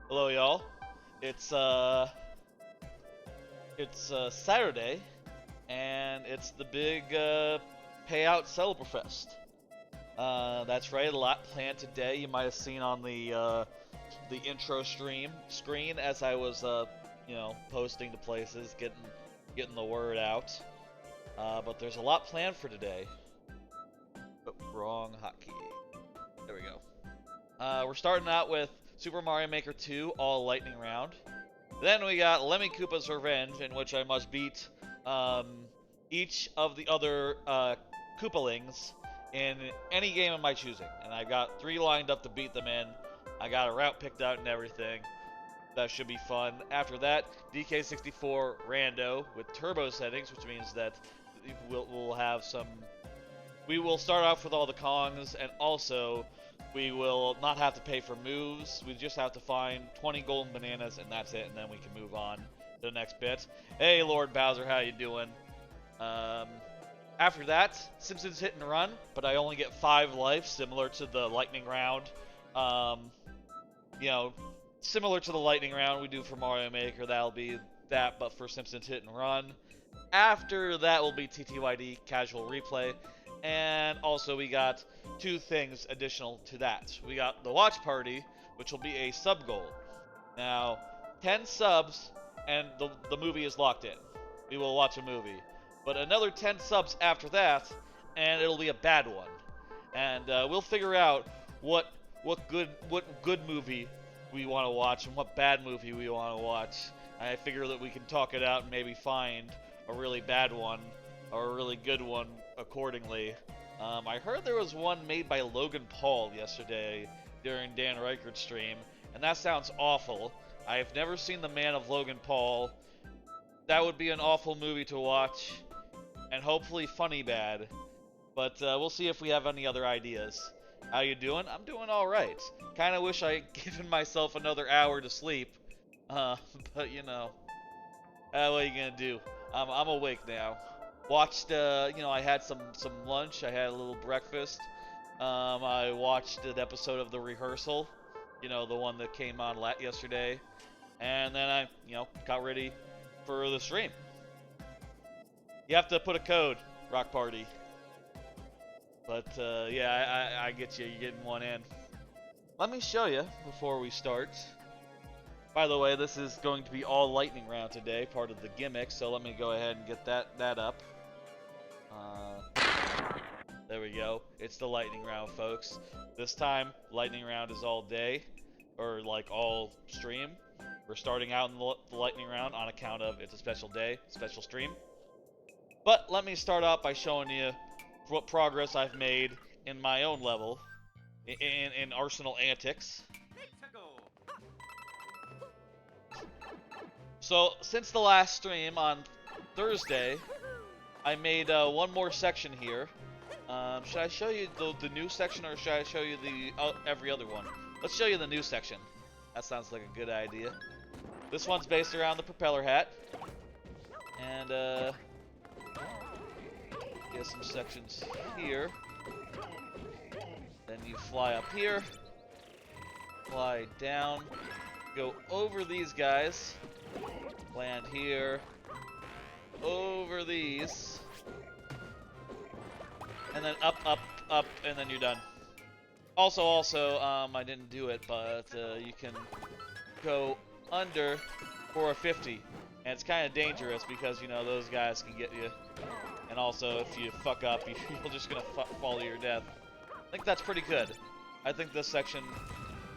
Hello, y'all. It's uh, it's Saturday, and it's the big Payout Celebrafest. That's right, a lot planned today. You might have seen on the intro screen as I was posting to places, getting the word out. But there's a lot planned for today. Oh, wrong hotkey. There we go. We're starting out with Super Mario Maker 2 All Lightning Round. Then we got Lemmy Koopa's Revenge, in which I must beat each of the other Koopalings in any game of my choosing. And I got 3 lined up to beat them in. I got a route picked out and everything. That should be fun. After that, DK64 Rando with Turbo Settings, which means that we'll have some... We will start off with all the Kongs, and also we will not have to pay for moves. We just have to find 20 golden bananas, and that's it, and then we can move on to the next bit. Hey, Lord Bowser, how you doing? After that, Simpsons Hit and Run, but I only get 5 life, similar to the Lightning Round. Similar to the Lightning Round we do for Mario Maker, that'll be that, but for Simpsons Hit and Run. After that will be TTYD Casual Replay. And also we got 2 things additional to that. We got the watch party, which will be a sub goal. Now, 10 subs and the movie is locked in. We will watch a movie. But another 10 subs after that, and it'll be a bad one. And we'll figure out what good movie we want to watch and what bad movie we want to watch. I figure that we can talk it out and maybe find a really bad one or a really good one accordingly. I heard there was one made by Logan Paul yesterday during Dan Reichert's stream, and that sounds awful. I've never seen The Man of Logan Paul. That would be an awful movie to watch, and hopefully funny bad. But we'll see if we have any other ideas. How you doing? I'm doing alright. Kinda wish I'd given myself another hour to sleep. But you know. What are you gonna do? I'm awake now. Watched, I had some lunch. I had a little breakfast. I watched an episode of The Rehearsal. The one that came on yesterday. And then I, got ready for the stream. You have to put a code, Rock Party. But, yeah, I get you. You're getting one in. Let me show you before we start. By the way, this is going to be all lightning round today, part of the gimmick, so let me go ahead and get that up. There we go. It's the lightning round, folks. This time, lightning round is all day, or like all stream. We're starting out in the lightning round on account of it's a special day, special stream. But let me start out by showing you what progress I've made in my own level, in Arsenal Antics. So, since the last stream on Thursday, I made one more section here. Should I show you the new section, or should I show you the every other one? Let's show you the new section. That sounds like a good idea. This one's based around the propeller hat. And, get some sections here. Then you fly up here. Fly down. Go over these guys. Land here. Over these. And then up, and then you're done. Also, I didn't do it, but you can go under for a 50. And it's kind of dangerous because, those guys can get you. And also, if you fuck up, you're just going to fall to your death. I think that's pretty good. I think this section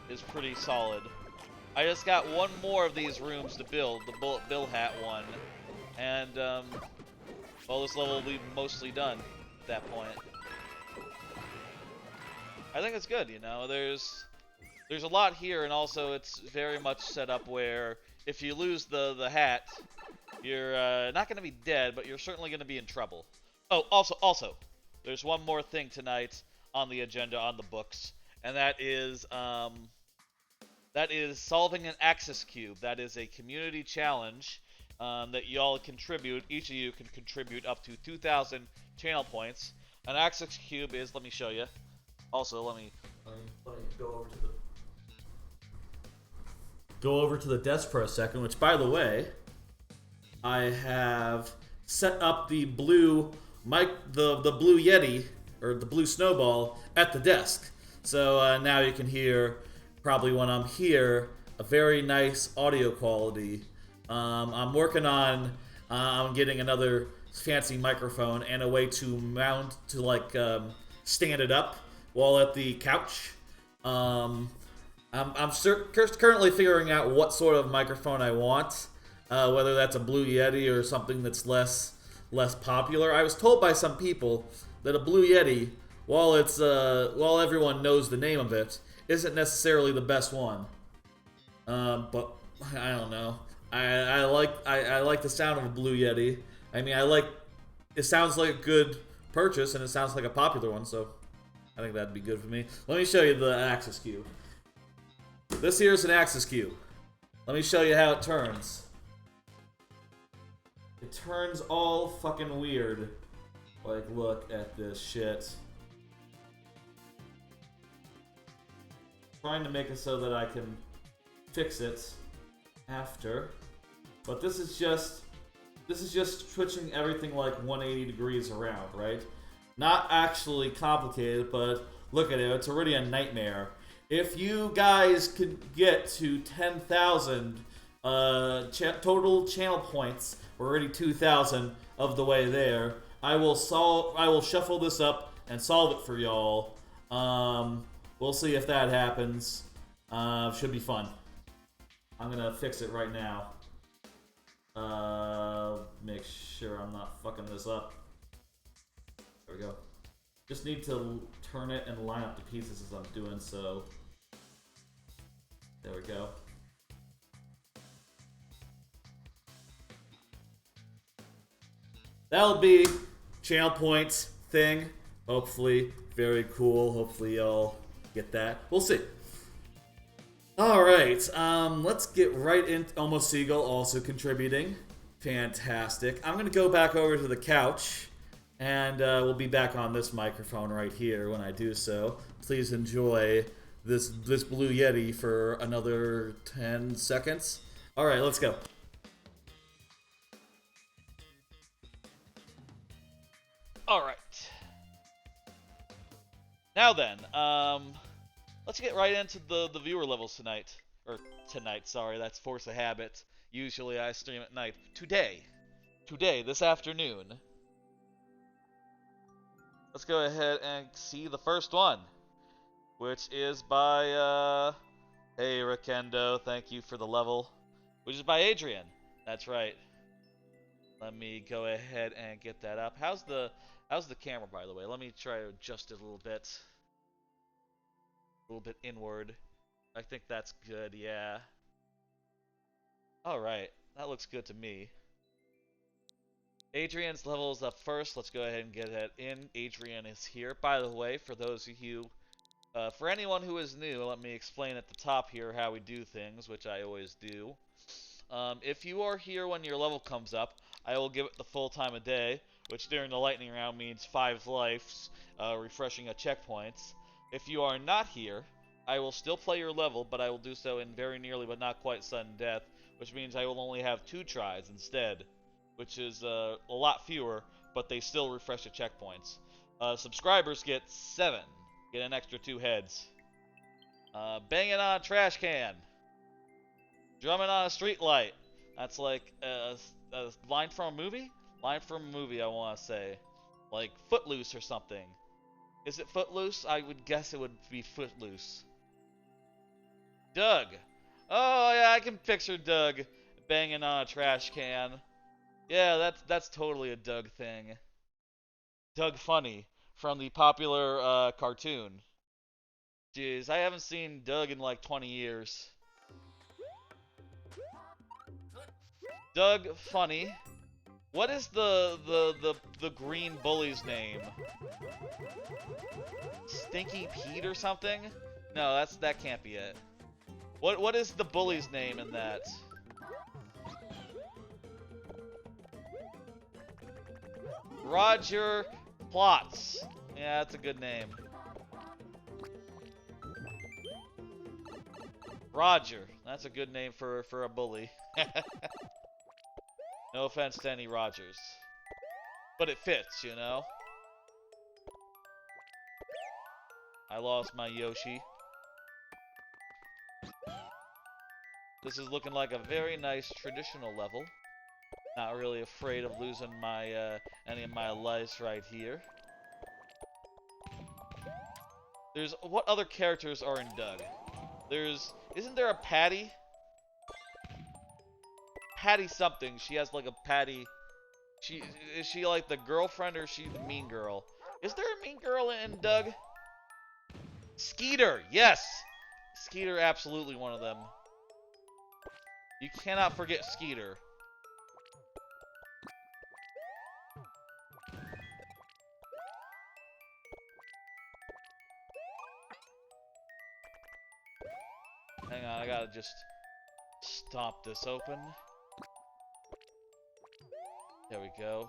is pretty solid. I just got one more of these rooms to build, the Bullet Bill Hat one. And, well, this level will be mostly done at that point. I think it's good, There's a lot here, and also it's very much set up where if you lose the hat, you're not going to be dead, but you're certainly going to be in trouble. Oh, also, there's one more thing tonight on the agenda on the books, and that is solving an Axis Cube. That is a community challenge that y'all contribute. Each of you can contribute up to 2,000 channel points. An Axis Cube is, let me show you. Also, let me go over to the go over to the desk for a second, which, by the way, I have set up the blue the blue Yeti, or the blue snowball, at the desk. So now you can hear, probably when I'm here, a very nice audio quality. I'm working on getting another fancy microphone and a way to mount, to like stand it up while at the couch. I'm currently figuring out what sort of microphone I want, whether that's a Blue Yeti or something that's less popular. I was told by some people that a Blue Yeti, while everyone knows the name of it, isn't necessarily the best one. But I don't know. I like the sound of a Blue Yeti. I mean, it sounds like a good purchase, and it sounds like a popular one, so I think that'd be good for me. Let me show you the Axis Cube. This here is an Axis Cube. Let me show you how it turns. It turns all fucking weird. Like, look at this shit. Trying to make it so that I can fix it after. But this is just switching everything like 180 degrees around, right? Not actually complicated, but look at it. It's already a nightmare. If you guys could get to 10,000 total channel points, we're already 2,000 of the way there. I will shuffle this up and solve it for y'all. We'll see if that happens. Should be fun. I'm gonna fix it right now. Make sure I'm not fucking this up. There we go. Just need to turn it and line up the pieces as I'm doing so. There we go. That'll be channel points thing. Hopefully, very cool. Hopefully y'all get that. We'll see. Alright, let's get right into Almost Seagull also contributing. Fantastic. I'm gonna go back over to the couch, and we'll be back on this microphone right here when I do so. Please enjoy this Blue Yeti for another 10 seconds. Alright, let's go. Alright. Now then, let's get right into the viewer levels tonight. Or tonight, sorry, that's force of habit. Usually I stream at night. Today, this afternoon. Let's go ahead and see the first one, which is by, hey Rakendo, thank you for the level, which is by Adrian. That's right. Let me go ahead and get that up. How's the camera, by the way? Let me try to adjust it a little bit. A little bit inward. I think that's good, yeah. Alright, that looks good to me. Adrian's level is up first. Let's go ahead and get that in. Adrian is here. By the way, for those of you, for anyone who is new, let me explain at the top here how we do things, which I always do. If you are here when your level comes up, I will give it the full time of day, which during the lightning round means 5 lives, refreshing at checkpoints. If you are not here, I will still play your level, but I will do so in very nearly but not quite sudden death, which means I will only have 2 tries instead, which is a lot fewer, but they still refresh the checkpoints. Subscribers get 7, get an extra 2 heads. Banging on a trash can. Drumming on a street light. That's like a line from a movie? Line from a movie, I want to say. Like Footloose or something. Is it Footloose? I would guess it would be Footloose. Doug. Oh, yeah, I can picture Doug banging on a trash can. Yeah, that's totally a Doug thing. Doug Funny from the popular cartoon. Jeez, I haven't seen Doug in like 20 years. Doug Funny. What is the green bully's name? Stinky Pete or something? No, that can't be it. What is the bully's name in that? Roger Plotz. Yeah, that's a good name. Roger. That's a good name for a bully. No offense to any Rogers. But it fits, you know? I lost my Yoshi. This is looking like a very nice traditional level. Not really afraid of losing my any of my lives right here. There's what other characters are in Doug? Isn't there a Patty? Patty something. She has like a Patty. Is she like the girlfriend or is she the mean girl? Is there a mean girl in Doug? Skeeter, yes! Skeeter, absolutely one of them. You cannot forget Skeeter. Hang on, I gotta just stomp this open. There we go.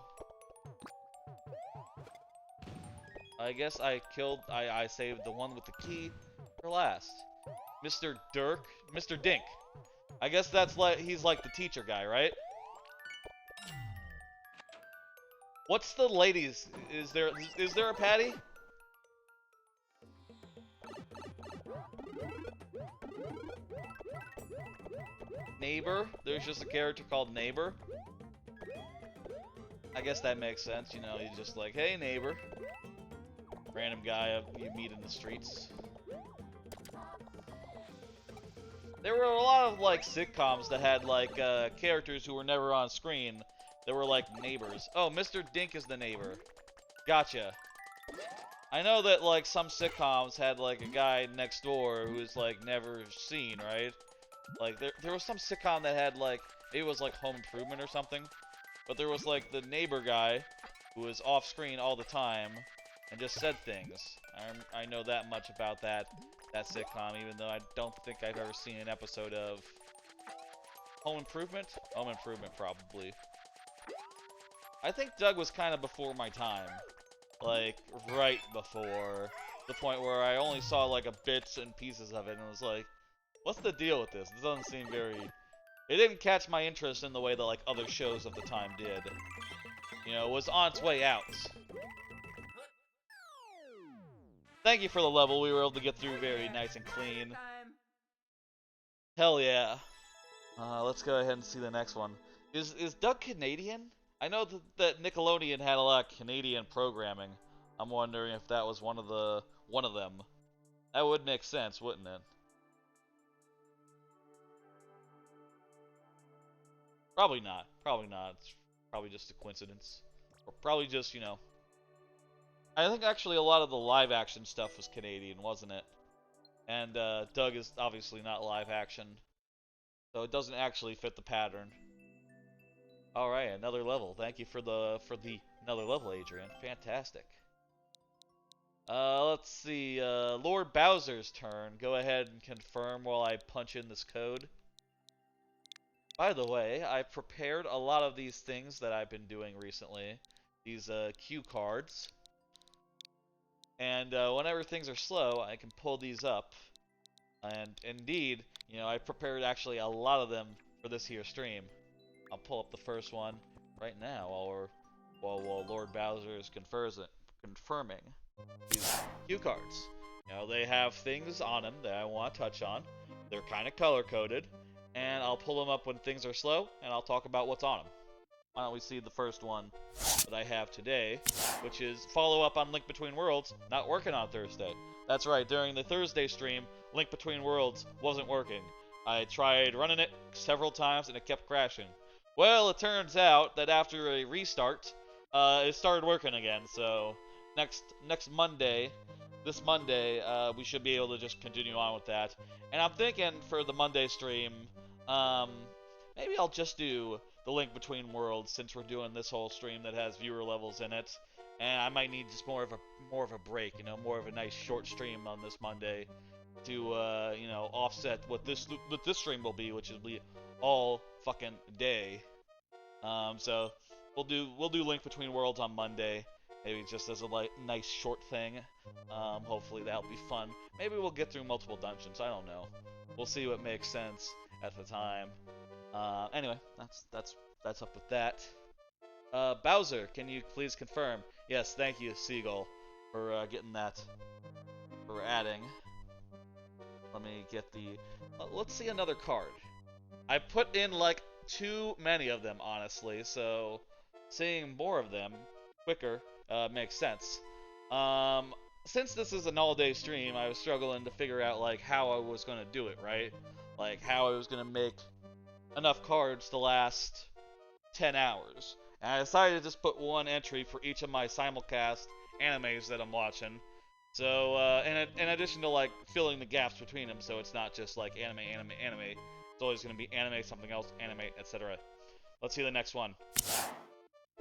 I guess I saved the one with the key for last. Mr. Dink. I guess that's like, he's like the teacher guy, right? What's the ladies? Is there a Patty? Neighbor? There's just a character called Neighbor? I guess that makes sense, you know, he's just like, hey neighbor. Random guy you meet in the streets. There were a lot of, like, sitcoms that had, like, characters who were never on screen that were, like, neighbors. Oh, Mr. Dink is the neighbor. Gotcha. I know that, like, some sitcoms had, like, a guy next door who was, like, never seen, right? Like, there was some sitcom that had, like, maybe it was, like, Home Improvement or something. But there was, like, the neighbor guy who was off-screen all the time and just said things. I know that much about that sitcom, even though I don't think I've ever seen an episode of Home Improvement? Home Improvement, probably. I think Doug was kind of before my time. Like, right before. The point where I only saw, like, a bits and pieces of it and was like, what's the deal with this? This doesn't seem very... It didn't catch my interest in the way that, like, other shows of the time did. You know, it was on its way out. Thank you for the level. We were able to get through very nice and clean. Hell yeah. Let's go ahead and see the next one. Is Doug Canadian? I know that Nickelodeon had a lot of Canadian programming. I'm wondering if that was one of them. That would make sense, wouldn't it? Probably not. Probably not. It's probably just a coincidence. Or probably just, you know... I think actually a lot of the live action stuff was Canadian, wasn't it? And Doug is obviously not live action. So it doesn't actually fit the pattern. Alright, another level. Thank you for the another level, Adrian. Fantastic. Let's see. Lord Bowser's turn. Go ahead and confirm while I punch in this code. By the way, I prepared a lot of these things that I've been doing recently. These cue cards. And whenever things are slow, I can pull these up. And indeed, you know, I prepared actually a lot of them for this here stream. I'll pull up the first one right now while Lord Bowser is confirming these cue cards. You know, they have things on them that I want to touch on. They're kind of color-coded. And I'll pull them up when things are slow, and I'll talk about what's on them. Why don't we see the first one that I have today, which is follow-up on Link Between Worlds, not working on Thursday. That's right, during the Thursday stream, Link Between Worlds wasn't working. I tried running it several times, and it kept crashing. Well, it turns out that after a restart, it started working again, so next Monday... This Monday, we should be able to just continue on with that. And I'm thinking for the Monday stream, maybe I'll just do the Link Between Worlds since we're doing this whole stream that has viewer levels in it. And I might need just more of a break, you know, more of a nice short stream on this Monday to you know, offset what this stream will be, which will be all fucking day. So we'll do Link Between Worlds on Monday. Maybe just as a nice short thing. Hopefully that'll be fun. Maybe we'll get through multiple dungeons. I don't know. we'll see what makes sense at the time. Anyway, that's up with that. Bowser, can you please confirm? Yes, thank you, Seagull, for getting that. For adding. Let me get the. Let's see another card. I put in like too many of them, honestly, so seeing more of them quicker makes sense. Since this is an all-day stream, I was struggling to figure out like how I was gonna do it, right? Like how I was gonna make enough cards to last 10 hours. And I decided to just put one entry for each of my simulcast animes that I'm watching. So, in addition to like filling the gaps between them, so it's not just like anime, anime, anime. It's always going to be anime, something else, anime, etc. Let's see the next one.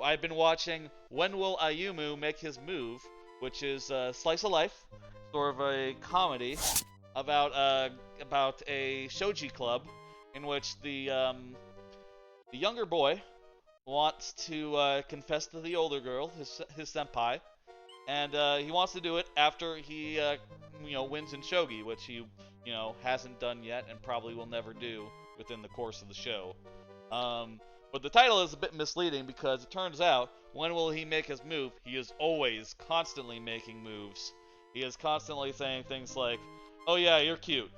I've been watching When Will Ayumu Make His Move, which is slice of life, sort of a comedy about a shoji club in which the younger boy wants to confess to the older girl, his senpai. And he wants to do it after he, wins in shogi, which he, hasn't done yet and probably will never do within the course of the show. But the title is a bit misleading because it turns out, when will he make his move? He is always, constantly making moves. He is constantly saying things like, "Oh yeah, you're cute,"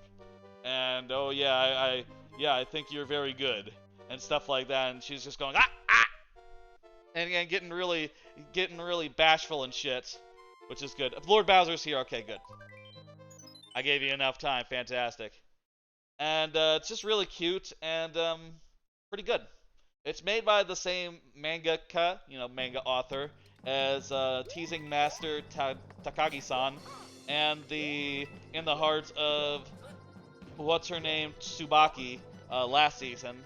and "Oh yeah, I think you're very good," and stuff like that. And she's just going, "Ah, ah," and getting really bashful and shit, which is good. Lord Bowser's here. Okay, good. I gave you enough time. Fantastic. And it's just really cute and pretty good. It's made by the same mangaka, manga author, as Teasing Master Takagi-san, and In the Heart of what's her name, Tsubaki, last season.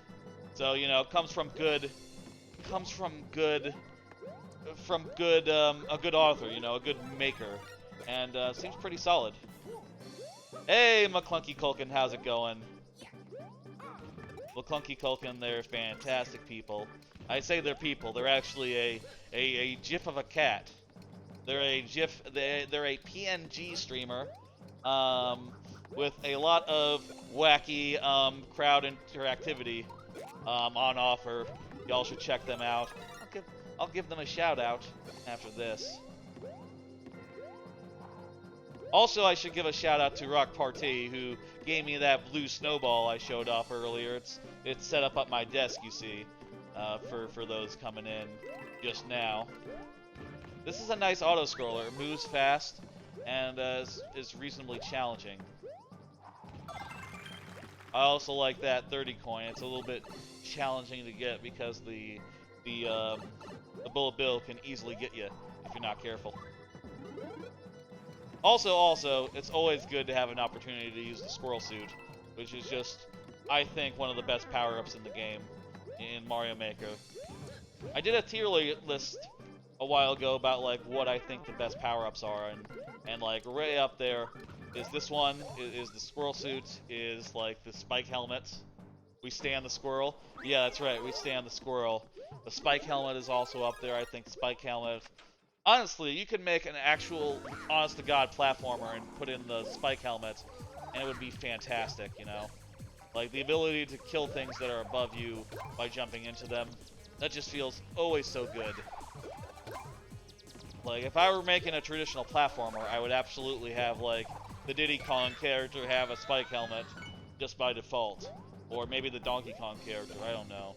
So comes from good a good author, a good maker, and seems pretty solid. Hey, McClunky Culkin, how's it going? McClunky Culkin, they're fantastic people. I say they're people. They're actually a GIF of a cat. They're a GIF. They're a PNG streamer, with a lot of wacky crowd interactivity on offer. Y'all should check them out. I'll give them a shout out after this. Also, I should give a shout out to Rock Party, who gave me that blue snowball I showed off earlier. It's set up my desk, you see, for those coming in just now. This is a nice auto scroller. It moves fast and is reasonably challenging. I also like that 30 coin. It's a little bit challenging to get because the bullet bill can easily get you if you're not careful. Also, it's always good to have an opportunity to use the squirrel suit, which is just, I think, one of the best power-ups in the game in Mario Maker. I did a tier list a while ago about like what I think the best power-ups are, and like right up there is this one, is the squirrel suit, is like the spike helmet. We stand the squirrel. Yeah, that's right, we stand the squirrel. The spike helmet is also up there, I think. Spike helmet. Honestly, you could make an actual honest-to-God platformer and put in the spike helmet, and it would be fantastic, Like, the ability to kill things that are above you by jumping into them, that just feels always so good. Like, if I were making a traditional platformer, I would absolutely have, like, the Diddy Kong character have a spike helmet just by default. Or maybe the Donkey Kong character, I don't know.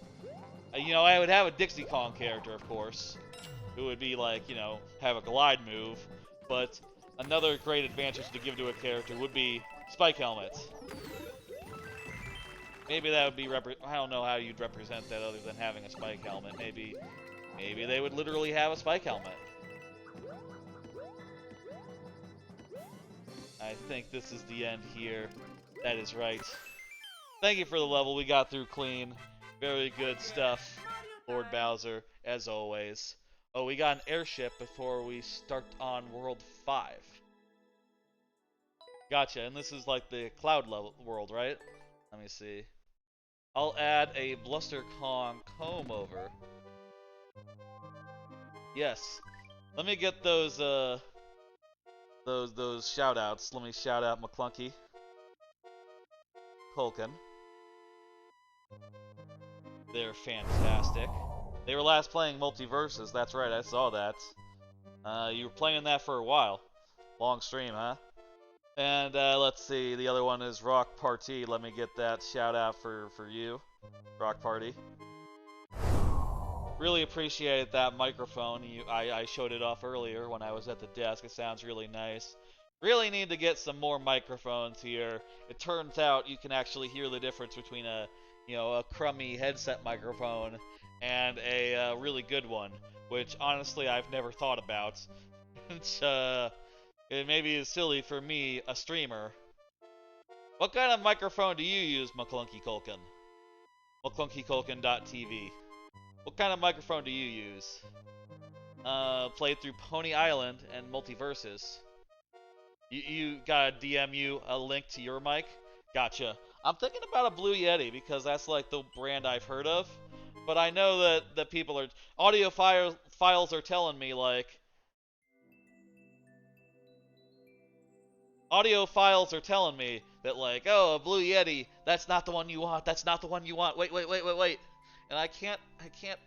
I would have a Dixie Kong character, of course, who would be like, have a glide move, but another great advantage to give to a character would be spike helmets. Maybe that would be I don't know how you'd represent that other than having a spike helmet. Maybe they would literally have a spike helmet. I think this is the end here. That is right. Thank you for the level. We got through clean. Very good stuff, Lord Bowser, as always. Oh, we got an airship before we start on World 5. Gotcha, and this is like the cloud level world, right? Let me see. I'll add a Bluster Kong comb over. Yes. Let me get those shout outs. Let me shout out McClunky. Kulkin. They're fantastic. They were last playing Multiverses, that's right, I saw that. You were playing that for a while. Long stream, huh? And let's see, the other one is Rock Party. Let me get that shout out for you, Rock Party. Really appreciated that microphone. I showed it off earlier when I was at the desk. It sounds really nice. Really need to get some more microphones here. It turns out you can actually hear the difference between a crummy headset microphone and a really good one, which honestly I've never thought about. It maybe is silly for me, a streamer. What kind of microphone do you use, McClunky Culkin? McClunkyCulkin.tv. What kind of microphone do you use? Played through Pony Island and Multiverses. You gotta DM you a link to your mic? Gotcha. I'm thinking about a Blue Yeti because that's like the brand I've heard of. But I know that people are... Audio files are telling me like... Audio files are telling me that like, oh, a Blue Yeti, that's not the one you want, that's not the one you want, wait. And I can't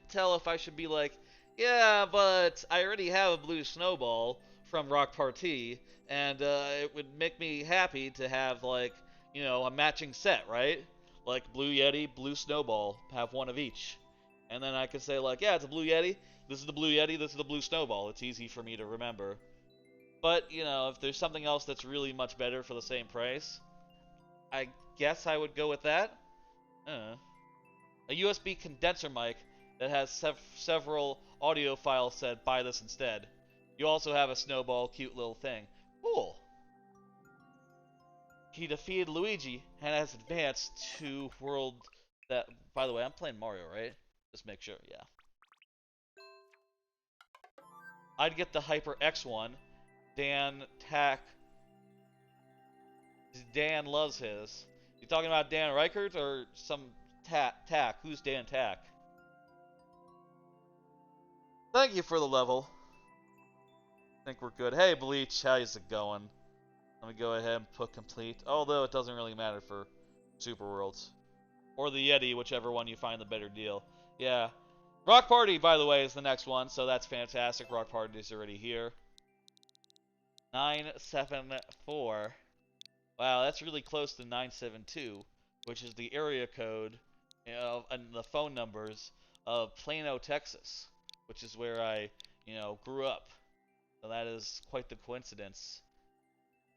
tell if I should be like, yeah, but I already have a Blue Snowball from Rock Party, and it would make me happy to have like, a matching set, right? Like Blue Yeti, Blue Snowball, have one of each. And then I could say like, yeah, it's a Blue Yeti, this is the Blue Yeti, this is the Blue Snowball. It's easy for me to remember. But, if there's something else that's really much better for the same price, I guess I would go with that. A USB condenser mic that has several audio files said, buy this instead. You also have a snowball, cute little thing. Cool. He defeated Luigi and has advanced to world that... By the way, I'm playing Mario, right? Just make sure, yeah. I'd get the Hyper X one. Dan loves his. You talking about Dan Reichert or some Tack? Who's Dan Tack? Thank you for the level. I think we're good. Hey Bleach, how's it going? Let me go ahead and put complete. Although it doesn't really matter for Super Worlds. Or the Yeti, whichever one you find the better deal. Yeah. Rock Party, by the way, is the next one, so that's fantastic. Rock Party is already here. 974. Wow, that's really close to 972, which is the area code and the phone numbers of Plano, Texas, which is where I, grew up. So that is quite the coincidence.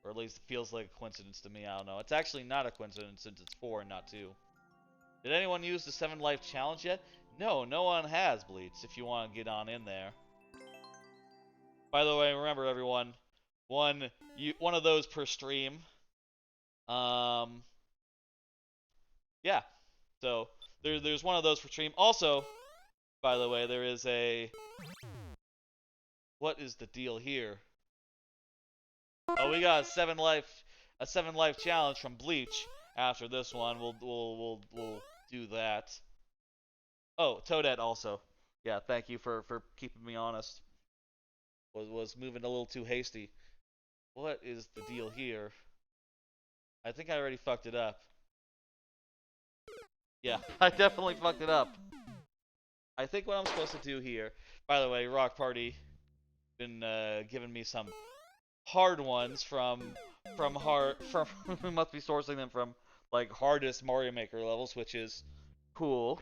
Or at least it feels like a coincidence to me, I don't know. It's actually not a coincidence since it's 4 and not 2. Did anyone use the 7 Life Challenge yet? No, no one has, Bleach, if you want to get on in there. By the way, remember everyone, one of those per stream. Yeah. So there's one of those per stream. Also, by the way, there is a... What is the deal here? Oh, we got a 7 life challenge from Bleach. After this one, we'll do that. Oh, Toadette also. Yeah, thank you for keeping me honest. Was moving a little too hasty. What is the deal here? I think I already fucked it up. Yeah, I definitely fucked it up. I think what I'm supposed to do here... By the way, Rock Party been giving me some hard ones from we must be sourcing them from like hardest Mario Maker levels, which is cool.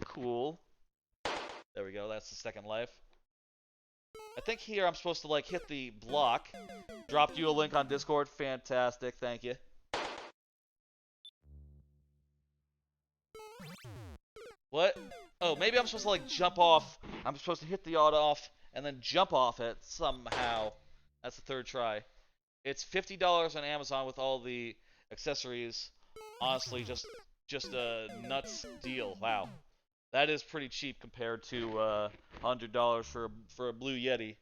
There we go, that's the 2nd life. I think here I'm supposed to like hit the block. Dropped you a link on Discord. Fantastic, thank you. What? Oh, maybe I'm supposed to like jump off. I'm supposed to hit the auto off and then jump off it somehow. That's the 3rd try. It's $50 on Amazon with all the accessories. Honestly, just a nuts deal. Wow. That is pretty cheap compared to $100 for a Blue Yeti.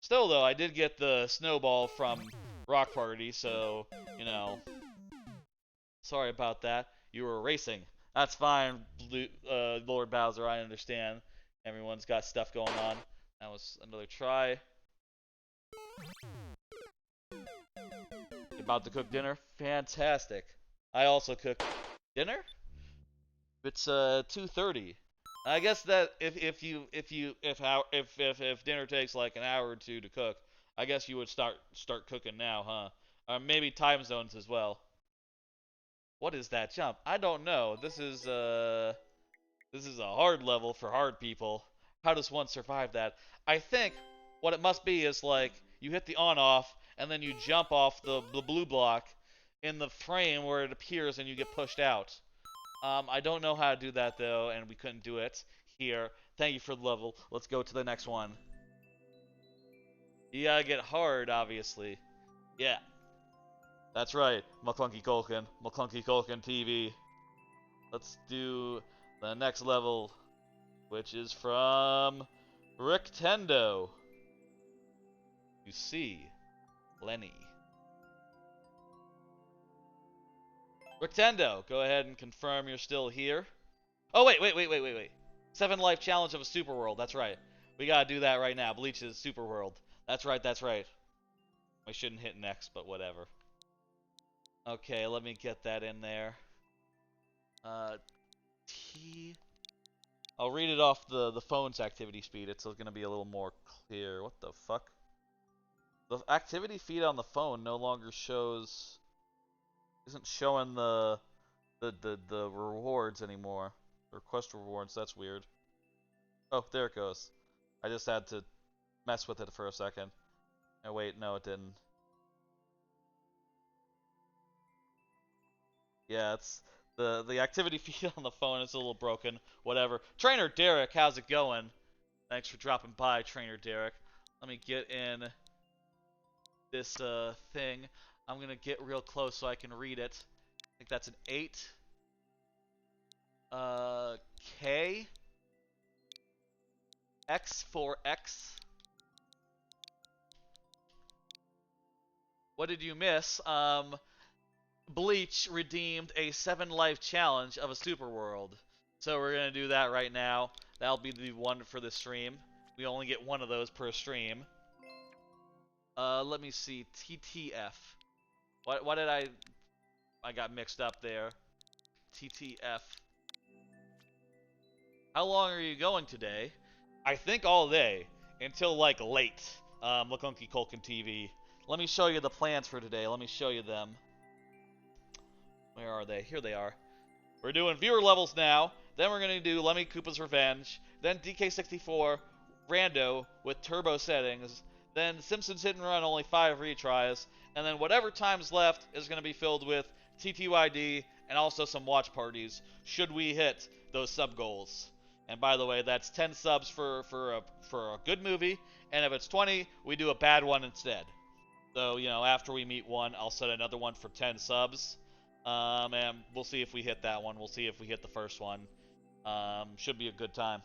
Still, though, I did get the snowball from Rock Party, so, sorry about that. You were racing. That's fine, Lord Bowser, I understand. Everyone's got stuff going on. That was another try. about to cook dinner. Fantastic. I also cook dinner. It's 2:30. I guess that if dinner takes like an hour or two to cook, I guess you would start cooking now, huh? Or maybe time zones as well. What is that jump? I don't know. This is a hard level for hard people. How does one survive that? I think what it must be is like you hit the on off and then you jump off the blue block in the frame where it appears and you get pushed out. I don't know how to do that though, and we couldn't do it here. Thank you for the level. Let's go to the next one. You gotta get hard, obviously. Yeah. That's right, McClunky Colkin TV. Let's do the next level, which is from Rictendo. You see, Lenny. Rictendo, go ahead and confirm you're still here. Oh, wait. 7 life challenge of a super world. That's right. We gotta do that right now. Bleach's super world. That's right. I shouldn't hit next, but whatever. Okay, let me get that in there. I'll read it off the phone's activity speed. It's gonna be a little more clear. What the fuck? The activity feed on the phone no longer isn't showing the rewards anymore. The request rewards, that's weird. Oh, there it goes. I just had to mess with it for a second. Oh wait, no it didn't. Yeah, it's the activity feed on the phone is a little broken. Whatever. Trainer Derek, how's it going? Thanks for dropping by, Trainer Derek. Let me get in this thing. I'm gonna get real close so I can read it. I think that's an 8. K X4X. What did you miss? Bleach redeemed a 7 life challenge of a super world. So we're gonna do that right now. That'll be the one for the stream. We only get one of those per stream. Let me see. TTF. What did I got mixed up there. TTF. How long are you going today? I think all day. Until like late. McClunky Colkin TV. Let me show you the plans for today. Let me show you them. Where are they? Here they are. We're doing viewer levels now. Then we're going to do Lemmy Koopa's Revenge. Then DK64 Rando with turbo settings. Then Simpsons Hit and Run, only 5 retries. And then whatever time's left is going to be filled with TTYD and also some watch parties, should we hit those sub goals. And by the way, that's 10 subs for a good movie. And if it's 20, we do a bad one instead. So, you know, after we meet one, I'll set another one for 10 subs. And we'll see if we hit that one. We'll see if we hit the first one. Should be a good time.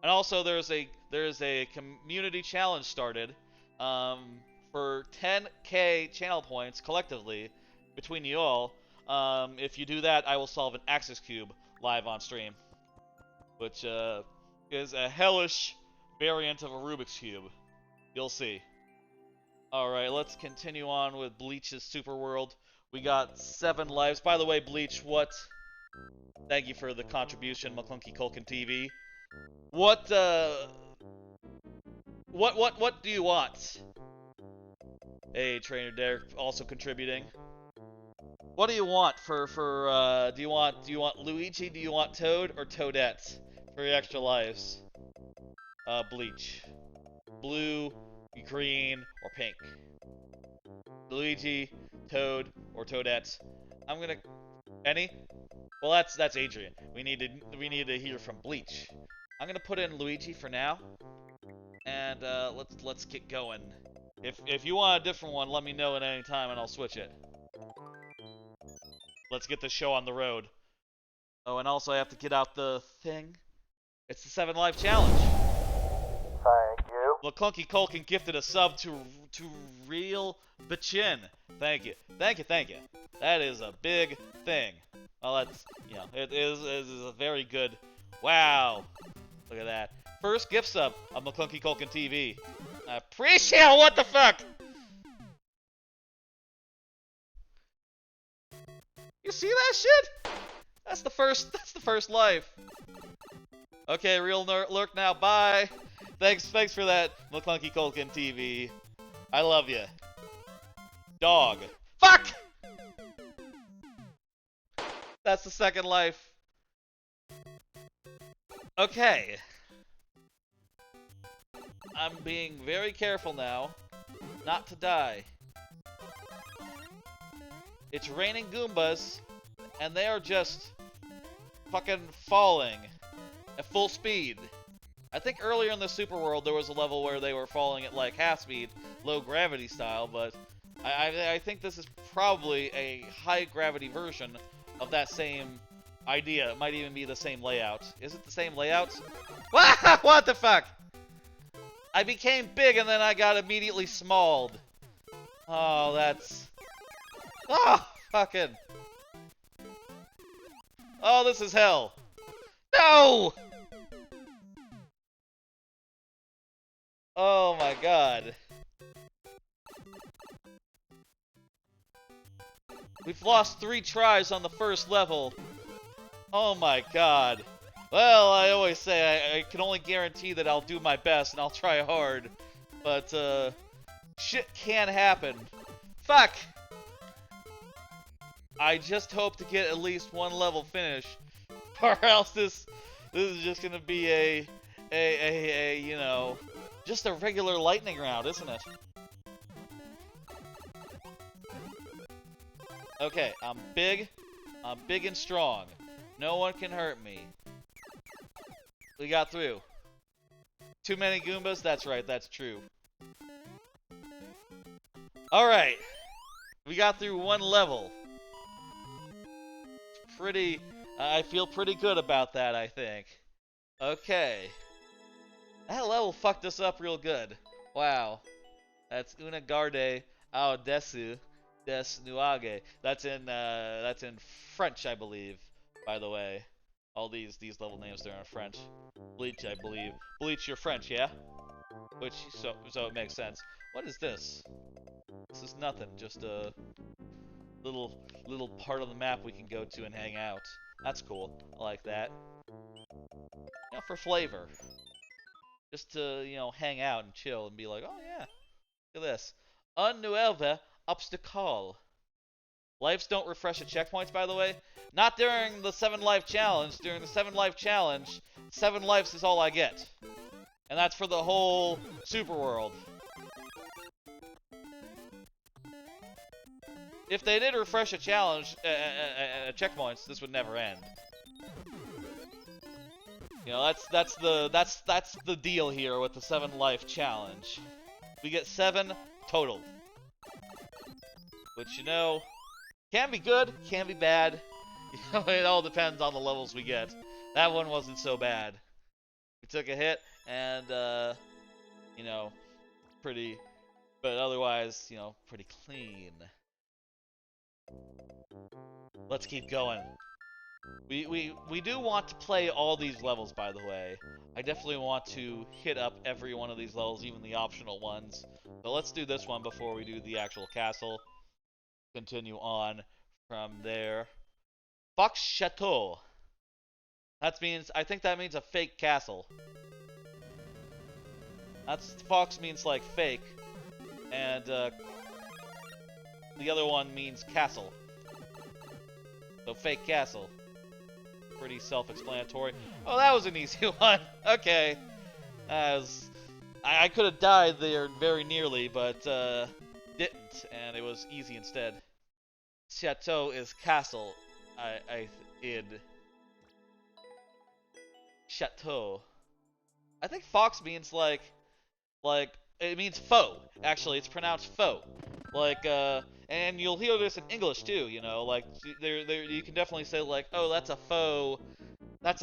And also, there's a community challenge started for 10k channel points collectively between you all. If you do that, I will solve an Axis Cube live on stream, which is a hellish variant of a Rubik's Cube. You'll see. Alright, let's continue on with Bleach's Super World. We got 7 lives. By the way, Bleach, thank you for the contribution, McClunky Colkin TV. What do you want? Hey, Trainer Derek also contributing. What do you want do you want Luigi, do you want Toad, or Toadette for your extra lives? Bleach. Blue, green, or pink. Luigi, Toad, or Toadette. I'm gonna... Any? Well, that's Adrian. We need to hear from Bleach. I'm gonna put in Luigi for now. And let's get going. If you want a different one, let me know at any time and I'll switch it. Let's get the show on the road. Oh, and also I have to get out the thing. It's the 7 life challenge. Thank you. McClunky Colkin gifted a sub to Real Bachin. Thank you. That is a big thing. Well, that's, you know, it is a very good... Wow. Look at that. First gift sub of McClunky Colkin TV. I appreciate it. What the fuck? You see that shit? That's the first life. Okay, real lurk now. Bye. Thanks for that, McClunky Culkin TV. I love you. Dog. Fuck! That's the second life. Okay. I'm being very careful now not to die. It's raining Goombas, and they are just fucking falling at full speed. I think earlier in the Super World there was a level where they were falling at like half speed, low gravity style, but I think this is probably a high gravity version of that same idea. It might even be the same layout. Is it the same layout? What the fuck? I became big and then I got immediately smalled. Oh, that's... Oh, fucking... Oh, this is hell. No! Oh my god. We've lost 3 tries on the first level. Oh my god. Well, I always say I can only guarantee that I'll do my best and I'll try hard. But, shit can happen. Fuck! I just hope to get at least 1 level finish. Or else this is just gonna be a you know, just a regular lightning round, isn't it? Okay, I'm big and strong. No one can hurt me. We got through. Too many Goombas? That's right, that's true. Alright. We got through 1 level. I feel pretty good about that, I think. Okay. That level fucked us up real good. Wow. That's Una Garde ao Desu des Nuage. That's in French, I believe, by the way. All these level names, they're in French. Bleach, I believe. Bleach, you're French, yeah? Which, so it makes sense. What is this? This is nothing, just a little part of the map we can go to and hang out. That's cool. I like that. You know, for flavor. Just to, you know, hang out and chill and be like, oh yeah, look at this. Un nueve obstacle. Lives don't refresh at checkpoints, by the way. Not during the 7 life challenge. During the 7 life challenge, 7 lives is all I get. And that's for the whole Super World. If they did refresh a challenge at checkpoints, this would never end. You know, that's the deal here with the 7 life challenge. We get 7 total. Which, you know, can be good, can be bad. You know, it all depends on the levels we get. That one wasn't so bad. We took a hit and you know, pretty, but otherwise, you know, pretty clean. Let's keep going. We do want to play all these levels, by the way. I definitely want to hit up every one of these levels, even the optional ones. So let's do this one before we do the actual castle. Continue on from there. Fox Chateau. That means, I think that means a fake castle. That's, Fox means like fake. And the other one means castle. So fake castle. Pretty self-explanatory. Oh, that was an easy one. Okay. I could have died there very nearly, but didn't, and it was easy instead. Chateau is castle. Chateau. I think Fox means like it means foe. Actually, it's pronounced foe. Like and you'll hear this in English too, you know, like there you can definitely say like, oh, that's a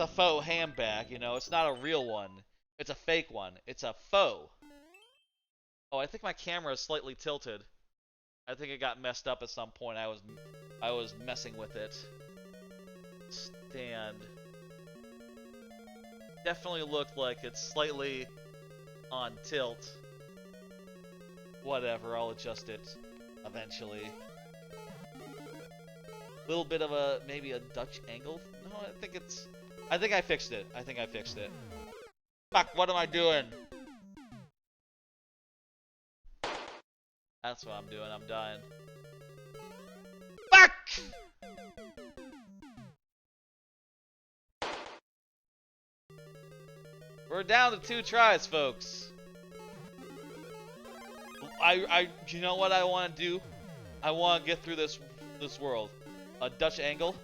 faux handbag, you know, it's not a real one. It's a fake one. It's a faux. Oh, I think my camera is slightly tilted. I think it got messed up at some point. I was messing with it. Stand. Definitely looked like it's slightly on tilt. Whatever, I'll adjust it eventually. little bit of a, maybe a Dutch angle. No, I think I fixed it. I think I fixed it. Fuck, what am I doing? That's what I'm doing, I'm dying. Fuck! We're down to 2 tries, folks. You know what I want to do? I want to get through this world. A Dutch angle.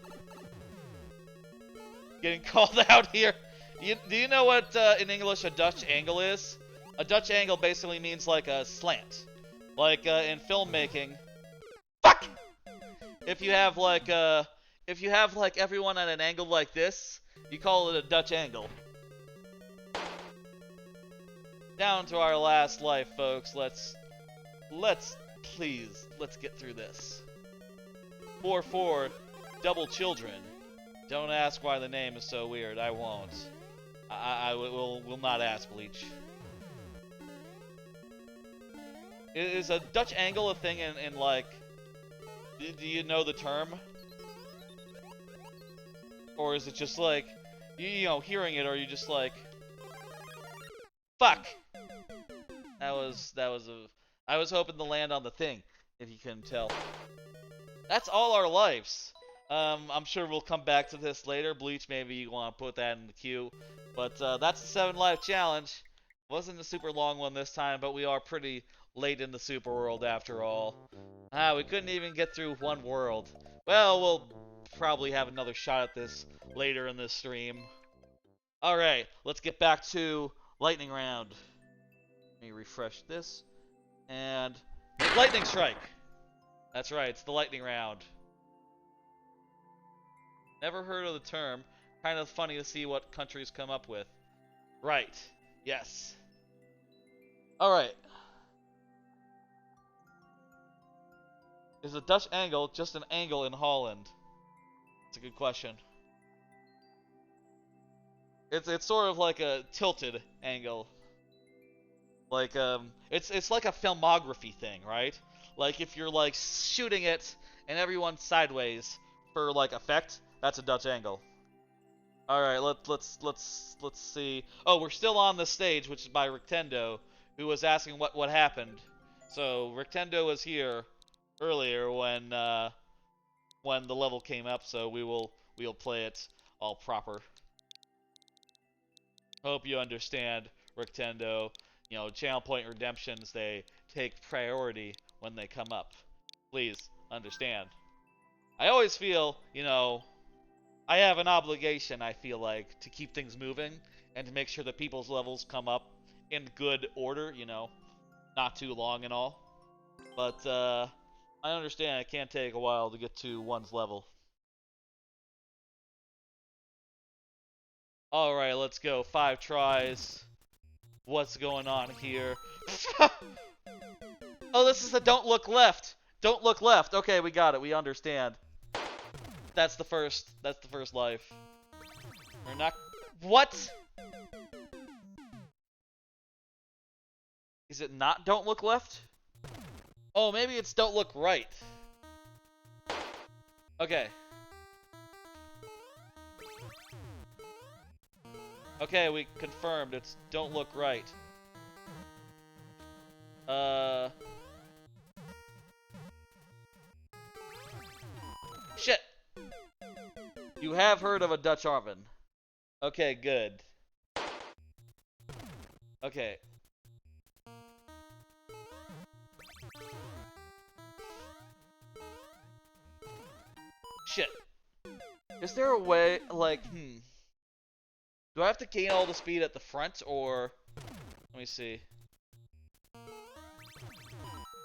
Getting called out here. Do you know what in English a Dutch angle is? A Dutch angle basically means like a slant. Like in filmmaking. Fuck! If you have like everyone at an angle like this, you call it a Dutch angle. Down to our last life, folks. Let's get through this. 4-4, double children. Don't ask why the name is so weird. I won't. I will not ask, Bleach. Is a Dutch angle a thing in like... Do you know the term? Or is it just like... You know, hearing it, or are you just like... Fuck! I was hoping to land on the thing, if you couldn't tell. That's all our lives. I'm sure we'll come back to this later. Bleach, maybe you want to put that in the queue. But that's the 7 life challenge. Wasn't a super long one this time, but we are pretty late in the super world after all. We couldn't even get through 1 world. Well, we'll probably have another shot at this later in this stream. Alright, let's get back to lightning round. Let me refresh this. And lightning strike. That's right, it's the lightning round. Never heard of the term. Kind of funny to see what countries come up with. Right. Yes. Alright. Is a Dutch angle just an angle in Holland? It's a good question. It's sort of like a tilted angle. Like it's like a filmography thing, right? Like if you're like shooting it and everyone's sideways for like effect, that's a Dutch angle. All right, let's see. Oh, we're still on the stage, which is by Rictendo, who was asking what happened. So Rictendo was here earlier when the level came up, so we'll play it all proper. Hope you understand, Rictendo. You know, channel point redemptions, they take priority when they come up. Please understand. I always feel, you know, I have an obligation, I feel like, to keep things moving and to make sure that people's levels come up in good order, you know, not too long and all. But I understand it can take a while to get to one's level. Alright, let's go. 5 tries. What's going on here? Oh, this is the don't look left. Don't look left. Okay, we got it. We understand. That's the first life. We're not... What? Is it not don't look left? Oh, maybe it's don't look right. Okay. Okay, we confirmed it's don't look right. Shit! You have heard of a Dutch oven. Okay, good. Okay. Shit. Is there a way, like, do I have to gain all the speed at the front, or... Let me see.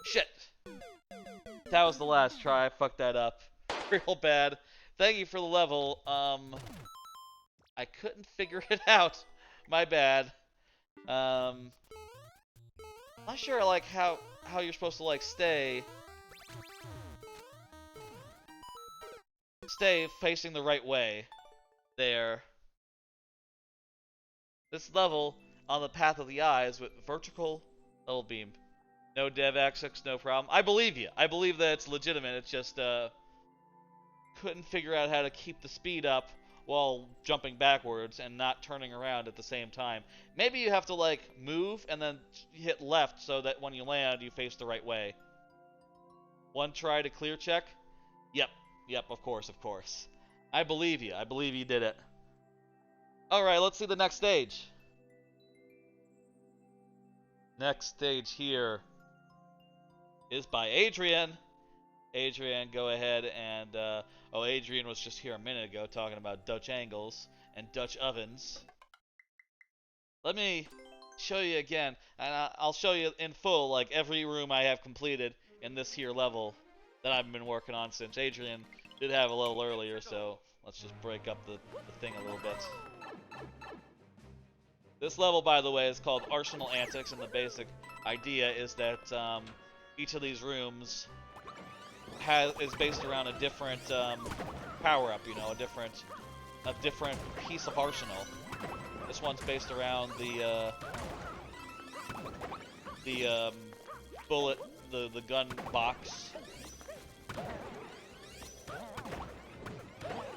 Shit! That was the last try. I fucked that up. Real bad. Thank you for the level. I couldn't figure it out. My bad. Not sure, like, how you're supposed to, like, stay facing the right way. There. This level, on the path of the eyes, with vertical level beam. No dev access, no problem. I believe you. I believe that it's legitimate. It's just, couldn't figure out how to keep the speed up while jumping backwards and not turning around at the same time. Maybe you have to, like, move and then hit left so that when you land, you face the right way. One try to clear check? Yep, of course. I believe you. I believe you did it. Alright, let's see the next stage. Next stage here is by Adrian. Adrian, go ahead and, Adrian was just here a minute ago talking about Dutch angles and Dutch ovens. Let me show you again, and I'll show you in full, like, every room I have completed in this here level that I've been working on since Adrian did have a little earlier, so let's just break up the thing a little bit. This level, by the way, is called Arsenal Antics, and the basic idea is that each of these rooms is based around a different power-up, you know, a different piece of arsenal. This one's based around the bullet, the gun box,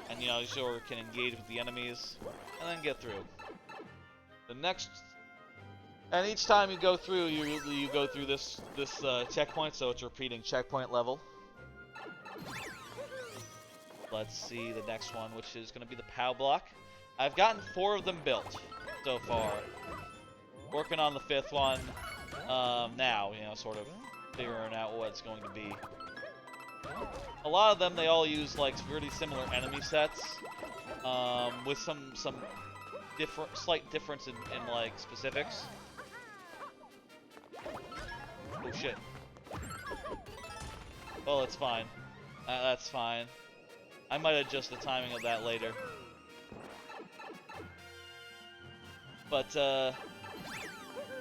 and you know, you sort of can engage with the enemies and then get through. The next, and each time you go through, you go through this checkpoint, so it's a repeating checkpoint level. Let's see the next one, which is going to be the POW block. I've gotten 4 of them built so far. Working on the 5th one now, you know, sort of figuring out what it's going to be. A lot of them, they all use like really similar enemy sets, with some slight difference in like specifics. Oh shit. Well, it's fine. That's fine. I might adjust the timing of that later. But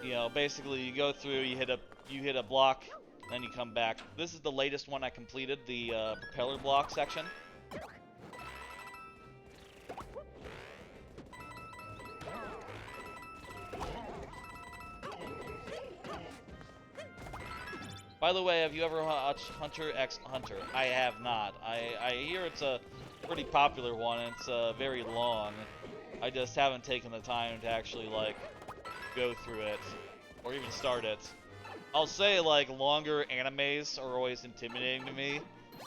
you know, basically you go through, you hit a block, then you come back. This is the latest one I completed, the propeller block section. By the way, have you ever watched Hunter x Hunter? I have not. I hear it's a pretty popular one, and it's very long. I just haven't taken the time to actually, like, go through it, or even start it. I'll say, like, longer animes are always intimidating to me.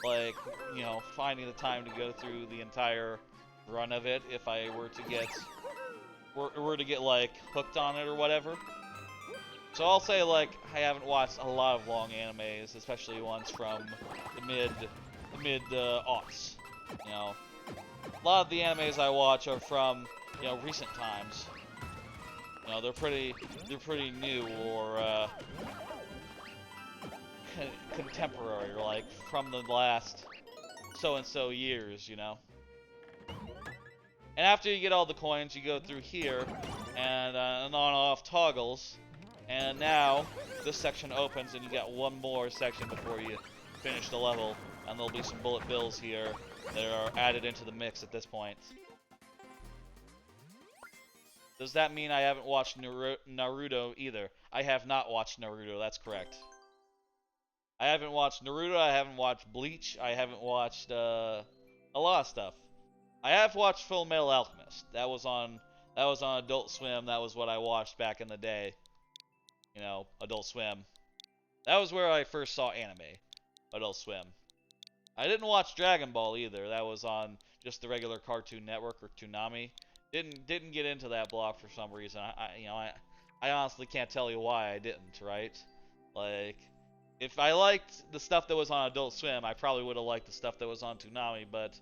Like, you know, finding the time to go through the entire run of it if I were to get, like, hooked on it or whatever. So I'll say, like, I haven't watched a lot of long animes, especially ones from the mid-aughts, you know. A lot of the animes I watch are from, you know, recent times. You know, they're pretty new or contemporary, or like from the last so-and-so years, you know. And after you get all the coins, you go through here and on-off toggles. And now, this section opens and you got one more section before you finish the level. And there'll be some bullet bills here that are added into the mix at this point. Does that mean I haven't watched Naruto either? I have not watched Naruto, that's correct. I haven't watched Naruto, I haven't watched Bleach, I haven't watched a lot of stuff. I have watched Full Metal Alchemist. That was on Adult Swim, that was what I watched back in the day. You know, Adult Swim. That was where I first saw anime. Adult Swim. I didn't watch Dragon Ball either. That was on just the regular Cartoon Network or Toonami. Didn't get into that block for some reason. I honestly can't tell you why I didn't, right? Like, if I liked the stuff that was on Adult Swim, I probably would have liked the stuff that was on Toonami, but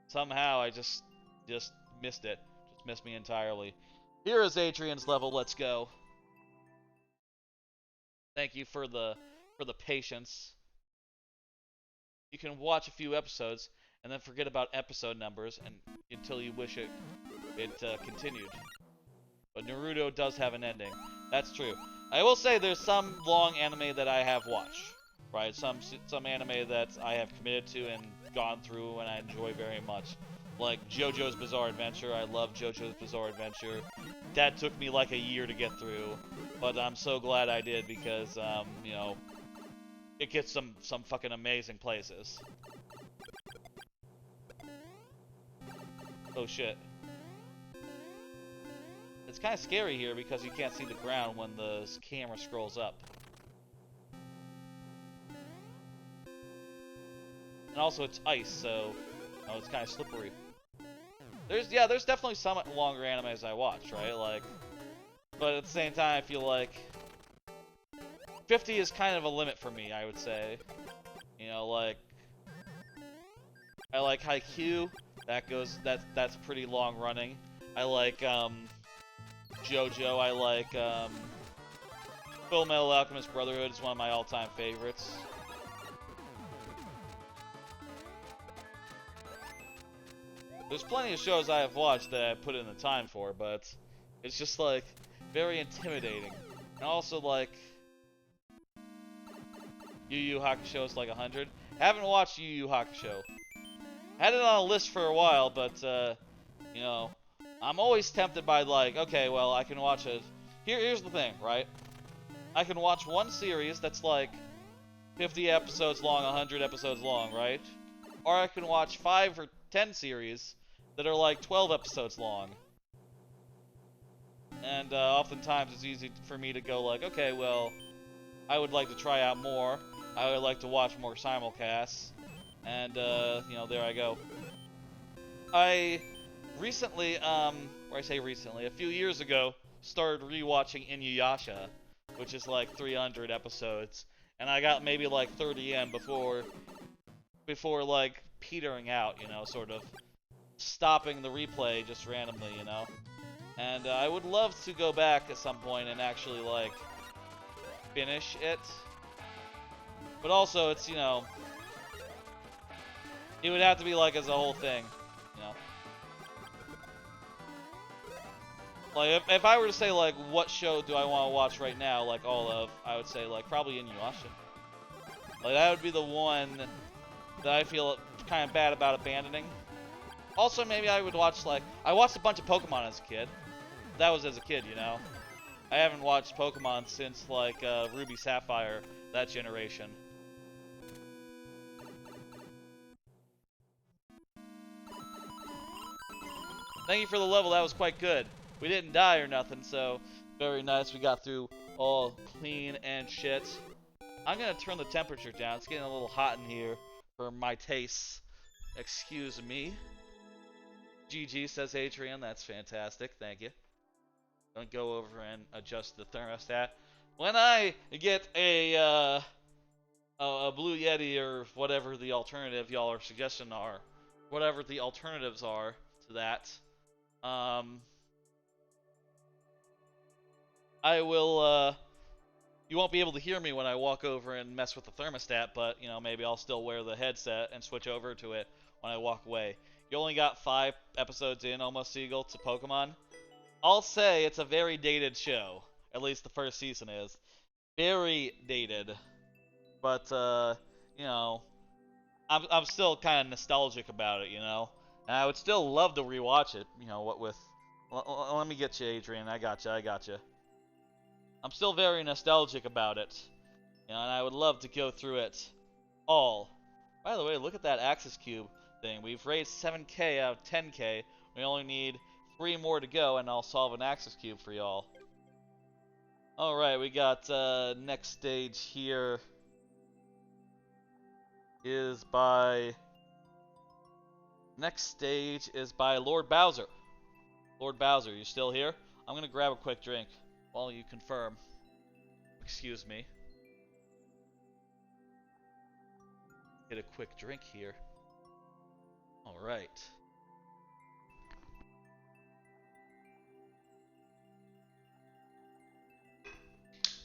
somehow I just missed it. Just missed me entirely. Here is Adrian's level. Let's go. Thank you for the patience. You can watch a few episodes and then forget about episode numbers until you wish it continued. But Naruto does have an ending. That's true. I will say there's some long anime that I have watched, right? Some anime that I have committed to and gone through and I enjoy very much. Like JoJo's Bizarre Adventure. I love JoJo's Bizarre Adventure. That took me like a year to get through, but I'm so glad I did because, you know, it gets some fucking amazing places. Oh shit. It's kind of scary here because you can't see the ground when the camera scrolls up. And also it's ice, so it's kind of slippery. There's definitely some longer animes I watch, right? Like, but at the same time, I feel like 50 is kind of a limit for me, I would say. You know, like, I like Haikyuu. That's pretty long running. I like JoJo. I like Full Metal Alchemist Brotherhood is one of my all-time favorites. There's plenty of shows I have watched that I put in the time for, but it's just like very intimidating. And also like Yu Yu Hakusho is like 100. Haven't watched Yu Yu Hakusho. Had it on a list for a while, but you know, I'm always tempted by like, okay, well I can watch it. Here's the thing, right? I can watch one series that's like 50 episodes long, 100 episodes long, right? Or I can watch 5 or 10 series that are like 12 episodes long. And oftentimes it's easy for me to go like, okay, well, I would like to try out more. I would like to watch more simulcasts. And, you know, there I go. I recently, or I say recently, a few years ago, started rewatching Inuyasha, which is like 300 episodes. And I got maybe like 30 in before like petering out, you know, sort of stopping the replay just randomly, you know. And I would love to go back at some point and actually like finish it. But also it's, you know, it would have to be like as a whole thing, you know. Like if I were to say like what show do I want to watch right now, like all of, I would say like probably Inuyasha. Like that would be the one that I feel kind of bad about abandoning. Also, maybe I would watch, like, I watched a bunch of Pokemon as a kid. That was as a kid, you know? I haven't watched Pokemon since, like, Ruby Sapphire, that generation. Thank you for the level, that was quite good. We didn't die or nothing, so very nice. We got through all clean and shit. I'm gonna turn the temperature down. It's getting a little hot in here for my tastes. Excuse me. GG, says Adrian. That's fantastic. Thank you. Don't go over and adjust the thermostat. When I get a Blue Yeti or whatever the alternative y'all are suggesting are, whatever the alternatives are to that, I will, you won't be able to hear me when I walk over and mess with the thermostat, but, you know, maybe I'll still wear the headset and switch over to it when I walk away. You only got 5 episodes in, Almost Seagull, to Pokemon. I'll say it's a very dated show. At least the first season is. Very dated. But, you know, I'm still kind of nostalgic about it, you know? And I would still love to rewatch it, you know, what with... Let me get you, Adrian. I got you. I'm still very nostalgic about it. You know, and I would love to go through it all. By the way, look at that Axis Cube thing. We've raised 7k out of 10k. We only need 3 more to go, and I'll solve an Axis Cube for y'all. Alright, we got next stage here is by... Next stage is by Lord Bowser. Lord Bowser, you still here? I'm gonna grab a quick drink while you confirm. Excuse me. Get a quick drink here. Alright.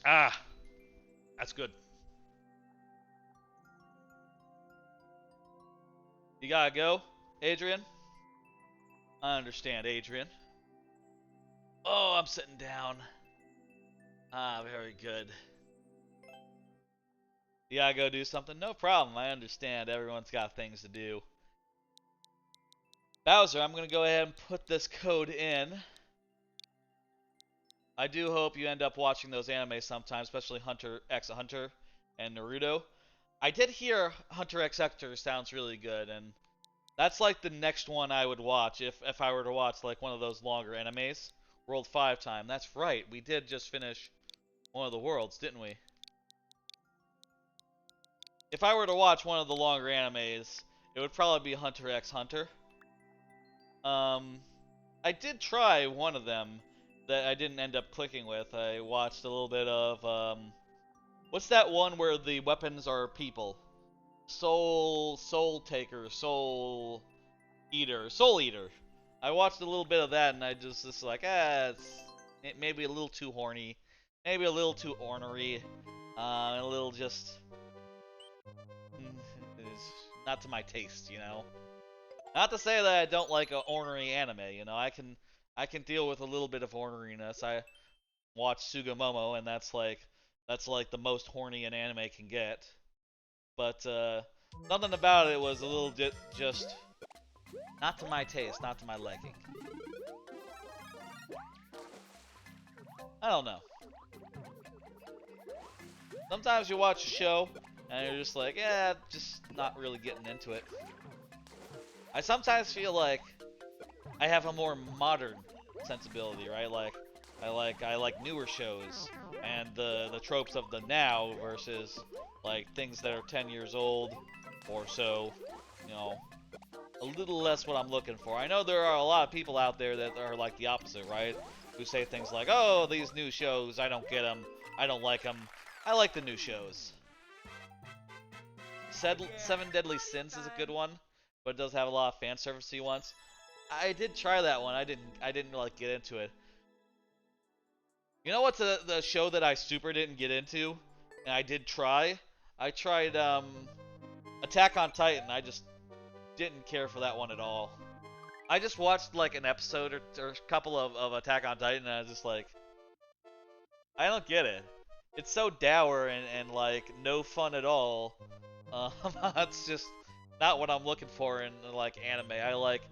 Ah! That's good. You gotta go, Adrian? I understand, Adrian. Oh, I'm sitting down. Ah, very good. You gotta go do something? No problem, I understand. Everyone's got things to do. Bowser, I'm gonna go ahead and put this code in. I do hope you end up watching those animes sometime, especially Hunter x Hunter and Naruto. I did hear Hunter x Hunter sounds really good, and That's like the next one I would watch if I were to watch like one of those longer animes. World 5 time. That's right. We did just finish one of the worlds, didn't we? If I were to watch one of the longer animes, it would probably be Hunter x Hunter. I did try one of them that I didn't end up clicking with. I watched a little bit of, what's that one where the weapons are people? Soul Taker, Soul Eater. I watched a little bit of that and I just like, it's maybe a little too horny, maybe a little too ornery, a little just, not to my taste, you know? Not to say that I don't like an ornery anime, you know, I can deal with a little bit of orneriness. I watched Sugamomo, and that's like the most horny an anime can get. But something about it was a little bit just not to my taste, not to my liking. I don't know. Sometimes you watch a show and you're just like, yeah, just not really getting into it. I sometimes feel like I have a more modern sensibility, right? Like I like newer shows and the tropes of the now versus like things that are 10 years old or so, you know, a little less what I'm looking for. I know there are a lot of people out there that are like the opposite, right? Who say things like, "Oh, these new shows, I don't get them. I don't like them. I like the new shows." Seven Deadly Sins is a good one, but it does have a lot of fan servicey ones. I did try that one. I didn't like get into it. You know what's the show that I super didn't get into, and I did try? I tried Attack on Titan. I just didn't care for that one at all. I just watched like an episode or a couple of Attack on Titan, and I was just like, I don't get it. It's so dour and like no fun at all. It's just not what I'm looking for in like anime. I like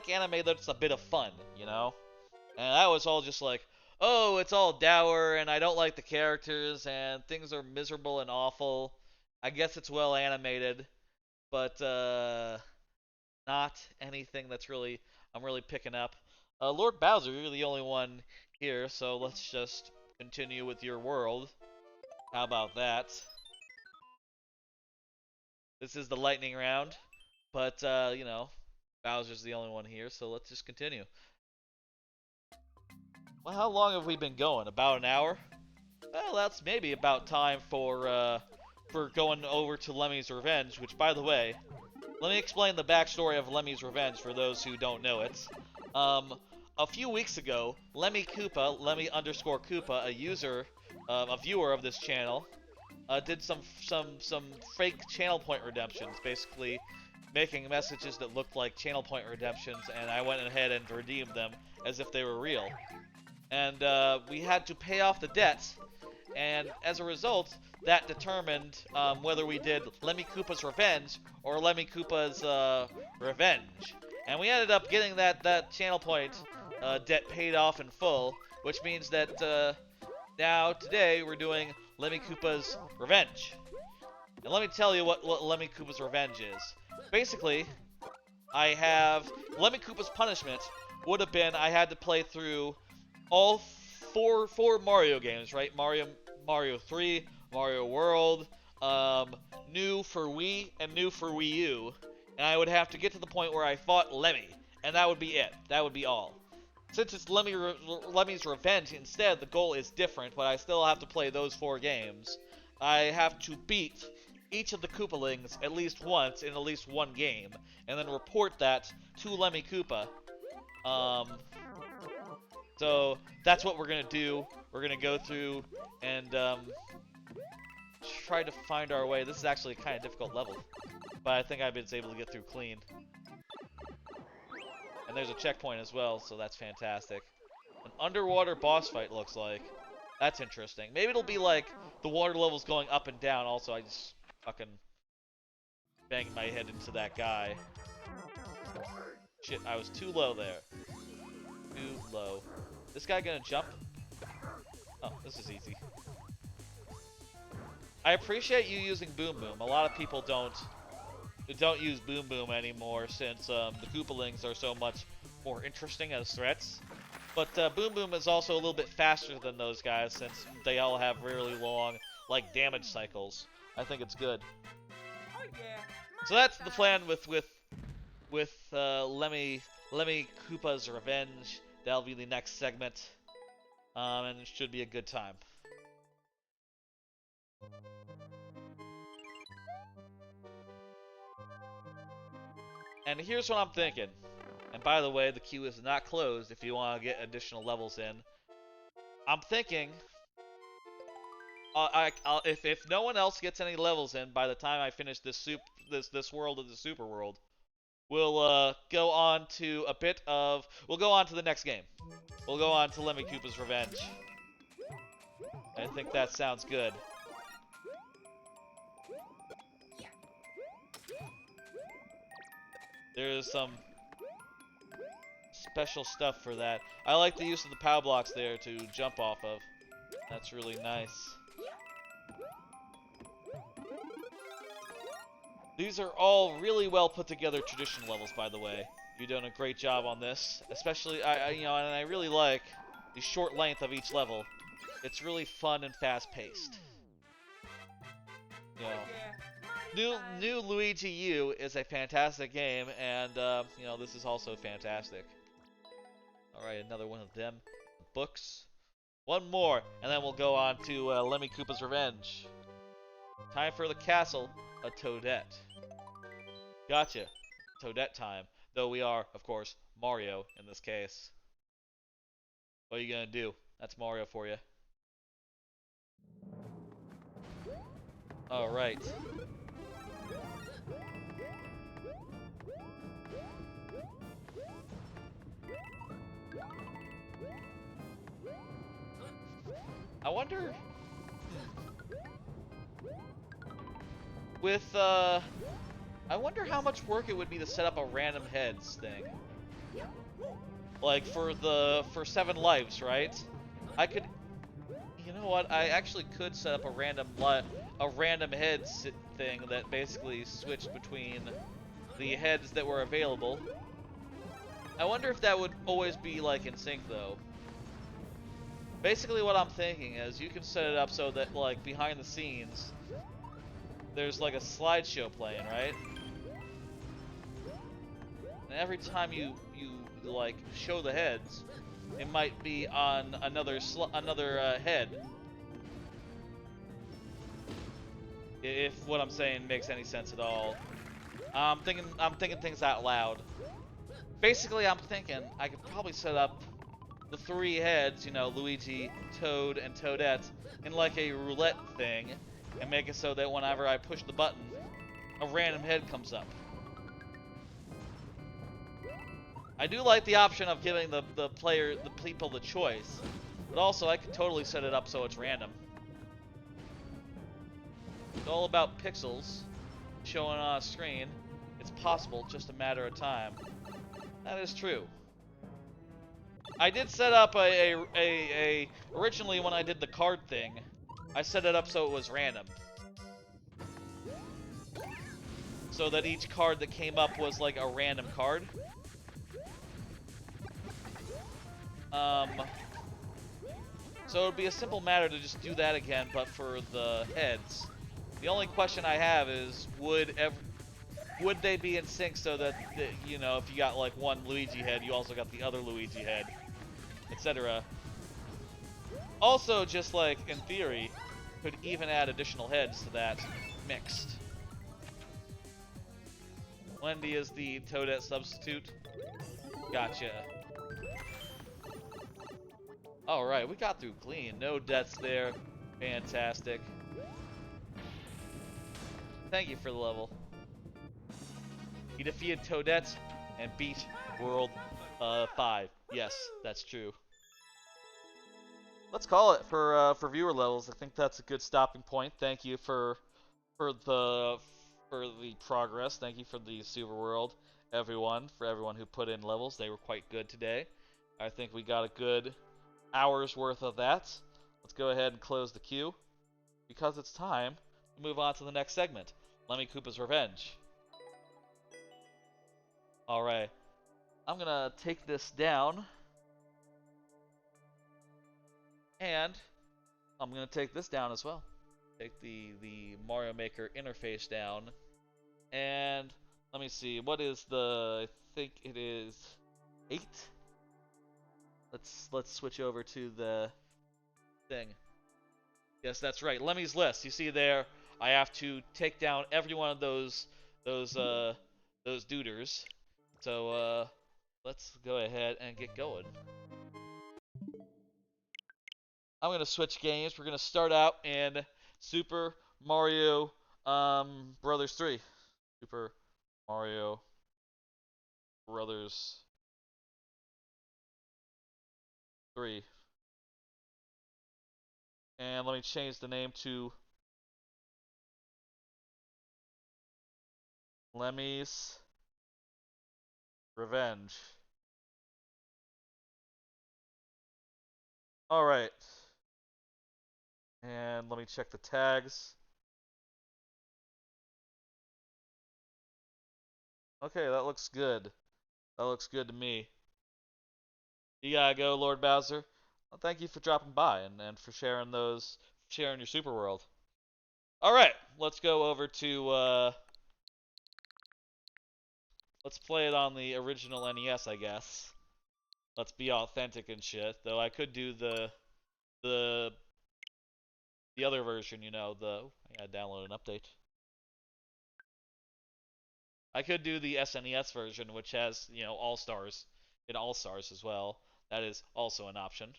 anime that's a bit of fun, you know? And that was all just like, oh, it's all dour and I don't like the characters and things are miserable and awful. I guess it's well animated, but not anything that's really I'm really picking up. Lord Bowser, you're the only one here, so let's just continue with your world. How about that? This is the lightning round, but you know, Bowser's the only one here, so let's just continue. Well, how long have we been going? About an hour? Well, that's maybe about time for going over to Lemmy's Revenge, which, by the way, let me explain the backstory of Lemmy's Revenge for those who don't know it. A few weeks ago, Lemmy Koopa, a user, a viewer of this channel, did some fake channel point redemptions, basically making messages that looked like channel point redemptions, and I went ahead and redeemed them as if they were real. And we had to pay off the debts, and as a result, that determined whether we did Lemmy Koopa's Revenge or Lemmy Koopa's Revenge. And we ended up getting that channel point debt paid off in full, which means that now, today, we're doing Lemmy Koopa's Revenge. And let me tell you what Lemmy Koopa's Revenge is. Basically, I have Lemmy Koopa's punishment would have been I had to play through all four Mario games, right? Mario 3, Mario World, new for Wii, and new for Wii U. And I would have to get to the point where I fought Lemmy, and that would be it. That would be all. Since it's Lemmy's Revenge, instead, the goal is different, but I still have to play those 4 games. I have to beat each of the Koopalings at least once in at least one game, and then report that to Lemmy Koopa. So that's what we're gonna do. We're gonna go through and try to find our way. This is actually a kind of difficult level, but I think I've been able to get through clean. And there's a checkpoint as well, so that's fantastic. An underwater boss fight looks like. That's interesting. Maybe it'll be like the water level's going up and down. Also, I just fucking banged my head into that guy. Shit, I was too low there. Too low. This guy gonna jump? Oh, this is easy. I appreciate you using Boom Boom. A lot of people don't don't use Boom Boom anymore since the Koopalings are so much more interesting as threats. But Boom Boom is also a little bit faster than those guys since they all have really long, like, damage cycles. I think it's good. Oh yeah. So that's the plan with Lemmy Koopa's Revenge. That'll be the next segment, and it should be a good time. And here's what I'm thinking. And by the way, the queue is not closed if you want to get additional levels in. I'm thinking, if no one else gets any levels in by the time I finish this world of the super world, we'll go on to we'll go on to the next game. We'll go on to Lemmy Koopa's Revenge. I think that sounds good. There's some special stuff for that. I like the use of the power blocks there to jump off of. That's really nice. These are all really well put together tradition levels, by the way. You're doing a great job on this, especially and I really like the short length of each level. It's really fun and fast-paced. New Luigi U is a fantastic game, and this is also fantastic. All right, another one of them books. One more, and then we'll go on to Lemmy Koopa's Revenge. Time for the castle of Toadette. Gotcha. Toadette time. Though we are, of course, Mario in this case. What are you gonna do? That's Mario for you. Alright. I wonder... I wonder how much work it would be to set up a random heads thing. Like, for 7 lives, right? I could... You know what? I actually could set up a random heads thing that basically switched between the heads that were available. I wonder if that would always be, like, in sync, though. Basically what I'm thinking is you can set it up so that, like, behind the scenes, there's, like, a slideshow playing, right? And every time you like, show the heads, it might be on another head. If what I'm saying makes any sense at all. I'm thinking things out loud. Basically, I'm thinking I could probably set up the 3 heads, Luigi, Toad, and Toadette, in like a roulette thing, and make it so that whenever I push the button, a random head comes up. I do like the option of giving the people the choice, but also I could totally set it up so it's random. It's all about pixels showing on a screen. It's possible, just a matter of time. That is true. I did set up originally when I did the card thing, I set it up so it was random. So that each card that came up was like a random card. So it would be a simple matter to just do that again, but for the heads. The only question I have is, would they be in sync so that, if you got like one Luigi head, you also got the other Luigi head, etc. Also, just like in theory, could even add additional heads to that mixed. Wendy is the Toadette substitute. Gotcha. Alright, we got through clean. No deaths there. Fantastic. Thank you for the level. He defeated Toadette and beat World 5. Yes, that's true. Let's call it for viewer levels. I think that's a good stopping point. Thank you for the progress. Thank you for the Super World, everyone. For everyone who put in levels, they were quite good today. I think we got a good hour's worth of that. Let's go ahead and close the queue because it's time to move on to the next segment, Lemmy Koopa's Revenge. Alright. I'm gonna take this down. And I'm gonna take this down as well. Take the Mario Maker interface down. And let me see, what is the, I think it is 8? Let's switch over to the thing. Yes, that's right. Lemmy's list. You see there, I have to take down every one of those duders. So let's go ahead and get going. I'm gonna switch games. We're gonna start out in Super Mario Brothers 3. Super Mario Brothers 3. And let me change the name to Lemmy's Revenge. Alright. And let me check the tags. Okay, that looks good. That looks good to me. You gotta go, Lord Bowser. Well, thank you for dropping by and for sharing your super world. Alright, let's go over to, let's play it on the original NES, I guess. Let's be authentic and shit. Though I could do the other version, you know, I gotta download an update. I could do the SNES version, which has, you know, All-Stars as well. That is also an option.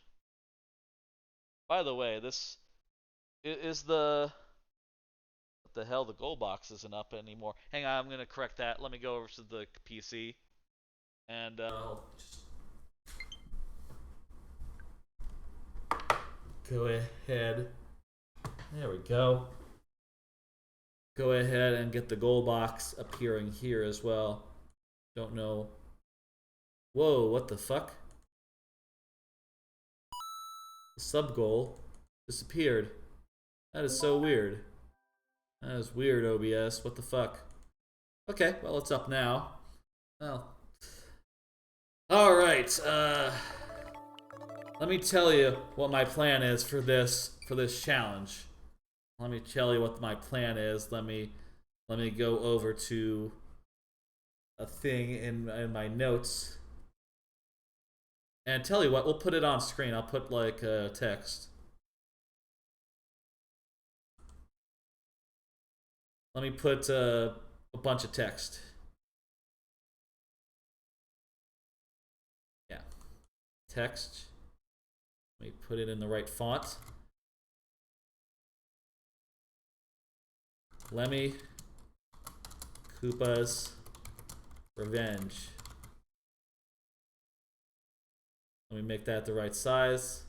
By the way, this is the... What the hell? The gold box isn't up anymore. Hang on, I'm gonna correct that. Let me go over to the PC. And, Go ahead. There we go. Go ahead and get the goal box appearing here as well. Don't know. Whoa, what the fuck? The sub goal disappeared. That is so weird. That is weird, OBS. What the fuck? Okay, well, it's up now. Well. Alright, let me tell you what my plan is for this challenge. Let me tell you what my plan is. Let me go over to a thing in my notes. And tell you what, we'll put it on screen. I'll put like text. Let me put a bunch of text. Yeah. Text. Let me put it in the right font. Lemmy Koopa's Revenge. Let me make that the right size.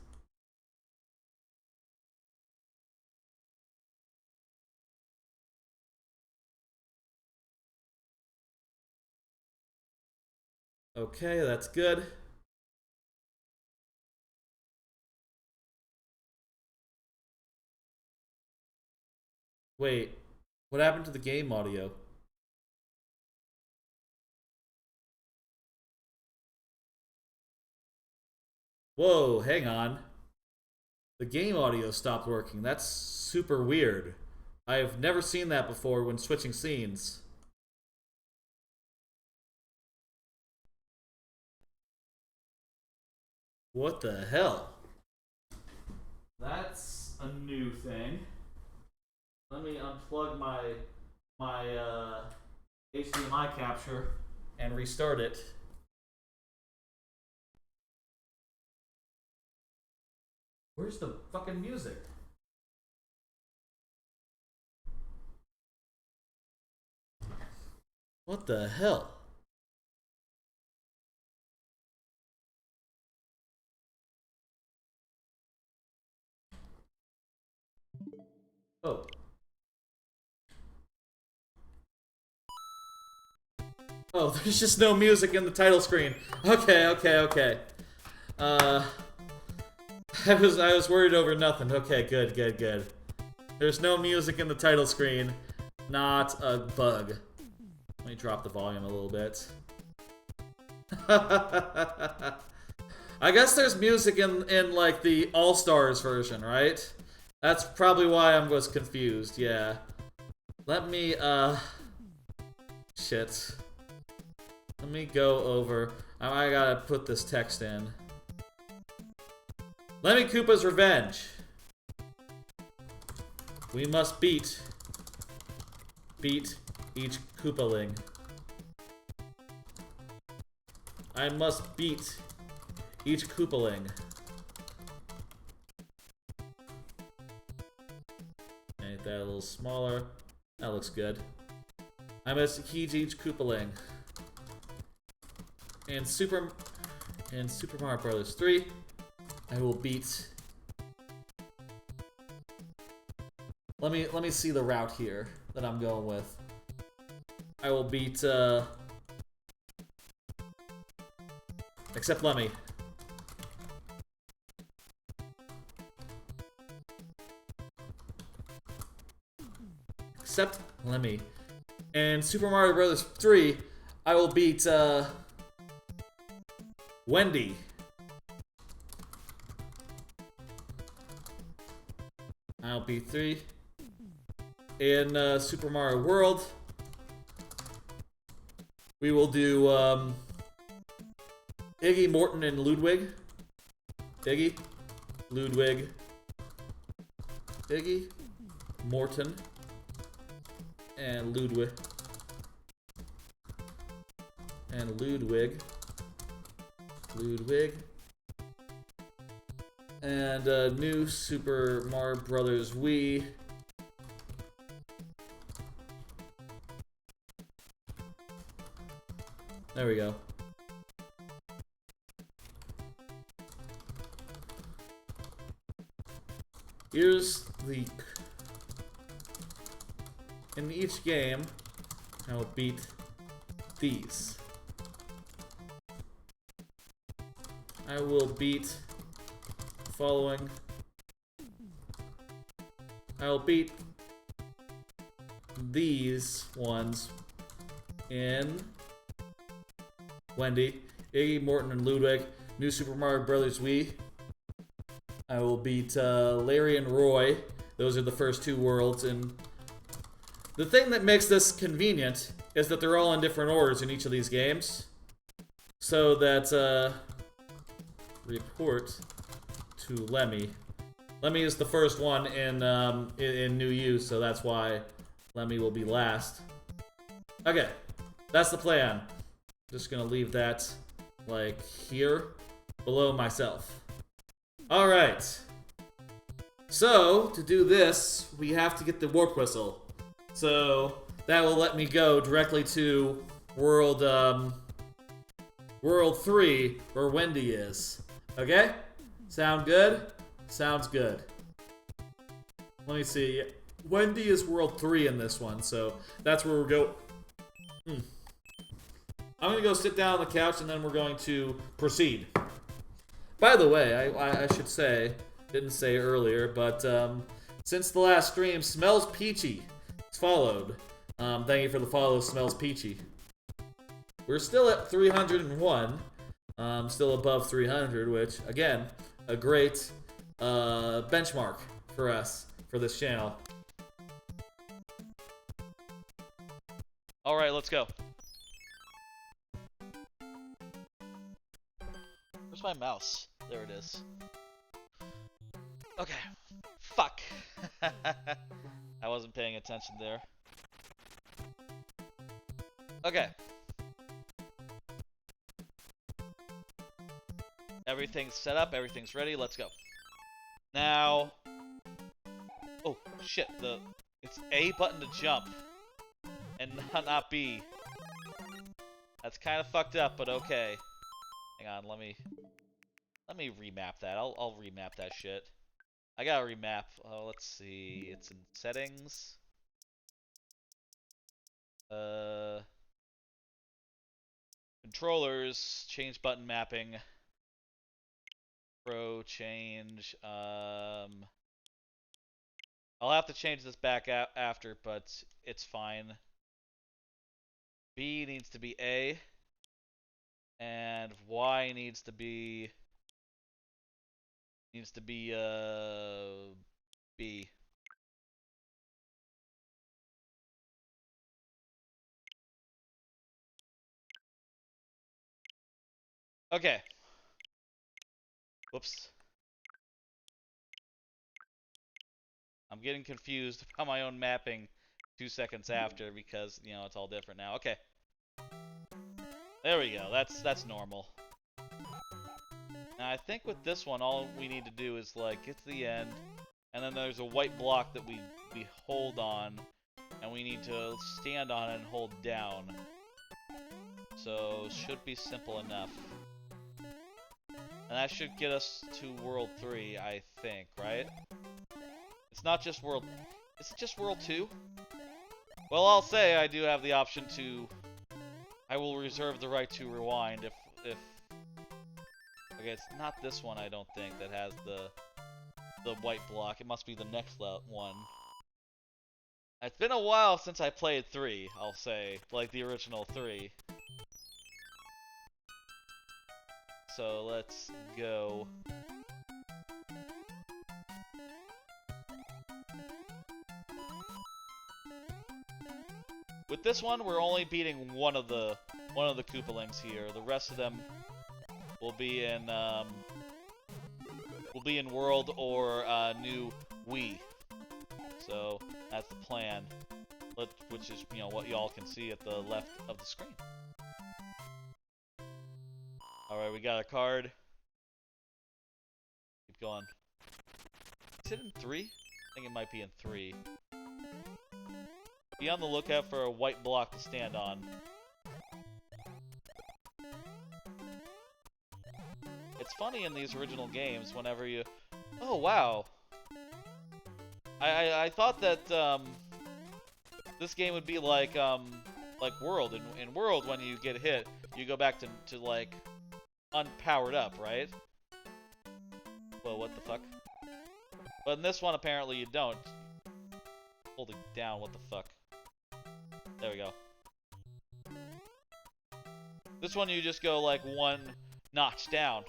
Okay, that's good. Wait, what happened to the game audio? Whoa, hang on. The game audio stopped working. That's super weird. I've never seen that before when switching scenes. What the hell? That's a new thing. Let me unplug my HDMI capture and restart it. Where's the fucking music? What the hell? Oh. Oh, there's just no music in the title screen. Okay. I was worried over nothing. Okay, good. There's no music in the title screen. Not a bug. Let me drop the volume a little bit. I guess there's music in like the All-Stars version, right? That's probably why I was confused, yeah. Let me, shit. Let me go over. I gotta put this text in. Lemmy Koopa's Revenge. We must beat each Koopaling. I must beat each Koopaling. Make that a little smaller. That looks good. I must beat each Koopaling. In Super Mario Bros. 3, I will beat. Let me see the route here that I'm going with. I will beat except Lemmy. Except Lemmy. In Super Mario Bros. 3, I will beat Wendy. I'll beat 3. In Super Mario World, we will do Iggy, Morton, and Ludwig. Iggy, Ludwig, Iggy, Morton, and Ludwig. And Ludwig. And new Super Mario Brothers Wii. There we go. Here's the... In each game, I will beat these. I will beat following. I will beat these ones in Wendy, Iggy, Morton, and Ludwig. New Super Mario Bros. Wii. I will beat Larry and Roy. Those are the first 2 worlds. And the thing that makes this convenient is that they're all in different orders in each of these games. So that, report to Lemmy. Lemmy is the first one in New use, so that's why Lemmy will be last. Okay, that's the plan. Just gonna leave that, like, here, below myself. Alright. So, to do this, we have to get the warp whistle. So, that will let me go directly to World 3, where Wendy is. Okay? Sound good? Sounds good. Let me see. Wendy is World 3 in this one, so that's where we'll go. I'm gonna go sit down on the couch and then we're going to proceed. By the way, I should say, didn't say earlier, but since the last stream, Smells Peachy is followed. Thank you for the follow, Smells Peachy. We're still at 301, still above 300, which, again, a great benchmark for us, for this channel. Alright, let's go. Where's my mouse? There it is. Okay. Fuck. I wasn't paying attention there. Okay. Everything's set up, everything's ready, let's go. Now... Oh, shit, it's A button to jump. And not B. That's kind of fucked up, but okay. Hang on, let me remap that. I'll remap that shit. I gotta remap. Oh, let's see. It's in settings. Controllers, change button mapping. Pro change. I'll have to change this back after, but it's fine. B needs to be A. And and y needs to be b. Okay. Whoops. I'm getting confused about my own mapping 2 seconds after because, you know, it's all different now. Okay. There we go. That's normal. Now I think with this one, all we need to do is like get to the end, and then there's a white block that we hold on, and we need to stand on it and hold down. So should be simple enough. And that should get us to World 3, I think, right? It's not just World... Is it just World 2? Well, I'll say I do have the option to... I will reserve the right to rewind if... Okay, it's not this one, I don't think, that has the white block. It must be the next one. It's been a while since I played 3, I'll say. Like the original 3. So let's go. With this one, we're only beating one of the Koopalings here. The rest of them will be in World or New Wii. So that's the plan. Which is, you know, what y'all can see at the left of the screen. Alright, we got a card. Keep going. Is it in 3? I think it might be in 3. Be on the lookout for a white block to stand on. It's funny in these original games whenever you... Oh, wow. I thought that this game would be like World. In World, when you get hit, you go back to like... unpowered up, right? Well, what the fuck? But in this one, apparently you don't. Hold it down, what the fuck? There we go. This one you just go like one notch down.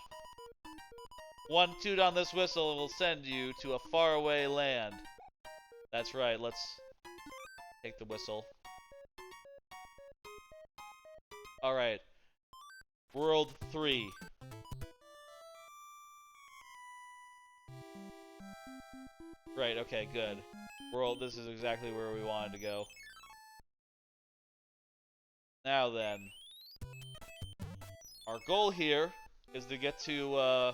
One toot on this whistle will send you to a faraway land. That's right, let's take the whistle. Alright. World 3. Right, okay, good. World, this is exactly where we wanted to go. Now then. Our goal here is to get to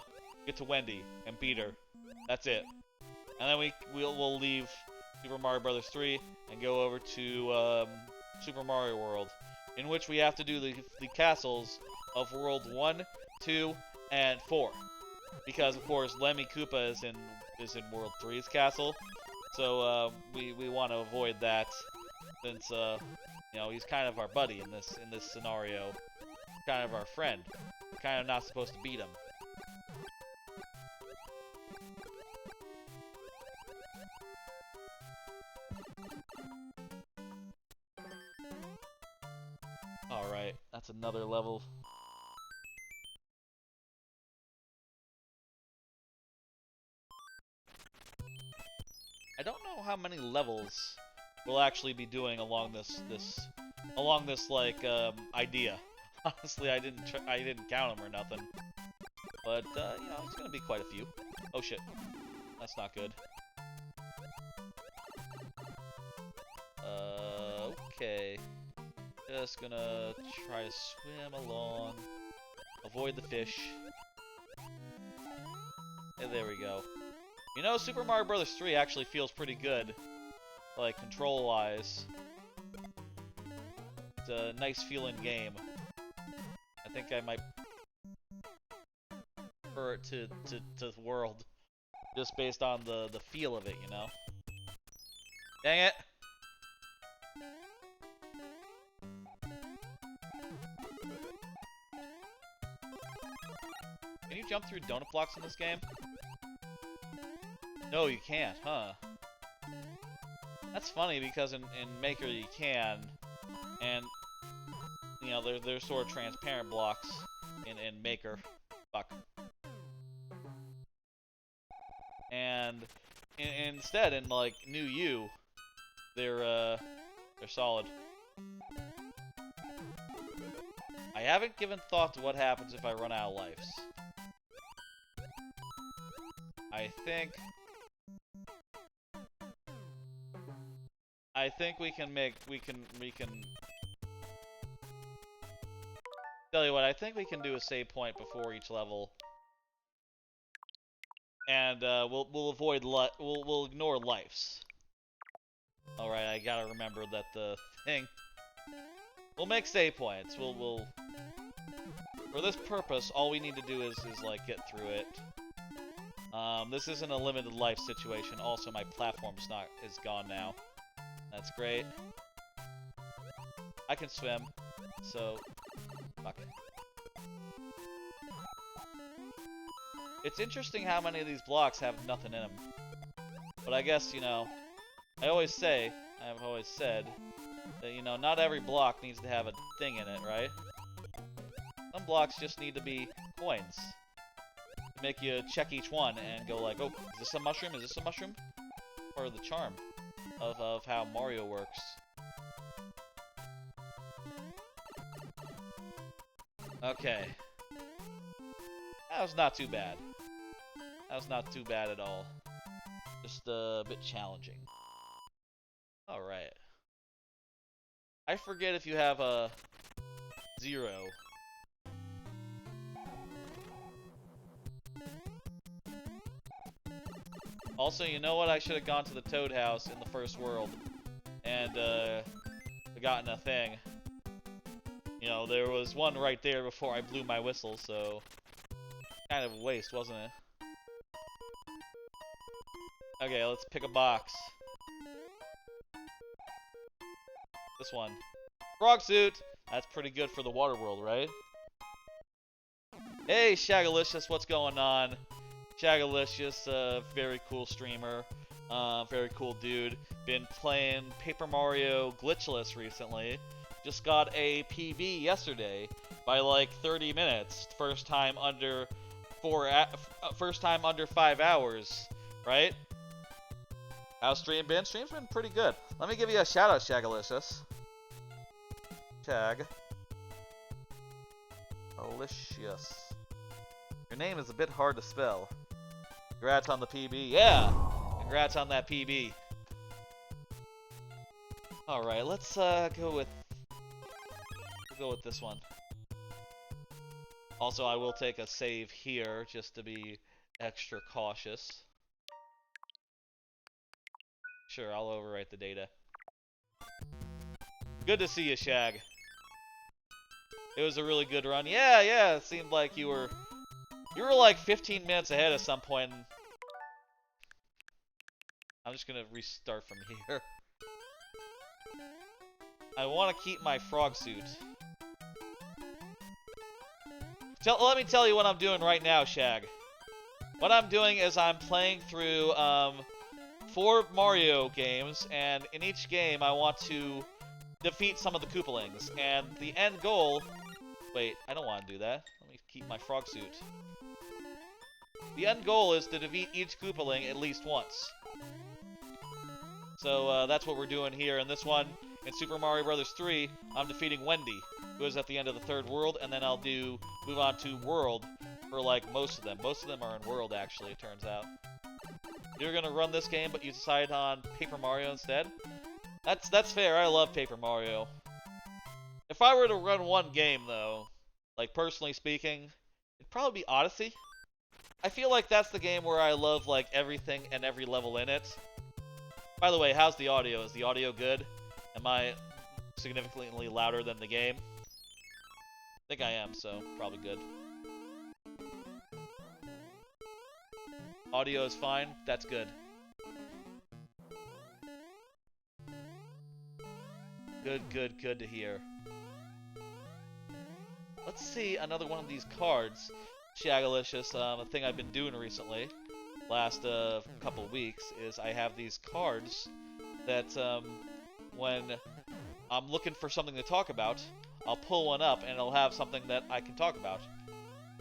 Wendy and beat her. That's it. And then we'll leave Super Mario Bros. 3 and go over to Super Mario World, in which we have to do the castles of World 1, 2, and 4. Because of course Lemmy Koopa is in World 3's castle. So we want to avoid that, since you know, he's kind of our buddy in this scenario. Kind of our friend. We're kind of not supposed to beat him. Alright, that's another level. I don't know how many levels we'll actually be doing along this like idea. Honestly, I didn't count them or nothing. But you know, it's gonna be quite a few. Oh shit, that's not good. Okay. Just gonna try to swim along, avoid the fish. And there we go. You know, Super Mario Bros. 3 actually feels pretty good, like control-wise. It's a nice feeling game. I think I might prefer it to the World, just based on the feel of it, you know. Dang it! Can you jump through donut blocks in this game? No, you can't, huh? That's funny, because in Maker you can, and you know, they're sort of transparent blocks. in Maker. Fuck. And instead, in like New U, they're solid. I haven't given thought to what happens if I run out of lives. I think we can tell you what, I think we can do a save point before each level. And we'll avoid we'll ignore lives. All right, I gotta remember that the thing. We'll make save points. We'll for this purpose, all we need to do is like get through it. This isn't a limited life situation. Also, my platform's is gone now. That's great. I can swim, so fuck it. It's interesting how many of these blocks have nothing in them. But I guess, you know, I've always said that, you know, not every block needs to have a thing in it, right? Some blocks just need to be coins. To make you check each one and go like, oh, is this a mushroom? Is this a mushroom? Part of the charm of how Mario works. Okay. That was not too bad. That was not too bad at all. Just a bit challenging. Alright. I forget if you have a 0. Also, you know what? I should have gone to the Toad House in the first world and gotten a thing. You know, there was one right there before I blew my whistle, so kind of a waste, wasn't it? Okay, let's pick a box. This one. Frog suit! That's pretty good for the water world, right? Hey, Shagalicious, what's going on? Shagalicious, very cool streamer. Very cool dude. Been playing Paper Mario Glitchless recently. Just got a PB yesterday by like 30 minutes. First time under 5 hours, right? How's stream been? Stream's been pretty good. Let me give you a shout out, Shagalicious. Shag. Alicious. Your name is a bit hard to spell. Congrats on the PB. Yeah! Congrats on that PB. Alright, let's go with this one. Also, I will take a save here just to be extra cautious. Sure, I'll overwrite the data. Good to see you, Shag. It was a really good run. Yeah, it seemed like you were like 15 minutes ahead at some point. I'm just gonna restart from here. I want to keep my frog suit. Let me tell you what I'm doing right now, Shag. What I'm doing is I'm playing through 4 Mario games, and in each game I want to defeat some of the Koopalings. And the end goal... Wait, I don't want to do that. Let me keep my frog suit. The end goal is to defeat each Koopaling at least once. So that's what we're doing here. In this one, in Super Mario Bros. 3, I'm defeating Wendy, who is at the end of the 3rd world, and then I'll move on to World for like most of them. Most of them are in World, actually, it turns out. You're gonna run this game, but you decided on Paper Mario instead? That's fair. I love Paper Mario. If I were to run one game, though, like personally speaking, it'd probably be Odyssey. I feel like that's the game where I love like everything and every level in it. By the way, how's the audio? Is the audio good? Am I significantly louder than the game? I think I am, so probably good. Audio is fine. That's good. Good to hear. Let's see another one of these cards. Shagalicious, a thing I've been doing recently, last couple weeks, is I have these cards that when I'm looking for something to talk about, I'll pull one up and it'll have something that I can talk about.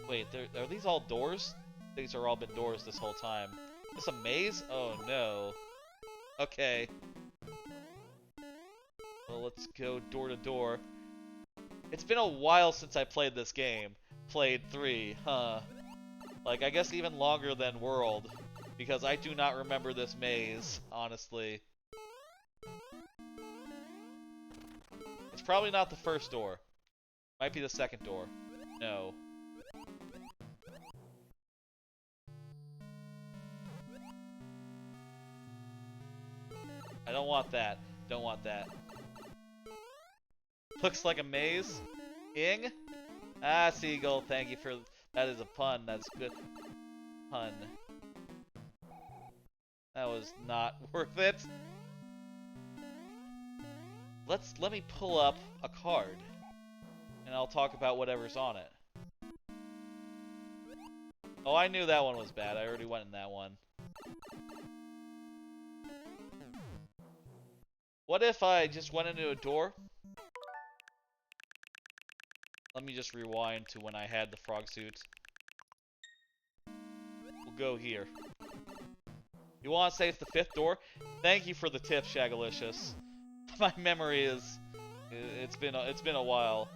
Wait, are these all doors? These are all been doors this whole time. Is this a maze? Oh no. Okay. Well, let's go door to door. It's been a while since I played this game. Played 3, huh? Like, I guess even longer than World. Because I do not remember this maze, honestly. It's probably not the first door. Might be the second door. No. I don't want that. Don't want that. Looks like a maze. Ing? Ah, Seagull, thank you for... That is a pun. That's good. Pun. That was not worth it. Let me pull up a card. And I'll talk about whatever's on it. Oh, I knew that one was bad. I already went in that one. What if I just went into a door? Let me just rewind to when I had the frog suit. We'll go here. You want to say it's the 5th door? Thank you for the tip, Shagalicious. My memory is... It's been a while.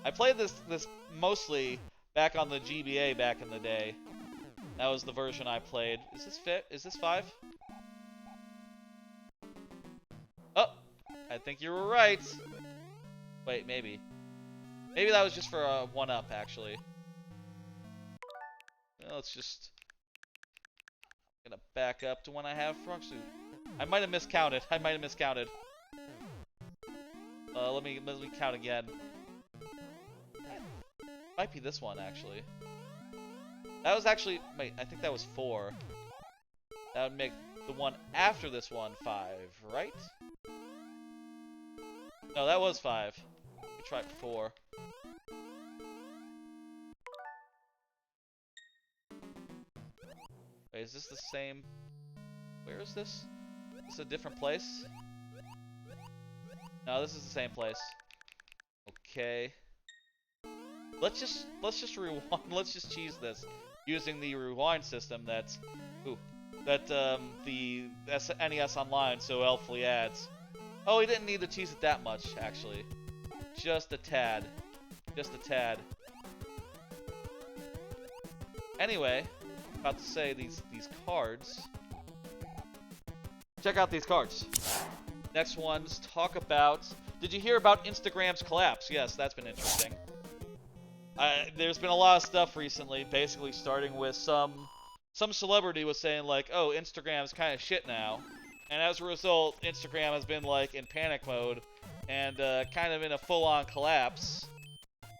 I played this mostly back on the GBA back in the day. That was the version I played. Is this fit? Is this 5? Oh! I think you were right. Wait, maybe. Maybe that was just for a 1-up, actually. Well, let's just... I'm gonna back up to when I have frog suit. I might have miscounted. Let me count again. Might be this one, actually. That was actually... Wait, I think that was 4. That would make the one after this one 5, right? No, that was 5. We tried 4. Wait, is this the same... Where is this? Is this a different place? No, this is the same place. Okay. Let's just rewind. Let's just cheese this using the rewind system that's the NES Online so helpfully adds. Oh, we didn't need to cheese it that much, actually. Just a tad. Just a tad. Anyway, about to say these cards. Check out these cards. Next ones talk about... Did you hear about Instagram's collapse? Yes, that's been interesting. There's been a lot of stuff recently, basically starting with some celebrity was saying like, oh, Instagram's kind of shit now. And as a result, Instagram has been like in panic mode and kind of in a full-on collapse.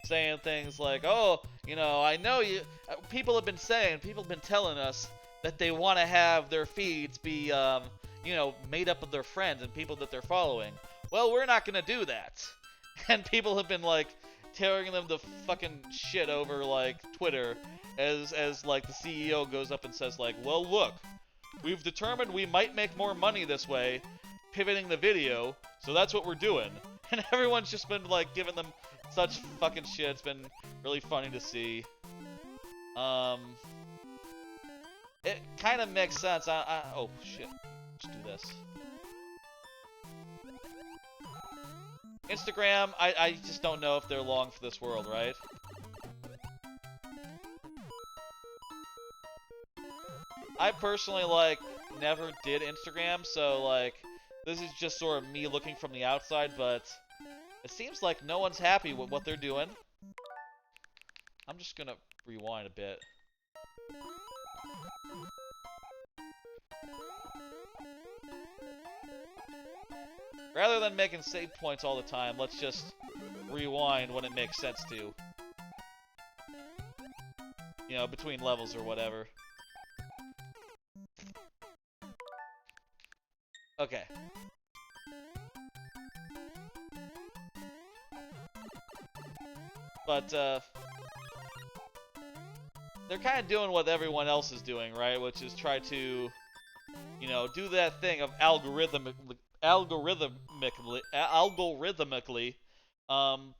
Saying things like, oh, you know, I know you... people have been telling us that they want to have their feeds be, you know, made up of their friends and people that they're following. Well, we're not gonna do that. And people have been, like, tearing them the fucking shit over, like, Twitter as like, the CEO goes up and says, like, well, look, we've determined we might make more money this way, pivoting the video, so that's what we're doing. And everyone's just been, like, giving them such fucking shit. It's been really funny to see. It kind of makes sense. Oh, shit. Let's do this. Instagram, I just don't know if they're long for this world, right? I personally, like, never did Instagram, so, like, this is just sort of me looking from the outside, but it seems like no one's happy with what they're doing. I'm just gonna rewind a bit. Rather than making save points all the time, let's just rewind when it makes sense to. You know, between levels or whatever. Okay. But, they're kind of doing what everyone else is doing, right? Which is try to, you know, do that thing of algorithmically,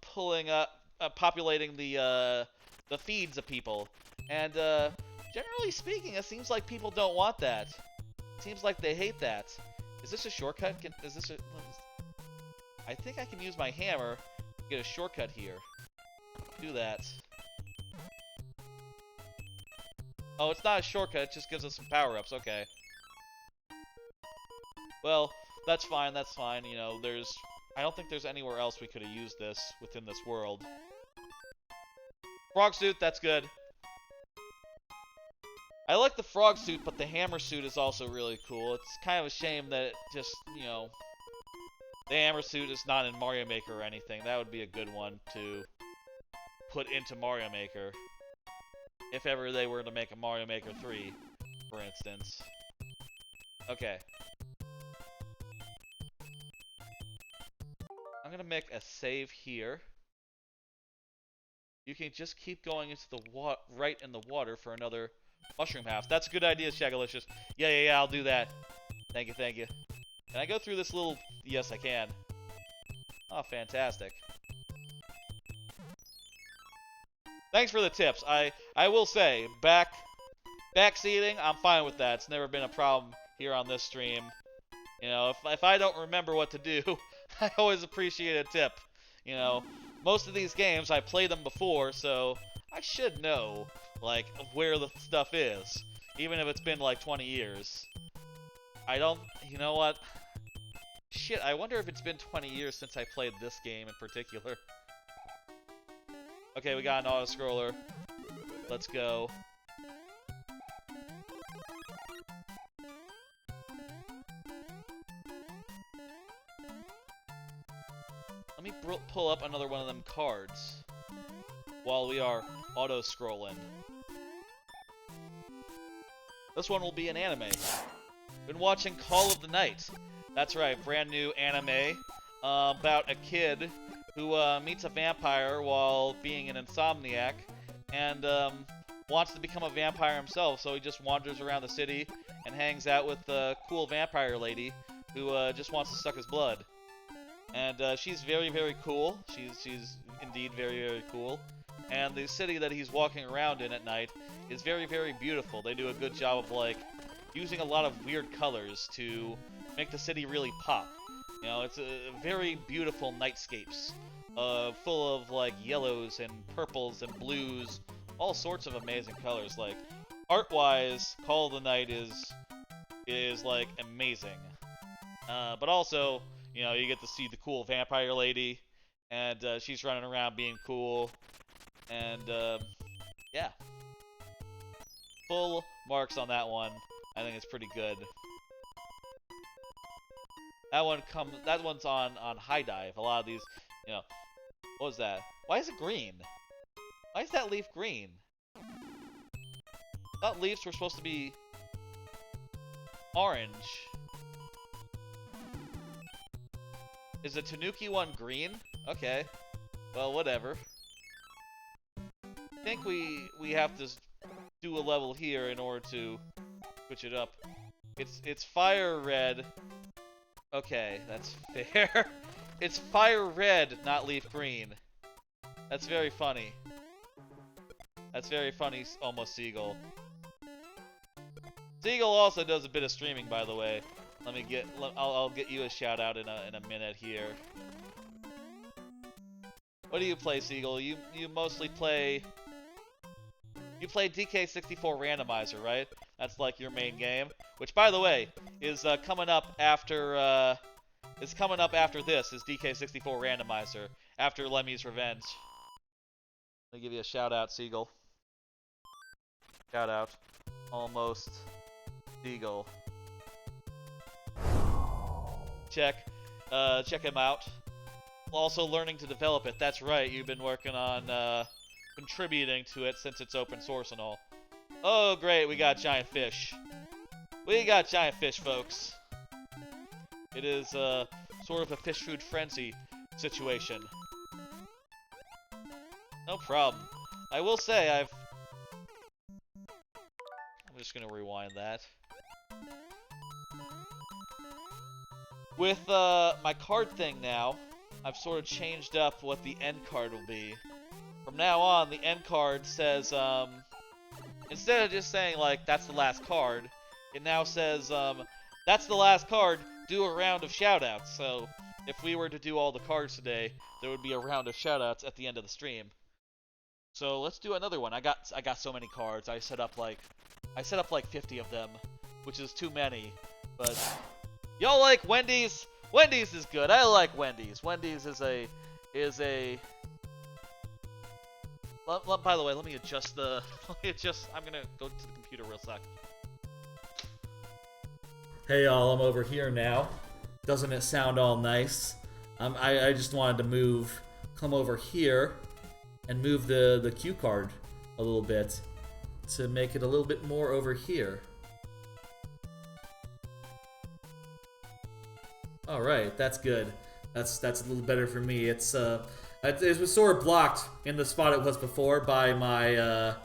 pulling up, populating the the feeds of people. And generally speaking, it seems like people don't want that. It seems like they hate that. Is this a shortcut? Is this a... I think I can use my hammer to get a shortcut here. Do that. Oh, it's not a shortcut, it just gives us some power-ups, okay. Well, that's fine, you know, I don't think there's anywhere else we could have used this within this world. Frog suit, that's good. I like the frog suit, but the hammer suit is also really cool. It's kind of a shame that it just, you know, the hammer suit is not in Mario Maker or anything. That would be a good one to put into Mario Maker. If ever they were to make a Mario Maker 3, for instance. Okay. I'm gonna make a save here. You can just keep going into the right in the water for another mushroom house. That's a good idea, Shagalicious. Yeah, I'll do that. Thank you. Can I go through this little... Yes, I can. Oh, fantastic. Thanks for the tips. I will say, backseating, I'm fine with that. It's never been a problem here on this stream. You know, if I don't remember what to do, I always appreciate a tip. You know, most of these games, I played them before, so I should know, like, where the stuff is. Even if it's been, like, 20 years. I don't... You know what? Shit, I wonder if it's been 20 years since I played this game in particular. Okay, we got an auto-scroller. Let's go. Let me pull up another one of them cards while we are auto-scrolling. This one will be an anime. Been watching Call of the Night. That's right, brand new anime about a kid who meets a vampire while being an insomniac and wants to become a vampire himself, so he just wanders around the city and hangs out with the cool vampire lady who just wants to suck his blood. And she's very, very cool. She's indeed very, very cool. And the city that he's walking around in at night is very, very beautiful. They do a good job of, like, using a lot of weird colors to make the city really pop. You know, it's a very beautiful nightscapes, full of, like, yellows and purples and blues, all sorts of amazing colors. Like, art-wise, Call of the Night is like, amazing. But also, you know, you get to see the cool vampire lady, and she's running around being cool, and, yeah. Full marks on that one. I think it's pretty good. That one's on high dive. A lot of these, you know, what was that? Why is it green? Why is that leaf green? I thought leaves were supposed to be orange. Is the Tanuki one green? Okay. Well, whatever. I think we have to do a level here in order to switch it up. It's fire red. Okay, that's fair. It's fire red, not leaf green. That's very funny. That's very funny, almost Seagull. Seagull also does a bit of streaming, by the way. I'll get you a shout out in a minute here. What do you play, Seagull? You mostly play. You play DK64 Randomizer, right? That's like your main game, which, by the way, is coming up after. Is coming up after this. Is DK64 Randomizer after Lemmy's Revenge? Let me give you a shout out, Seagull. Shout out, almost Seagull. Check him out. Also learning to develop it. That's right. You've been working on contributing to it since it's open source and all. Oh, great, we got giant fish. We got giant fish, folks. It is sort of a fish food frenzy situation. No problem. I will say I'm just gonna rewind that. With my card thing now, I've sort of changed up what the end card will be for from now on, the end card says, instead of just saying, like, that's the last card, it now says, that's the last card, do a round of shoutouts. So, if we were to do all the cards today, there would be a round of shoutouts at the end of the stream. So, let's do another one. I got so many cards. I set up like 50 of them, which is too many. But y'all like Wendy's? Wendy's is good. I like Wendy's. Wendy's is a by the way, let me adjust the I'm going to go to the computer real sec. Hey y'all, I'm over here now. Doesn't it sound all nice? I just wanted to come over here and move the cue card a little bit to make it a little bit more over here. All right, that's good. That's a little better for me. It was sort of blocked in the spot it was before by my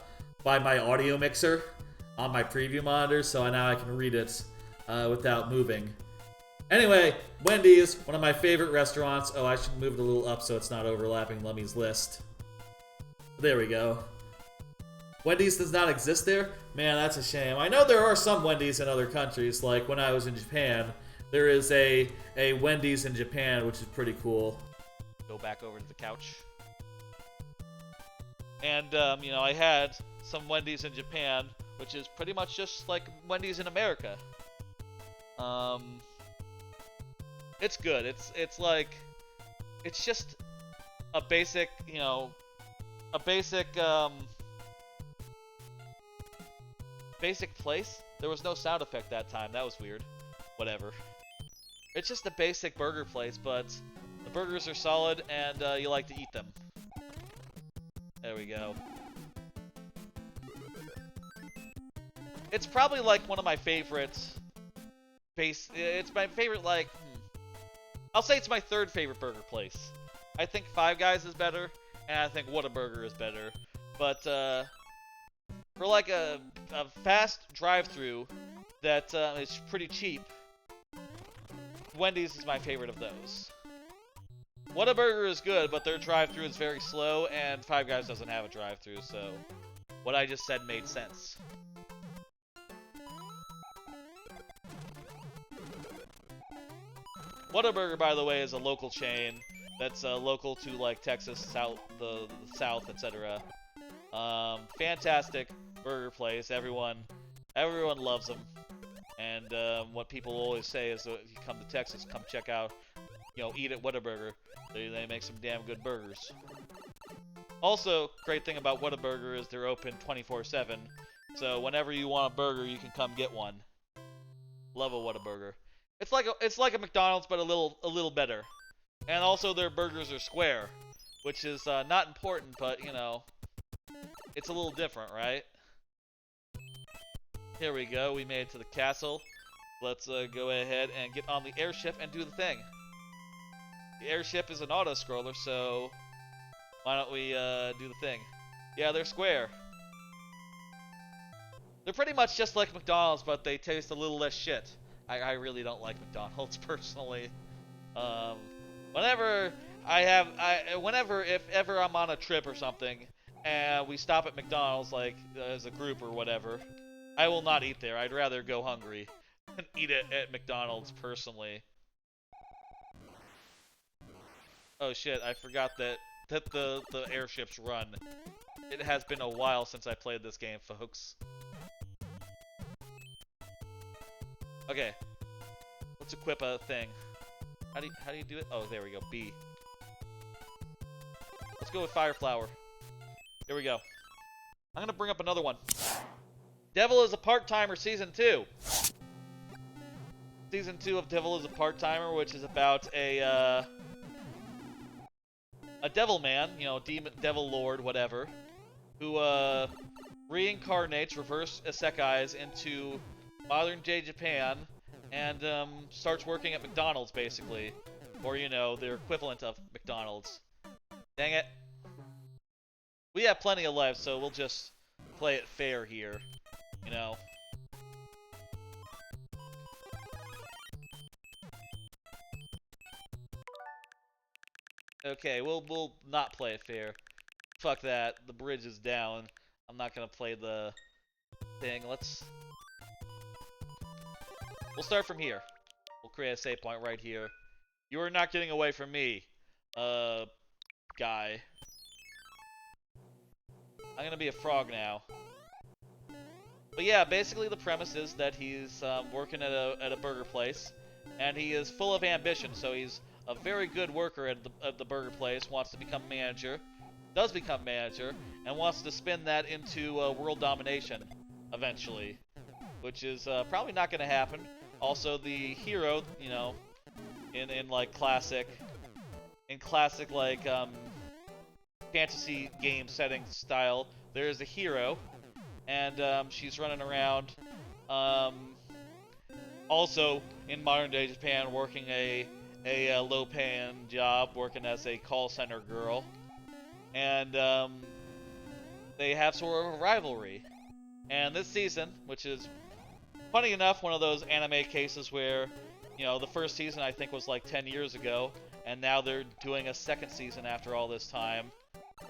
audio mixer on my preview monitor, so now I can read it without moving. Anyway, Wendy's, one of my favorite restaurants. Oh, I should move it a little up so it's not overlapping Lemmy's list. There we go. Wendy's does not exist there? Man, that's a shame. I know there are some Wendy's in other countries, like when I was in Japan. There is a Wendy's in Japan, which is pretty cool. Go back over to the couch. And, you know, I had some Wendy's in Japan, which is pretty much just like Wendy's in America. It's good. It's like, it's just a basic, you know, basic place. There was no sound effect that time. That was weird. Whatever. It's just a basic burger place, but the burgers are solid and you like to eat them. There we go. It's probably like one of my favorites. It's my favorite, like, I'll say it's my third favorite burger place. I think Five Guys is better, and I think Whataburger is better. But for like a fast drive-through that is pretty cheap, Wendy's is my favorite of those. Whataburger is good, but their drive-through is very slow, and Five Guys doesn't have a drive-through, so what I just said made sense. Whataburger, by the way, is a local chain that's local to like Texas, the South, etc. Fantastic burger place. Everyone loves them. And what people always say is, if you come to Texas, come check out, you know, eat at Whataburger. They make some damn good burgers. Also, great thing about Whataburger is they're open 24/7. So whenever you want a burger, you can come get one. Love a Whataburger. It's like a McDonald's, but a little better. And also their burgers are square, which is not important, but you know, it's a little different, right? Here we go. We made it to the castle. Let's go ahead and get on the airship and do the thing. The airship is an auto-scroller, so why don't we do the thing? Yeah, they're square. They're pretty much just like McDonald's, but they taste a little less shit. I really don't like McDonald's personally. Whenever if ever I'm on a trip or something, and we stop at McDonald's, like as a group or whatever, I will not eat there. I'd rather go hungry and eat it at McDonald's personally. Oh shit! I forgot that the airships run. It has been a while since I played this game, folks. Okay, let's equip a thing. How do you do it? Oh, there we go. B. Let's go with Fire Flower. Here we go. I'm gonna bring up another one. Devil is a Part-Timer Season 2. Season 2 of Devil is a Part-Timer, which is about a devil man, you know, demon, devil lord, whatever, who reincarnates, reverse isekais into modern-day Japan, and starts working at McDonald's, basically. Or, you know, their equivalent of McDonald's. Dang it. We have plenty of life, so we'll just play it fair here. You know. Okay, we'll not play it fair. Fuck that. The bridge is down. I'm not gonna play the thing. We'll start from here. We'll create a save point right here. You are not getting away from me, guy. I'm gonna be a frog now. But yeah, basically the premise is that he's working at a burger place, and he is full of ambition. So he's a very good worker at the burger place. Wants to become manager, does become manager, and wants to spin that into world domination eventually, which is probably not going to happen. Also, the hero, you know, in like classic like fantasy game setting style, there is a hero. And she's running around, also in modern day Japan, working a low-paying job, working as a call center girl, and they have sort of a rivalry. And this season, which is funny enough one of those anime cases where, you know, the first season I think was like 10 years ago, and now they're doing a second season after all this time.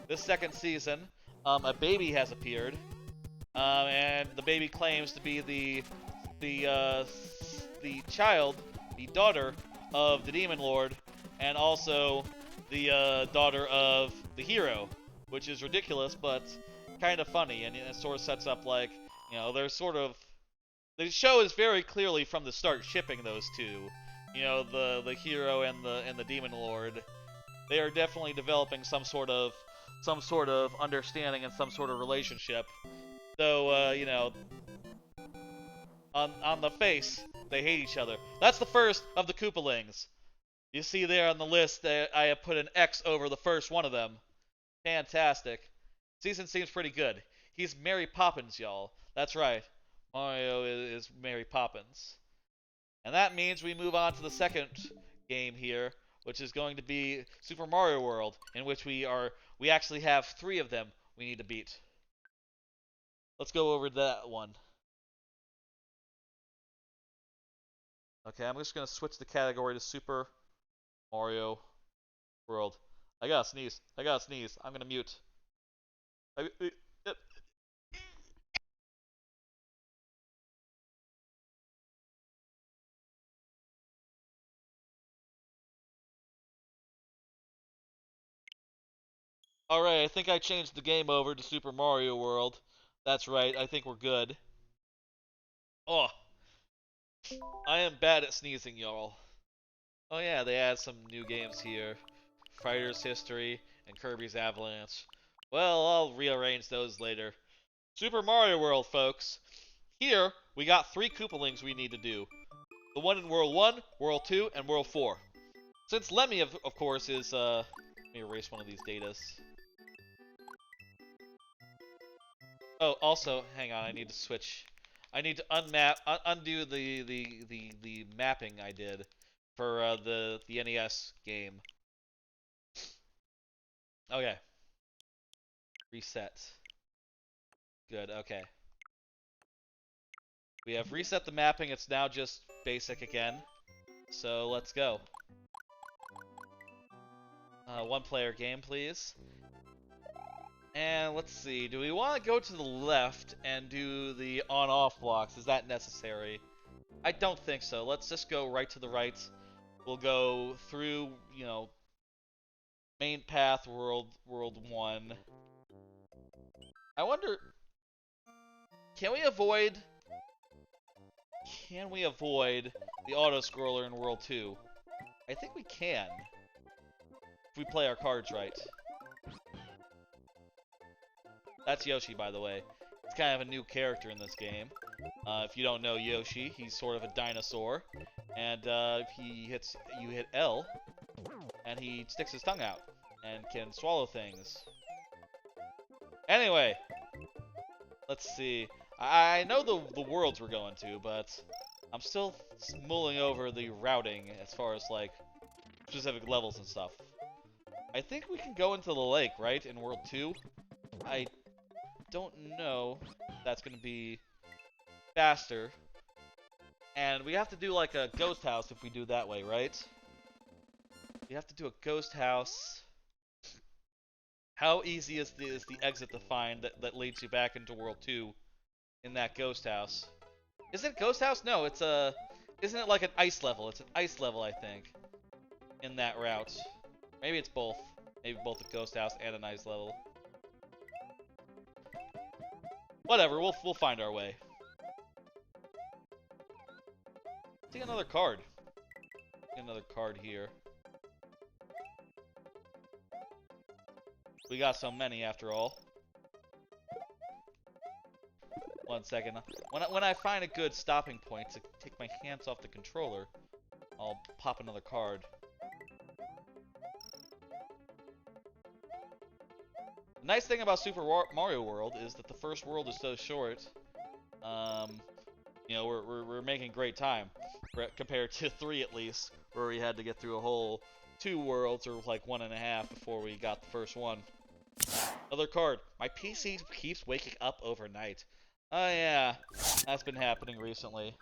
This second season, a baby has appeared. And the baby claims to be the child, the daughter of the Demon Lord, and also the daughter of the hero, which is ridiculous, but kind of funny, and it sort of sets up like, you know, the show is very clearly from the start shipping those two, you know, the hero and the Demon Lord. They are definitely developing some sort of understanding and some sort of relationship. So, you know, on the face, they hate each other. That's the first of the Koopalings. You see there on the list that I have put an X over the first one of them. Fantastic. Season seems pretty good. He's Mary Poppins, y'all. That's right. Mario is Mary Poppins. And that means we move on to the second game here, which is going to be Super Mario World, in which we actually have 3 of them we need to beat. Let's go over that one. Okay, I'm just going to switch the category to Super Mario World. I gotta sneeze. I'm going to mute. Alright, I think I changed the game over to Super Mario World. That's right, I think we're good. Oh, I am bad at sneezing, y'all. Oh yeah, they add some new games here. Fighter's History and Kirby's Avalanche. Well, I'll rearrange those later. Super Mario World, folks. Here, we got 3 Koopalings we need to do. The one in World 1, World 2, and World 4. Since Lemmy, of course, is, let me erase one of these datas. Oh, also, hang on, I need to switch. I need to undo the mapping I did for the NES game. Okay. Reset. Good, okay. We have reset the mapping, it's now just basic again. So let's go. 1-player game, please. And let's see, do we want to go to the left and do the on-off blocks? Is that necessary? I don't think so. Let's just go right to the right. We'll go through, you know, main path, world 1. I wonder, can we avoid the auto-scroller in World 2? I think we can, if we play our cards right. That's Yoshi, by the way. It's kind of a new character in this game. If you don't know Yoshi, he's sort of a dinosaur. And you hit L, and he sticks his tongue out and can swallow things. Anyway, let's see. I know the worlds we're going to, but I'm still mulling over the routing as far as, like, specific levels and stuff. I think we can go into the lake, right, in World 2? I don't know if that's going to be faster. And we have to do, like, a ghost house if we do that way, right? We have to do a ghost house. How easy is the exit to find that leads you back into World 2 in that ghost house? Is it ghost house? No, it's a... Isn't it like an ice level? It's an ice level, I think, in that route. Maybe it's both. Maybe both a ghost house and an ice level. Whatever, we'll find our way. See another card. See another card here. We got so many after all. 1 second. When I find a good stopping point to take my hands off the controller, I'll pop another card. The nice thing about Super Mario World is that the first world is so short. You know, we're making great time compared to 3 at least, where we had to get through a whole 2 worlds or like 1.5 before we got the first one. Another card. My PC keeps waking up overnight. Oh yeah, that's been happening recently.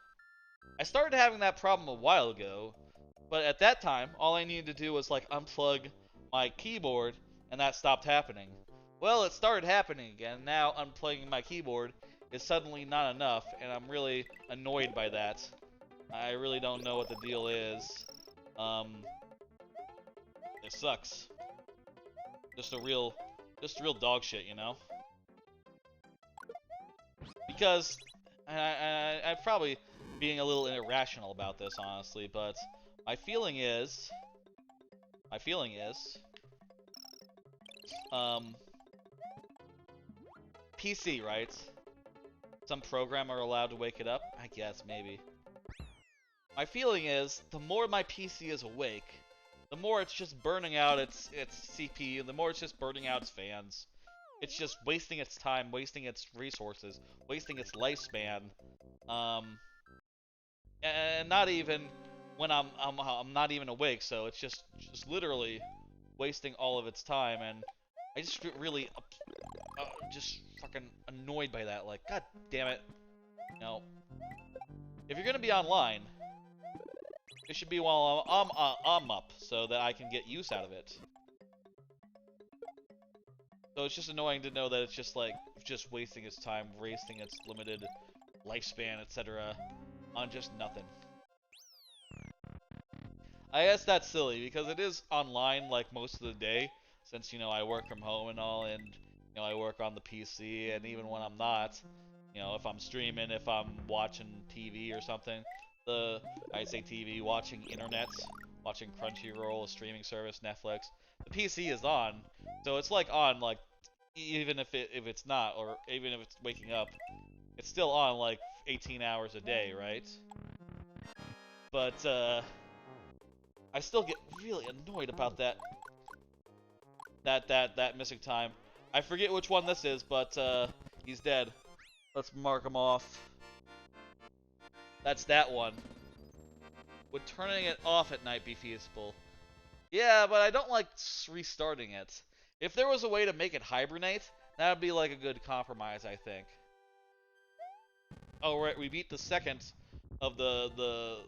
I started having that problem a while ago, but at that time, all I needed to do was like unplug my keyboard, and that stopped happening. Well, it started happening again. Now unplugging my keyboard is suddenly not enough, and I'm really annoyed by that. I really don't know what the deal is. It sucks. Just real dog shit, you know? Because I'm probably being a little irrational about this, honestly, but my feeling is, PC, right? Some programmer allowed to wake it up? I guess, maybe. My feeling is, the more my PC is awake, the more it's just burning out its CPU, the more it's just burning out its fans. It's just wasting its time, wasting its resources, wasting its lifespan. And not even when I'm not even awake, so it's just literally wasting all of its time, and I just get really just fucking annoyed by that. Like, god damn it. No. If you're gonna be online, it should be while I'm up, so that I can get use out of it. So it's just annoying to know that it's just like, just wasting its time, wasting its limited lifespan, etc. on just nothing. I guess that's silly, because it is online like most of the day, since, you know, I work from home and all, and, you know, I work on the PC, and even when I'm not, you know, if I'm streaming, if I'm watching TV or something, I'd say TV, watching internet, watching Crunchyroll, a streaming service, Netflix, the PC is on, so it's like on, like, even if it's not, or even if it's waking up, it's still on like 18 hours a day, right? But I still get really annoyed about that missing time. I forget which one this is, but he's dead. Let's mark him off. That's that one. Would turning it off at night be feasible? Yeah, but I don't like restarting it. If there was a way to make it hibernate, that would be like a good compromise, I think. Oh, right, we beat the second of the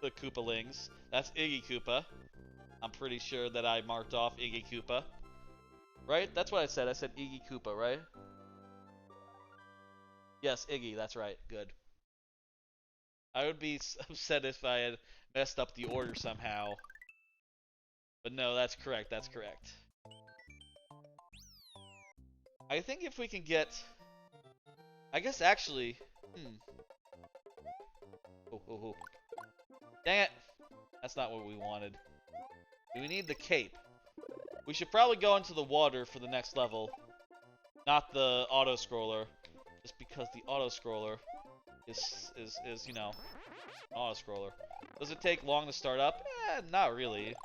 Koopalings. That's Iggy Koopa. I'm pretty sure that I marked off Iggy Koopa. Right? That's what I said. I said Iggy Koopa, right? Yes, Iggy, that's right. Good. I would be upset if I had messed up the order somehow. But no, that's correct. That's correct. I think if we can get... I guess actually... Oh. Dang it! That's not what we wanted. We need the cape. We should probably go into the water for the next level. Not the auto-scroller. Just because the auto-scroller is, you know, auto-scroller. Does it take long to start up? Eh, not really.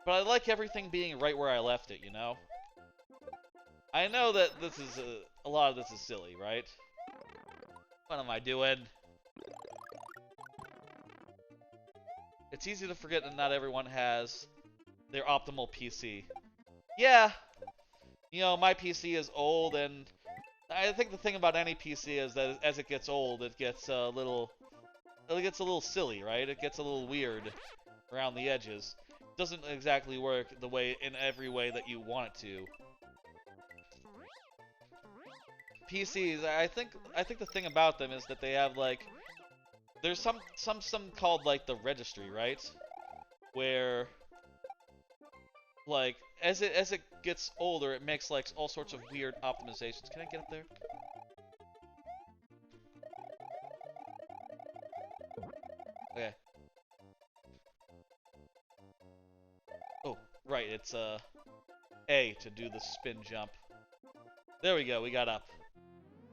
But I like everything being right where I left it, you know? I know that this is, a lot of this is silly, right? What am I doing? It's easy to forget that not everyone has their optimal PC. Yeah! You know, my PC is old, and I think the thing about any PC is that as it gets old, it gets a little silly, right? It gets a little weird around the edges. It doesn't exactly work the way, in every way that you want it to. PCs, I think the thing about them is that they have like there's some called like the registry, right? Where like as it gets older, it makes like all sorts of weird optimizations. Can I get up there? Okay. Oh, right, it's A to do the spin jump. There we go, we got up.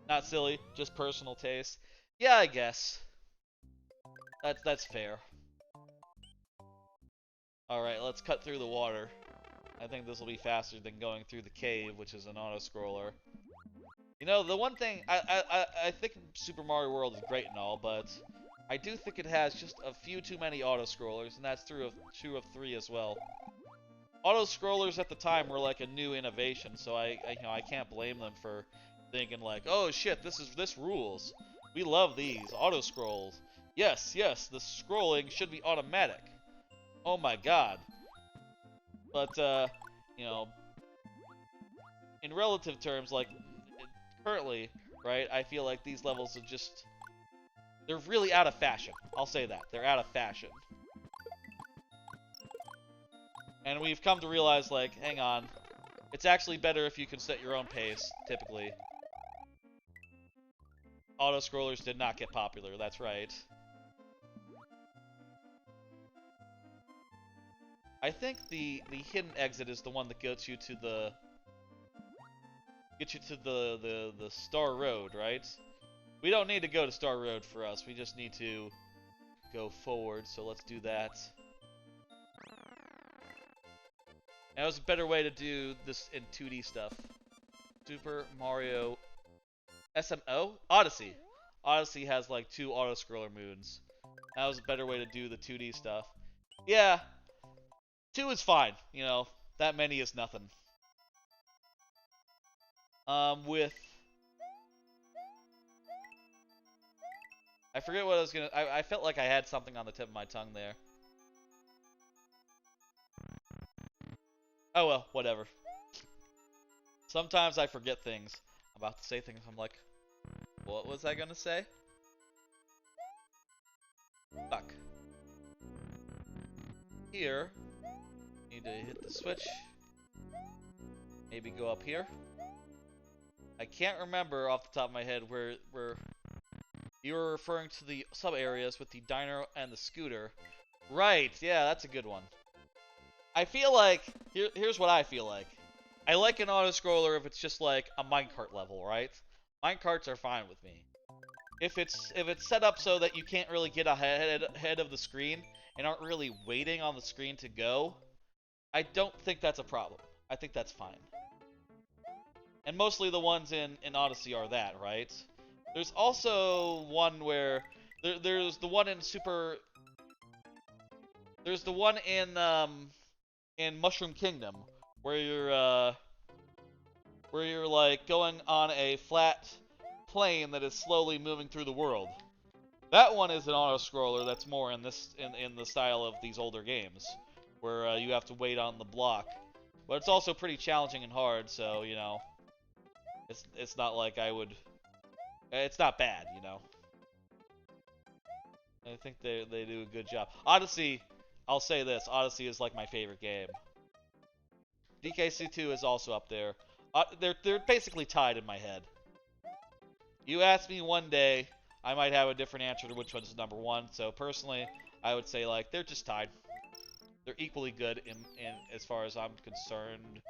Not silly, just personal taste. Yeah, I guess. That's fair. Alright, let's cut through the water. I think this will be faster than going through the cave, which is an auto-scroller. You know, the one thing, I think Super Mario World is great and all, but I do think it has just a few too many auto-scrollers, and that's true of 3 as well. Auto-scrollers at the time were like a new innovation, so I can't blame them for thinking like, oh shit, this rules. We love these auto-scrolls. Yes, the scrolling should be automatic. Oh my god. But you know, in relative terms, like currently, right, I feel like these levels are just they're really out of fashion. I'll say that. They're out of fashion. And we've come to realize, like, hang on, it's actually better if you can set your own pace, typically. Auto-scrollers did not get popular, that's right. I think the hidden exit is the one that gets you to the Star Road, right? We don't need to go to Star Road for us, we just need to go forward, so let's do that. That was a better way to do this in 2D stuff. Super Mario SMO? Odyssey. Odyssey has like 2 auto-scroller modes. That was a better way to do the 2D stuff. Yeah. 2 is fine, you know. That many is nothing. With... I forget what I was gonna... I felt like I had something on the tip of my tongue there. Oh well, whatever. Sometimes I forget things. I'm about to say things, I'm like, what was I gonna say? Fuck. Here, need to hit the switch. Maybe go up here. I can't remember off the top of my head where you were referring to the sub-areas with the dino and the scooter. Right, yeah, that's a good one. I feel like, here's what I feel like. I like an auto-scroller if it's just like a minecart level, right? Minecarts are fine with me. If it's set up so that you can't really get ahead of the screen and aren't really waiting on the screen to go, I don't think that's a problem. I think that's fine. And mostly the ones in Odyssey are that, right? There's also one where there's the one in Super. There's the one in Mushroom Kingdom where you're like going on a flat plane that is slowly moving through the world. That one is an auto-scroller that's more in the style of these older games, where you have to wait on the block. But it's also pretty challenging and hard, so you know, it's not like I would. It's not bad, you know. I think they do a good job. Odyssey, I'll say this: Odyssey is like my favorite game. DK62 is also up there. They're basically tied in my head. You ask me one day, I might have a different answer to which one's number 1. So personally, I would say like they're just tied. They're equally good in as far as I'm concerned.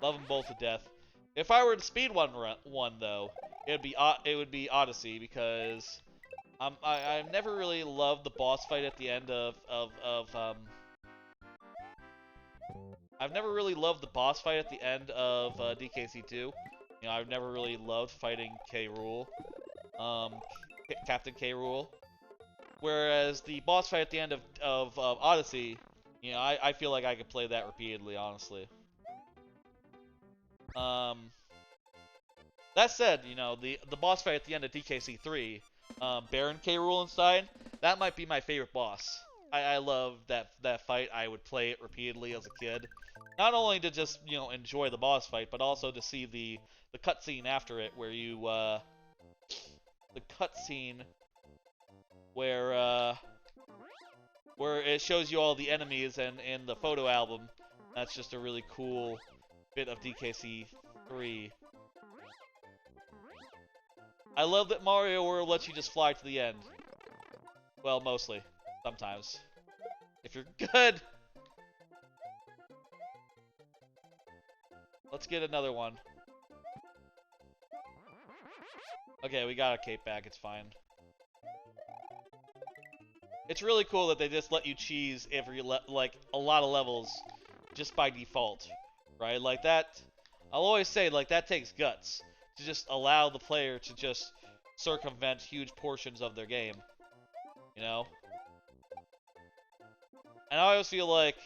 Love them both to death. If I were to speed one though, it would be Odyssey, because I've never really loved the boss fight at the end I've never really loved the boss fight at the end of DKC2. You know, I've never really loved fighting K. Rool, Captain K. Rool. Whereas the boss fight at the end of Odyssey, you know, I feel like I could play that repeatedly, honestly. That said, you know, the boss fight at the end of DKC3, Baron K. Rool inside, that might be my favorite boss. I love that fight. I would play it repeatedly as a kid. not only to just, you know, enjoy the boss fight, but also to see the cutscene after it, where you the cutscene where it shows you all the enemies and in the photo album. That's just a really cool bit of DKC3. I love that Mario World lets you just fly to the end. Well, mostly. Sometimes. If you're good. Let's get another one. Okay, we got a cape back. It's fine. It's really cool that they just let you cheese every like a lot of levels just by default, right? Like that. I'll always say like that takes guts to just allow the player to just circumvent huge portions of their game, you know. And I always feel like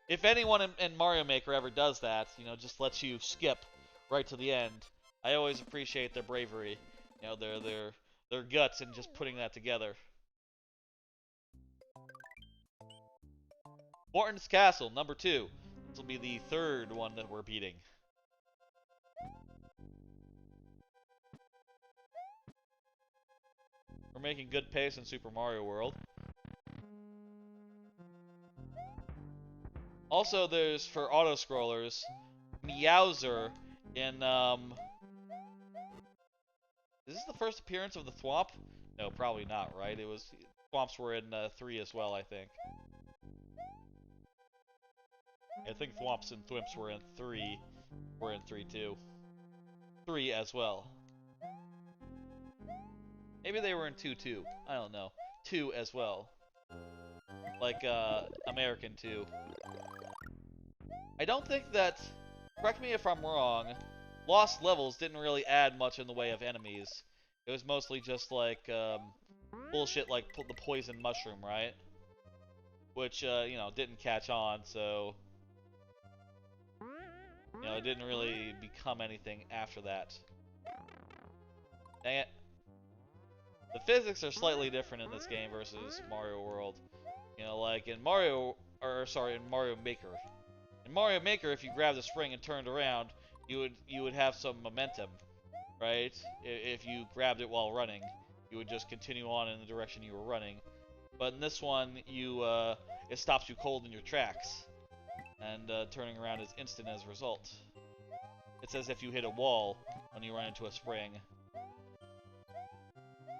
if anyone in Mario Maker ever does that, you know, just lets you skip right to the end, I always appreciate their bravery, you know, their guts in just putting that together. Morton's Castle, number 2. This will be the third one that we're beating. We're making good pace in Super Mario World. Also, there's, for auto-scrollers, Meowser in, Is this the first appearance of the Thwomp? No, probably not, right? It was... Thwomps were in 3 as well, I think. I think Thwomps and Thwimps were in 3. Were in 3 too. 3 as well. Maybe they were in 2 too. I don't know. 2 as well. Like, American 2. I don't think that... Correct me if I'm wrong. Lost Levels didn't really add much in the way of enemies. It was mostly just like, bullshit like the poison mushroom, right? Which, you know, didn't catch on, so... You know, it didn't really become anything after that. Dang it. The physics are slightly different in this game versus Mario World. You know, like in Mario Maker. In Mario Maker, if you grab the spring and turned around, you would have some momentum, right? If you grabbed it while running, you would just continue on in the direction you were running. But in this one, it stops you cold in your tracks. And turning around is instant as a result. It's as if you hit a wall when you run into a spring.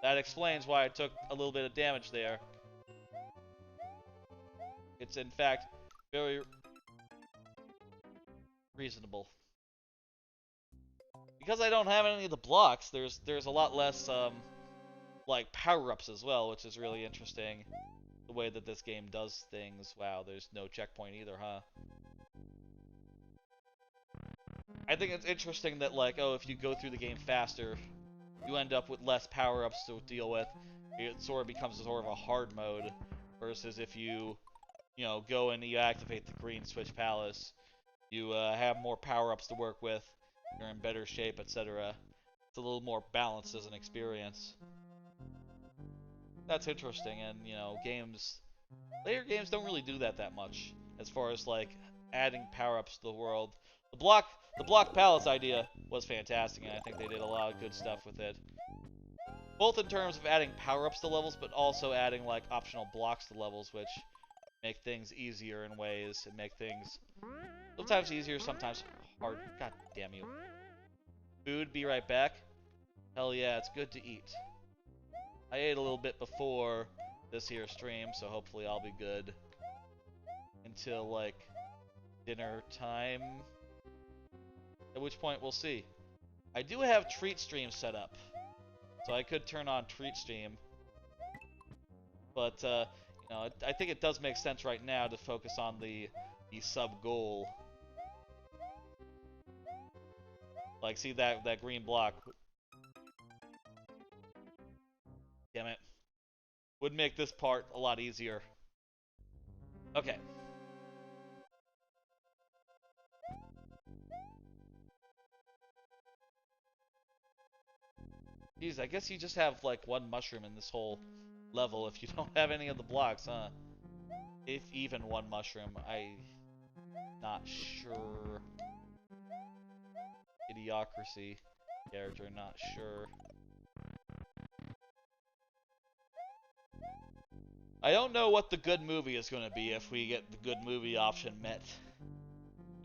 That explains why I took a little bit of damage there. It's in fact very reasonable. Because I don't have any of the blocks, there's a lot less like power-ups as well, which is really interesting. The way that this game does things. Wow, there's no checkpoint either, huh? I think it's interesting that, like, oh, if you go through the game faster, you end up with less power-ups to deal with. It sort of becomes sort of a hard mode, versus if you know, go and you activate the Green Switch Palace, you have more power-ups to work with, you're in better shape, etc. It's a little more balanced as an experience. That's interesting, and, you know, later games don't really do that much, as far as, like, adding power-ups to the world. The block palace idea was fantastic, and I think they did a lot of good stuff with it. Both in terms of adding power-ups to levels, but also adding, like, optional blocks to levels, which make things easier in ways, and make things sometimes easier, sometimes hard. God damn you. Food, be right back. Hell yeah, it's good to eat. I ate a little bit before this here stream, so hopefully I'll be good until, like, dinner time. At which point, we'll see. I do have Treat Stream set up, so I could turn on Treat Stream. But, you know, I think it does make sense right now to focus on the sub-goal. Like, see that green block? Damn it. Would make this part a lot easier. Okay. Geez, I guess you just have, like, one mushroom in this whole level if you don't have any of the blocks, huh? If even one mushroom. not sure. Idiocracy character, not sure. I don't know what the good movie is going to be if we get the good movie option met.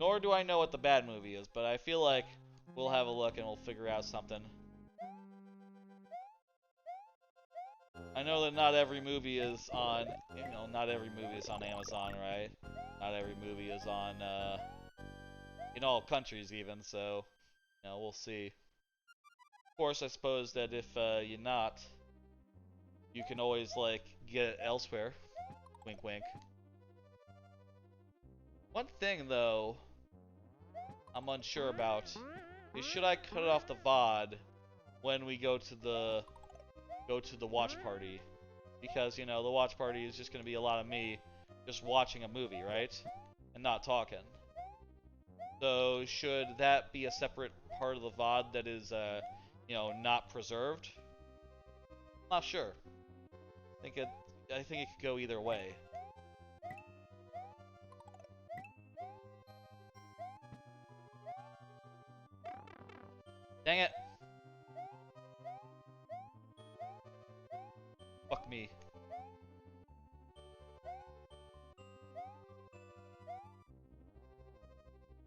Nor do I know what the bad movie is, but I feel like we'll have a look and we'll figure out something. I know that not every movie is on, not every movie is on Amazon, right? Not every movie is on, in all countries even, so, we'll see. Of course, I suppose that if, you're not, you can always, like, get it elsewhere. Wink, wink. One thing, though, I'm unsure about is should I cut off the VOD when we go to the watch party? Because, the watch party is just going to be a lot of me just watching a movie, right? And not talking. So, should that be a separate part of the VOD that is, not preserved? Not sure. I think it could go either way. Dang it! Fuck me.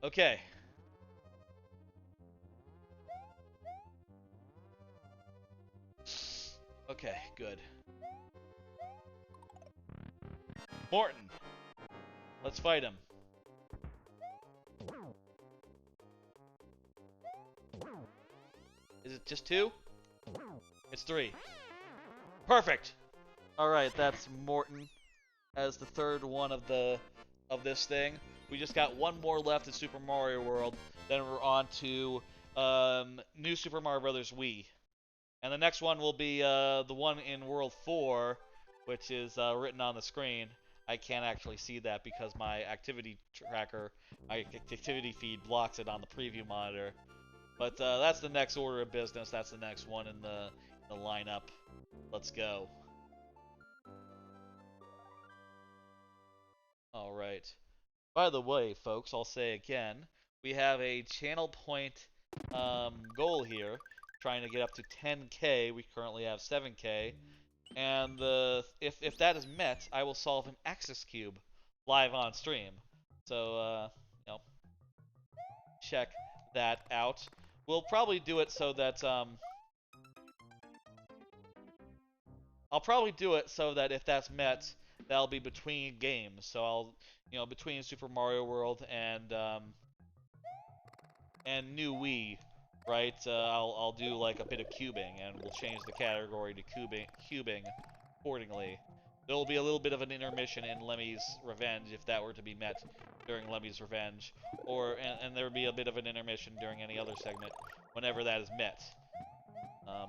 Okay. Okay, good. Morton! Let's fight him. Is it just 2? It's 3. Perfect! Alright, that's Morton as the third one of this thing. We just got one more left in Super Mario World, then we're on to New Super Mario Bros. Wii. And the next one will be the one in World 4, which is written on the screen. I can't actually see that because my activity tracker, my activity feed blocks it on the preview monitor. But that's the next order of business. That's the next one in the lineup. Let's go. Alright. By the way, folks, I'll say again, we have a channel point goal here, trying to get up to 10K. We currently have 7K. And if that is met, I will solve an Axis Cube live on stream. So, check that out. We'll probably do it so that, I'll probably do it so that if that's met, that'll be between games. So I'll, between Super Mario World and New Wii, right? I'll do like a bit of cubing, and we'll change the category to cubing accordingly. There will be a little bit of an intermission in Lemmy's Revenge if that were to be met during Lemmy's Revenge, and there would be a bit of an intermission during any other segment whenever that is met.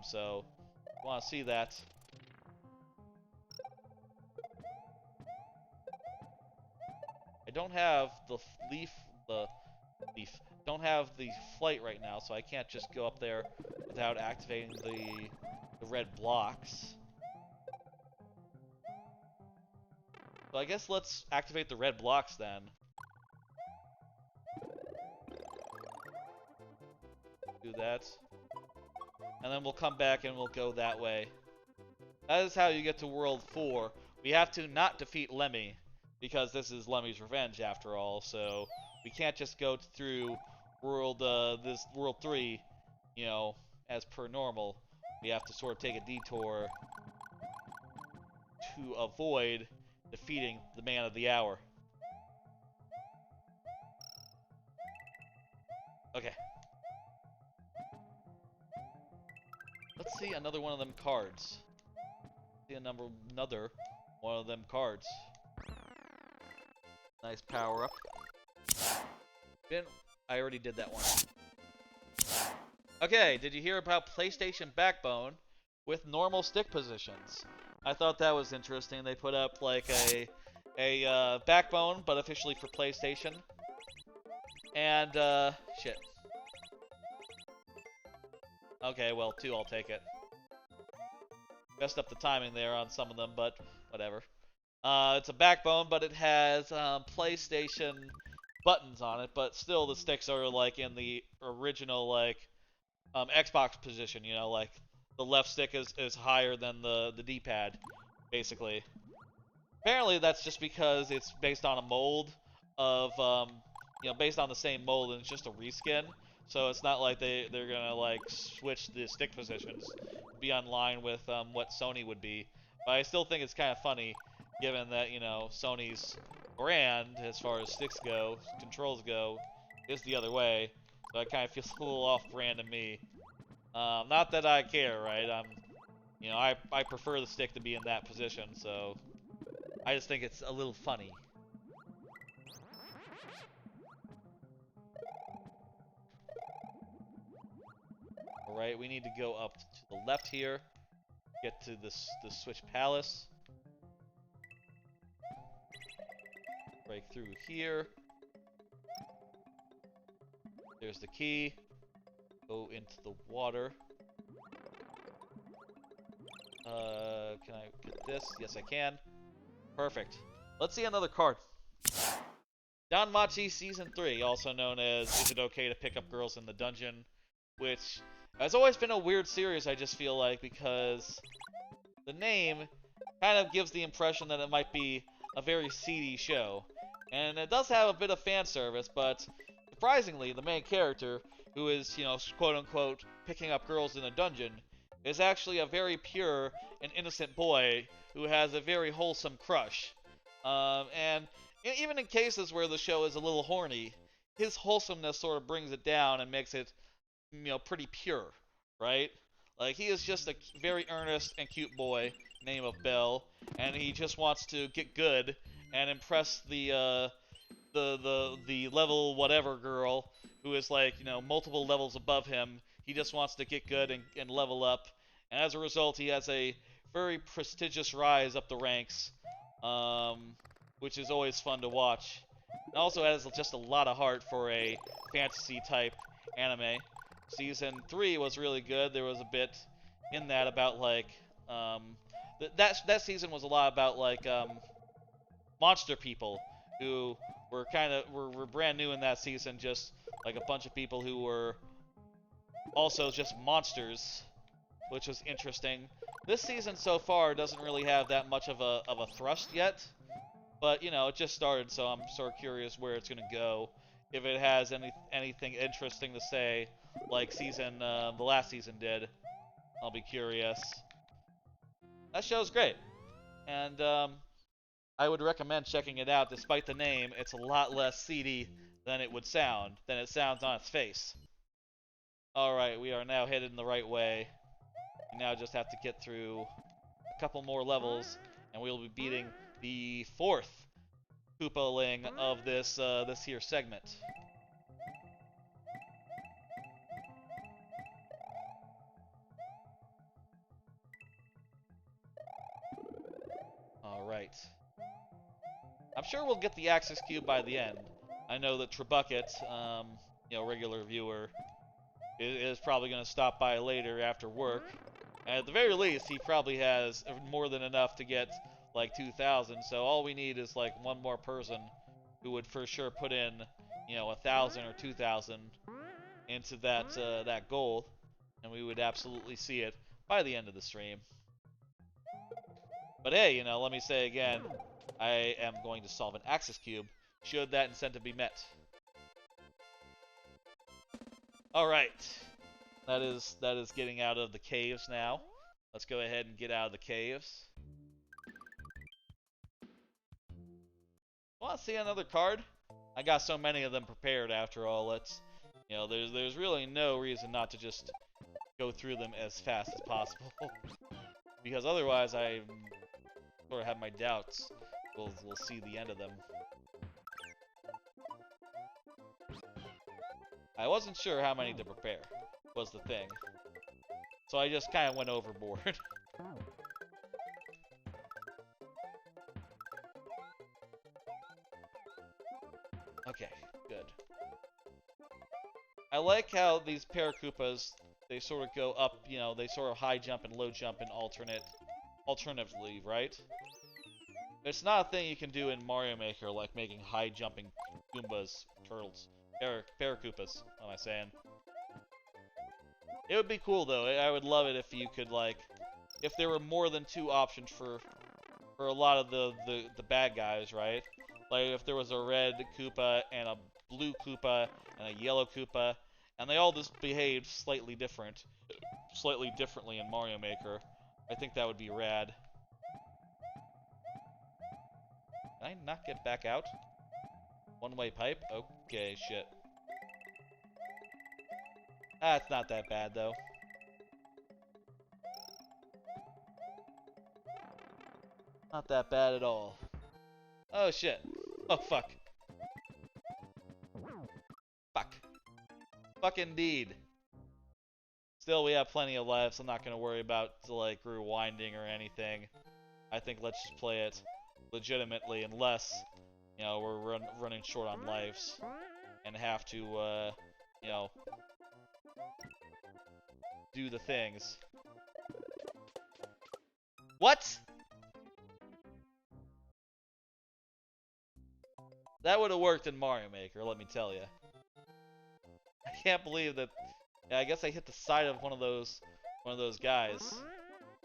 So, if you want to see that. I don't have the don't have the flight right now, so I can't just go up there without activating the red blocks. So I guess let's activate the red blocks then. Do that. And then we'll come back and we'll go that way. That is how you get to World 4. We have to not defeat Lemmy, because this is Lemmy's Revenge after all, so we can't just go through World 3, as per normal. We have to sort of take a detour to avoid defeating the man of the hour. Okay. Let's see another one of them cards. See another one of them cards. Nice power up. I already did that one. Okay, did you hear about PlayStation Backbone with normal stick positions? I thought that was interesting. They put up like a Backbone, but officially for PlayStation. And shit. Okay, well, 2, I'll take it. Messed up the timing there on some of them, but whatever. It's a Backbone, but it has PlayStation buttons on it, but still the sticks are like in the original like Xbox position. You know, like the left stick is higher than the D-pad, basically. Apparently, that's just because it's based on a mold of, based on the same mold, and it's just a reskin. So it's not like they're gonna like switch the stick positions, be on line with what Sony would be. But I still think it's kind of funny, given that Sony's brand, as far as sticks go, controls go, is the other way. So it kind of feels a little off-brand to me. Not that I care, right? I prefer the stick to be in that position, so I just think it's a little funny. Alright, we need to go up to the left here, get to the Switch Palace. Break through here. There's the key. Go into the water. Can I get this? Yes, I can. Perfect. Let's see another card. Danmachi Season 3, also known as Is It Okay to Pick Up Girls in the Dungeon, which has always been a weird series, I just feel like, because the name kind of gives the impression that it might be a very seedy show. And it does have a bit of fan service, but surprisingly, the main character, who is, quote-unquote, picking up girls in a dungeon, is actually a very pure and innocent boy who has a very wholesome crush. And even in cases where the show is a little horny, his wholesomeness sort of brings it down and makes it, pretty pure, right? Like, he is just a very earnest and cute boy, name of Bell, and he just wants to get good and impress the level whatever girl who is like, multiple levels above him. He just wants to get good and level up, and as a result, he has a very prestigious rise up the ranks, which is always fun to watch. It also has just a lot of heart for a fantasy-type anime. Season 3 was really good. There was a bit in that about, like, that season was a lot about, like, monster people who were were brand new in that season, just, like, a bunch of people who were also just monsters, which was interesting. This season so far doesn't really have that much of a thrust yet, but it just started, so I'm sort of curious where it's gonna go. If it has anything interesting to say, like the last season did, I'll be curious. That show's great, and I would recommend checking it out. Despite the name, it's a lot less seedy than it sounds on its face. Alright, we are now headed in the right way. We now just have to get through a couple more levels, and we'll be beating the 4th Koopaling of this here segment. Alright. I'm sure we'll get the Axis Cube by the end. I know that Trebucket, regular viewer, is probably going to stop by later after work. And at the very least, he probably has more than enough to get, like, 2,000. So all we need is, like, one more person who would for sure put in, 1,000 or 2,000 into that goal. And we would absolutely see it by the end of the stream. But hey, let me say again, I am going to solve an Axis Cube, should that incentive be met. Alright. That is getting out of the caves now. Let's go ahead and get out of the caves. Want to see another card? I got so many of them prepared after all. Let's, there's really no reason not to just go through them as fast as possible. Because otherwise I sort of have my doubts. We'll see the end of them. I wasn't sure how many to prepare, was the thing. So I just kind of went overboard. Okay, good. I like how these Paracoopas, they sort of go up, they sort of high jump and low jump in alternatively, right? It's not a thing you can do in Mario Maker, like making high jumping Goombas, turtles, Koopas. What am I saying? It would be cool though. I would love it if you could like, if there were more than 2 options for a lot of the bad guys, right? Like if there was a red Koopa and a blue Koopa and a yellow Koopa, and they all just behaved slightly differently in Mario Maker. I think that would be rad. Can I not get back out? One-way pipe? Okay, shit. It's not that bad, though. Not that bad at all. Oh, shit. Oh, fuck. Fuck. Fuck indeed. Still, we have plenty of lives. I'm not going to worry about, like, rewinding or anything. I think let's just play it legitimately, unless, you know, we're running short on lives and have to, you know, do the things. What? That would have worked in Mario Maker, let me tell you. I can't believe that. Yeah, I guess I hit the side of one of those guys.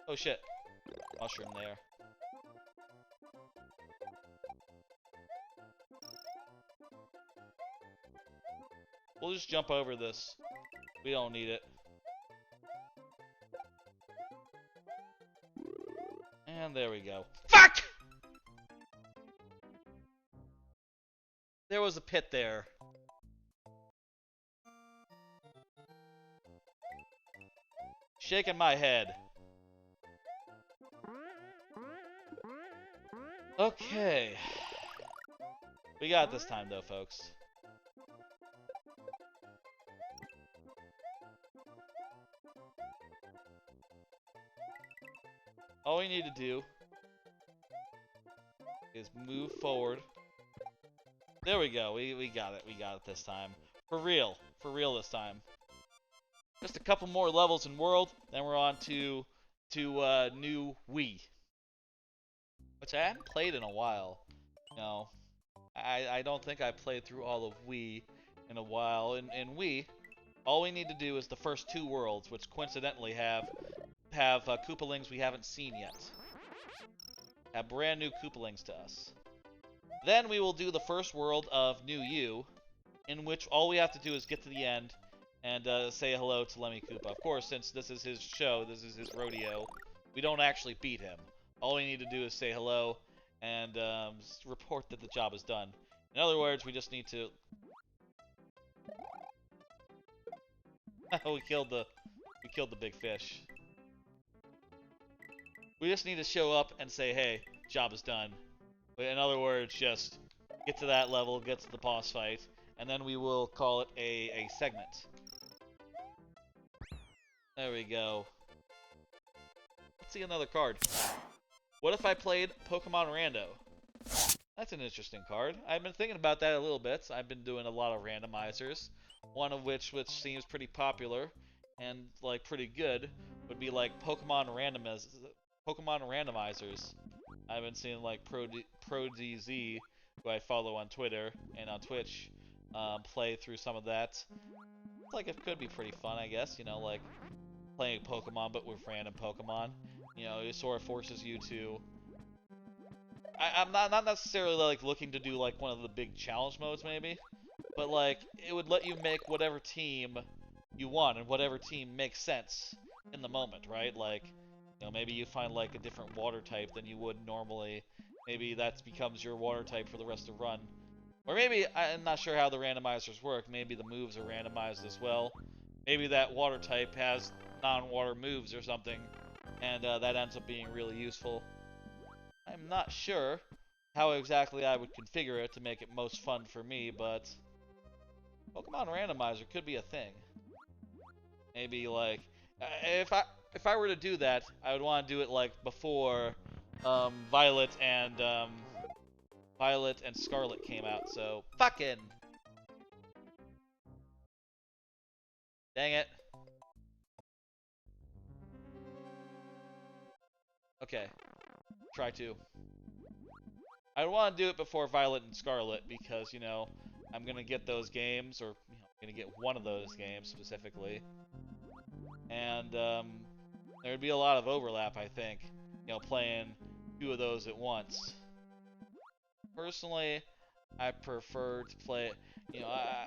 Oh shit. Mushroom there. We'll just jump over this. We don't need it. And there we go. Fuck! There was a pit there. Shaking my head. Okay. We got it this time though, folks. All we need to do is move forward. There we go. We got it. We got it this time. For real. For real this time. Just a couple more levels in World, then we're on to new Wii. Which I hadn't played in a while. No. I don't think I played through all of Wii in a while. In Wii, all we need to do is the first 2 worlds, which coincidentally have Koopalings we haven't seen yet. Have brand new Koopalings to us. Then we will do the first world of New U, in which all we have to do is get to the end and say hello to Lemmy Koopa. Of course, since this is his show, this is his rodeo, we don't actually beat him. All we need to do is say hello and report that the job is done. In other words, we just need to... we killed the big fish. We just need to show up and say, hey, job is done. In other words, just get to that level, get to the boss fight, and then we will call it a segment. There we go. Let's see another card. What if I played Pokemon Rando? That's an interesting card. I've been thinking about that a little bit. I've been doing a lot of randomizers. One of which seems pretty popular and like pretty good would be like Pokemon Randomizers. I've been seeing like ProDZ, who I follow on Twitter and on Twitch, play through some of that. It's like it could be pretty fun, I guess. You know, like playing Pokemon but with random Pokemon. You know, it sort of forces you to. I'm not necessarily like looking to do like one of the big challenge modes, maybe, but like it would let you make whatever team you want and whatever team makes sense in the moment, right? Like, you know, maybe you find like a different water type than you would normally. Maybe that becomes your water type for the rest of the run. Or maybe, I'm not sure how the randomizers work, maybe the moves are randomized as well. Maybe that water type has non-water moves or something, and that ends up being really useful. I'm not sure how exactly I would configure it to make it most fun for me, but Pokemon Randomizer could be a thing. Maybe like, if I were to do that, I would want to do it like before Violet and Scarlet came out. So fucking dang it. Okay, try to. I would want to do it before Violet and Scarlet because, you know, I'm gonna get those games, or I'm gonna get one of those games specifically, and there'd be a lot of overlap, I think, playing 2 of those at once. Personally, I prefer to play,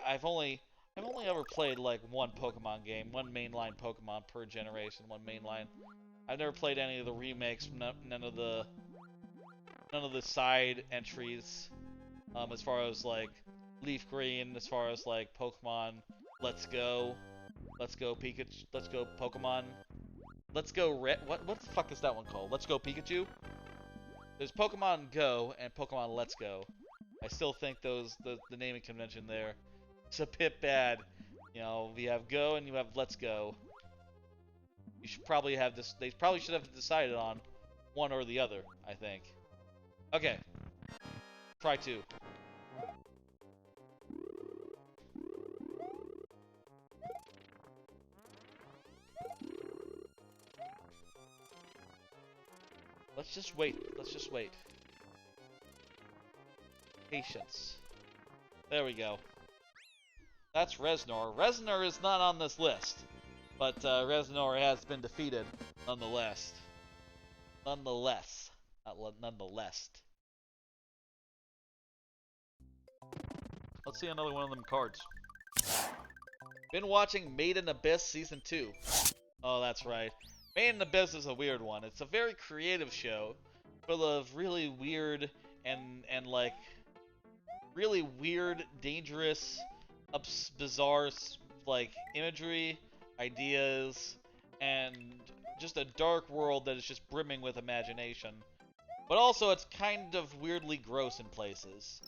I've only ever played like one Pokemon game, one mainline Pokemon per generation, one mainline. I've never played any of the remakes, none of the side entries, as far as like Leaf Green, as far as like Pokemon Let's Go Pikachu, Let's Go Pokemon, Let's Go Red, what the fuck is that one called? Let's Go Pikachu? There's Pokemon Go and Pokemon Let's Go. I still think the naming convention there is a bit bad. You have Go and you have Let's Go. You should probably have this. They probably should have decided on one or the other, I think. Okay. Try 2. Let's just wait. Let's just wait. Patience. There we go. That's Reznor. Reznor is not on this list, but Reznor has been defeated nonetheless. Nonetheless. Nonetheless. Let's see another one of them cards. Been watching Made in Abyss Season 2. Oh, that's right. Made in Abyss is a weird one. It's a very creative show, full of really weird and like really weird, dangerous, bizarre like imagery, ideas, and just a dark world that is just brimming with imagination. But also, it's kind of weirdly gross in places.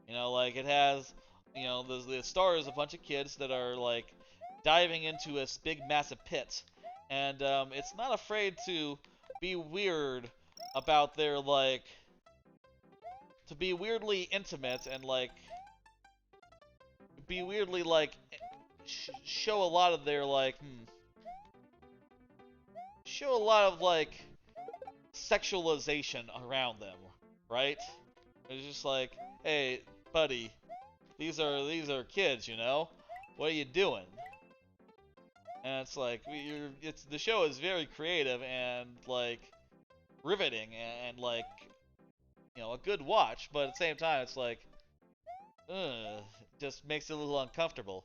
Like it has, the star is a bunch of kids that are like diving into this big, massive pit. And it's not afraid to be weird about their, like, to be weirdly intimate and, like, be weirdly, like, show a lot of their, like, show a lot of, like, sexualization around them, right? It's just like, hey, buddy, these are kids, What are you doing? And it's like, the show is very creative and, like, riveting and like, a good watch, but at the same time, it's like, just makes it a little uncomfortable.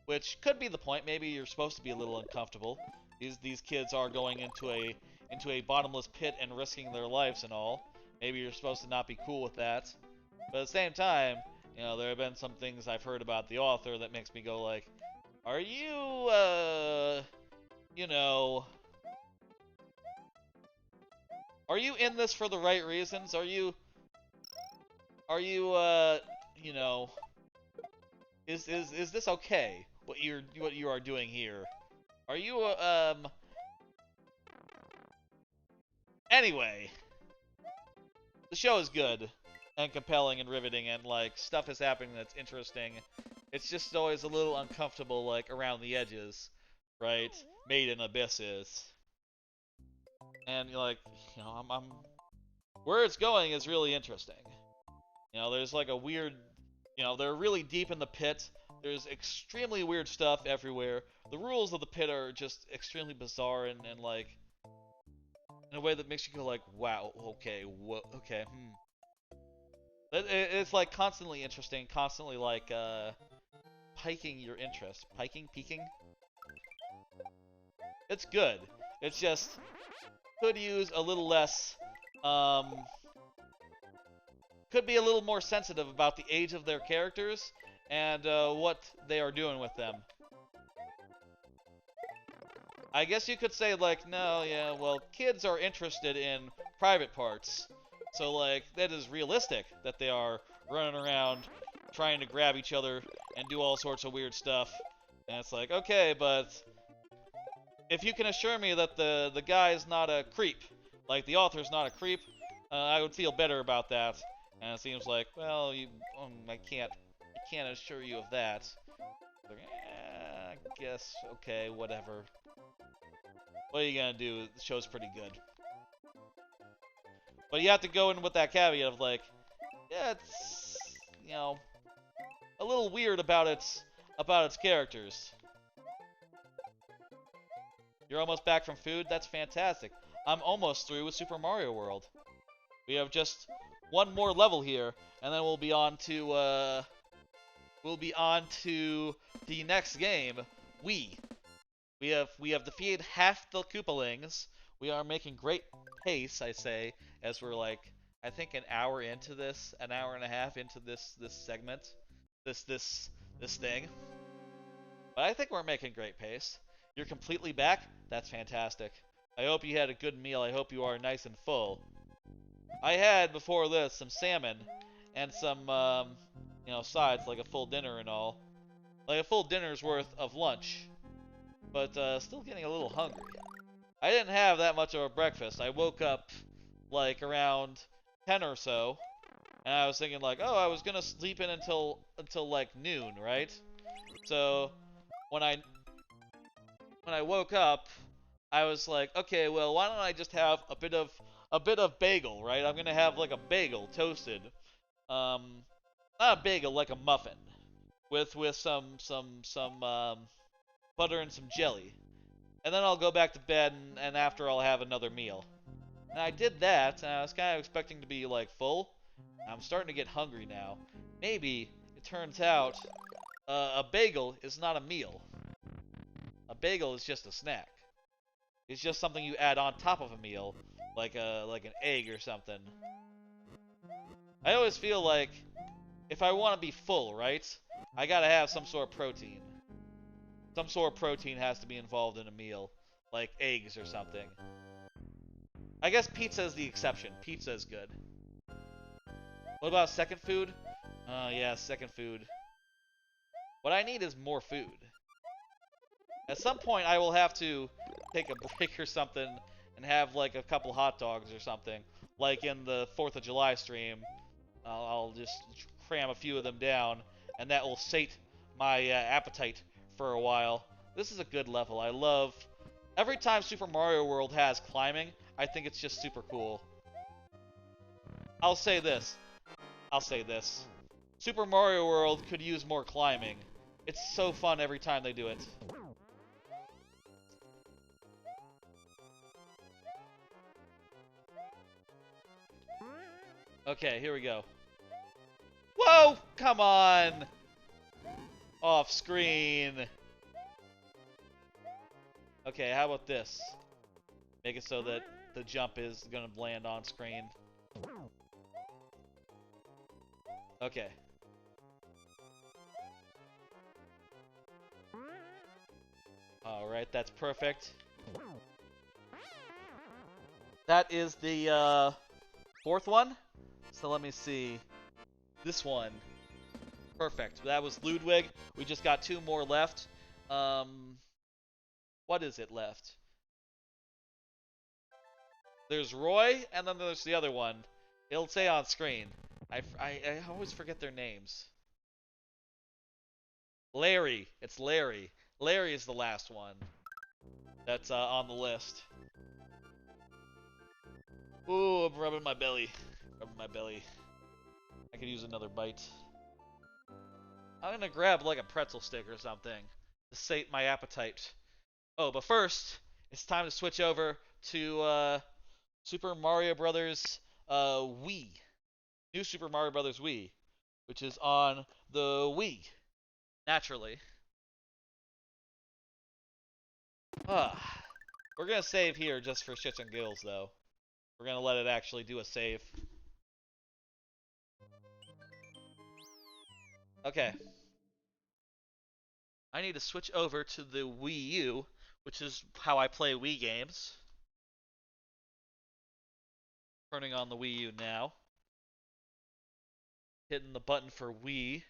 Which could be the point. Maybe you're supposed to be a little uncomfortable. These kids are going into a bottomless pit and risking their lives and all. Maybe you're supposed to not be cool with that. But at the same time, there have been some things I've heard about the author that makes me go like, are you, are you in this for the right reasons? Are you, is this okay? What you are doing here? Are you, anyway, the show is good and compelling and riveting and, like, stuff is happening that's interesting. It's just always a little uncomfortable, like, around the edges, right? Made in Abyss is. And, like, I'm where it's going is really interesting. There's, like, a weird, they're really deep in the pit. There's extremely weird stuff everywhere. The rules of the pit are just extremely bizarre and like, in a way that makes you go like, wow, okay, okay, It's, like, constantly interesting, constantly, like, piking your interest. Peaking? It's good. It's just, could use a little less, could be a little more sensitive about the age of their characters and, what they are doing with them. I guess you could say, like, no, yeah, well, kids are interested in private parts. So, like, that is realistic that they are running around trying to grab each other and do all sorts of weird stuff. And it's like, okay, but if you can assure me that the guy's not a creep, like the author's not a creep, I would feel better about that. And it seems like, well, I can't assure you of that. Like, I guess, okay, whatever. What are you gonna do? The show's pretty good. But you have to go in with that caveat of like, yeah, it's, a weird about its characters. You're almost back from food? That's fantastic. I'm almost through with Super Mario World. We have just one more level here, and then we'll be on to the next game, Wii. We have defeated half the Koopalings. We are making great pace, I say, as we're like, I think an hour into this, an hour and a half into this segment, this thing. But I think we're making great pace. You're completely back? That's fantastic. I hope you had a good meal. I hope you are nice and full. I had, before this, some salmon and some, sides, like a full dinner and all. Like a full dinner's worth of lunch. But, still getting a little hungry. I didn't have that much of a breakfast. I woke up, like, around 10 or so. And I was thinking, like, oh, I was gonna sleep in until like, noon, right? So, when I woke up, I was like, okay, well, why don't I just have a bit of bagel, right? I'm gonna have like a bagel toasted, not a bagel, like a muffin, with some butter and some jelly, and then I'll go back to bed, and after I'll have another meal. And I did that, and I was kind of expecting to be like full. I'm starting to get hungry now. Maybe it turns out a bagel is not a meal. A bagel is just a snack. It's just something you add on top of a meal, like an egg or something. I always feel like if I want to be full, right, I gotta have some sort of protein. Some sort of protein has to be involved in a meal, like eggs or something. I guess pizza is the exception. Pizza is good. What about second food? Yeah, second food. What I need is more food. At some point, I will have to take a break or something and have like a couple hot dogs or something. Like in the 4th of July stream, I'll just cram a few of them down, and that will sate my appetite for a while. This is a good level. I love... Every time Super Mario World has climbing, I think it's just super cool. I'll say this. Super Mario World could use more climbing. It's so fun every time they do it. Okay, here we go. Whoa! Come on! Off screen. Okay, how about this? Make it so that the jump is gonna land on screen. Okay. Alright, that's perfect. That is the, 4th one? So let me see. This one. Perfect. That was Ludwig. We just got 2 more left. What is it left? There's Roy, and then there's the other one. It'll say on screen. I always forget their names. Larry. It's Larry. Larry is the last one that's on the list. Ooh, I'm rubbing my belly. I could use another bite. I'm gonna grab like a pretzel stick or something to sate my appetite. Oh, but first, it's time to switch over to Super Mario Brothers Wii. New Super Mario Brothers Wii, which is on the Wii. Naturally. We're gonna save here just for shits and giggles, though. We're gonna let it actually do a save. Okay. I need to switch over to the Wii U, which is how I play Wii games. Turning on the Wii U now. Hitting the button for Wii.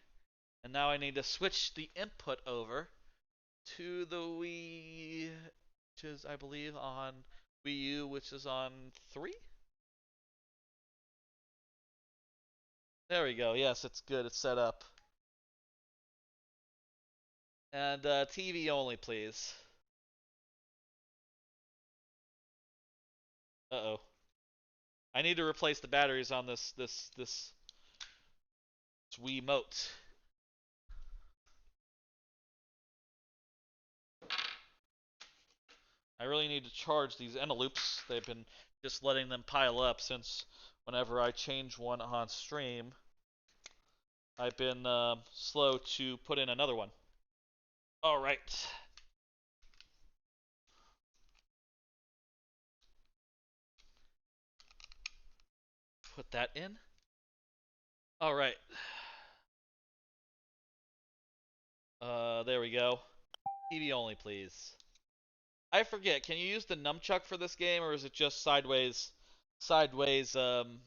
And now I need to switch the input over to the Wii, which is, I believe, on Wii U, which is on 3? There we go. Yes, it's good. It's set up. And TV only, please. Uh-oh. I need to replace the batteries on this Wiimote. I really need to charge these envelopes. They've been just letting them pile up since whenever I change one on stream, I've been slow to put in another one. All right. Put that in. All right. There we go. TV only, please. I forget. Can you use the nunchuck for this game, or is it just sideways thing?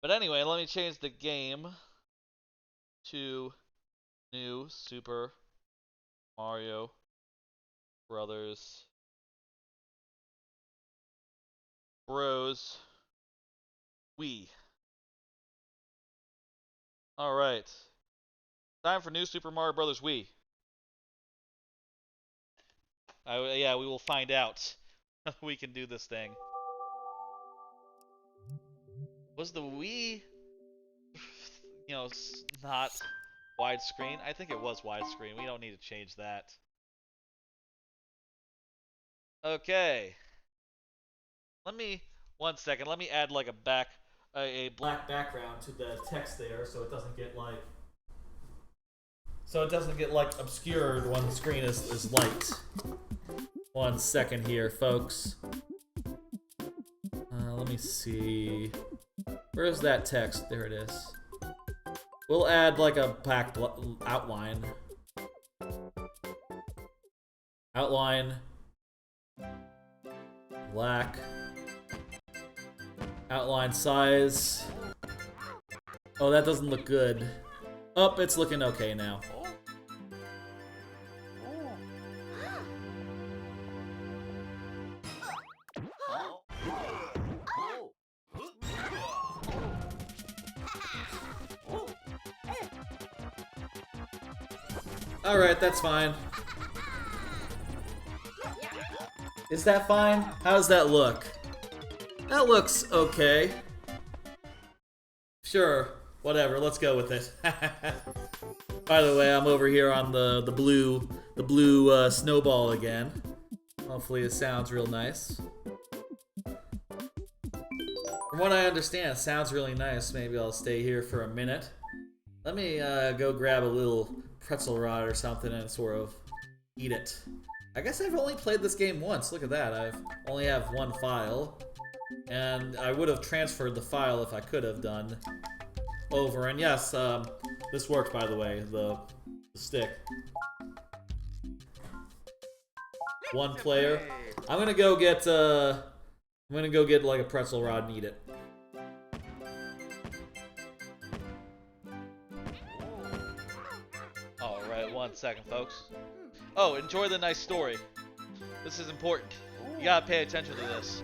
But anyway, let me change the game to New Super Mario Brothers Bros. Wii. All right. Time for New Super Mario Brothers Wii. Yeah, we will find out. We can do this thing. Was the Wii, not widescreen? I think it was widescreen. We don't need to change that. Okay. One second. Let me add like a Black background to the text there, so it doesn't get like obscured when the screen is light. 1 second here, folks. Let me see. Where's that text? There it is. We'll add like a black outline. Outline. Black. Outline size. Oh, that doesn't look good. Oh, it's looking okay now. Alright, that's fine. Is that fine? How does that look? That looks okay. Sure, whatever, let's go with it. By the way, I'm over here on the blue snowball again. Hopefully it sounds real nice. From what I understand, it sounds really nice. Maybe I'll stay here for a minute. Let me go grab a little pretzel rod or something and sort of eat it. I guess I've only played this game once. Look at that. I only have one file. And I would have transferred the file if I could have done over. And yes, this worked, by the way, the stick. One player. I'm gonna go get like a pretzel rod and eat it. All right, 1 second, folks. Oh, enjoy the nice story. This is important. You gotta pay attention to this.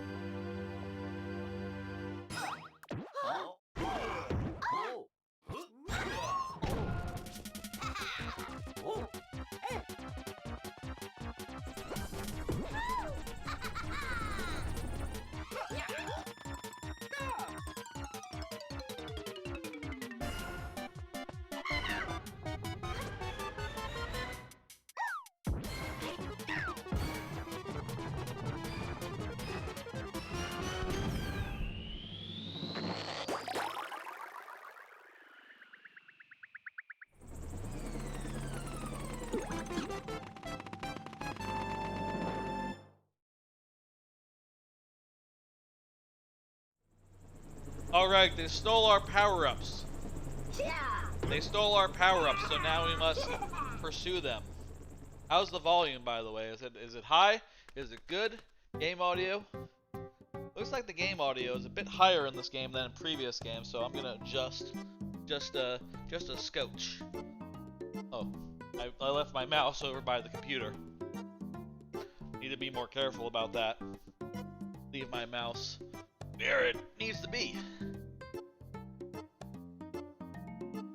Alright, they stole our power-ups. They stole our power-ups, so now we must pursue them. How's the volume, by the way? Is it high? Is it good? Game audio? Looks like the game audio is a bit higher in this game than in previous games, so I'm gonna adjust just a scotch. Oh, I left my mouse over by the computer. Need to be more careful about that. Leave my mouse where it needs to be.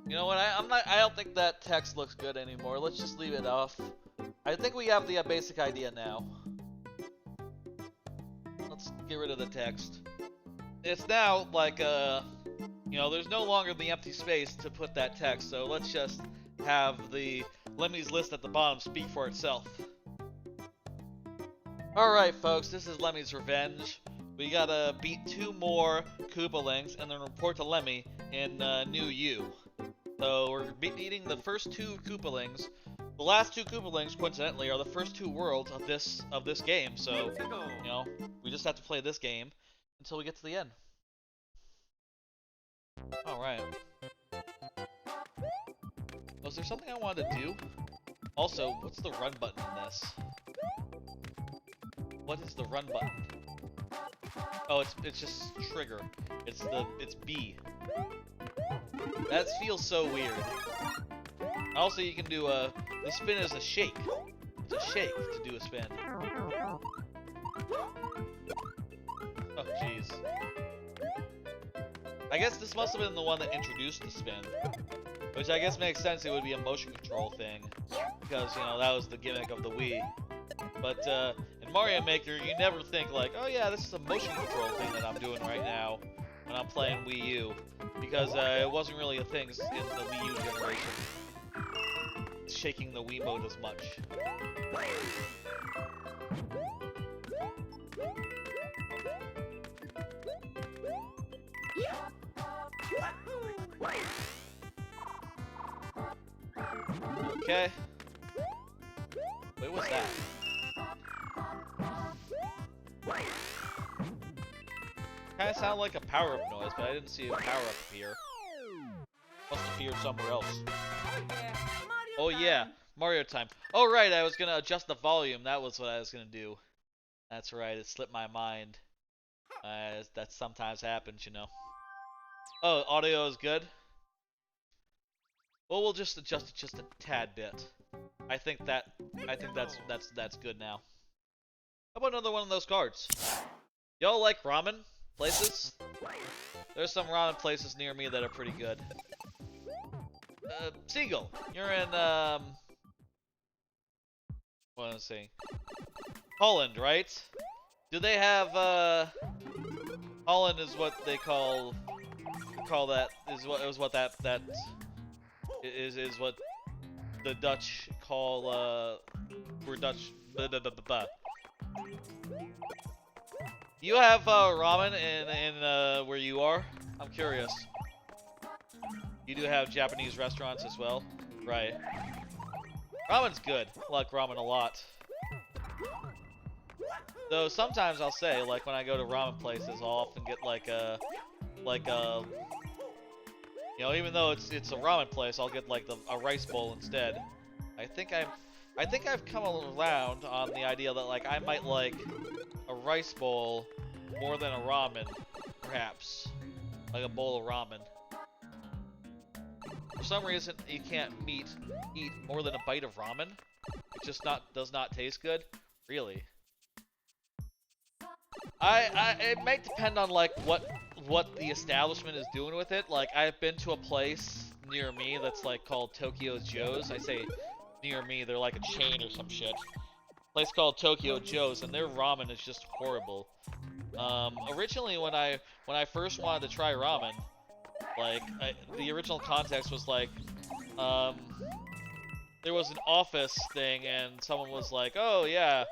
You know what? I don't think that text looks good anymore. Let's just leave it off. I think we have the basic idea now. Let's get rid of the text. It's now like there's no longer the empty space to put that text. So let's just have the Lemmy's list at the bottom speak for itself. Alright folks, this is Lemmy's Revenge. We gotta beat 2 more Koopalings and then report to Lemmy in New U. So we're beating the first 2 Koopalings. The last 2 Koopalings, coincidentally, are the first 2 worlds of this game. So, you know, we just have to play this game until we get to the end. Alright. Was there something I wanted to do? Also, what's the run button in this? What is the run button? Oh, it's just trigger. It's B. That feels so weird. Also, you can do the spin is a shake. It's a shake to do a spin. Oh, jeez. I guess this must have been the one that introduced the spin. Which I guess makes sense, it would be a motion control thing. Because, you know, that was the gimmick of the Wii. But, in Mario Maker, you never think like, oh yeah, this is a motion control thing that I'm doing right now when I'm playing Wii U. Because, it wasn't really a thing in the Wii U generation. Shaking the Wiimote as much. Okay. Wait, what's that? Kinda sounded like a power-up noise, but I didn't see a power-up appear. Must have appeared somewhere else. Oh yeah, Mario time. Oh right, I was gonna adjust the volume. That was what I was gonna do. That's right, it slipped my mind. That sometimes happens, you know. Oh, audio is good? Well, we'll just adjust it just a tad bit. I think that's good now. How about another one of those cards? Y'all like ramen places? There's some ramen places near me that are pretty good. Seagull, you're in what am I saying? Holland, right? Do they have Holland is what they call that is what what the Dutch call we're Dutch. You have ramen in where you are? I'm curious. You do have Japanese restaurants as well, right? Ramen's good. I like ramen a lot. Though sometimes I'll say, like when I go to ramen places, I'll often get like a, you know, even though it's a ramen place, I'll get like a rice bowl instead. I think I've come around on the idea that like I might like a rice bowl more than a ramen, perhaps, like a bowl of ramen. For some reason, you can't eat more than a bite of ramen. It just does not taste good. Really. It might depend on like what the establishment is doing with it. Like I've been to a place near me that's like called Tokyo Joe's. I say near me, they're like a chain or some shit. Place called Tokyo Joe's, and their ramen is just horrible. Originally when I first wanted to try ramen, like the original context was like there was an office thing and someone was like, oh yeah,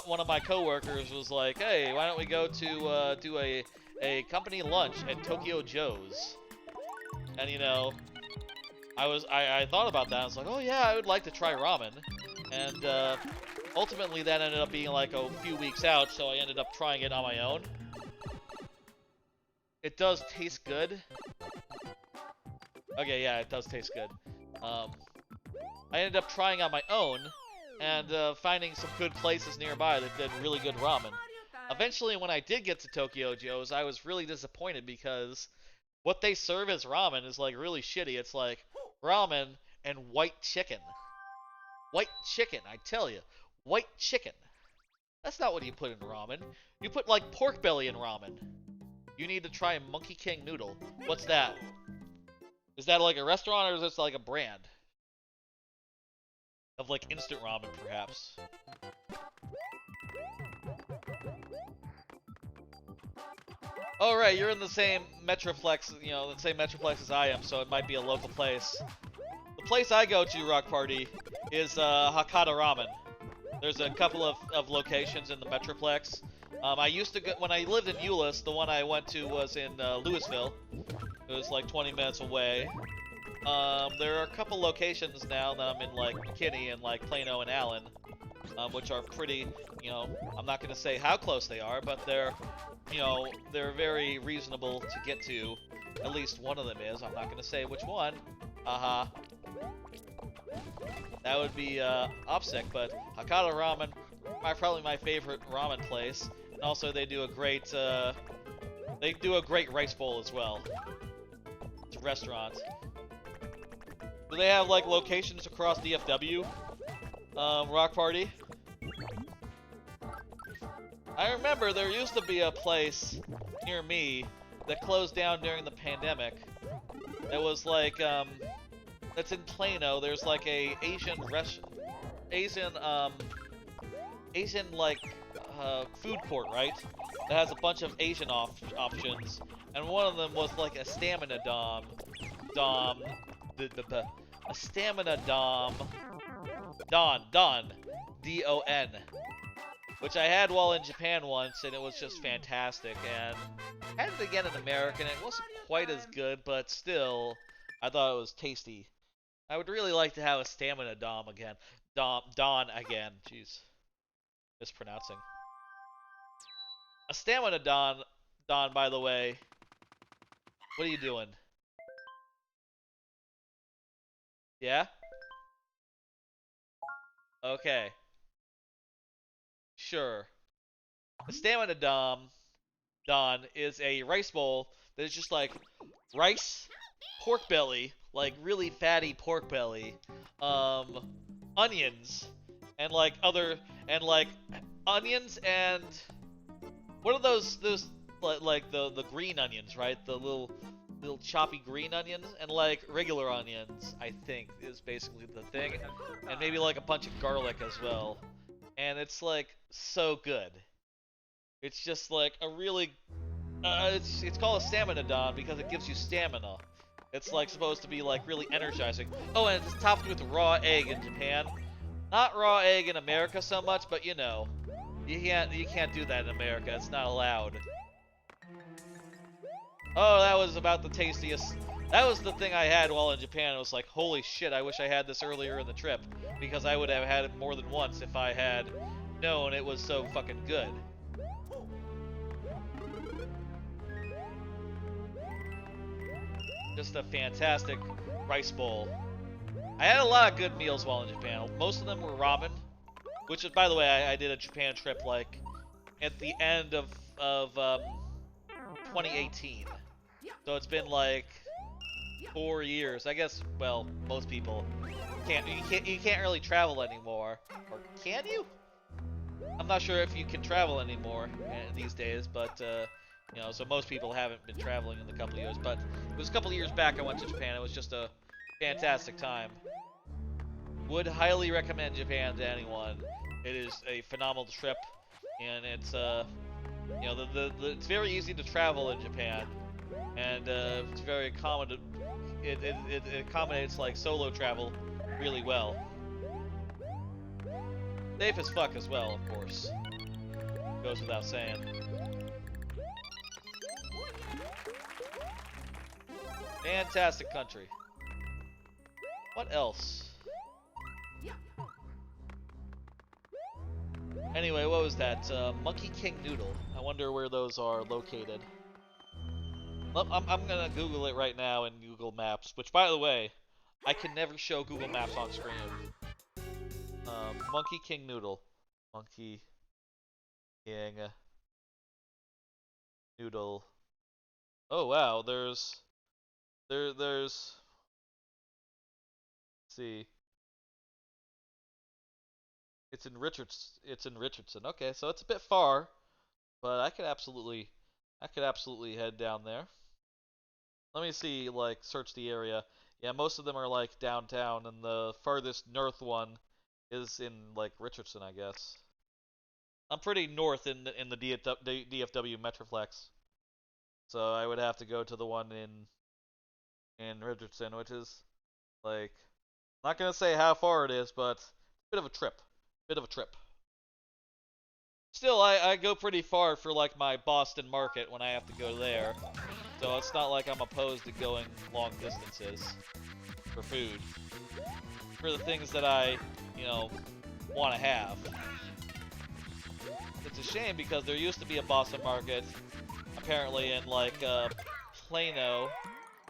one of my coworkers was like, hey, why don't we go to do a company lunch at Tokyo Joe's? And you know, I thought about that. I was like, oh yeah, I would like to try ramen. And ultimately that ended up being like a few weeks out, so I ended up trying it on my own. It does taste good. Okay, yeah, it does taste good. I ended up trying on my own and finding some good places nearby that did really good ramen. Eventually, when I did get to Tokyo Joe's, I was really disappointed because what they serve as ramen is like really shitty. It's like ramen and white chicken. White chicken, I tell you. White chicken. That's not what you put in ramen. You put like pork belly in ramen. You need to try Monkey King Noodle. What's that? Is that like a restaurant or is this like a brand? Of like instant ramen, perhaps. Oh right, you're in the same Metroplex, you know, the same Metroplex as I am, so it might be a local place. The place I go to, Rock Party, is Hakata Ramen. There's a couple of locations in the Metroplex. I used to go, when I lived in Euless, the one I went to was in Louisville. It was like 20 minutes away. There are a couple locations now that I'm in, like McKinney and like Plano and Allen, which are pretty, you know, I'm not going to say how close they are, but they're, you know, they're very reasonable to get to. At least one of them is. I'm not going to say which one. Haha. That would be OPSEC, but Hakata Ramen, probably my favorite ramen place. And also, they do a great rice bowl as well. It's a restaurant. Do they have like locations across DFW? Rock Party. I remember there used to be a place near me that closed down during the pandemic. It was like that's in Plano. There's like a Asian like food court, right? That has a bunch of Asian options, and one of them was like a stamina a stamina Don, D-O-N, which I had while in Japan once, and it was just fantastic. And I had it again in America, and it wasn't quite as good, but still, I thought it was tasty. I would really like to have a stamina Don again. Jeez. Mispronouncing. A stamina Don, by the way. What are you doing? Yeah? Okay. Sure. A stamina Don is a rice bowl that is just like rice, pork belly, like really fatty pork belly, onions, and like onions and what are those like the green onions, right? The little choppy green onions, and like regular onions, I think, is basically the thing, and maybe like a bunch of garlic as well. And it's like so good. It's just like a really it's called a stamina Don because it gives you stamina. It's like supposed to be like really energizing. Oh, and it's topped with raw egg in Japan. Not raw egg in America so much, but you know, you can't do that in America. It's not allowed. Oh, that was about the tastiest. That was the thing I had while in Japan. It was like, holy shit, I wish I had this earlier in the trip, because I would have had it more than once if I had known it was so fucking good. Just a fantastic rice bowl. I had a lot of good meals while in Japan. Most of them were ramen, which is, by the way, I did a Japan trip like at the end of 2018. So it's been like 4 years. I guess, well, most people you can't really travel anymore. Or can you? I'm not sure if you can travel anymore these days, but you know, so most people haven't been traveling in a couple of years. But it was a couple of years back I went to Japan. It was just a fantastic time. Would highly recommend Japan to anyone. It is a phenomenal trip, and it's you know, it's very easy to travel in Japan, and it's very accommodative. It accommodates like solo travel really well. Safe as fuck as well, of course. Goes without saying. Fantastic country. What else? Anyway, what was that? Monkey King Noodle. I wonder where those are located. Well, I'm gonna Google it right now in Google Maps, which, by the way, I can never show Google Maps on screen. Monkey King Noodle. Monkey King Noodle. Oh wow, there's let's see. It's in Richardson. Okay, so it's a bit far, but I could absolutely head down there. Let me see, like, search the area. Yeah, most of them are like downtown, and the farthest north one is in like Richardson, I guess. I'm pretty north in the DFW Metroplex, so I would have to go to the one in Richardson, which is like Not gonna say how far it is, but bit of a trip. Bit of a trip. Still, I go pretty far for like my Boston market when I have to go there. So it's not like I'm opposed to going long distances for food. For the things that I, you know, want to have. It's a shame because there used to be a Boston market, apparently in like Plano,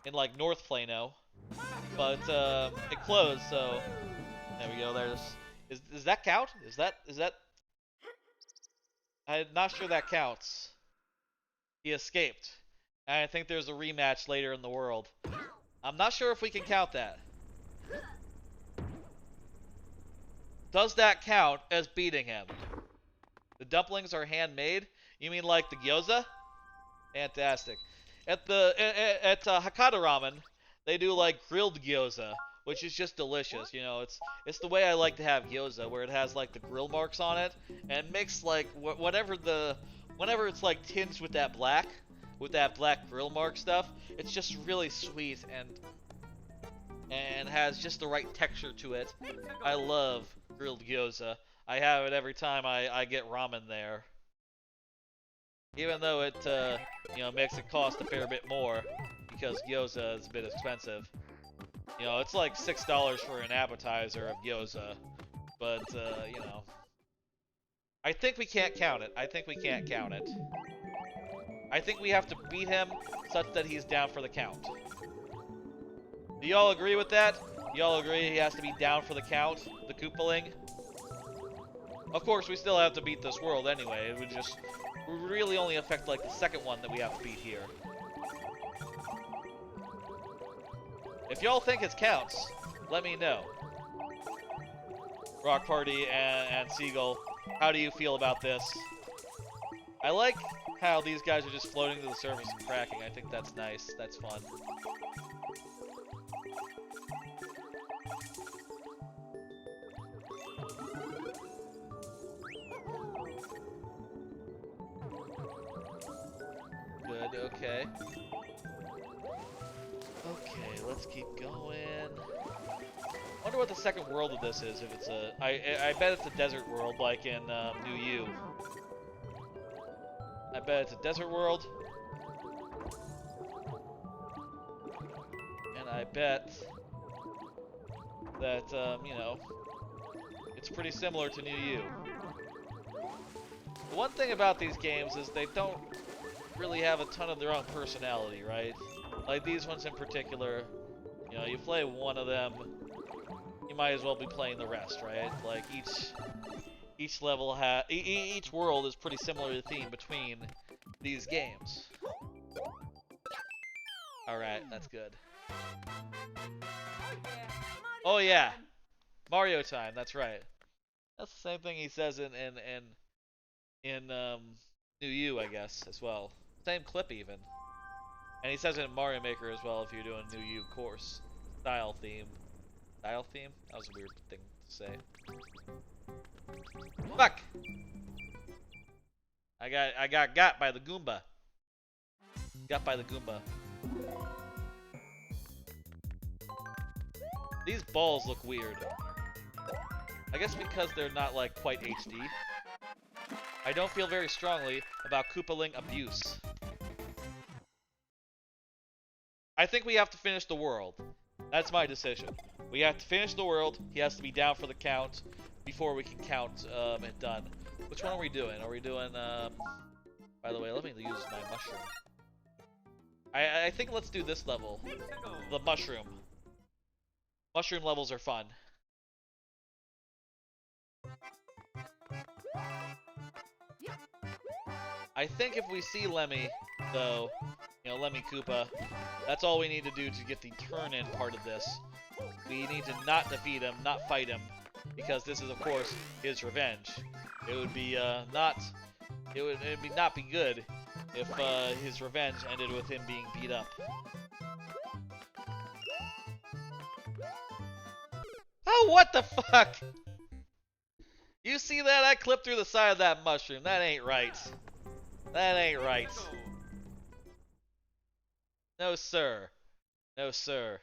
in like North Plano, but it closed. So there we go. Does that count? Is that? I'm not sure that counts. He escaped. And I think there's a rematch later in the world. I'm not sure if we can count that. Does that count as beating him? The dumplings are handmade? You mean like the gyoza? Fantastic. At Hakata Ramen, they do like grilled gyoza, which is just delicious. You know, it's the way I like to have gyoza, where it has like the grill marks on it, and it makes like whenever it's like tinged with that black grill mark stuff, it's just really sweet and has just the right texture to it. I love grilled gyoza. I have it every time I get ramen there. Even though it, you know, makes it cost a fair bit more, because gyoza is a bit expensive. You know, it's like $6 for an appetizer of gyoza, but, you know. I think we can't count it. I think we can't count it. I think we have to beat him such that he's down for the count. Do y'all agree with that? Y'all agree he has to be down for the count, the Koopaling? Of course, we still have to beat this world anyway. It would really only affect like the second one that we have to beat here. If y'all think it counts, let me know. Rock Party and Seagull, how do you feel about this? I like how these guys are just floating to the surface and cracking. I think that's nice. That's fun. Good, okay. Okay, let's keep going. Wonder what the second world of this is, if it's a... I bet it's a desert world, like in New U. I bet it's a desert world. And I bet that, you know, it's pretty similar to New U. The one thing about these games is they don't really have a ton of their own personality, right? Like these ones in particular, you know, you play one of them, you might as well be playing the rest, right? Like each level each world is pretty similar to theme between these games. Alright, that's good. Oh yeah, Mario time, that's right. That's the same thing he says in New U, I guess, as well. Same clip even. And he says it in Mario Maker as well if you're doing a New U course. Style theme. Style theme? That was a weird thing to say. Fuck! I got by the Goomba. Got by the Goomba. These balls look weird. I guess because they're not like quite HD. I don't feel very strongly about Koopaling abuse. I think we have to finish the world. That's my decision. We have to finish the world. He has to be down for the count before we can count it done. Which one are we doing? Are we doing, by the way, let me use my mushroom. I think let's do this level. The mushroom. Mushroom levels are fun. I think if we see Lemmy, though, you know, Lemmy Koopa, that's all we need to do to get the turn-in part of this. We need to not defeat him, not fight him, because this is, of course, his revenge. It would be not be good if his revenge ended with him being beat up. Oh, what the fuck? You see that? I clipped through the side of that mushroom. That ain't right. That ain't right. No, sir. No, sir.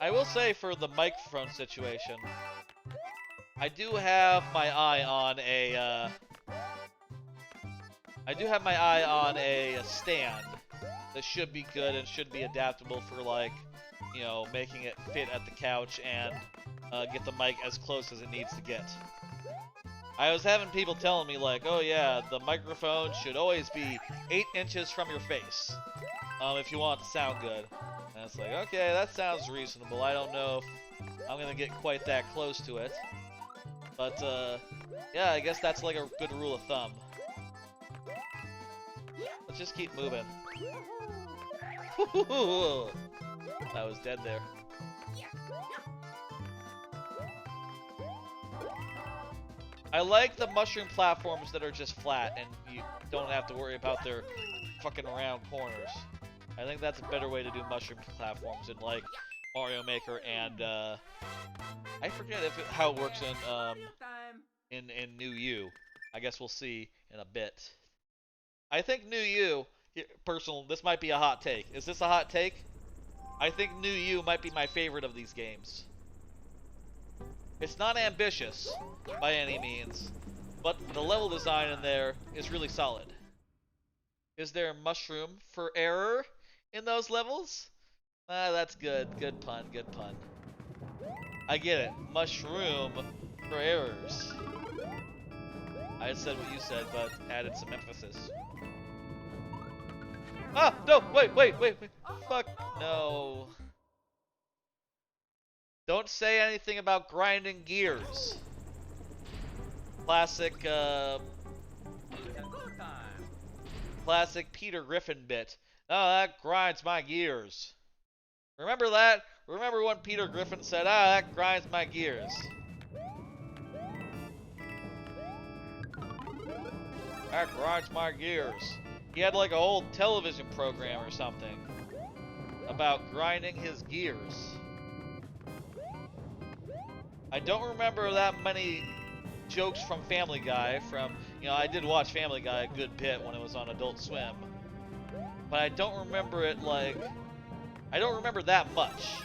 I will say for the microphone situation, I do have my eye on a stand that should be good and should be adaptable for, like, you know, making it fit at the couch and get the mic as close as it needs to get. I was having people telling me, like, oh yeah, the microphone should always be 8 inches from your face if you want it to sound good. And it's like, okay, that sounds reasonable. I don't know if I'm gonna get quite that close to it. But, yeah, I guess that's like a good rule of thumb. Let's just keep moving. I was dead there. I like the mushroom platforms that are just flat and you don't have to worry about their fucking round corners. I think that's a better way to do mushroom platforms in, like, Mario Maker and, I forget how it works in New U. I guess we'll see in a bit. I think New U, this might be a hot take. Is this a hot take? I think New U might be my favorite of these games. It's not ambitious by any means, but the level design in there is really solid. Is there mushroom for error in those levels? Ah, that's good. Good pun, good pun. I get it. Mushroom for errors. I said what you said, but added some emphasis. Ah! No! Wait! Fuck no. Don't say anything about grinding gears. Classic, classic Peter Griffin bit. Oh, that grinds my gears. Remember that? Remember when Peter Griffin said, ah, that grinds my gears. That grinds my gears. He had like a whole television program or something about grinding his gears. I don't remember that many jokes from Family Guy you know, I did watch Family Guy a good bit when it was on Adult Swim. But I don't remember it, like, I don't remember that much.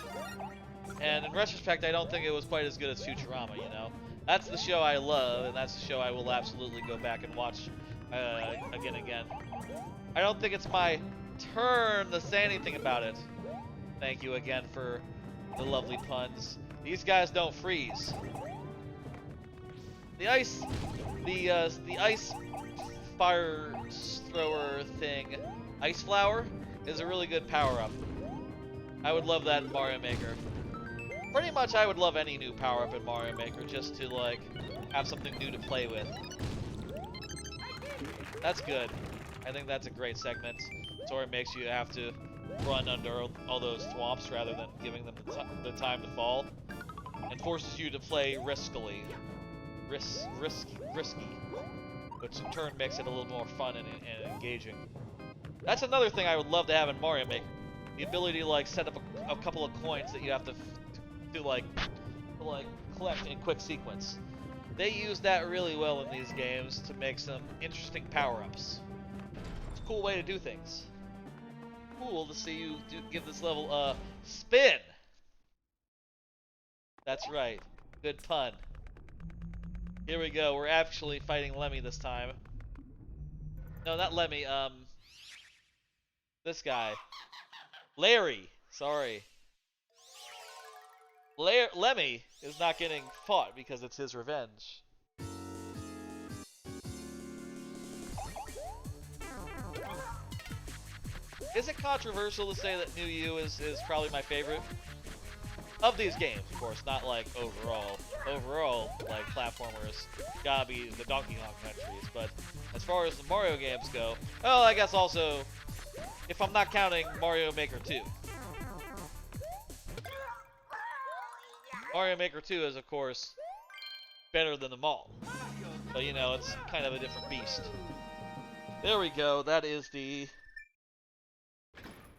And in retrospect, I don't think it was quite as good as Futurama, you know? That's the show I love, and that's the show I will absolutely go back and watch again. I don't think it's my turn to say anything about it. Thank you again for the lovely puns. These guys don't freeze. The ice fire thrower thing, Ice Flower, is a really good power-up. I would love that in Mario Maker. Pretty much I would love any new power-up in Mario Maker just to, like, have something new to play with. That's good. I think that's a great segment. Sort of makes you have to run under all those thwomps rather than giving them the time to fall. And forces you to play riskily. Risky. Which in turn makes it a little more fun and engaging. That's another thing I would love to have in Mario Maker. The ability to, like, set up a couple of coins that you have to collect in quick sequence. They use that really well in these games to make some interesting power-ups. It's a cool way to do things. Cool to see you give this level a spin. That's right. Good pun. Here we go. We're actually fighting Lemmy this time. No, not Lemmy. This guy. Larry. Sorry. Lemmy is not getting fought because it's his revenge. Is it controversial to say that New U is probably my favorite? Of these games, of course, not like overall. Overall, like, platformers gotta be the Donkey Kong countries, but as far as the Mario games go, well, I guess also, if I'm not counting Mario Maker 2. Mario Maker 2 is, of course, better than them all. But, you know, it's kind of a different beast. There we go. That is the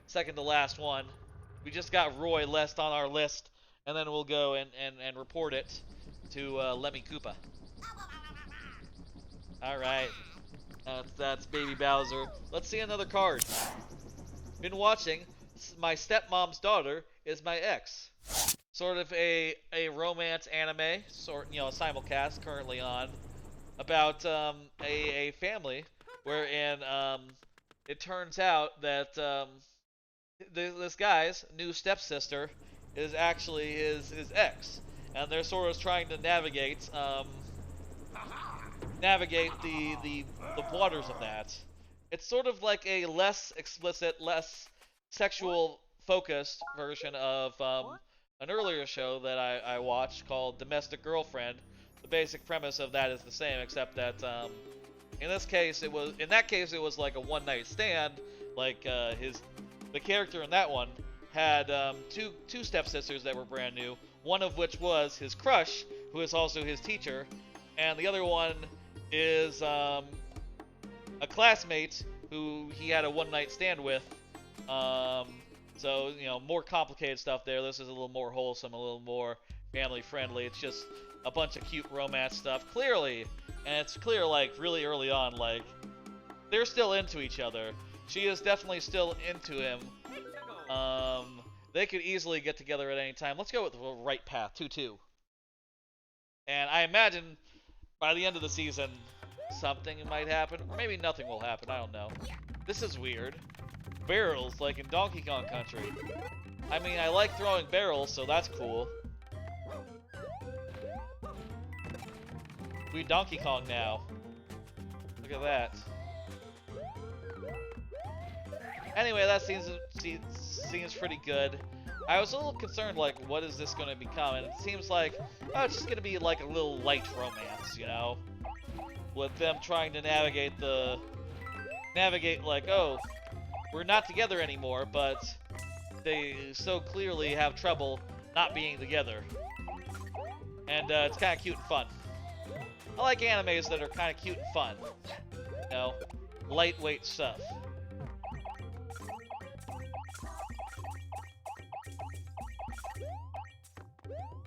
second to last one. We just got Roy last on our list, and then we'll go and report it to Lemmy Koopa. Alright. That's Baby Bowser. Let's see another card. Been watching. My stepmom's daughter is my ex. sort of a romance anime, sort a simulcast currently on, about a family wherein it turns out that this guy's new stepsister is actually his ex, and they're sort of trying to navigate the waters of that. It's sort of like a less explicit, less sexual focused version of an earlier show that I watched called Domestic Girlfriend. The basic premise of that is the same, except that in that case it was like a one-night stand. Like the character in that one had two stepsisters that were brand new. One of which was his crush, who is also his teacher, and the other one is a classmate who he had a one-night stand with. So, more complicated stuff there. This is a little more wholesome, a little more family-friendly. It's just a bunch of cute romance stuff, clearly. And it's clear, like, really early on, like, they're still into each other. She is definitely still into him. They could easily get together at any time. Let's go with the right path, 2-2. And I imagine by the end of the season, something might happen. Or maybe nothing will happen, I don't know. This is weird. Barrels, like in Donkey Kong Country. I mean, I like throwing barrels, so that's cool. We Donkey Kong now. Look at that. Anyway, that seems pretty good. I was a little concerned, like, what is this going to become? And it seems like, oh, it's just going to be like a little light romance, with them trying to navigate like, oh, we're not together anymore, but they so clearly have trouble not being together. And it's kind of cute and fun. I like animes that are kind of cute and fun. Lightweight stuff.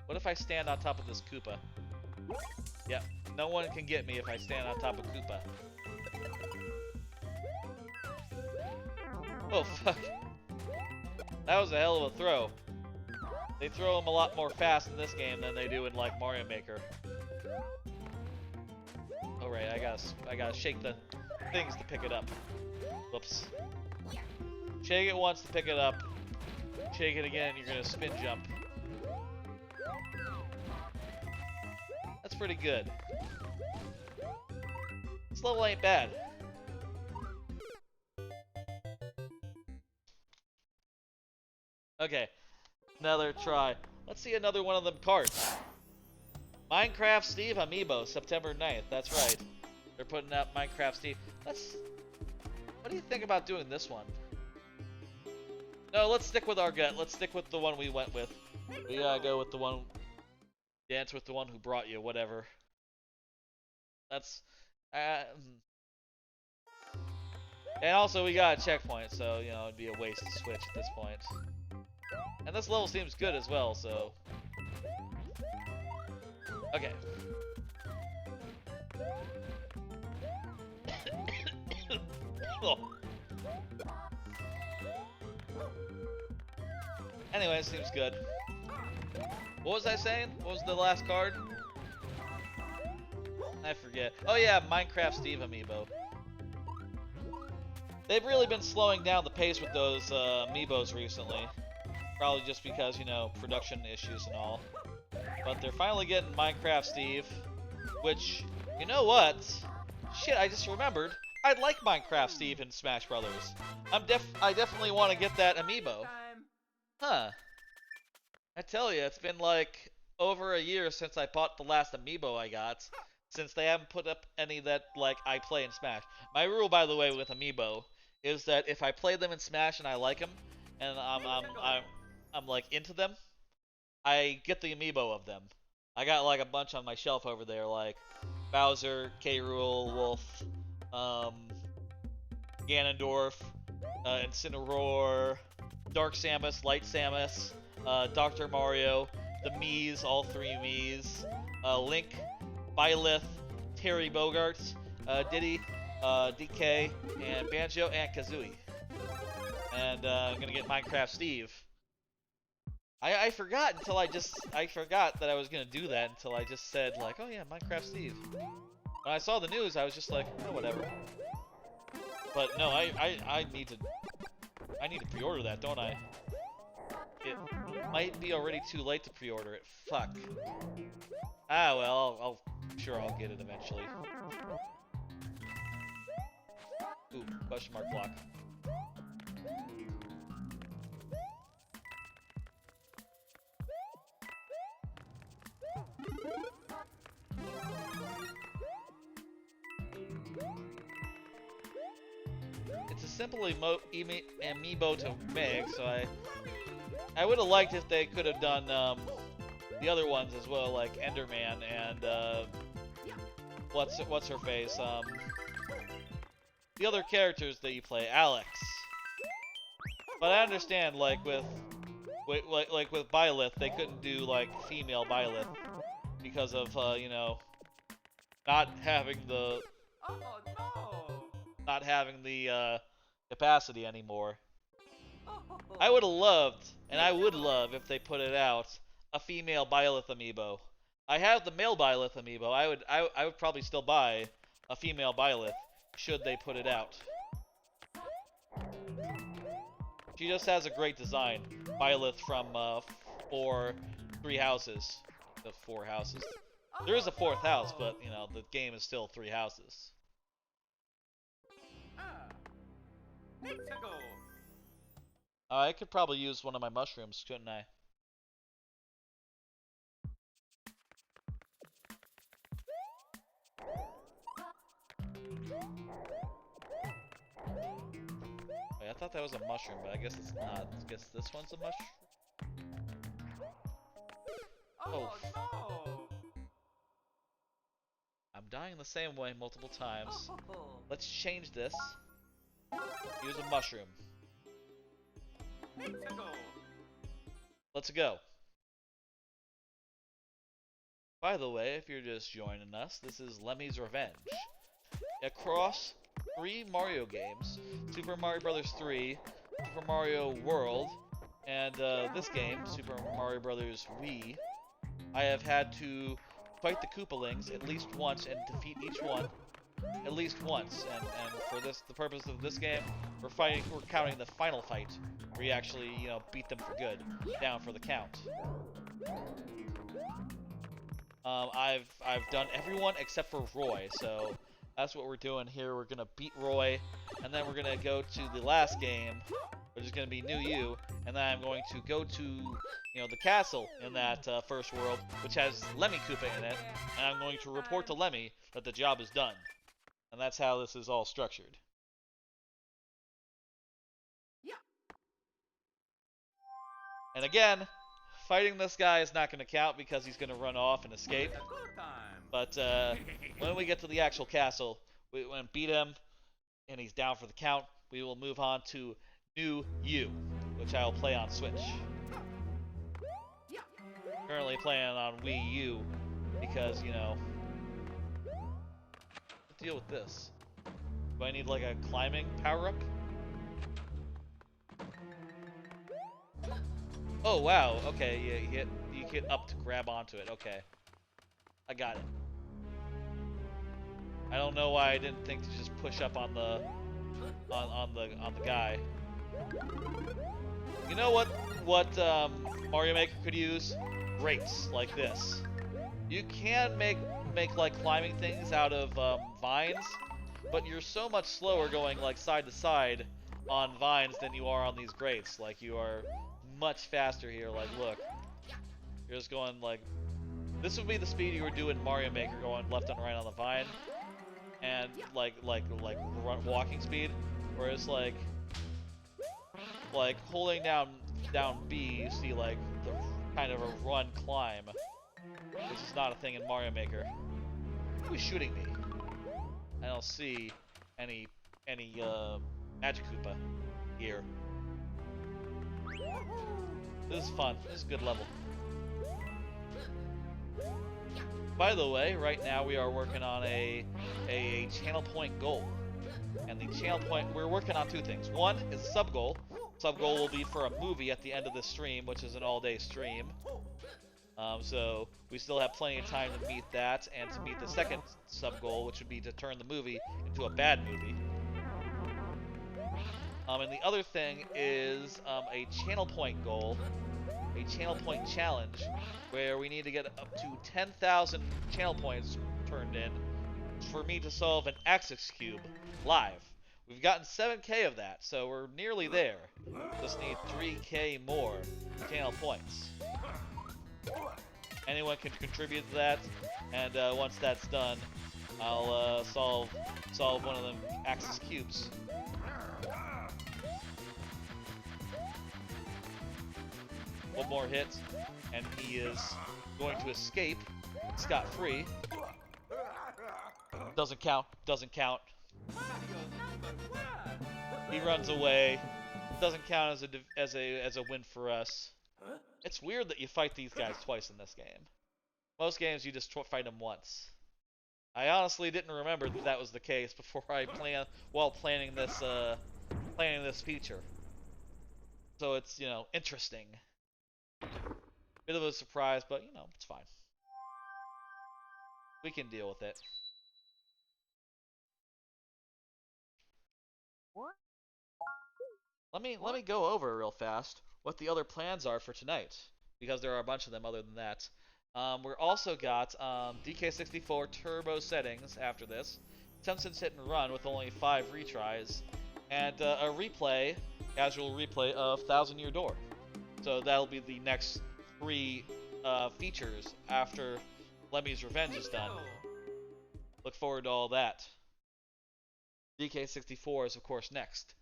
What if I stand on top of this Koopa? Yeah, no one can get me if I stand on top of Koopa. Oh, fuck. That was a hell of a throw. They throw them a lot more fast in this game than they do in, like, Mario Maker. Oh, right, I gotta shake the things to pick it up. Whoops. Shake it once to pick it up. Shake it again, you're gonna spin jump. That's pretty good. This level ain't bad. Okay, another try. Let's see another one of them cards. Minecraft Steve Amiibo, September 9th. That's right. They're putting out Minecraft Steve. What do you think about doing this one? No, let's stick with our gut. Let's stick with the one we went with. We gotta go with the one... Dance with the one who brought you, whatever. That's... And also, we got a checkpoint, so, it'd be a waste to switch at this point. And this level seems good as well, so... Okay. Oh. Anyway, it seems good. What was I saying? What was the last card? I forget. Oh yeah, Minecraft Steve Amiibo. They've really been slowing down the pace with those Amiibos recently. Probably just because, production issues and all. But they're finally getting Minecraft Steve, which, you know what? Shit, I just remembered. I'd like Minecraft Steve in Smash Brothers. I definitely want to get that Amiibo. Huh. I tell you, it's been like over a year since I bought the last Amiibo I got, since they haven't put up any that like I play in Smash. My rule, by the way, with Amiibo is that if I play them in Smash and I like them, and I'm like into them, I get the Amiibo of them. I got like a bunch on my shelf over there, like Bowser, K. Rool, Wolf, Ganondorf, Incineroar, Dark Samus, Light Samus, Dr. Mario, the Miis, all three Miis, Link, Byleth, Terry Bogarts, Diddy, DK, and Banjo and Kazooie. And I'm gonna get Minecraft Steve. I forgot until I forgot that I was gonna do that until I just said like, oh yeah, Minecraft Steve. When I saw the news, I was just like, oh whatever. But no, I need to pre-order that, don't I? It might be already too late to pre-order it. Fuck. Ah well, I'm sure I'll get it eventually. Ooh, question mark block. It's a simple amiibo to make, so I would have liked if they could have done the other ones as well, like Enderman and what's her face, the other characters that you play, Alex. But I understand, like with Byleth, they couldn't do like female Byleth because of you know, not having the capacity anymore. I would have loved, and I would love if they put it out, a female Byleth amiibo. I have the male Byleth amiibo. I would probably still buy a female Byleth should they put it out. She just has a great design. Byleth from Three Houses. The Four Houses. There is a fourth house, but you know the game is still Three Houses. I could probably use one of my mushrooms, couldn't I? Wait, I thought that was a mushroom, but I guess it's not. I guess this one's a mushroom. Oh. I'm dying the same way multiple times. Let's change this. Use a mushroom. Let's go. By the way, if you're just joining us, this is Lemmy's Revenge. Across 3 Mario games, Super Mario Bros. 3, Super Mario World, and this game, Super Mario Bros. Wii, I have had to fight the Koopalings at least once and defeat each one at least once. And for the purpose of this game, we're counting the final fight, where you actually, you know, beat them for good, down for the count. I've done everyone except for Roy, so that's what we're doing here. We're gonna beat Roy, and then we're gonna go to the last game, which is gonna be New You, and then I'm going to go to, you know, the castle in that first world, which has Lemmy Koopa in it, and I'm going to report to Lemmy that the job is done. And that's how this is all structured. Yeah. And again, fighting this guy is not going to count because he's going to run off and escape. But when we get to the actual castle, we want to beat him, and he's down for the count. We will move on to New You, which I will play on Switch. Currently playing on Wii U because, you know, deal with this. Do I need like a climbing power-up? Oh wow, okay, yeah, you hit up to grab onto it, okay. I got it. I don't know why I didn't think to just push up on the guy. You know what Mario Maker could use? Grates like this. You can make like climbing things out of vines, but you're so much slower going like side to side on vines than you are on these grates. Like you are much faster here. Like look, you're just going like, this would be the speed you would do in Mario Maker, going left and right on the vine, and like walking speed. Whereas like holding down B, you see like the kind of a run climb. This is not a thing in Mario Maker. Who's shooting me? I don't see any Magic Koopa here. This is fun. This is a good level. By the way, right now we are working on a channel point goal. And the channel point, we're working on 2 things. One is a sub goal, Sub goal will be for a movie at the end of the stream, which is an all-day stream. So we still have plenty of time to meet that, and to meet the second sub goal, which would be to turn the movie into a bad movie. And the other thing is a channel point goal, a channel point challenge, where we need to get up to 10,000 channel points turned in for me to solve an Axis cube live. We've gotten 7k of that, so we're nearly there. Just need 3k more channel points. Anyone can contribute to that, and once that's done, I'll solve one of them Axis cubes. One more hit, and he is going to escape scot-free. Doesn't count. Doesn't count. He runs away. Doesn't count as a win for us. It's weird that you fight these guys twice in this game. Most games you just fight them once. I honestly didn't remember that was the case before I planning this feature. So it's, you know, interesting. Bit of a surprise, but you know, it's fine. We can deal with it. Let me go over real fast what the other plans are for tonight, because there are a bunch of them other than that. We're also got DK64 Turbo Settings after this, Simpsons Hit and Run with only 5 retries, and a replay, casual replay of 1,000 Year Door. So that'll be the next 3 features after Lemmy's Revenge is done. Look forward to all that. DK64 is of course next.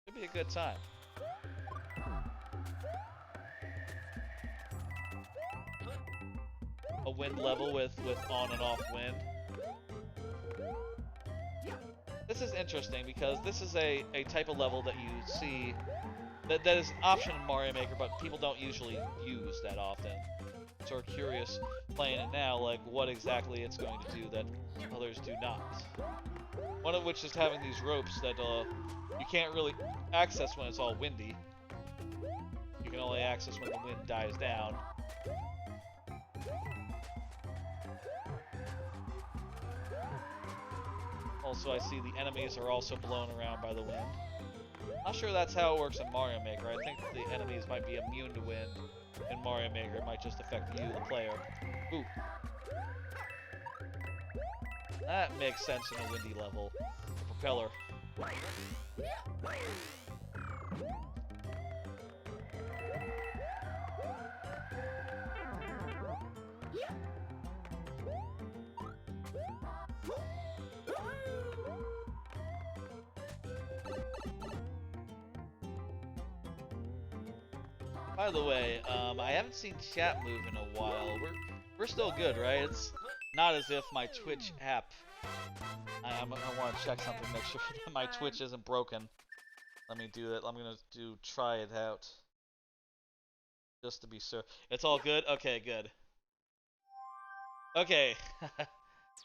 Should be a good time. A wind level with on and off wind. This is interesting because this is a type of level that you see that is an option in Mario Maker, but people don't usually use that often. So we're curious playing it now, like what exactly it's going to do that others do not. One of which is having these ropes that you can't really access when it's all windy. You can only access when the wind dies down. Also, I see the enemies are also blown around by the wind. Not sure that's how it works in Mario Maker. I think the enemies might be immune to wind. In Mario Maker, it might just affect you, the player. Ooh. That makes sense in a windy level. The propeller. By the way, I haven't seen chat move in a while. We're still good, right? It's not as if my Twitch app. I want to check something, make sure that my Twitch isn't broken. Let me do that. I'm gonna try it out, just to be sure. It's all good. Okay, good. Okay.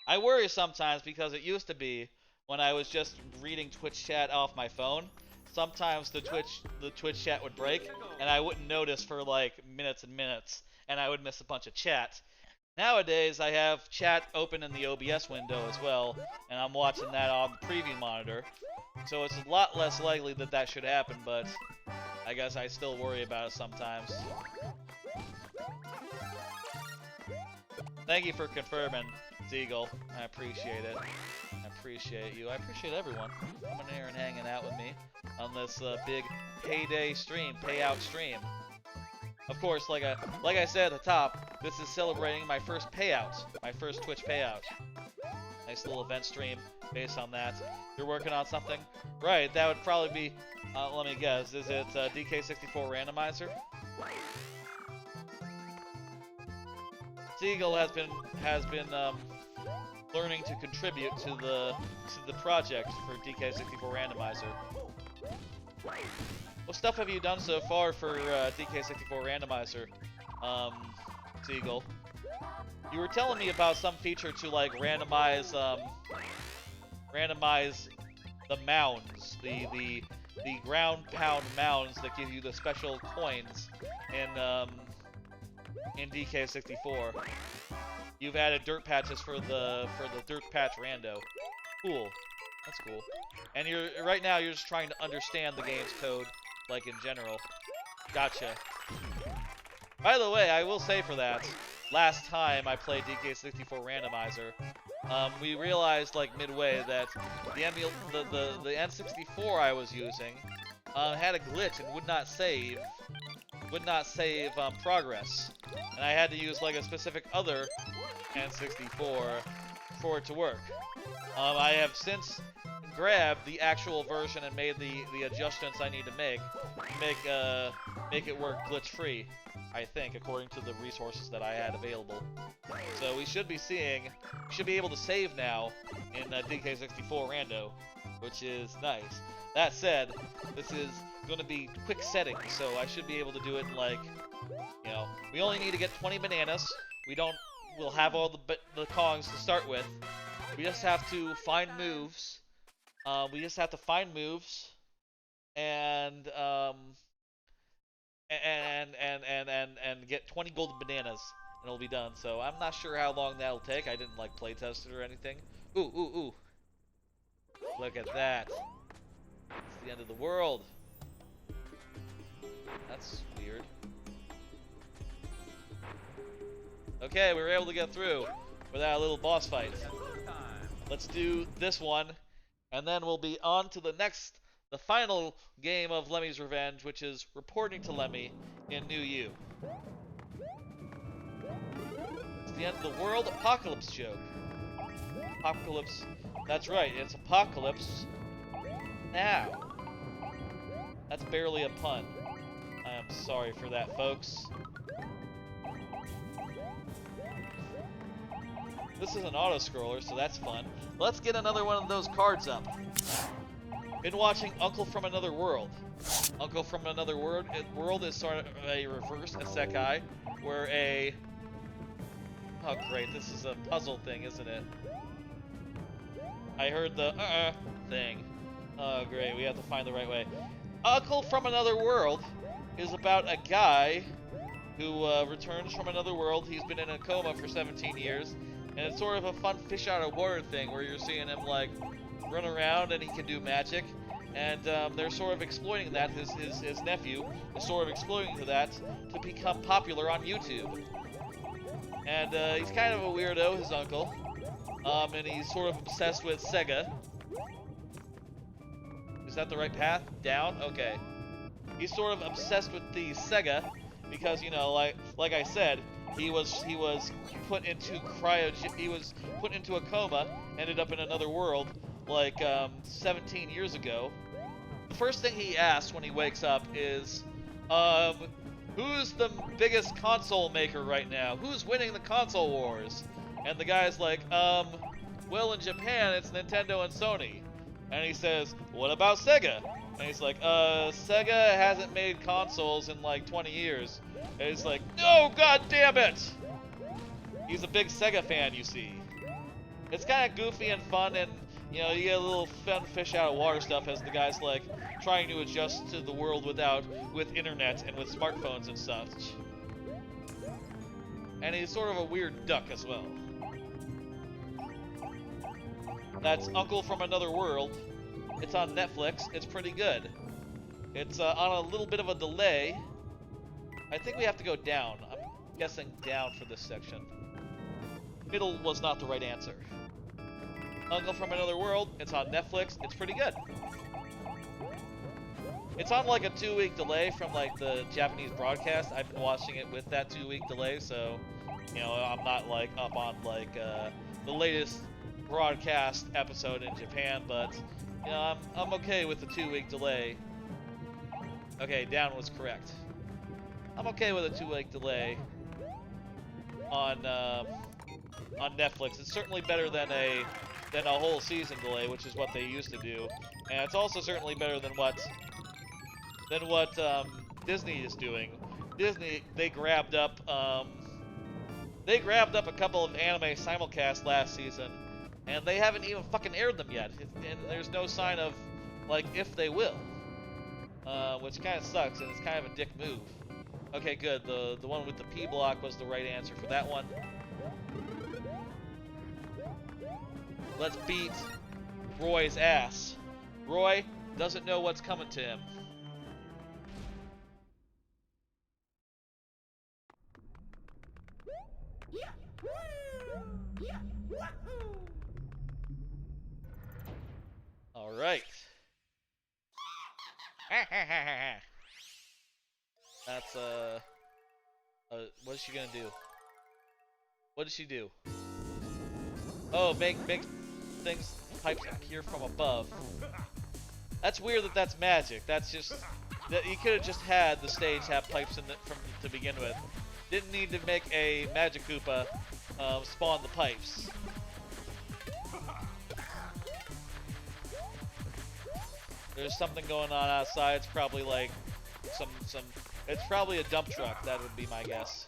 I worry sometimes because it used to be when I was just reading Twitch chat off my phone. Sometimes the Twitch chat would break, and I wouldn't notice for like minutes and minutes, and I would miss a bunch of chat. Nowadays, I have chat open in the OBS window as well, and I'm watching that on the preview monitor, so it's a lot less likely that that should happen, but I guess I still worry about it sometimes. Thank you for confirming, Zeagle. I appreciate it. I appreciate you. I appreciate everyone coming here and hanging out with me on this big payday stream, payout stream. Of course, like I said at the top, this is celebrating my first payout, my first Twitch payout. Nice little event stream based on that. You're working on something? Right, that would probably be, let me guess, is it DK64 Randomizer? Seagull has been learning to contribute to the project for DK64 Randomizer. What stuff have you done so far for DK64 Randomizer, Seagull? You were telling me about some feature to like randomize the mounds, the the ground pound mounds that give you the special coins in DK64. You've added dirt patches for the dirt patch rando. Cool. That's cool. And right now you're just trying to understand the game's code, like in general. Gotcha. By the way, I will say for that, last time I played DK64 Randomizer, we realized like midway that the N64 I was using had a glitch and would not save progress, and I had to use like a specific other N64 for it to work. I have since grabbed the actual version and made the adjustments I need to make it work glitch free. I think, according to the resources that I had available. So we should be able to save now in DK64 Rando, which is nice. That said, this is going to be quick settings, so I should be able to do it in like, you know, we only need to get 20 bananas. We'll have all the Kongs to start with. We just have to find moves. And get 20 golden bananas, and it'll be done. So I'm not sure how long that'll take. I didn't like play test it or anything. Ooh. Look at that. It's the end of the world. That's weird. Okay, we were able to get through without a little boss fight. Let's do this one, and then we'll be on to the final game of Lemmy's Revenge, which is reporting to Lemmy in New U. It's the end of the world apocalypse joke. Apocalypse. That's right, it's apocalypse now. That's barely a pun. I am sorry for that, folks. This is an auto-scroller, so that's fun. Let's get another one of those cards up. Been watching Uncle from Another World. Uncle from Another World is sort of a reverse isekai, where a... Oh great, this is a puzzle thing, isn't it? I heard the thing. Oh great, we have to find the right way. Uncle from Another World is about a guy who returns from another world. He's been in a coma for 17 years, and it's sort of a fun fish out of water thing where you're seeing him like run around and he can do magic, and they're sort of exploiting that. His nephew is sort of exploiting that to become popular on YouTube. And he's kind of a weirdo, his uncle, and he's sort of obsessed with Sega. Is that the right path? Down? Okay. He's sort of obsessed with the Sega because, you know, like I said, he was put into a coma, ended up in another world like 17 years ago. The first thing he asks when he wakes up is, who's the biggest console maker right now? Who's winning the console wars? And the guy's like, well, in Japan it's Nintendo and Sony. And he says, what about Sega? And he's like, Sega hasn't made consoles in like 20 years. And he's like, no, god damn it! He's a big Sega fan, you see. It's kind of goofy and fun, and you know, you get a little fun fish out of water stuff as the guy's like trying to adjust to the world with internet and with smartphones and such. And he's sort of a weird duck as well. That's Uncle from Another World. It's on Netflix. It's pretty good. It's on a little bit of a delay. I think we have to go down. I'm guessing down for this section. Middle was not the right answer. Uncle from Another World. It's on Netflix. It's pretty good. It's on like a 2-week delay from like the Japanese broadcast. I've been watching it with that 2-week delay, so you know, I'm not like up on like the latest broadcast episode in Japan, but you know, I'm okay with the 2-week delay. Okay, down was correct. I'm okay with a 2-week delay on Netflix. It's certainly better than a whole season delay, which is what they used to do, and it's also certainly better than what Disney is doing. Disney, they grabbed up a couple of anime simulcasts last season, and they haven't even fucking aired them yet, and there's no sign of like if they will. which kind of sucks, and it's kind of a dick move. Okay, good. The one with the P block was the right answer for that one. Let's beat Roy's ass. Roy doesn't know what's coming to him. All right. That's what is she gonna do? What does she do? Oh, make things pipes appear from above. That's weird that that's magic. That's just that you could have just had the stage have pipes in from to begin with. Didn't need to make a magic Koopa spawn the pipes. There's something going on outside. It's probably like some. It's probably a dump truck. That would be my guess.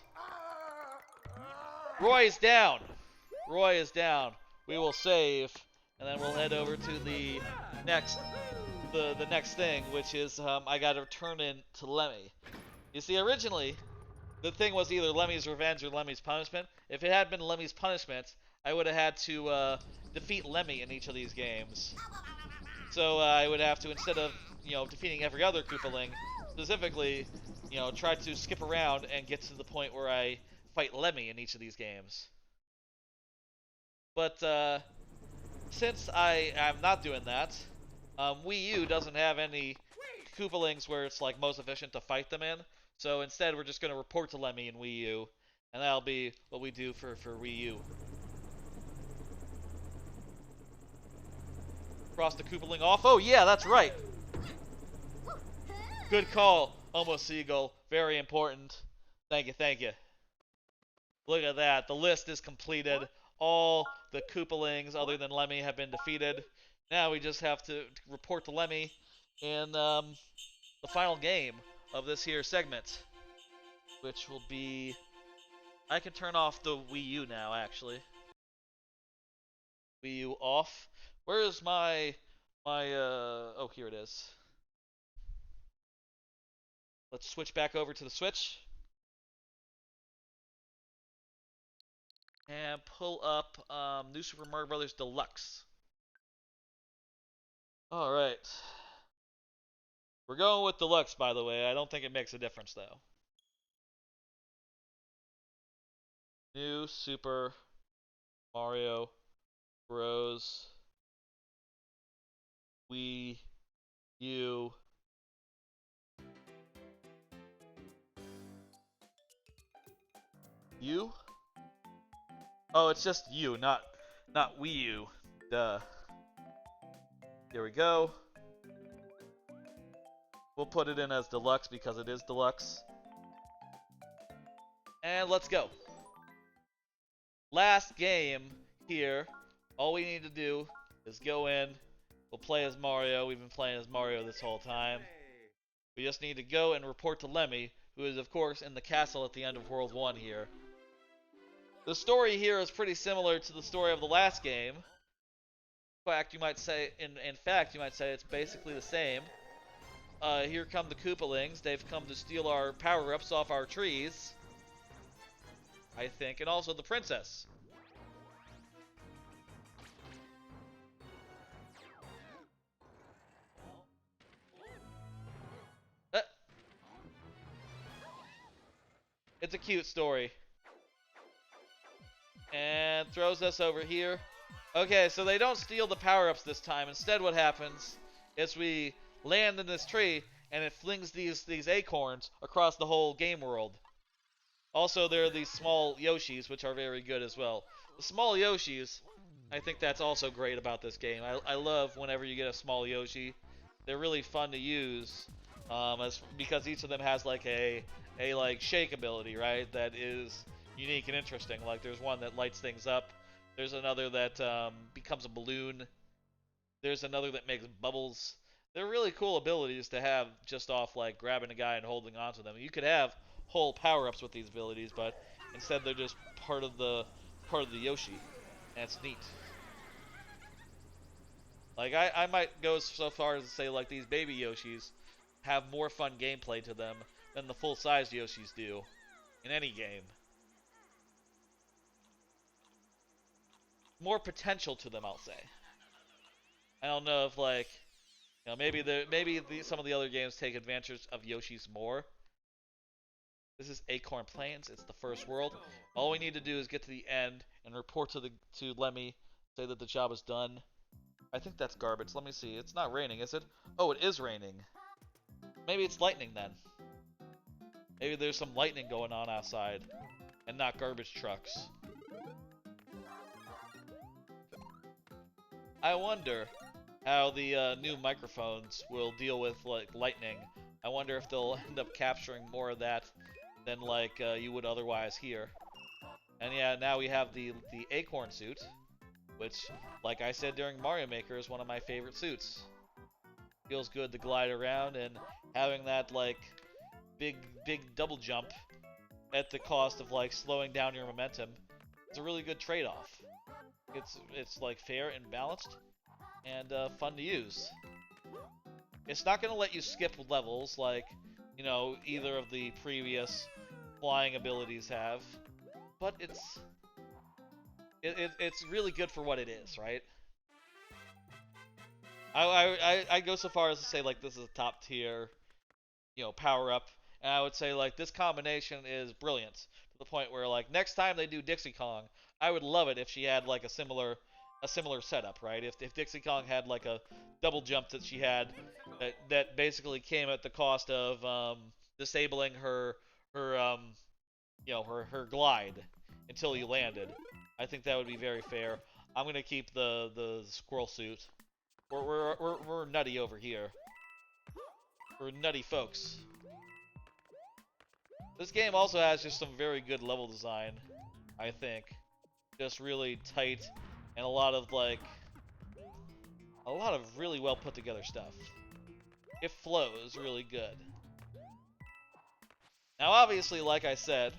Roy is down. Roy is down. We will save, and then we'll head over to the next thing, which is I got to turn in to Lemmy. You see, originally the thing was either Lemmy's revenge or Lemmy's punishment. If it had been Lemmy's punishment, I would have had to defeat Lemmy in each of these games. So I would have to, instead of defeating every other Koopaling, specifically try to skip around and get to the point where I fight Lemmy in each of these games. But since I am not doing that, Wii U doesn't have any Koopalings where it's like most efficient to fight them in. So instead, we're just going to report to Lemmy in Wii U, and that'll be what we do for Wii U. Cross the Koopaling off. Oh yeah, that's right. Good call, Almost Seagull. Very important. Thank you, thank you. Look at that. The list is completed. All the Koopalings other than Lemmy have been defeated. Now we just have to report to Lemmy in the final game of this here segment, which will be... I can turn off the Wii U now, actually. Wii U off. Where is my oh, here it is. Let's switch back over to the Switch. And pull up New Super Mario Bros. Deluxe. Alright. We're going with Deluxe, by the way. I don't think it makes a difference, though. New Super Mario Bros. Wii U. U? Oh, it's just U, not Wii U. Duh. Here we go. We'll put it in as Deluxe because it is Deluxe. And let's go. Last game here. All we need to do is go in. We'll play as Mario. We've been playing as Mario this whole time. We just need to go and report to Lemmy, who is, of course, in the castle at the end of World 1 here. The story here is pretty similar to the story of the last game. In fact, you might say it's basically the same. Here come the Koopalings. They've come to steal our power-ups off our trees, I think, and also the princess. It's a cute story. And throws us over here. Okay, so they don't steal the power-ups this time. Instead, what happens is we land in this tree, and it flings these acorns across the whole game world. Also, there are these small Yoshis, which are very good as well. The small Yoshis, I think that's also great about this game. I love whenever you get a small Yoshi. They're really fun to use, because each of them has like a like shake ability, right? That is unique and interesting. Like there's one that lights things up. There's another that becomes a balloon. There's another that makes bubbles. They're really cool abilities to have just off like grabbing a guy and holding onto them. You could have whole power-ups with these abilities, but instead they're just part of the Yoshi, and it's neat. Like I might go so far as to say like these baby Yoshis have more fun gameplay to them than the full-size Yoshis do in any game. More potential to them, I'll say. I don't know if, like, you know, maybe some of the other games take advantage of Yoshi's more. This is Acorn Plains. It's the first world. All we need to do is get to the end and report to Lemmy, say that the job is done. I think that's garbage. Let me see. It's not raining, is it? Oh, it is raining. Maybe it's lightning then. Maybe there's some lightning going on outside and not garbage trucks. I wonder how the new microphones will deal with like lightning. I wonder if they'll end up capturing more of that than like you would otherwise hear. And yeah, now we have the Acorn suit, which, like I said during Mario Maker, is one of my favorite suits. Feels good to glide around, and having that like big double jump at the cost of like slowing down your momentum is a really good trade-off. It's like fair and balanced and fun to use. It's not going to let you skip levels like, you know, either of the previous flying abilities have, but it's really good for what it is, right? I go so far as to say like this is a top tier, you know, power up, and I would say like this combination is brilliant to the point where like next time they do Dixie Kong, I would love it if she had like a similar setup, right? If Dixie Kong had like a double jump that she had that basically came at the cost of disabling her you know, her glide until you landed. I think that would be very fair. I'm gonna keep the squirrel suit. We're nutty over here. We're nutty folks. This game also has just some very good level design, I think. Just really tight and a lot of really well put together stuff. It flows really good. Now obviously, like I said,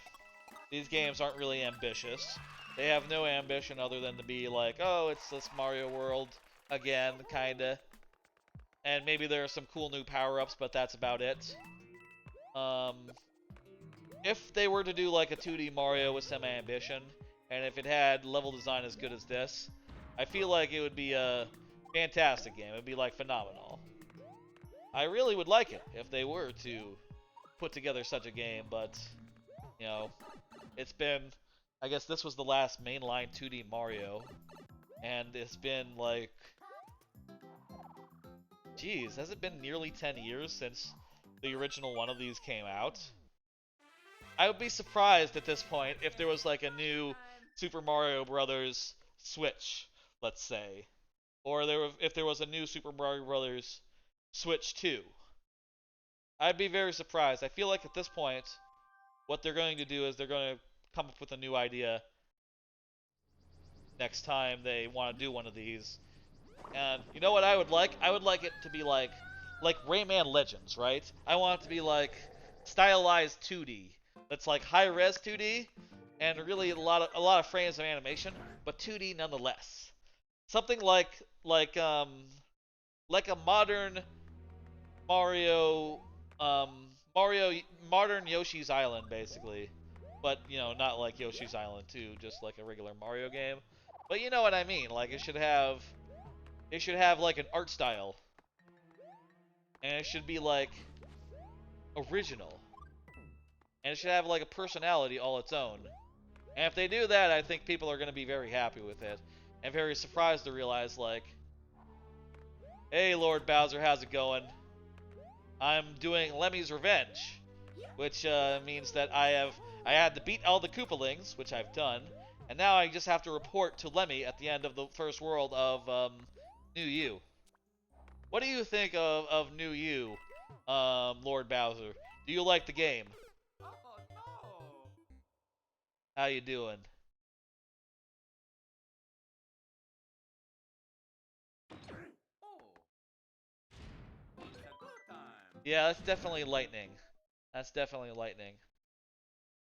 these games aren't really ambitious. They have no ambition other than to be like, oh, it's this Mario World again, kinda. And maybe there are some cool new power-ups, but that's about it. If they were to do like a 2D Mario with some ambition, and if it had level design as good as this, I feel like it would be a fantastic game. It would be like phenomenal. I really would like it if they were to put together such a game, but, you know, it's been, I guess this was the last mainline 2D Mario, and it's been like, geez, has it been nearly 10 years since the original one of these came out? I would be surprised at this point if there was like a new Super Mario Brothers Switch, let's say, or if there was a new Super Mario Brothers Switch 2. I'd be very surprised. I feel like at this point, what they're going to do is they're going to come up with a new idea next time they want to do one of these. And you know what I would like? I would like it to be like Rayman Legends, right? I want it to be like stylized 2D. That's like high-res 2D and really a lot of frames of animation, but 2D nonetheless. Something like a modern modern Yoshi's Island, basically. But, you know, not like Yoshi's Island 2, just like a regular Mario game. But you know what I mean, like it should have like an art style. And it should be like original. And it should have like a personality all its own. And if they do that, I think people are going to be very happy with it. And very surprised to realize like, hey Lord Bowser, how's it going? I'm doing Lemmy's Revenge. Which means that I had to beat all the Koopalings, which I've done. And now I just have to report to Lemmy at the end of the first world of New You. What do you think of New You, Lord Bowser? Do you like the game? Oh, no. How you doing? Oh. It's a good time. Yeah, that's definitely lightning. That's definitely lightning.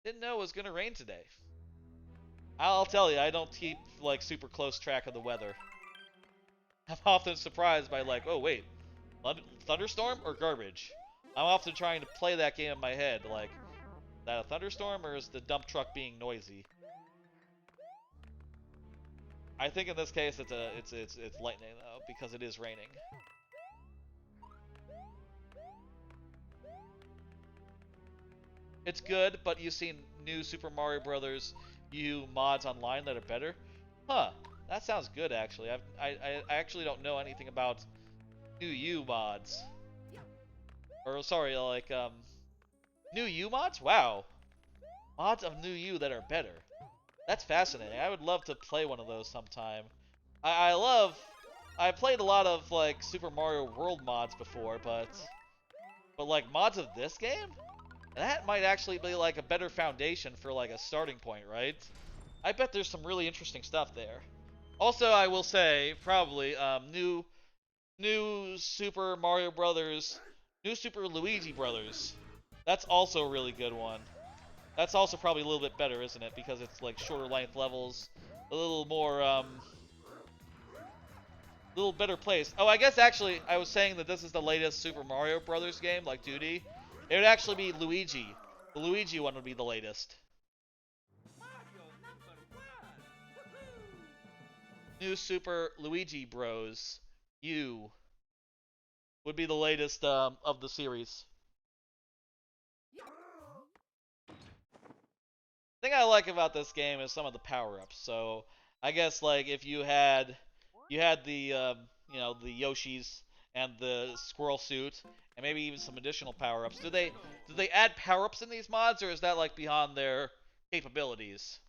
Didn't know it was gonna rain today. I'll tell you, I don't keep like super close track of the weather. I'm often surprised by like, oh wait, thunderstorm or garbage? I'm often trying to play that game in my head, like, is that a thunderstorm or is the dump truck being noisy? I think in this case it's lightning though, because it is raining. It's good, but you've seen new Super Mario Brothers U mods online that are better? Huh, that sounds good actually. I actually don't know anything about new U mods. Or sorry, like new U mods? Wow. Mods of new U that are better. That's fascinating. I would love to play one of those sometime. I played a lot of like Super Mario World mods before, but like mods of this game? That might actually be like a better foundation for like a starting point, right? I bet there's some really interesting stuff there. Also, I will say probably new Super Mario Brothers, new Super Luigi Brothers. That's also a really good one. That's also probably a little bit better, isn't it? Because it's like shorter length levels, a little more little better place. Oh, I guess actually I was saying that this is the latest Super Mario Brothers game, like 2D. It would actually be Luigi. The Luigi one would be the latest. Mario #1. Woohoo! New Super Luigi Bros. U would be the latest of the series. The thing I like about this game is some of the power-ups. So I guess like if you had the you know, the Yoshis and the squirrel suit and maybe even some additional power-ups. Do they add power-ups in these mods, or is that like beyond their capabilities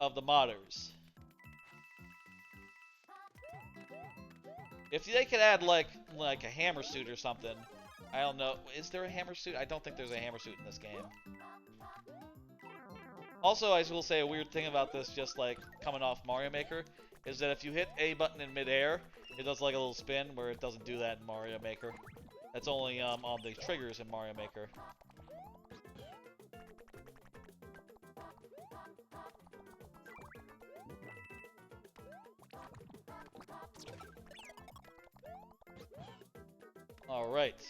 of the modders? If they could add like a hammer suit or something, I don't know. Is there a hammer suit? I don't think there's a hammer suit in this game. Also, I will say a weird thing about this, just like coming off Mario Maker, is that if you hit A button in midair, it does like a little spin, where it doesn't do that in Mario Maker. That's only on the triggers in Mario Maker. All right.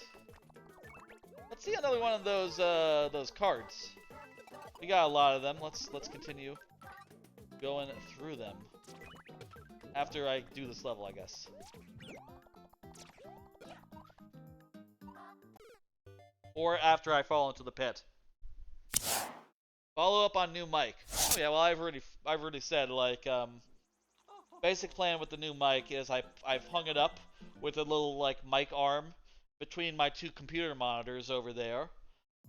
Let's see another one of those cards. We got a lot of them. Let's continue going through them. After I do this level, I guess. Or after I fall into the pit. Follow up on new mic. Oh yeah, well I've already said, like, basic plan with the new mic is I've hung it up with a little like mic arm between my two computer monitors over there.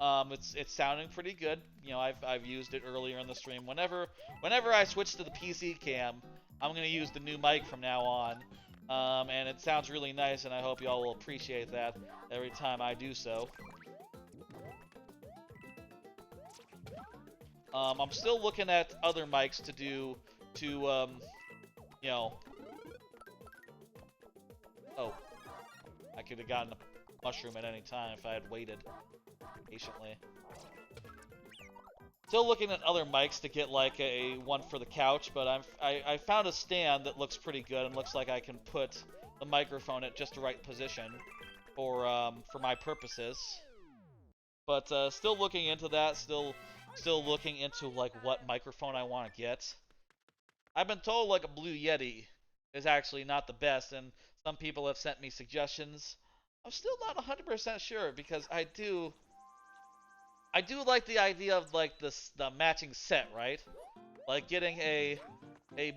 It's sounding pretty good. You know, I've used it earlier in the stream. Whenever I switch to the PC cam, I'm gonna use the new mic from now on. And it sounds really nice, and I hope y'all will appreciate that every time I do so. I'm still looking at other mics to you know. Oh, I could have gotten a mushroom at any time if I had waited patiently. Still looking at other mics to get like a one for the couch, but I found a stand that looks pretty good and looks like I can put the microphone at just the right position for my purposes. But still looking into that. Still looking into like what microphone I want to get. I've been told like a Blue Yeti is actually not the best, and some people have sent me suggestions. I'm still not 100% sure, because I do like the idea of like the matching set, right? Like getting a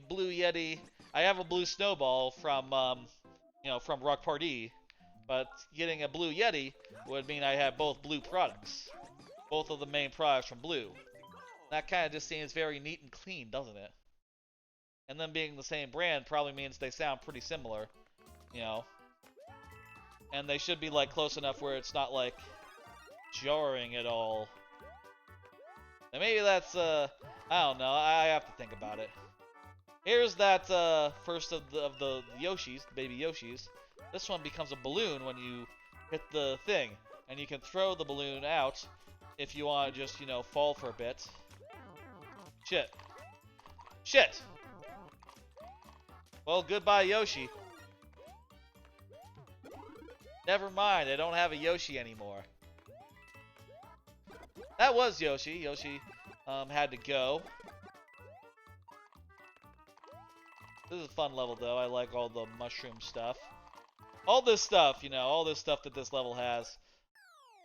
Blue Yeti. I have a blue snowball from you know, from Rock Party, but getting a Blue Yeti would mean I have both blue products, both of the main products from Blue. That kind of just seems very neat and clean, doesn't it? And them being the same brand probably means they sound pretty similar, you know. And they should be like close enough where it's not like jarring at all. And maybe that's I don't know. I have to think about it. Here's that first of the Yoshis, the baby Yoshis. This one becomes a balloon when you hit the thing, and you can throw the balloon out if you want to just, you know, fall for a bit. Shit. Shit. Well, goodbye, Yoshi. Never mind, I don't have a Yoshi anymore. That was Yoshi. Yoshi had to go. This is a fun level, though. I like all the mushroom stuff. All this stuff, you know, all this stuff that this level has.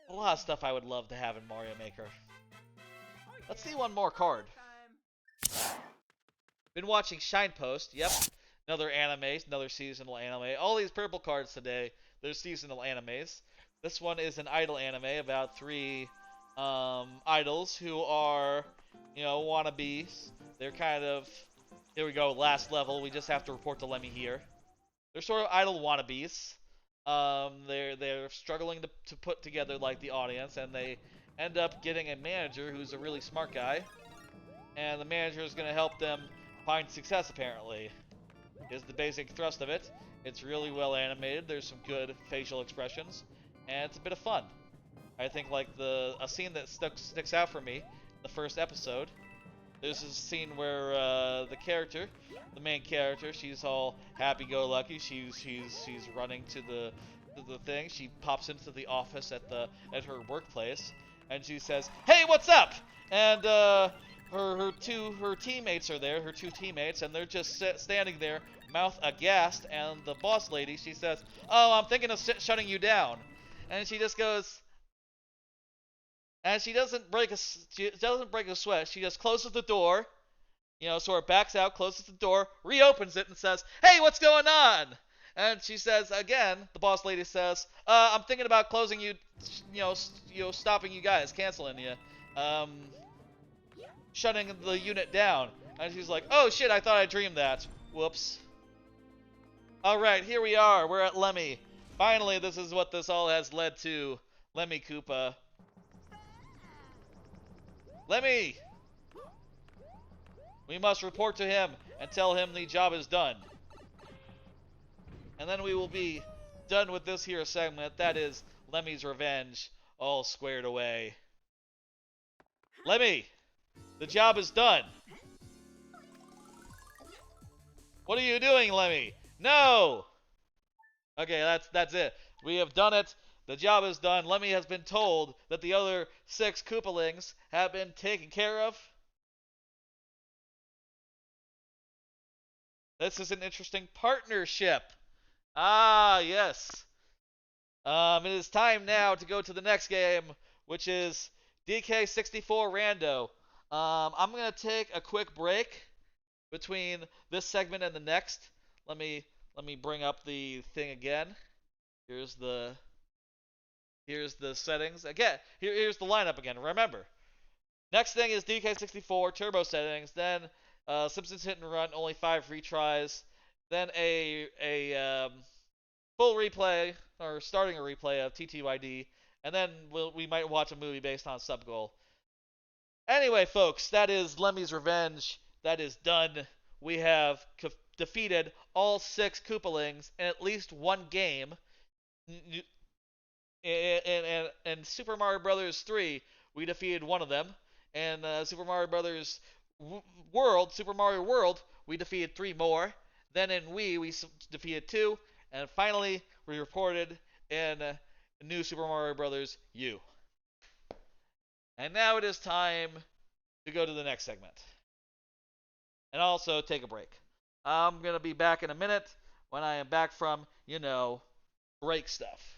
A lot of stuff I would love to have in Mario Maker. Let's see one more card. Been watching Shine Post. Yep. Another anime, another seasonal anime. All these purple cards today, they're seasonal animes. This one is an idol anime about 3 idols who are, you know, wannabes. They're kind of, here we go, last level. We just have to report to Lemmy here. They're sort of idol wannabes. They're struggling to put together like the audience, and they end up getting a manager who's a really smart guy, and the manager is going to help them find success. Apparently, is the basic thrust of it. It's really well animated. There's some good facial expressions, and it's a bit of fun. I think like a scene that sticks out for me, the first episode. There's a scene where the main character, she's all happy-go-lucky. She's running to the thing. She pops into the office at her workplace, and she says, "Hey, what's up?" And her teammates are there, her 2 teammates, and they're just standing there, mouth aghast. And the boss lady, she says, "Oh, I'm thinking of shutting you down," and she just goes. And she doesn't break a sweat. She just closes the door, you know, sort of backs out, closes the door, reopens it, and says, "Hey, what's going on?" And she says again, the boss lady says, "I'm thinking about closing you, stopping you guys, canceling you, shutting the unit down." And she's like, "Oh shit, I thought I dreamed that. Whoops." All right, here we are. We're at Lemmy. Finally, this is what this all has led to. Lemmy Koopa. Lemmy! We must report to him and tell him the job is done. And then we will be done with this here segment. That is Lemmy's Revenge, all squared away. Lemmy! The job is done. What are you doing, Lemmy? No! Okay, that's it. We have done it. The job is done. Lemmy has been told that the other 6 Koopalings have been taken care of. This is an interesting partnership. Ah, yes. It is time now to go to the next game, which is DK64 Rando. I'm going to take a quick break between this segment and the next. Let me bring up the thing again. Here's the settings. Again, here's the lineup again. Remember, next thing is DK64 Turbo Settings, then Simpsons Hit and Run, only 5 retries, then a full replay, or starting a replay of TTYD, and then we might watch a movie based on Subgoal. Anyway, folks, that is Lemmy's Revenge. That is done. We have defeated all 6 Koopalings in at least one game. In Super Mario Bros. 3, we defeated one of them. And Super Mario Bros. Super Mario World, we defeated 3 more. Then in Wii, we defeated 2. And finally, we reported in New Super Mario Bros. U. And now it is time to go to the next segment. And also take a break. I'm going to be back in a minute when I am back from, break stuff.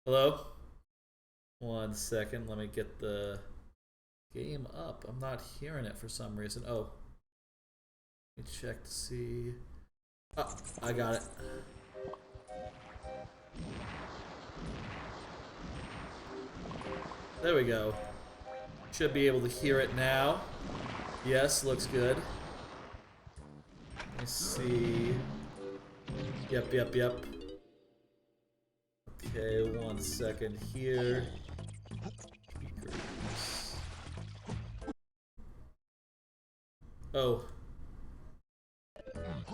Hello? 1 second, let me get the game up. I'm not hearing it for some reason. Oh. Let me check to see. Oh, I got it. There we go. Should be able to hear it now. Yes, looks good. Let's see. Yep. Okay, 1 second here. Oh.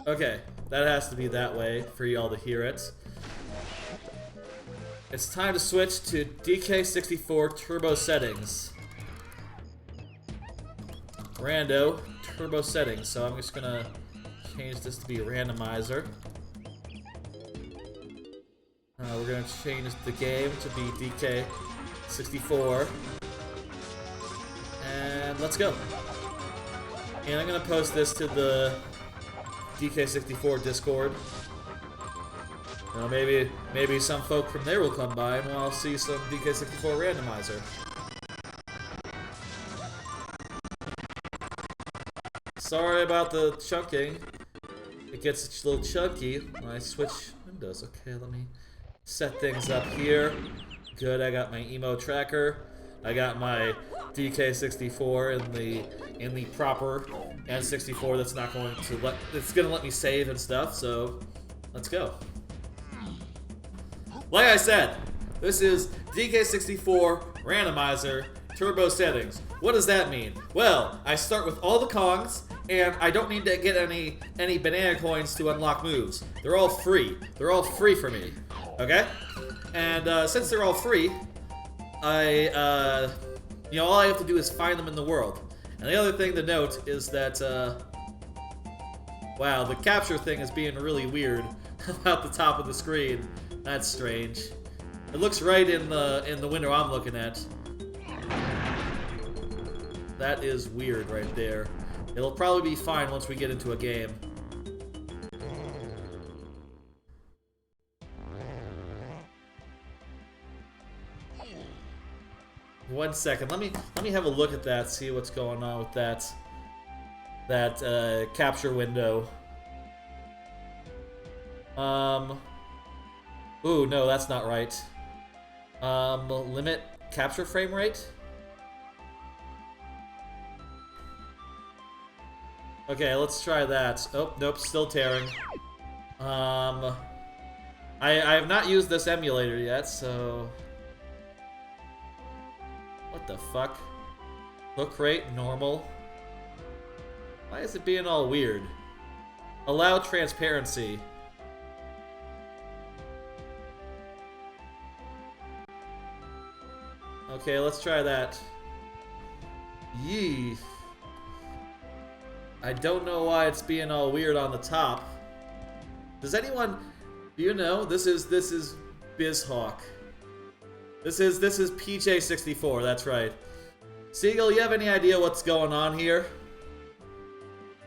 Okay, that has to be that way for y'all to hear it. It's time to switch to DK64 Turbo Settings. Rando Turbo Settings. So I'm just gonna change this to be randomizer. We're gonna change the game to be DK64. And let's go. And I'm gonna post this to the DK64 Discord. Maybe some folk from there will come by and we'll see some DK64 randomizer. Sorry about the chunking. It gets a little chunky when I switch windows. Okay, let me set things up here. Good, I got my emo tracker. I got my DK64 in the proper N64 that's not going to it's gonna let me save and stuff, so let's go. Like I said, this is DK64 Randomizer Turbo Settings. What does that mean? Well, I start with all the Kongs, and I don't need to get any banana coins to unlock moves. They're all free. They're all free for me. Okay? And since they're all free, all I have to do is find them in the world. And the other thing to note is that, wow, the capture thing is being really weird about the top of the screen. That's strange. It looks right in the window I'm looking at. That is weird right there. It'll probably be fine once we get into a game. One second. Let me have a look at that. See what's going on with that capture window. Ooh, no, that's not right. Limit capture frame rate? Okay, let's try that. Oh, nope, still tearing. I have not used this emulator yet, so... What the fuck? Hook rate, normal. Why is it being all weird? Allow transparency. Okay, let's try that. Yee. I don't know why it's being all weird on the top. Does anyone... Do you know? This is BizHawk. This is PJ64, that's right. Seagull, you have any idea what's going on here?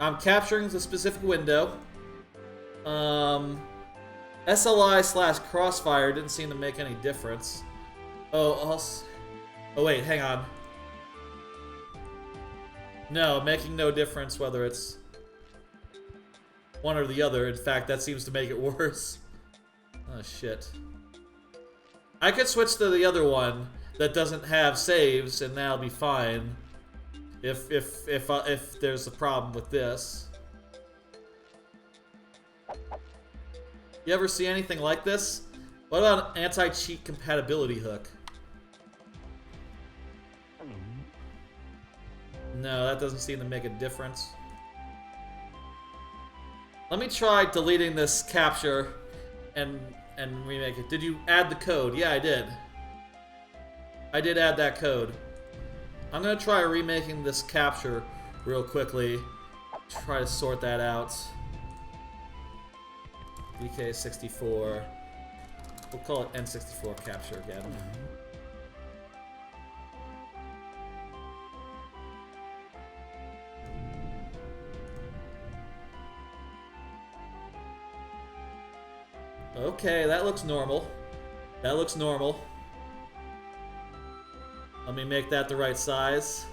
I'm capturing the specific window. SLI/crossfire didn't seem to make any difference. Oh wait, hang on. No, making no difference whether it's one or the other. In fact, that seems to make it worse. Oh shit. I could switch to the other one that doesn't have saves, and that'll be fine. If there's a problem with this. You ever see anything like this? What about an anti-cheat compatibility hook? No, that doesn't seem to make a difference. Let me try deleting this capture and remake it. Did you add the code? Yeah, I did. I did add that code. I'm gonna try remaking this capture real quickly. Try to sort that out. DK64. We'll call it N64 capture again. Okay, that looks normal. That looks normal. Let me make that the right size.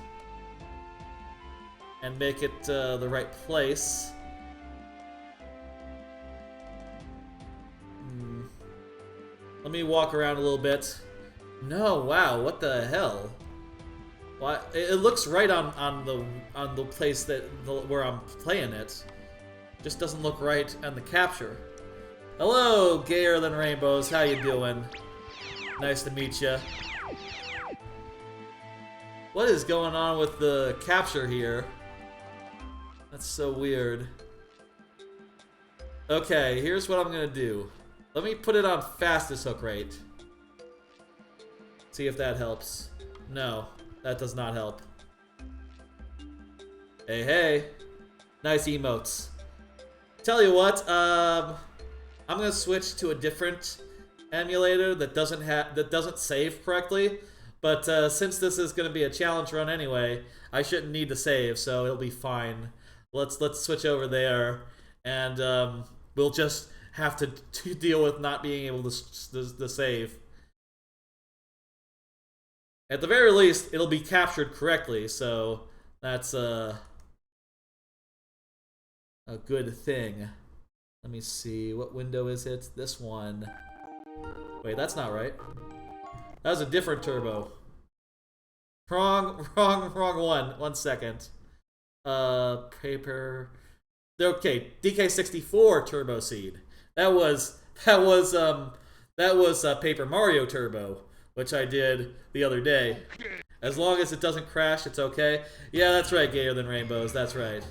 And make it the right place. Let me walk around a little bit. No, wow, what the hell? Why? It looks right on the place where I'm playing it. Just doesn't look right on the capture. Hello, gayer than rainbows. How you doing? Nice to meet you. What is going on with the capture here? That's so weird. Okay, here's what I'm gonna do. Let me put it on fastest hook rate. See if that helps. No, that does not help. Hey, hey. Nice emotes. Tell you what, I'm gonna switch to a different emulator that doesn't save correctly. But since this is gonna be a challenge run anyway, I shouldn't need to save, so it'll be fine. Let's switch over there, and we'll just have to deal with not being able to save. At the very least, it'll be captured correctly, so that's a good thing. Let me see, what window is it? This one. Wait, that's not right. That was a different turbo. Wrong one. 1 second. Paper. Okay, DK64 Turbo Seed. That was Paper Mario Turbo, which I did the other day. As long as it doesn't crash, it's okay. Yeah, that's right, gayer than rainbows. That's right.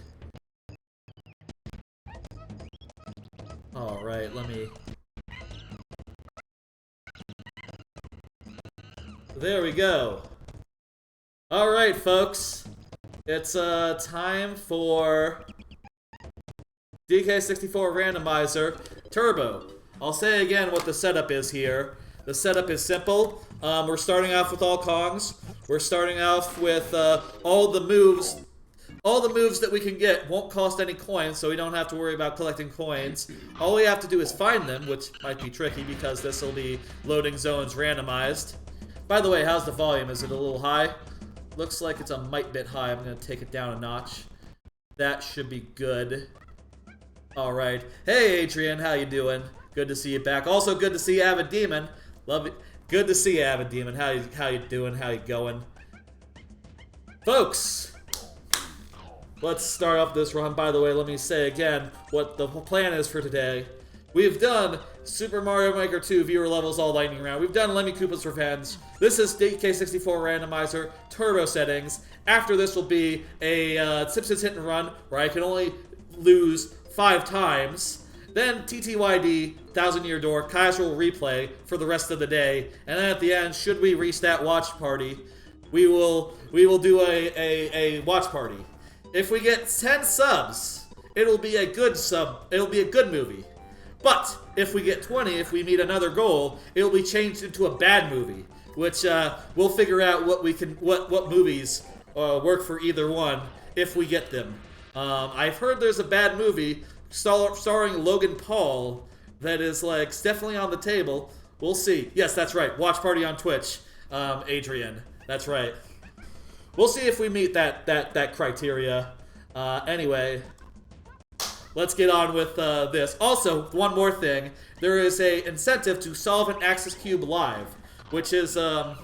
All right, let me. There we go. All right, folks. It's time for DK64 Randomizer Turbo. I'll say again what the setup is here. The setup is simple. We're starting off with all Kongs. We're starting off with all the moves. All the moves that we can get won't cost any coins, so we don't have to worry about collecting coins. All we have to do is find them, which might be tricky because this will be loading zones randomized. By the way, how's the volume? Is it a little high? Looks like it's a mite bit high. I'm going to take it down a notch. That should be good. All right. Hey, Adrian, how you doing? Good to see you back. Also, good to see Avid Demon. Love it. Good to see you, Avid Demon. How you doing? How you going? Folks, let's start off this run. By the way, let me say again what the plan is for today. We've done Super Mario Maker 2 viewer levels all lightning round. We've done Lemmy Koopa's Revenge. This is DK64 Randomizer Turbo Settings. After this will be a Simpsons Hit and Run where I can only lose 5 times. Then TTYD, 1000 Year Door, casual replay for the rest of the day. And then at the end, should we reach that watch party, we will do a watch party. If we get 10 subs, it'll be a good movie. But if we get 20, if we meet another goal, it'll be changed into a bad movie, which we'll figure out what movies work for either one if we get them. I've heard there's a bad movie starring Logan Paul that is like definitely on the table. We'll see. Yes, that's right. Watch party on Twitch, Adrian. That's right. We'll see if we meet that criteria. Anyway. Let's get on with this. Also, one more thing. There is a incentive to solve an Axis Cube live, which is, oh,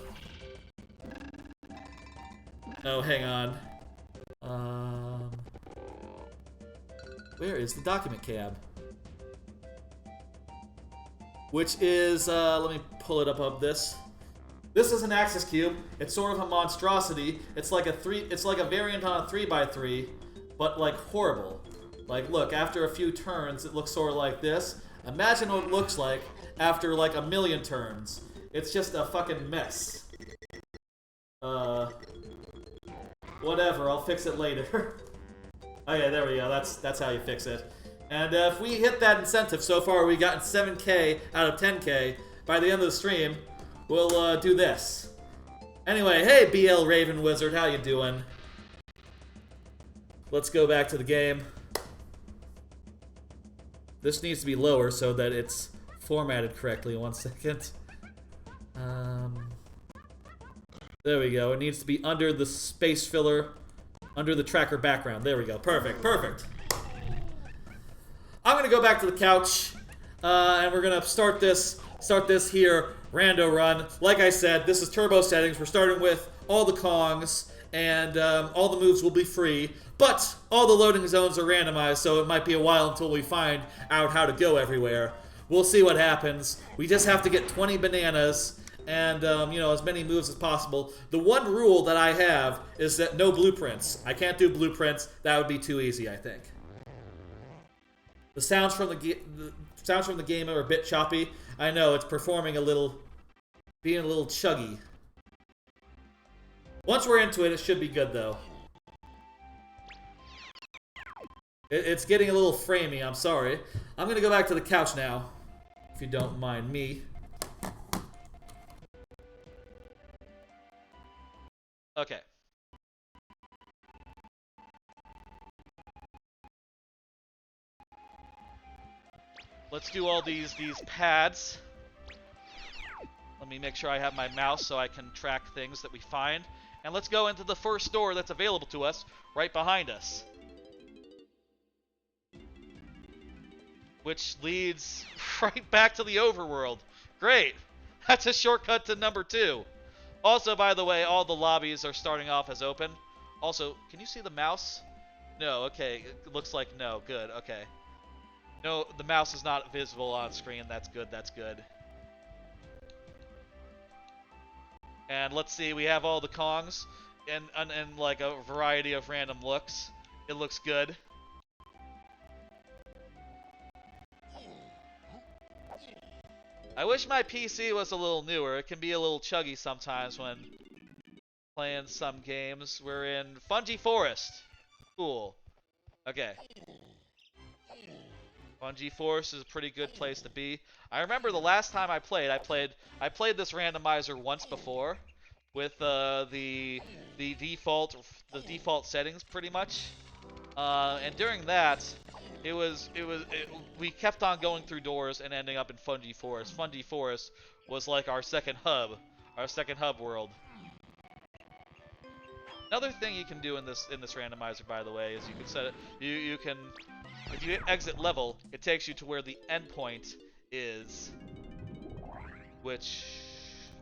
hang on. Where is the document cab? Which is, let me pull it up of this. This is an Axis Cube. It's sort of a monstrosity. It's like a variant on a 3x3, but like horrible. Like, look, after a few turns, it looks sort of like this. Imagine what it looks like after, like, 1,000,000 turns. It's just a fucking mess. Whatever, I'll fix it later. Oh yeah, there we go, that's how you fix it. And if we hit that incentive, so far we've gotten 7K out of 10K. By the end of the stream, we'll do this. Anyway, hey BL Raven Wizard, how you doing? Let's go back to the game. This needs to be lower so that it's formatted correctly. 1 second. There we go. It needs to be under the space filler, under the tracker background. There we go. Perfect, perfect. I'm gonna go back to the couch, and we're gonna start this here rando run. Like I said, this is turbo settings. We're starting with all the Kongs, and all the moves will be free, but all the loading zones are randomized, so it might be a while until we find out how to go everywhere. We'll see what happens. We just have to get 20 bananas and, you know, as many moves as possible. The one rule that I have is that no blueprints. I can't do blueprints. That would be too easy, I think. The sounds from the game are a bit choppy. I know, it's performing a little, being a little chuggy. Once we're into it, it should be good, though. It's getting a little framey, I'm sorry. I'm going to go back to the couch now, if you don't mind me. Okay. Let's do all these pads. Let me make sure I have my mouse so I can track things that we find. And let's go into the first door that's available to us right behind us. Which leads right back to the overworld. Great. That's a shortcut to number 2. Also, by the way, all the lobbies are starting off as open. Also, can you see the mouse? No, okay. It looks like no. Good, okay. No, the mouse is not visible on screen. That's good, that's good. And let's see, we have all the Kongs and like a variety of random looks. It looks good. I wish my PC was a little newer. It can be a little chuggy sometimes when playing some games. We're in Fungi Forest. Cool. Okay. Fungi Forest is a pretty good place to be. I remember the last time I played this randomizer once before with the default settings pretty much. And during that, we kept on going through doors and ending up in Fungi Forest. Fungi Forest was like our second hub world. Another thing you can do in this randomizer, by the way, is you can set it. You can, if you hit exit level, it takes you to where the endpoint is. Which,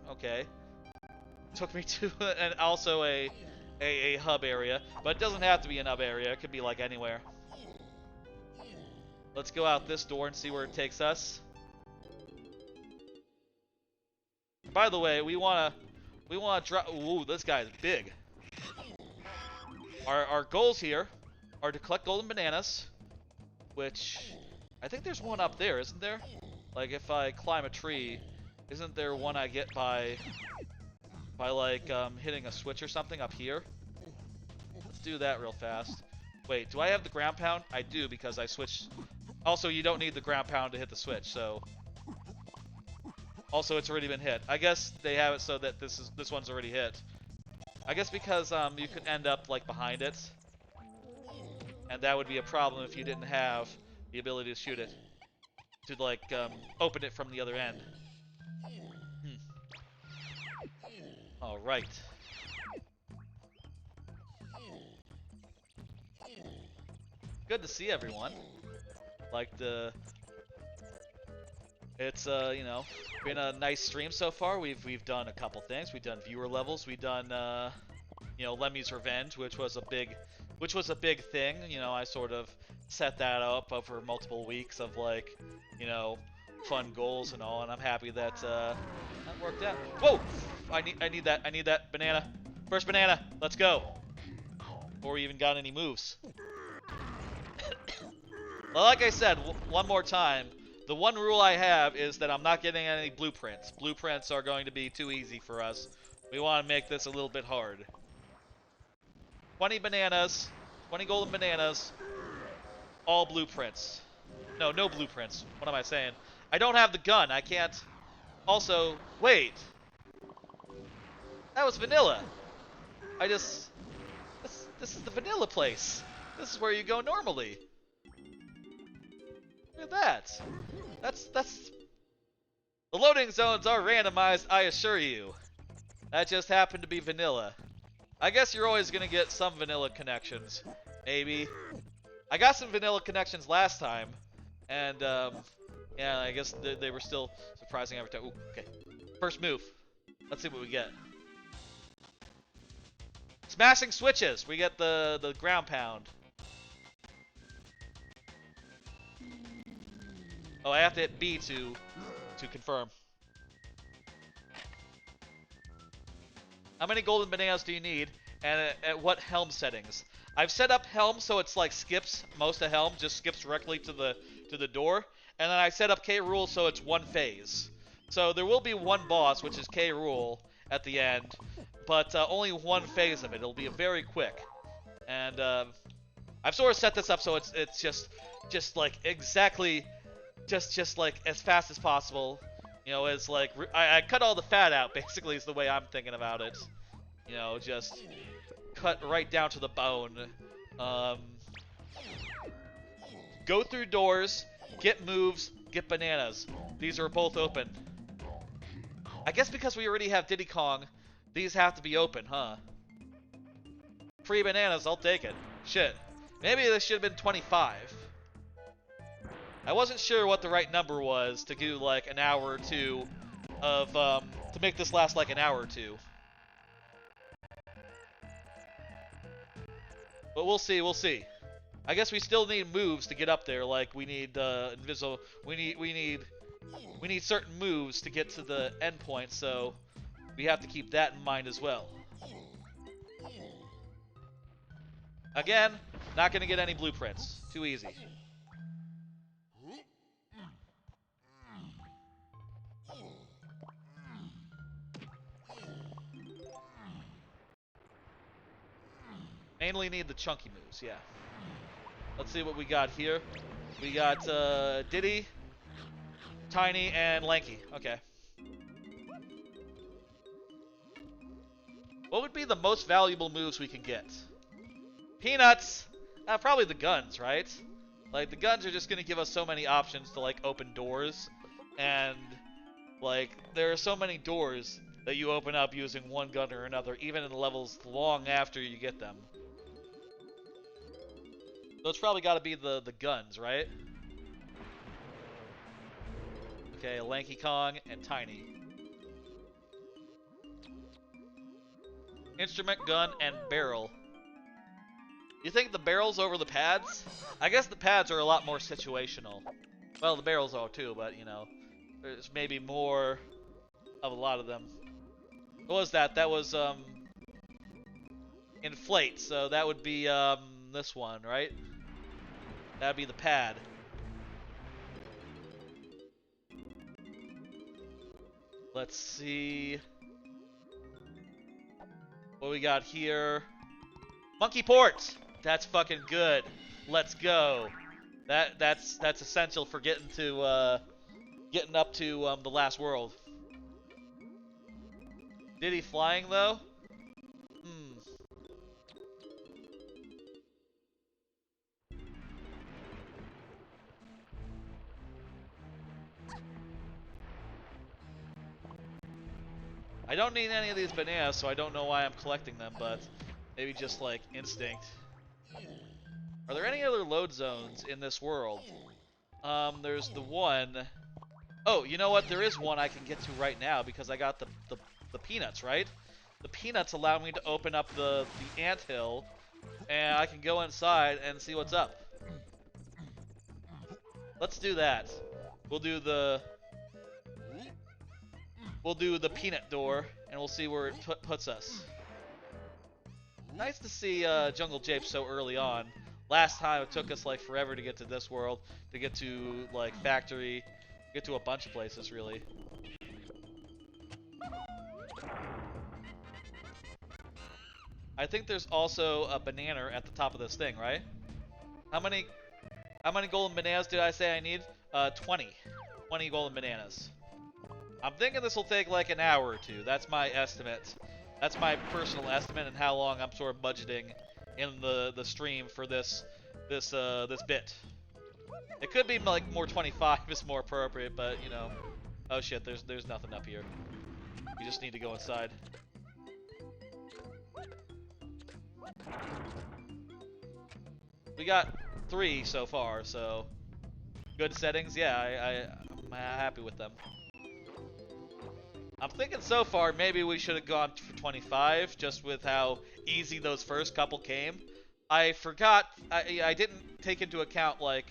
okay, took me to and also a hub area, but it doesn't have to be an hub area. It could be like anywhere. Let's go out this door and see where it takes us. By the way, we wanna drop. Ooh, this guy's big. Our goals here are to collect golden bananas, which I think there's one up there, isn't there? Like if I climb a tree, isn't there one I get by like hitting a switch or something up here? Let's do that real fast. Wait, do I have the ground pound? I do, because I switched. Also, you don't need the ground pound to hit the switch, so. Also, it's already been hit. I guess they have it so that this one's already hit. I guess because you could end up like behind it, and that would be a problem if you didn't have the ability to shoot it, to like open it from the other end. All right. Good to see everyone. It's you know, been a nice stream so far. We've done a couple things. We've done viewer levels. We've done you know, Lemmy's Revenge, which was a big thing. You know, I sort of set that up over multiple weeks of like, you know, fun goals and all, and I'm happy that that worked out. Whoa! I need that banana. First banana. Let's go. Before we even got any moves. Well, like I said, one more time, the one rule I have is that I'm not getting any blueprints. Blueprints are going to be too easy for us. We want to make this a little bit hard. 20 bananas, 20 golden bananas, all blueprints. No, no blueprints. What am I saying? I don't have the gun. I can't. Also, wait. That was vanilla. This is the vanilla place. This is where you go normally. Look at that. That's the loading zones are randomized, I assure you. That just happened to be vanilla. I guess you're always gonna get some vanilla connections. Maybe. I got some vanilla connections last time. And, yeah, I guess they were still surprising every time. Ooh, okay. First move. Let's see what we get. Smashing switches. We get the ground pound. Oh, I have to hit B to confirm. How many golden bananas do you need, and at what helm settings? I've set up helm so it's like skips most of helm, just skips directly to the door, and then I set up K Rool so it's one phase. So there will be one boss, which is K Rool at the end, but only one phase of it. It'll be very quick, and I've sort of set this up so it's just like exactly just like as fast as possible. You know, it's like I cut all the fat out. Basically, is the way I'm thinking about it. You know, just cut right down to the bone. Go through doors, get moves, get bananas. These are both open. I guess because we already have Diddy Kong, these have to be open, huh? Free bananas, I'll take it. Shit. Maybe this should have been 25. I wasn't sure what the right number was to do like an hour or two of, to make this last like an hour or two. But we'll see, we'll see. I guess we still need moves to get up there, like we need, invisible, we need certain moves to get to the endpoint, so we have to keep that in mind as well. Again, not gonna get any blueprints. Too easy. Mainly need the chunky moves, yeah. Let's see what we got here. We got Diddy, Tiny, and Lanky. Okay. What would be the most valuable moves we can get? Peanuts! Probably the guns, right? Like, the guns are just gonna give us so many options to, like, open doors. And, like, there are so many doors that you open up using one gun or another, even in levels long after you get them. So it's probably gotta be the guns, right? Okay, Lanky Kong and Tiny. Instrument, gun, and barrel. You think the barrel's over the pads? I guess the pads are a lot more situational. Well, the barrels are too, but, you know, there's maybe more of a lot of them. What was that? That was, inflate, so that would be, this one, right? That'd be the pad. Let's see what we got here. Monkey port. That's fucking good. Let's go. That's essential for getting to getting up to the last world. Diddy flying though? I don't need any of these bananas, so I don't know why I'm collecting them, but maybe just like instinct. Are there any other load zones in this world? There's the one. Oh, you know what? There is one I can get to right now because I got the peanuts, right? The peanuts allow me to open up the anthill, and I can go inside and see what's up. Let's do that. We'll do the peanut door, and we'll see where it puts us. Nice to see Jungle Jape so early on. Last time it took us like forever to get to this world, to get to like factory, get to a bunch of places really. I think there's also a banana at the top of this thing, right? How many golden bananas did I say I need? 20. 20 golden bananas. I'm thinking this will take like an hour or two. That's my estimate. That's my personal estimate and how long I'm sort of budgeting in the stream for this bit. It could be like more 25 is more appropriate, but you know. Oh shit, there's nothing up here. You just need to go inside. We got 3 so far, so good settings. Yeah, I'm happy with them. I'm thinking so far maybe we should have gone for 25, just with how easy those first couple came. I forgot, I didn't take into account, like...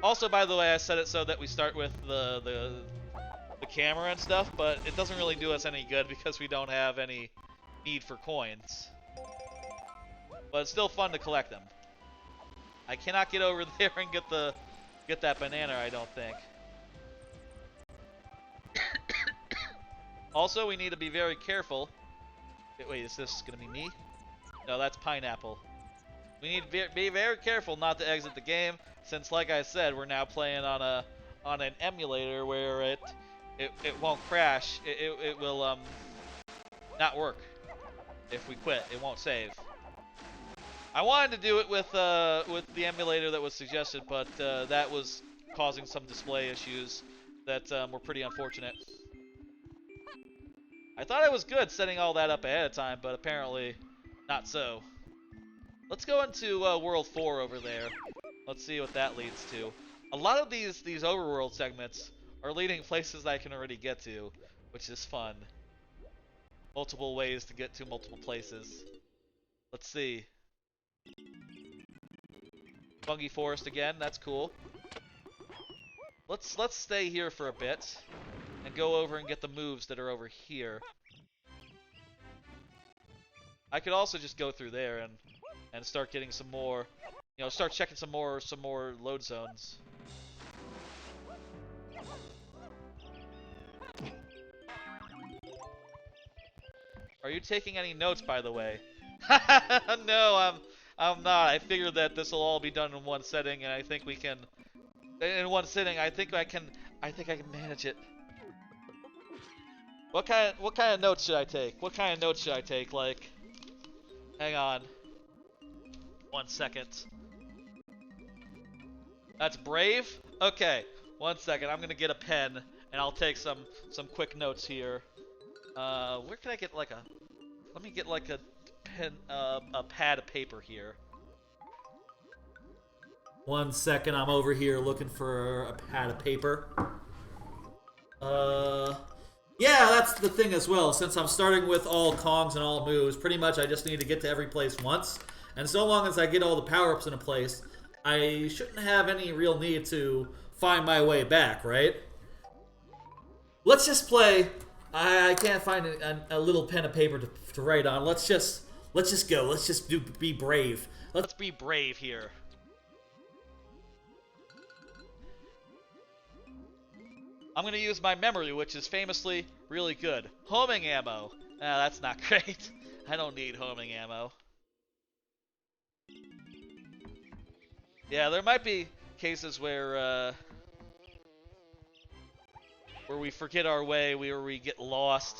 Also, by the way, I set it so that we start with the camera and stuff, but it doesn't really do us any good because we don't have any need for coins. But it's still fun to collect them. I cannot get over there and get that banana, I don't think. Also, we need to be very careful. Wait, is this gonna be me? No, that's pineapple. We need to be very careful not to exit the game, since, like I said, we're now playing on an emulator where it won't crash. It will not work if we quit. It won't save. I wanted to do it with the emulator that was suggested, but that was causing some display issues that were pretty unfortunate. I thought it was good setting all that up ahead of time, but apparently not so. Let's go into World 4 over there. Let's see what that leads to. A lot of these overworld segments are leading places I can already get to, which is fun. Multiple ways to get to multiple places. Let's see. Fungi Forest again, that's cool. Let's stay here for a bit and go over and get the moves that are over here. I could also just go through there and start getting some more, you know, start checking some more load zones. Are you taking any notes, by the way? No, I'm not. I figured that this will all be done in one setting, and I think we can. In one sitting, I think I can manage it. What kind of notes should I take? What kind of notes should I take? Like, hang on. 1 second. That's brave? Okay. 1 second. I'm gonna get a pen and I'll take some quick notes here. Where can I get like a? Let me get like a pen, a pad of paper here. 1 second, I'm over here looking for a pad of paper. Yeah, that's the thing as well. Since I'm starting with all Kongs and all moves, pretty much I just need to get to every place once. And so long as I get all the power-ups in a place, I shouldn't have any real need to find my way back, right? Let's just play. I can't find a little pen of paper to write on. Let's just go. Let's just be brave. Let's be brave here. I'm gonna use my memory, which is famously really good. Homing ammo. Ah, that's not great. I don't need homing ammo. Yeah, there might be cases where we forget our way, where we get lost.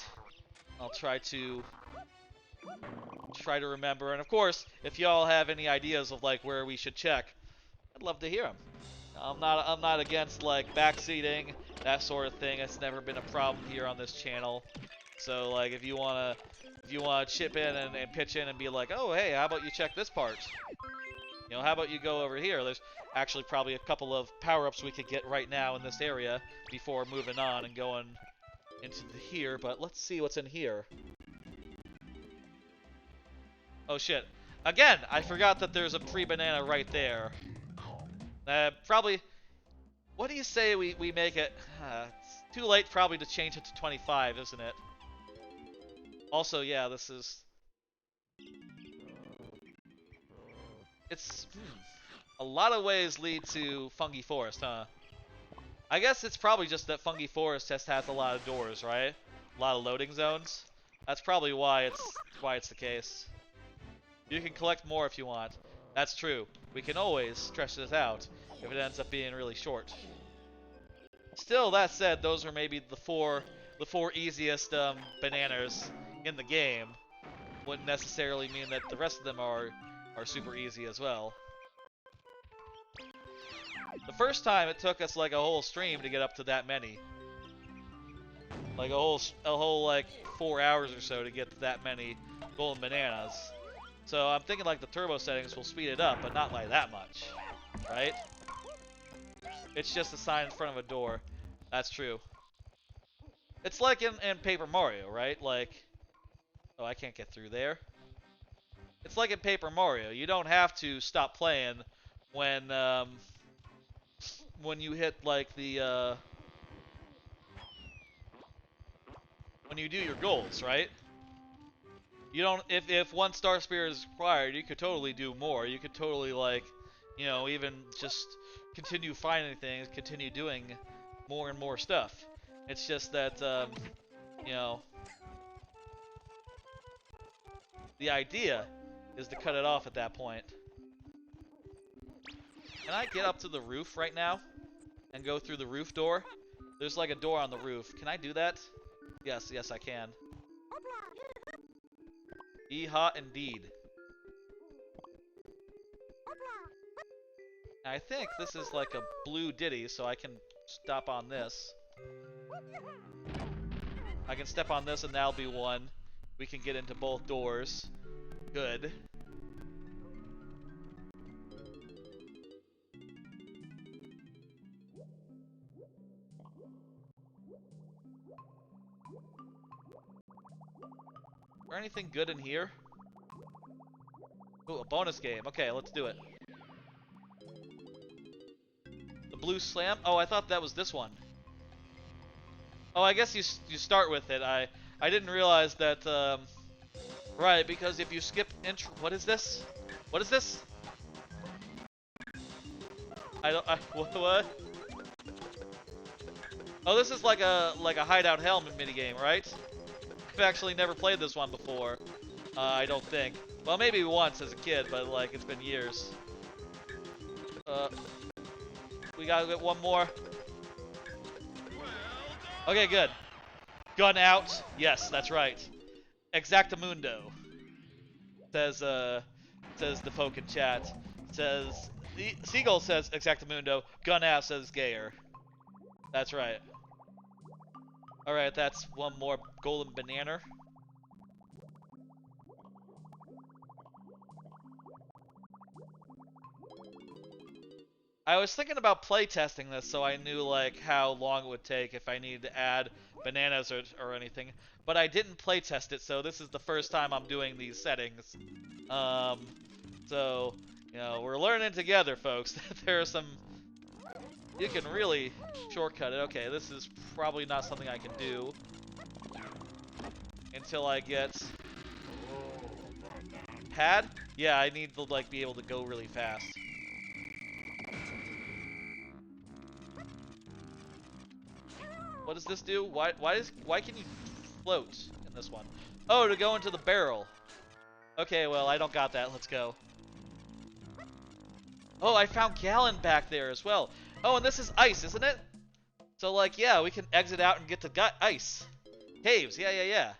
I'll try to remember, and of course, if y'all have any ideas of like where we should check, I'd love to hear them. I'm not against like backseating, that sort of thing. It's never been a problem here on this channel. So like if you wanna chip in and pitch in and be like, oh hey, how about you check this part? You know, how about you go over here? There's actually probably a couple of power-ups we could get right now in this area before moving on and going into here, but let's see what's in here. Oh shit. Again, I forgot that there's a pre-banana right there. Probably, what do you say we make it? It's too late probably to change it to 25, isn't it? Also, yeah, this is... It's... A lot of ways lead to Fungi Forest, huh? I guess it's probably just that Fungi Forest just has a lot of doors, right? A lot of loading zones. That's probably why it's the case. You can collect more if you want. That's true. We can always stretch this out if it ends up being really short. Still, that said, those are maybe the four easiest bananas in the game. Wouldn't necessarily mean that the rest of them are super easy as well. The first time it took us like a whole stream to get up to that many. Like a whole like 4 hours or so to get to that many golden bananas. So I'm thinking like the turbo settings will speed it up, but not like that much, right? It's just a sign in front of a door. That's true. It's like in Paper Mario, right? Like, oh, I can't get through there. It's like in Paper Mario. You don't have to stop playing when you hit like the when you do your goals, right? You don't, if one star spirit is required, you could totally do more. You could totally, like, you know, even just continue finding things, continue doing more and more stuff. It's just that, you know, the idea is to cut it off at that point. Can I get up to the roof right now and go through the roof door? There's like a door on the roof. Can I do that? Yes, yes I can. Yeehaw indeed. I think this is like a blue ditty, so I can stop on this. I can step on this and that'll be one. We can get into both doors. Good. Is there anything good in here? Ooh, a bonus game. Okay, let's do it. The blue slam? Oh, I thought that was this one. Oh, I guess you start with it. I didn't realize that, right, because if you skip intro... What is this? What is this? What? Oh, this is like a hideout helmet minigame, right? I've actually never played this one before. I don't think. Well, maybe once as a kid, but like it's been years. We gotta get one more. Okay, good. Gun out. Yes, that's right. Exactamundo. Says the folk in chat. Says Seagull says Exactamundo. Gun out says Gayer. That's right. All right, that's one more golden banana. I was thinking about playtesting this so I knew like how long it would take if I needed to add bananas or anything, but I didn't playtest it, so this is the first time I'm doing these settings. So, you know, we're learning together, folks. There are some... You can really shortcut it. Okay, this is probably not something I can do until I get... Pad? Yeah, I need to like be able to go really fast. What does this do? Why can you float in this one? Oh, to go into the barrel. Okay, well, I don't got that. Let's go. Oh, I found Gallon back there as well. Oh, and this is ice, isn't it? So, like, yeah, we can exit out and get to ice. Caves, yeah.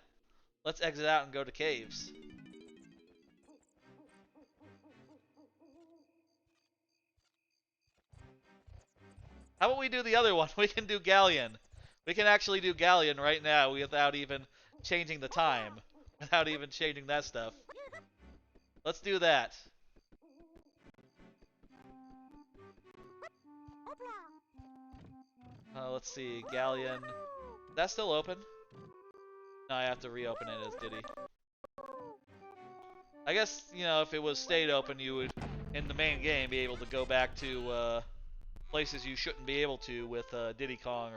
Let's exit out and go to caves. How about we do the other one? We can do Galleon. We can actually do Galleon right now without even changing the time. Without even changing that stuff. Let's do that. Let's see, Galleon. Is that still open? No, I have to reopen it as Diddy. I guess, you know, if it was stayed open, you would, in the main game, be able to go back to places you shouldn't be able to with Diddy Kong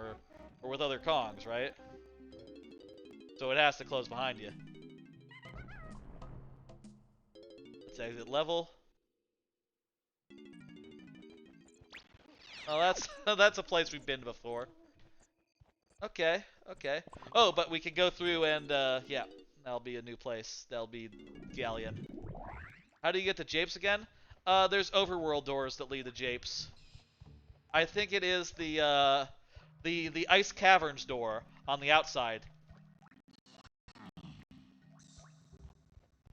or with other Kongs, right? So it has to close behind you. Let's exit level. Oh, that's a place we've been before. Okay. Oh, but we can go through and, yeah, that'll be a new place. That'll be Galleon. How do you get to Japes again? There's overworld doors that lead to Japes. I think it is the Ice Caverns door on the outside.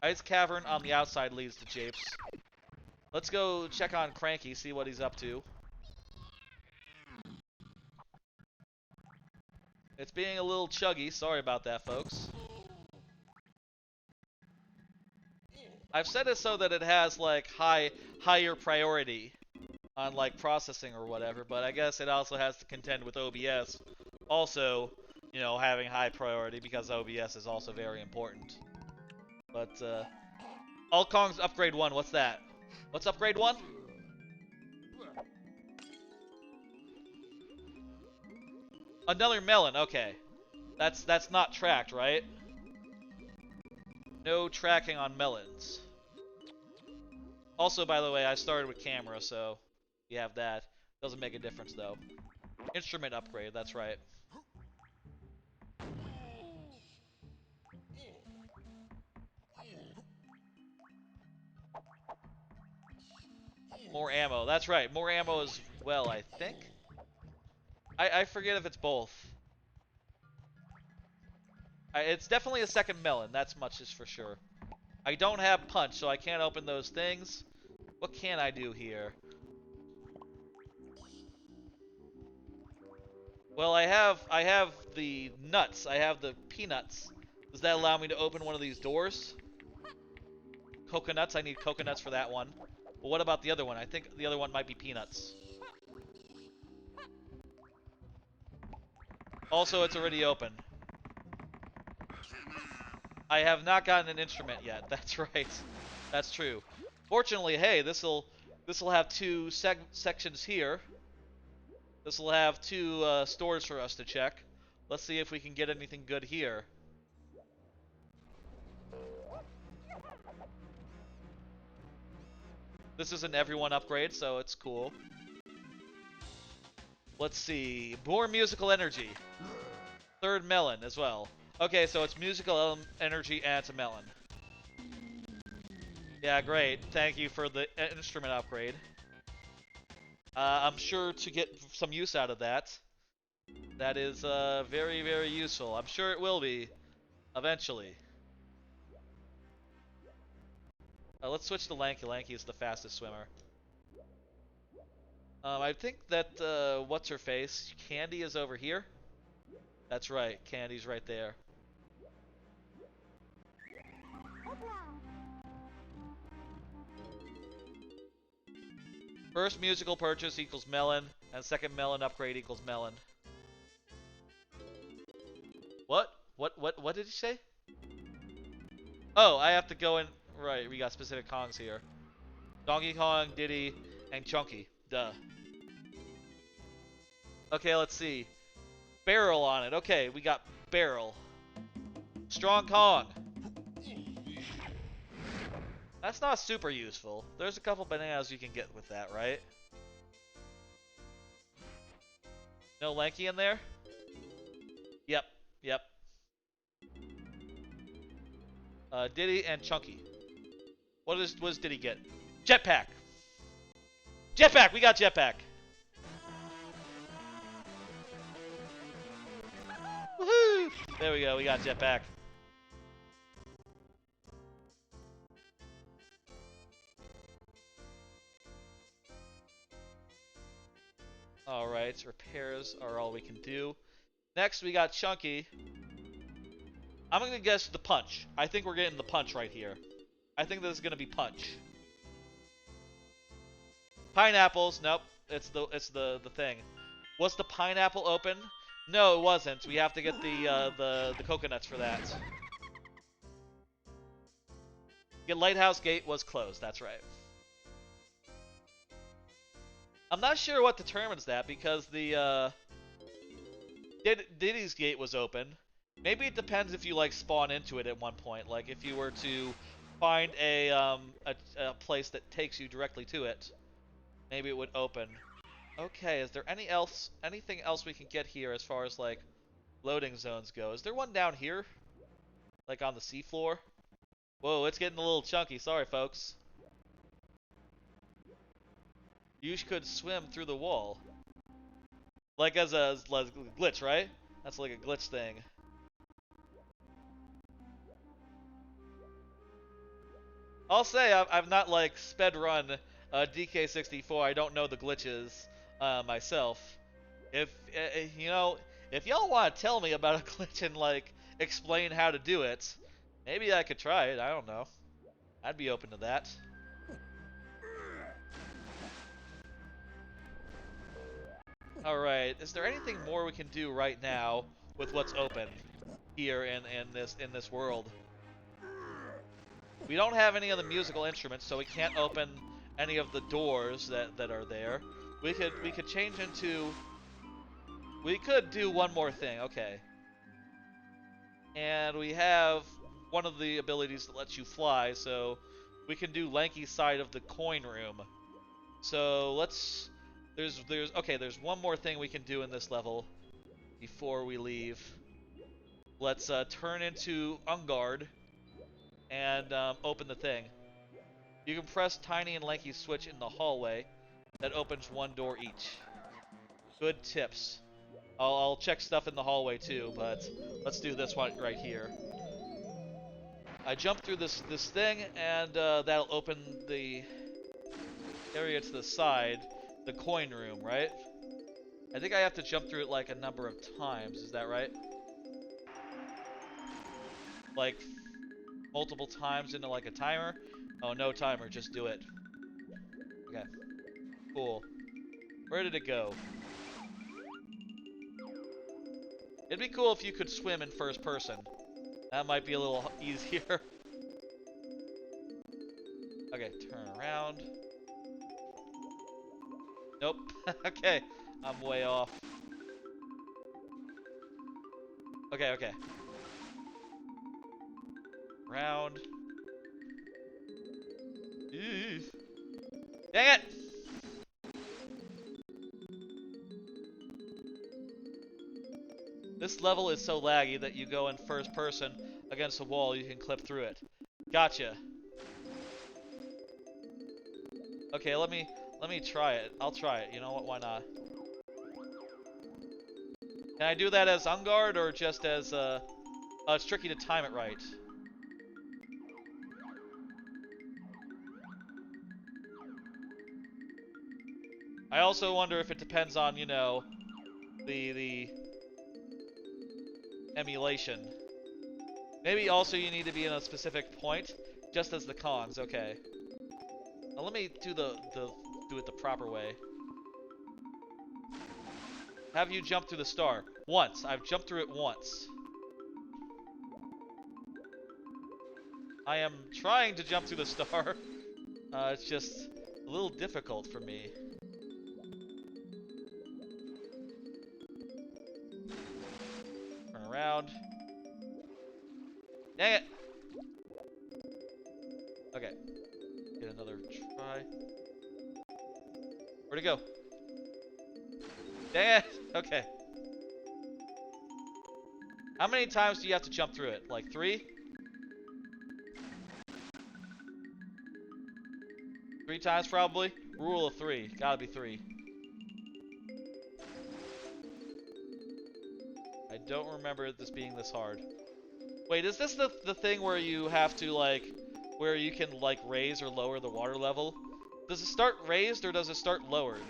Ice Cavern on the outside leads to Japes. Let's go check on Cranky, see what he's up to. It's being a little chuggy. Sorry about that, folks. I've set it so that it has like higher priority on like processing or whatever, but I guess it also has to contend with OBS also, you know, having high priority because OBS is also very important. But all Kong's upgrade 1, what's that? What's upgrade 1? Another melon, okay. That's not tracked, right? No tracking on melons. Also, by the way, I started with camera, so you have that. Doesn't make a difference, though. Instrument upgrade, that's right. More ammo, that's right. More ammo as well, I think. I forget if it's both. It's definitely a second melon, that's much is for sure. I don't have punch, so I can't open those things. What can I do here? Well, I have the nuts. I have the peanuts. Does that allow me to open one of these doors? Coconuts. I need coconuts for that one. But what about the other one? I think the other one might be peanuts. Also, it's already open. I have not gotten an instrument yet. That's right. That's true. Fortunately, hey, this'll have two sections here. This will have two stores for us to check. Let's see if we can get anything good here. This is an everyone upgrade, so it's cool. Let's see. More musical energy. Third melon as well. Okay, so it's musical energy and it's a melon. Yeah, great. Thank you for the instrument upgrade. I'm sure to get some use out of that. That is very, very useful. I'm sure it will be eventually. Let's switch to Lanky. Lanky is the fastest swimmer. I think that, what's her face? Candy is over here? That's right, Candy's right there. First musical purchase equals melon, and second melon upgrade equals melon. What? What did you say? Oh, I have to go in. Right, we got specific Kongs here. Donkey Kong, Diddy, and Chunky. Duh. Okay, let's see. Barrel on it. Okay, we got barrel. Strong Kong. That's not super useful. There's a couple bananas you can get with that, right? No Lanky in there? Yep, yep. Diddy and Chunky. What does Diddy get? Jetpack! Jetpack! We got jetpack! Woohoo! There we go, we got jetpack. Alright, repairs are all we can do. Next, we got Chunky. I'm gonna guess the punch. I think we're getting the punch right here. I think this is gonna be punch. Pineapples, nope. It's the thing. Was the pineapple open? No, it wasn't. We have to get the coconuts for that. Get Lighthouse Gate was closed, that's right. I'm not sure what determines that because the Diddy's Gate was open. Maybe it depends if you like spawn into it at one point. Like if you were to find a place that takes you directly to it, maybe it would open. Okay, is there anything else we can get here as far as like loading zones go? Is there one down here? Like on the seafloor? Whoa, it's getting a little chunky. Sorry, folks. You could swim through the wall. Like as a glitch, right? That's like a glitch thing. I'll say I've not like sped run DK64. I don't know the glitches myself. If you know, if y'all want to tell me about a glitch and like explain how to do it, maybe I could try it. I don't know. I'd be open to that. Alright, is there anything more we can do right now with what's open here in this world? We don't have any of the musical instruments, so we can't open any of the doors that are there. We could change into... We could do one more thing, okay. And we have one of the abilities that lets you fly, so we can do Lanky side of the coin room. So let's... There's one more thing we can do in this level before we leave. Let's turn into Ungard and open the thing. You can press Tiny and Lanky switch in the hallway. That opens one door each. Good tips. I'll check stuff in the hallway too, but let's do this one right here. I jump through this thing, and that'll open the area to the side, the coin room, right? I think I have to jump through it like a number of times, is that right? Like multiple times into like a timer? Oh, no timer, just do it. Okay. Cool. Where did it go? It'd be cool if you could swim in first person. That might be a little easier. Okay, turn around. Nope. Okay, I'm way off. Okay, okay. Round. Eesh. Dang it! This level is so laggy that you go in first person against a wall, you can clip through it. Gotcha. Okay, let me try it. I'll try it. You know what? Why not? Can I do that as Ungard or just as oh, it's tricky to time it right. I also wonder if it depends on, you know, the emulation. Maybe also you need to be in a specific point, just as the Kongs. Okay. Now let me do do it the proper way. Have you jump through the star once? I've jumped through it once. I am trying to jump through the star. It's just a little difficult for me. Turn around. Dang it! Okay. Get another try. Where'd it go? Dang it! Okay. How many times do you have to jump through it? Like 3? 3 times probably? Rule of 3. Gotta be 3. I don't remember this being this hard. Wait, is this the thing where you have to, like, where you can, like, raise or lower the water level? Does it start raised or does it start lowered?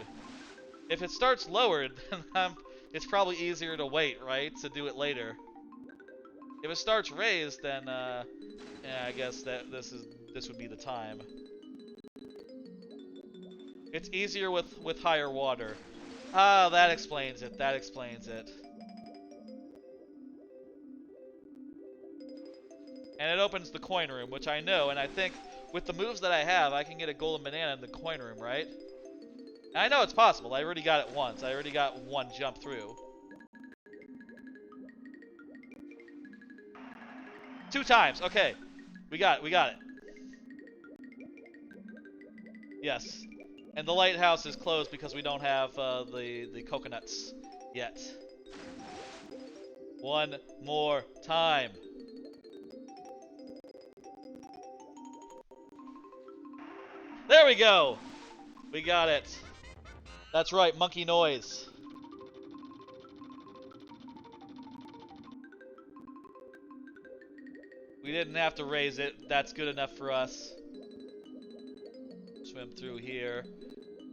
If it starts lowered, then it's probably easier to wait, right? To do it later. If it starts raised, then, yeah, I guess that this would be the time. It's easier with higher water. Ah, that explains it. That explains it. And it opens the coin room, which I know, and I think with the moves that I have, I can get a golden banana in the coin room, right? And I know it's possible. I already got it once. I already got one jump through. 2 times. Okay. We got it. Yes. And the lighthouse is closed because we don't have the coconuts yet. One more time. There we go! We got it. That's right, monkey noise. We didn't have to raise it. That's good enough for us. Swim through here.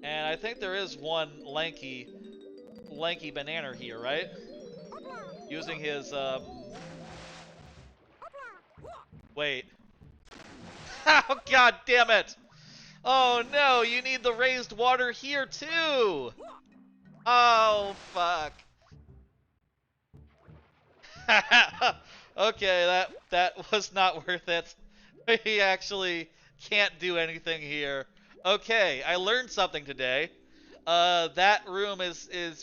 And I think there is one lanky banana here, right? Using his, Wait. Oh, god damn it! Oh no, you need the raised water here too! Oh, fuck. Okay, that was not worth it. We actually can't do anything here. Okay, I learned something today. That room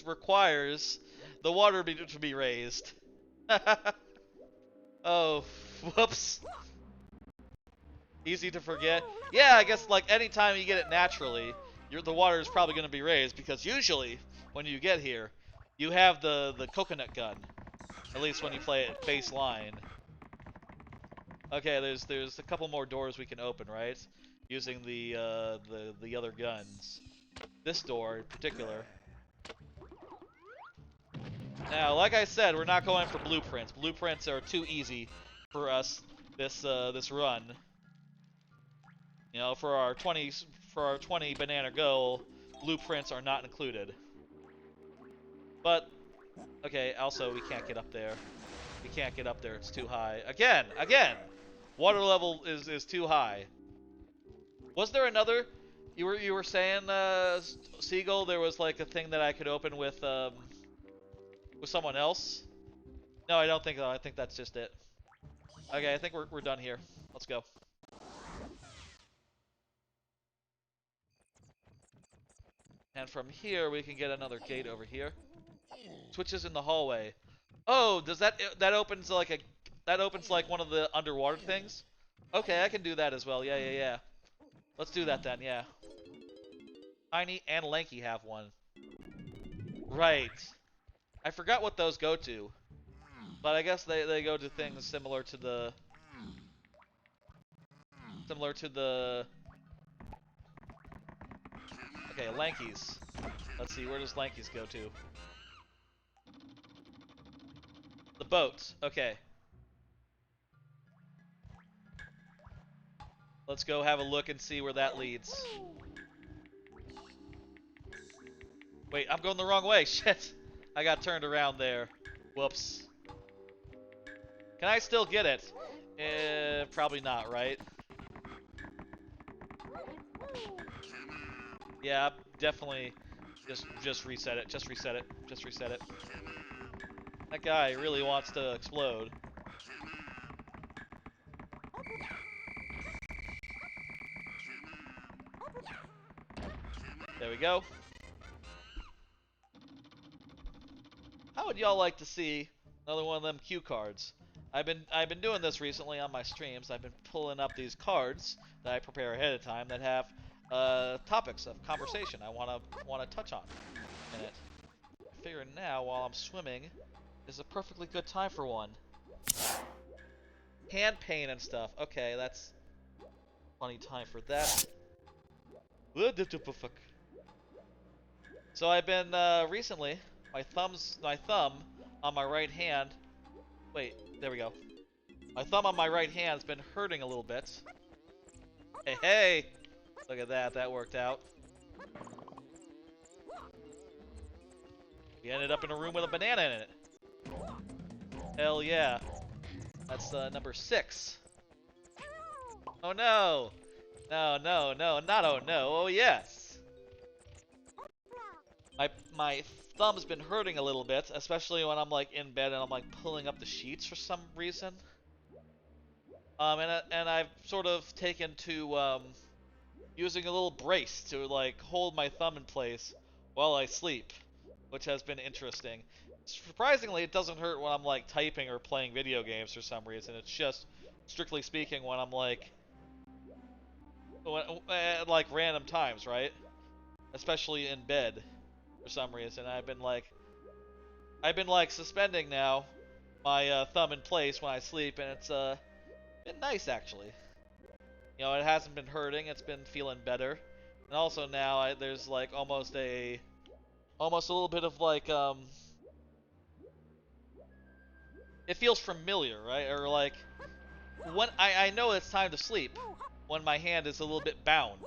requires the water to be raised. Oh, whoops. Easy to forget. Yeah, I guess like anytime you get it naturally, the water is probably going to be raised because usually when you get here, you have the coconut gun. At least when you play it baseline. Okay, there's a couple more doors we can open, right? Using the other guns. This door in particular. Now, like I said, we're not going for blueprints. Blueprints are too easy for us this run. You know, for our 20 banana goal, blueprints are not included. But okay, also we can't get up there. We can't get up there. It's too high. Again. Water level is too high. Was there another? You were saying, Seagull, there was like a thing that I could open with someone else? No, I don't think so. I think that's just it. Okay, I think we're done here. Let's go. And from here we can get another gate over here. Switches in the hallway. Oh, does that opens like one of the underwater things? Okay, I can do that as well. Yeah. Let's do that then. Yeah. Tiny and Lanky have one. Right. I forgot what those go to. But I guess they go to things similar to the okay, Lanky's. Let's see, where does Lanky's go to? The boats. Okay. Let's go have a look and see where that leads. Wait, I'm going the wrong way. Shit. I got turned around there. Whoops. Can I still get it? Probably not, right? Yeah, definitely. Just reset it. Just reset it. Just reset it. That guy really wants to explode. There we go. How would y'all like to see another one of them cue cards? I've been doing this recently on my streams. I've been pulling up these cards that I prepare ahead of time that have topics of conversation I wanna touch on in it. I figure now while I'm swimming is a perfectly good time for one. Hand pain and stuff. Okay, that's funny time for that. So I've been recently my thumb on my right hand. Wait, there we go. My thumb on my right hand's been hurting a little bit. Hey! Look at that, that worked out. We ended up in a room with a banana in it. Hell yeah. That's number 6. Oh no! No, not oh no, oh yes! My thumb's been hurting a little bit, especially when I'm like in bed and I'm like pulling up the sheets for some reason. And I've sort of taken to using a little brace to like hold my thumb in place while I sleep, which has been interesting. Surprisingly, it doesn't hurt when I'm like typing or playing video games for some reason. It's just, strictly speaking, when I'm like like random times, right? Especially in bed for some reason. I've been like suspending now my thumb in place when I sleep, and it's been nice actually. You know, it hasn't been hurting. It's been feeling better, and also now there's like almost a little bit of like it feels familiar, right? Or like when I know it's time to sleep when my hand is a little bit bound,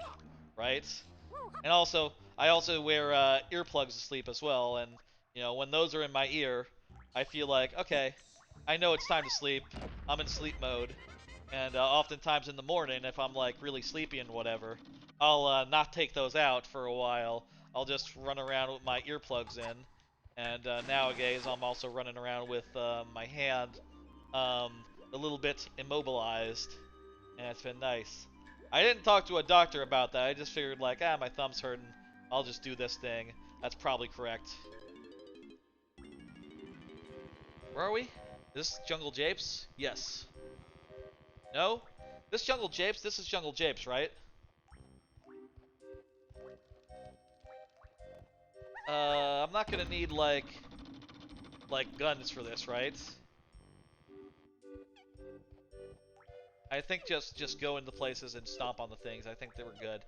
right? And also I also wear earplugs to sleep as well, and you know, when those are in my ear, I feel like, okay, I know it's time to sleep. I'm in sleep mode. And oftentimes in the morning, if I'm like really sleepy and whatever, I'll not take those out for a while. I'll just run around with my earplugs in. And nowadays, I'm also running around with my hand um, a little bit immobilized, and it's been nice. I didn't talk to a doctor about that. I just figured like, my thumb's hurting. I'll just do this thing. That's probably correct. Where are we? This Jungle Japes? Yes. No? This Jungle Japes? This is Jungle Japes, right? I'm not gonna need like guns for this, right? I think just go into places and stomp on the things. I think they were good.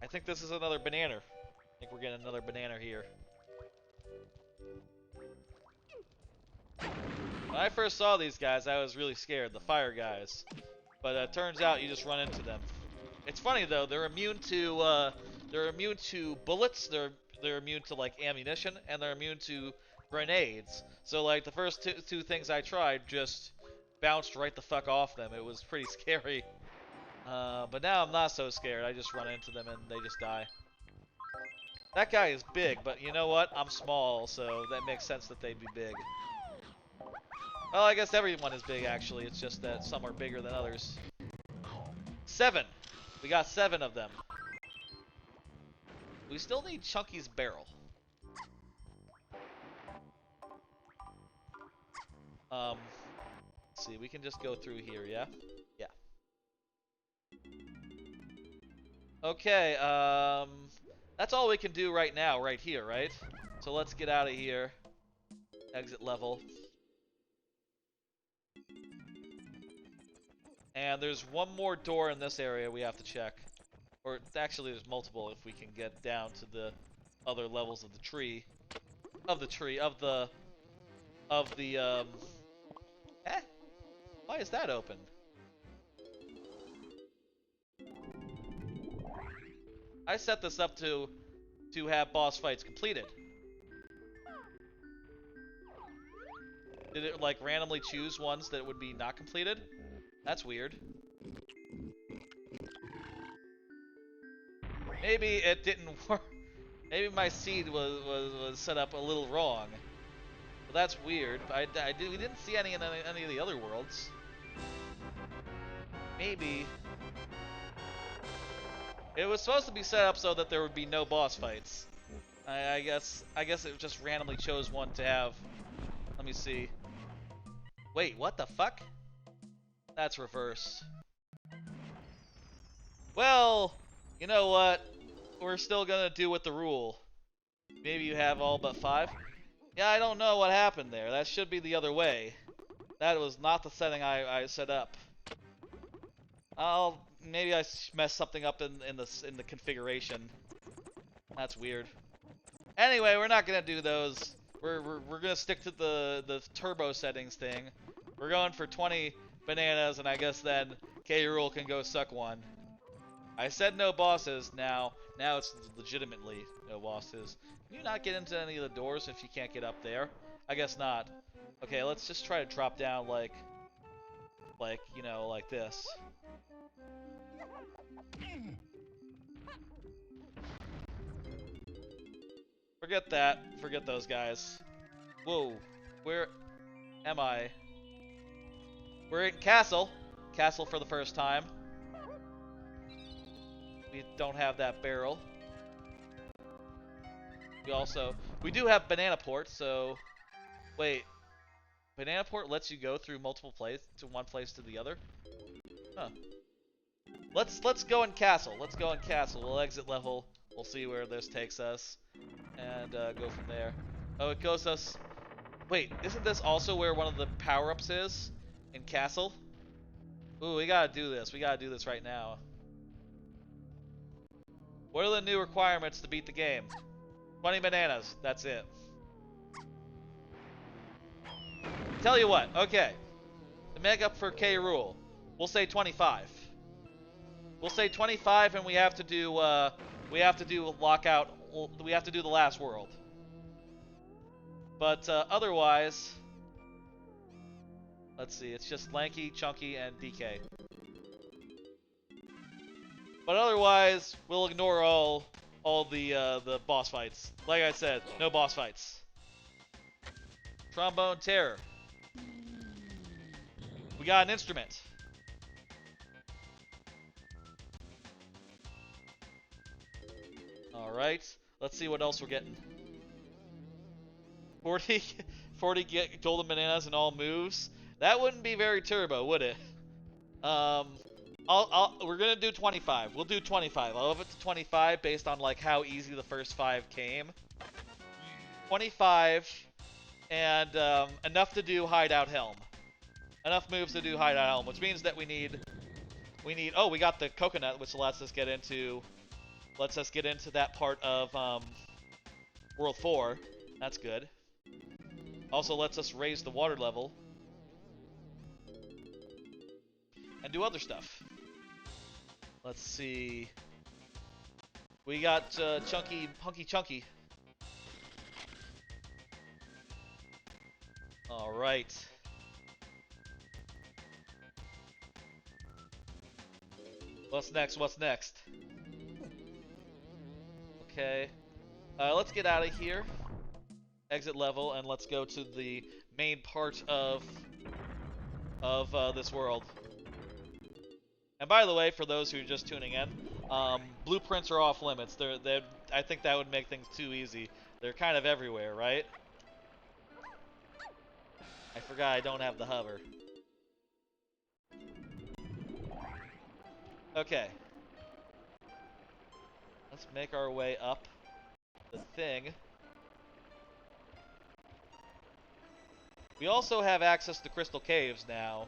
I think this is another banana. I think we're getting another banana here. When I first saw these guys, I was really scared, the fire guys. But it turns out you just run into them. It's funny though, they're immune to bullets, they're immune to like ammunition, and they're immune to grenades. So like the first two things I tried just bounced right the fuck off them. It was pretty scary. But now I'm not so scared. I just run into them and they just die. That guy is big, but you know what? I'm small, so that makes sense that they'd be big. Well, I guess everyone is big, actually. It's just that some are bigger than others. 7! We got 7 of them. We still need Chunky's barrel. Let's see, we can just go through here, yeah? Yeah. Okay, that's all we can do right now, right here, right? So let's get out of here. Exit level. And there's one more door in this area we have to check. Or actually there's multiple if we can get down to the other levels of the tree. Why is that open? I set this up to have boss fights completed. Did it like randomly choose ones that would be not completed? That's weird. Maybe it didn't work. Maybe my seed was set up a little wrong. But that's weird. We didn't see any in any of the other worlds. Maybe it was supposed to be set up so that there would be no boss fights. I guess it just randomly chose one to have. Let me see. Wait, what the fuck? That's reverse. Well, you know what? We're still gonna do with the rule. Maybe you have all but 5? Yeah, I don't know what happened there. That should be the other way. That was not the setting I set up. Maybe I messed something up in the configuration. That's weird. Anyway, we're not gonna do those. We're gonna stick to the turbo settings thing. We're going for 20 bananas, and I guess then K. Rool can go suck one. I said no bosses. Now it's legitimately no bosses. Can you not get into any of the doors if you can't get up there? I guess not. Okay, let's just try to drop down like you know, like this. Forget that. Forget those guys. Whoa. Where am I? We're in Castle. Castle for the first time. We don't have that barrel. We do have Banana Port, so... Wait. Banana Port lets you go through multiple places, to one place to the other? Huh. Let's go in Castle. Let's go in Castle. We'll exit level. We'll see where this takes us. And go from there. Oh, it goes us... Wait, isn't this also where one of the power-ups is? In Castle? Ooh, we gotta do this. We gotta do this right now. What are the new requirements to beat the game? 20 bananas. That's it. Tell you what. Okay. To make up for K. Rool, we'll say 25. We'll say 25, and we have to do lockout. We have to do the last world. But otherwise, Let's see, it's just Lanky, Chunky, and DK. But otherwise, we'll ignore all the boss fights. Like I said, no boss fights. Trombone Terror. We got an instrument. Alright, let's see what else we're getting. 40 golden bananas and all moves. That wouldn't be very turbo, would it? We're gonna do 25. We'll do 25. I'll up it to 25 based on like how easy the first 5 came. 25 and enough to do Hideout Helm. Enough moves to do Hideout Helm, which means that we need. Oh, we got the coconut, which lets us get into that part of World 4. That's good. Also lets us raise the water level and do other stuff. Let's see. We got Hunky Chunky. All right. What's next? What's next? Okay. Let's get out of here. Exit level, and let's go to the main part of this world. And by the way, for those who are just tuning in, blueprints are off limits. I think that would make things too easy. They're kind of everywhere, right? I forgot I don't have the hover. Okay. Let's make our way up the thing. We also have access to Crystal Caves now,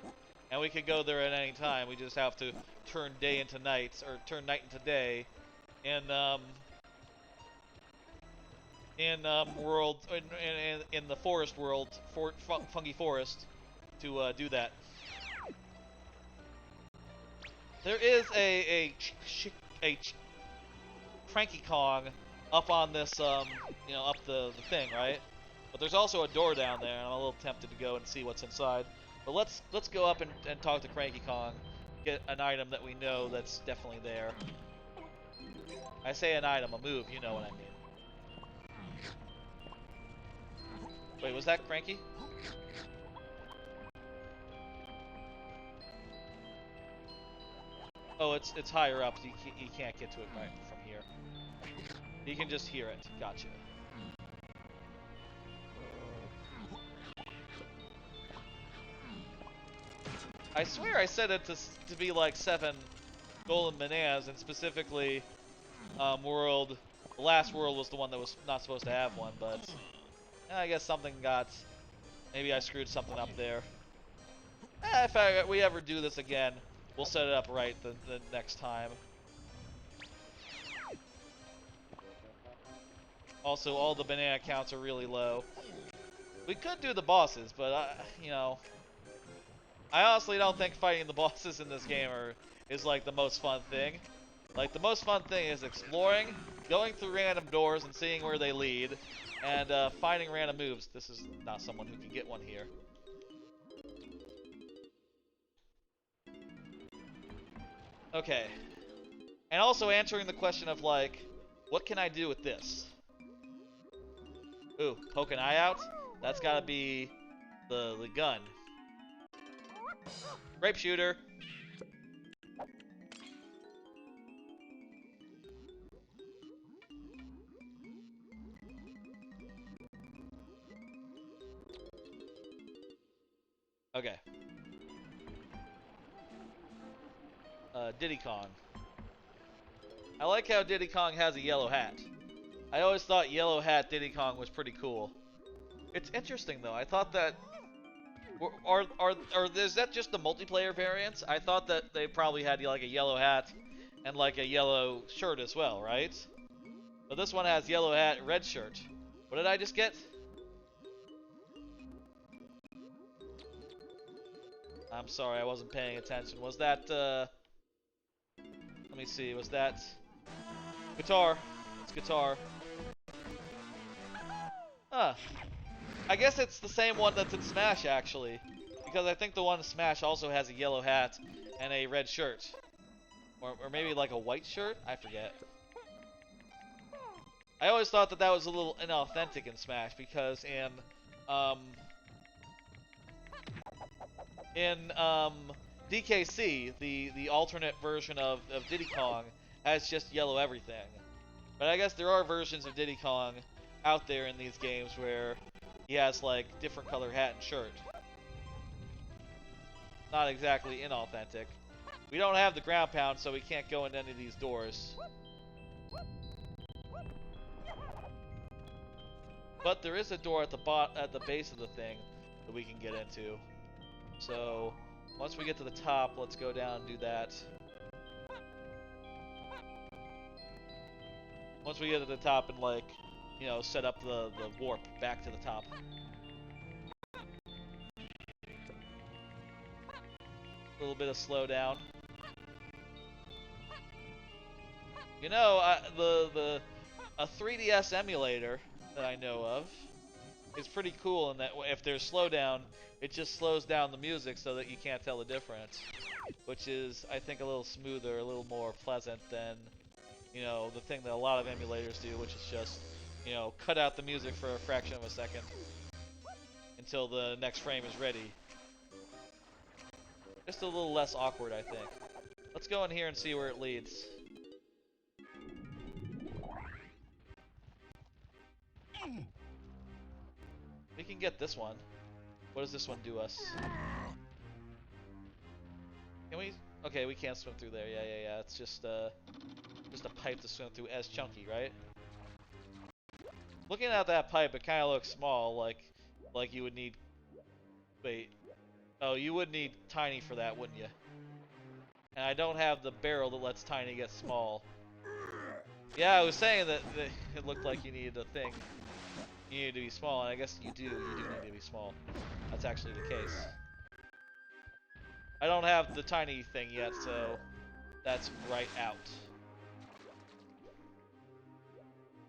and we can go there at any time. We just have to turn day into night, or turn night into day, in the forest world, Funky Forest, to do that. There is a Cranky Kong up on this, up the thing, right? But there's also a door down there, and I'm a little tempted to go and see what's inside. But let's go up and talk to Cranky Kong, get an item that we know that's definitely there. I say an item, a move, you know what I mean. Wait, was that Cranky? Oh, it's higher up. So you can't get to it right from here. You can just hear it. Gotcha. I swear I said it to be like 7 golden bananas, and specifically, the last world was the one that was not supposed to have one, but I guess something got. Maybe I screwed something up there. If we ever do this again, we'll set it up right the next time. Also, all the banana counts are really low. We could do the bosses, but I honestly don't think fighting the bosses in this game is like the most fun thing. Like, the most fun thing is exploring, going through random doors and seeing where they lead, and finding random moves. This is not someone who can get one here. Okay. And also answering the question of, like, what can I do with this? Ooh, poke an eye out? That's gotta be the gun. Grape shooter. Okay. Diddy Kong. I like how Diddy Kong has a yellow hat. I always thought yellow hat Diddy Kong was pretty cool. It's interesting though. I thought that is that just the multiplayer variants? I thought that they probably had like a yellow hat and like a yellow shirt as well, right? But this one has yellow hat, red shirt. What did I just get? I'm sorry, I wasn't paying attention. Was that, let me see, was that guitar? It's guitar. Huh. I guess it's the same one that's in Smash, actually. Because I think the one in Smash also has a yellow hat and a red shirt. Or maybe like a white shirt? I forget. I always thought that that was a little inauthentic in Smash because in DKC, the alternate version of Diddy Kong has just yellow everything. But I guess there are versions of Diddy Kong out there in these games where he has like different color hat and shirt. Not exactly inauthentic. We don't have the ground pound, so we can't go into any of these doors. But there is a door at the base of the thing that we can get into. So once we get to the top, let's go down and do that. Once we get to the top and like, you know, set up the warp back to the top. A little bit of slowdown. You know, a 3DS emulator that I know of is pretty cool in that if there's slowdown, it just slows down the music so that you can't tell the difference, which is, I think, a little smoother, a little more pleasant than, you know, the thing that a lot of emulators do, which is just, you know, cut out the music for a fraction of a second until the next frame is ready. Just a little less awkward, I think. Let's go in here and see where it leads. We can get this one. What does this one do us? Can we? Okay, we can't swim through there. Yeah. It's just a pipe to swim through as chunky, right? Looking at that pipe, it kind of looks small, like you would need. Wait. Oh, you would need Tiny for that, wouldn't you? And I don't have the barrel that lets Tiny get small. Yeah, I was saying that it looked like you needed a thing. You needed to be small, and I guess you do. You do need to be small. That's actually the case. I don't have the Tiny thing yet, so that's right out.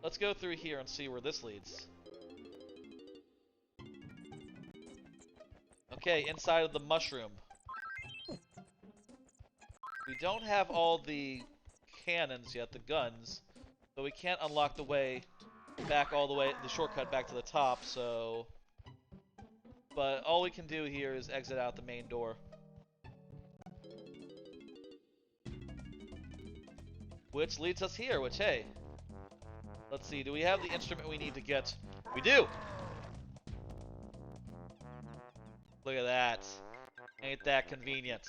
Let's go through here and see where this leads. Okay, inside of the mushroom. We don't have all the cannons yet, the guns, so we can't unlock the way back all the way, the shortcut back to the top, so... But all we can do here is exit out the main door. Which leads us here, which, hey... Let's see, do we have the instrument we need to get? We do! Look at that. Ain't that convenient.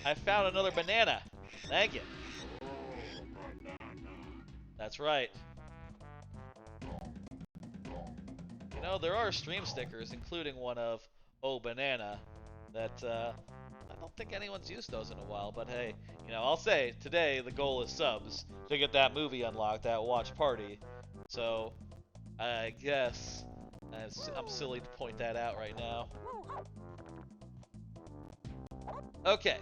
I found another banana. Thank you. That's right. You know, there are stream stickers, including one of Oh Banana, that I don't think anyone's used those in a while, but hey, you know, I'll say, today the goal is subs to get that movie unlocked, that watch party. So, I guess I'm silly to point that out right now. Okay.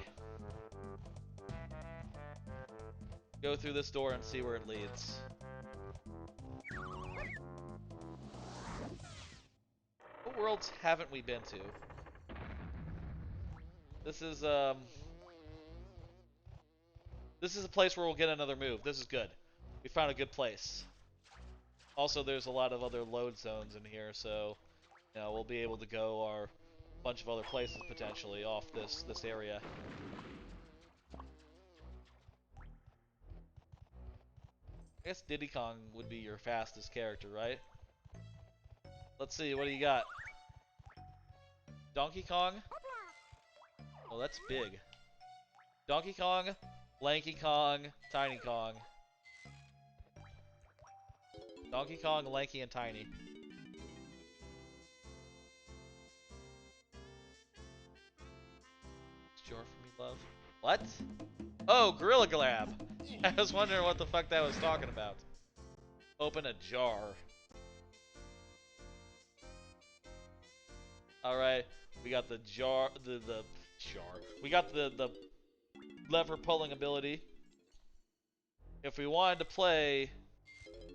Go through this door and see where it leads. What worlds haven't we been to? This is a place where we'll get another move. This is good. We found a good place. Also, there's a lot of other load zones in here, so you know, we'll be able to go our bunch of other places potentially off this area. I guess Diddy Kong would be your fastest character, right? Let's see, what do you got? Donkey Kong? Oh, that's big. Donkey Kong, Lanky Kong, Tiny Kong. Donkey Kong, Lanky, and Tiny. Jar for me, love. What? Oh, Gorilla Glab! I was wondering what the fuck that was talking about. Open a jar. Alright, we got the jar, the jar. We got the lever pulling ability. If we wanted to play,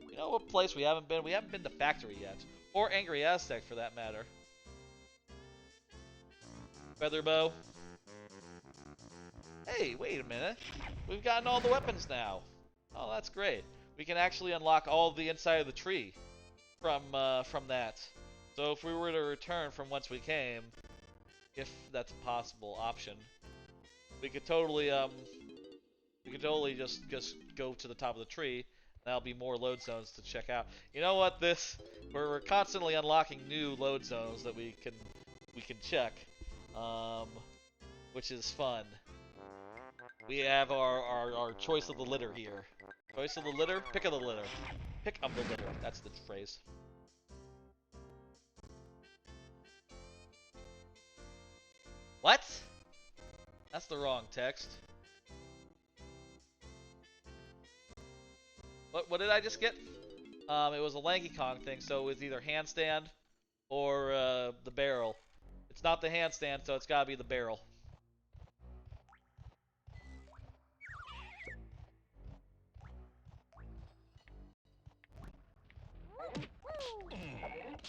you You know what place we haven't been? We haven't been to Factory yet. Or Angry Aztec, for that matter. Featherbow. Hey, wait a minute. We've gotten all the weapons now. Oh, that's great. We can actually unlock all the inside of the tree from that. So if we were to return from whence we came, if that's a possible option, we could totally just go to the top of the tree. That'll be more load zones to check out. You know what? We're constantly unlocking new load zones that we can check, which is fun. We have our choice of the litter here. Choice of the litter, pick of the litter. Pick of the litter. That's the phrase. What? That's the wrong text. What did I just get? It was a Lanky Kong thing, so it was either handstand or the barrel. It's not the handstand, so it's gotta be the barrel.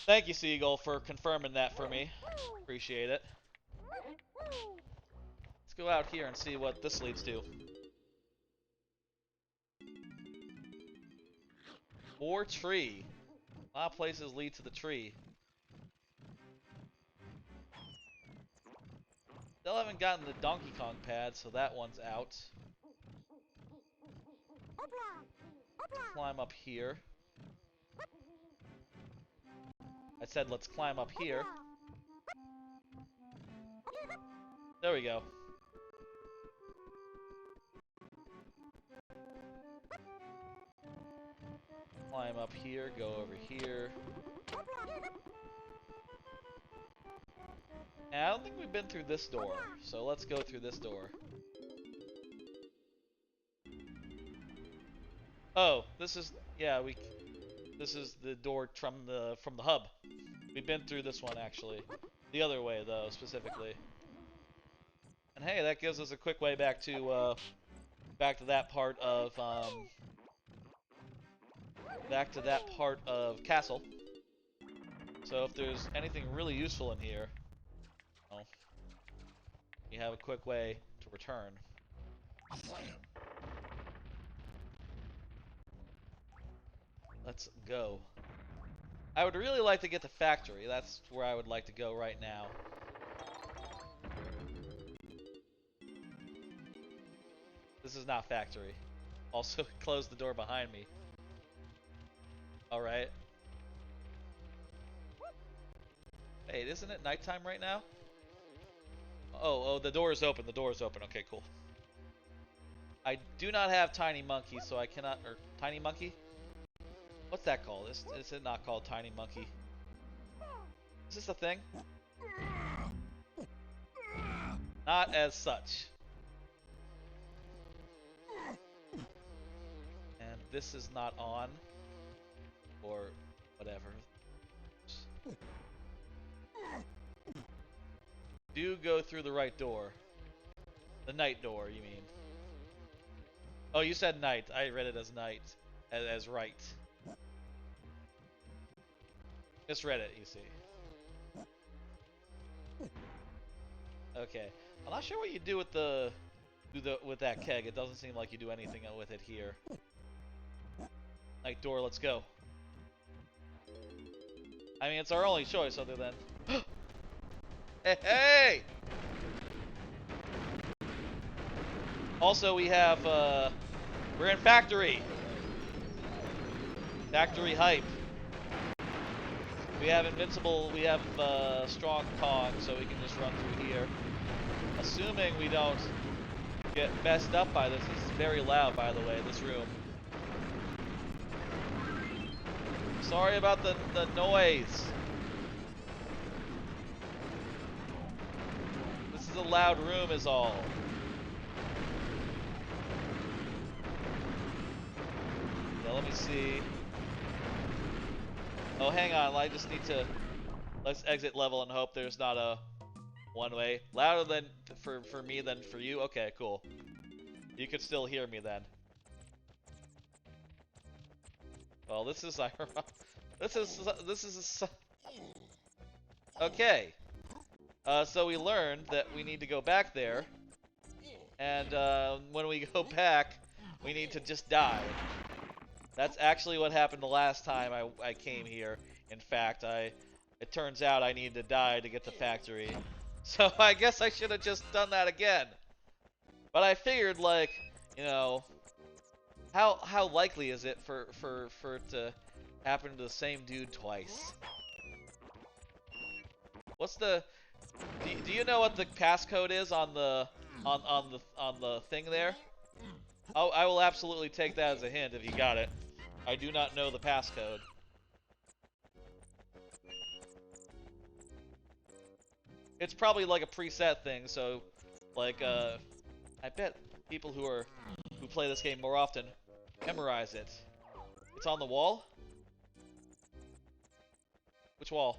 Thank you, Seagull, for confirming that for me. Appreciate it. Let's go out here and see what this leads to. More tree. A lot of places lead to the tree. Still haven't gotten the Donkey Kong pad, so that one's out. Climb up here. I said let's climb up here. There we go. Climb up here, go over here. And I don't think we've been through this door, so let's go through this door. Oh, this is this is the door from the hub. We've been through this one actually. The other way though, specifically. And hey, that gives us a quick way back to that part of Castle. So if there's anything really useful in here, well, you have a quick way to return. Let's go. I would really like to get to Factory. That's where I would like to go right now. This is not Factory. Also, close the door behind me. Alright. Wait, isn't it nighttime right now? Oh, the door is open. The door is open. Okay, cool. I do not have Tiny Monkey, so I cannot... Or, Tiny Monkey? What's that called? Is it not called Tiny Monkey? Is this a thing? Not as such. And this is not on. Or whatever. Do go through the right door. The night door, you mean. Oh, you said night. I read it as night. As right. Misread it, you see. Okay. I'm not sure what you do with with that keg. It doesn't seem like you do anything with it here. Night door, let's go. I mean, it's our only choice other than... Hey, hey! Also, we have, we're in Factory! Factory hype. We have invincible, we have, strong Kong, so we can just run through here. Assuming we don't get messed up by this. This is very loud, by the way, this room. Sorry about the noise. This is a loud room is all. Yeah, let me see. Oh, hang on, I just need to... Let's exit level and hope there's not a one-way. Louder than for me than for you? Okay, cool. You could still hear me then. Well, this is okay. So we learned that we need to go back there, and when we go back, we need to just die. That's actually what happened the last time I came here. In fact, it turns out I need to die to get the factory. So I guess I should have just done that again. But I figured, like, you know, how likely is it for it to happen to the same dude twice? What's the do you know what the passcode is on the thing there? Oh, I will absolutely take that as a hint if you got it. I do not know the passcode. It's probably like a preset thing, so like I bet people who play this game more often memorize it. It's on the wall? Which wall?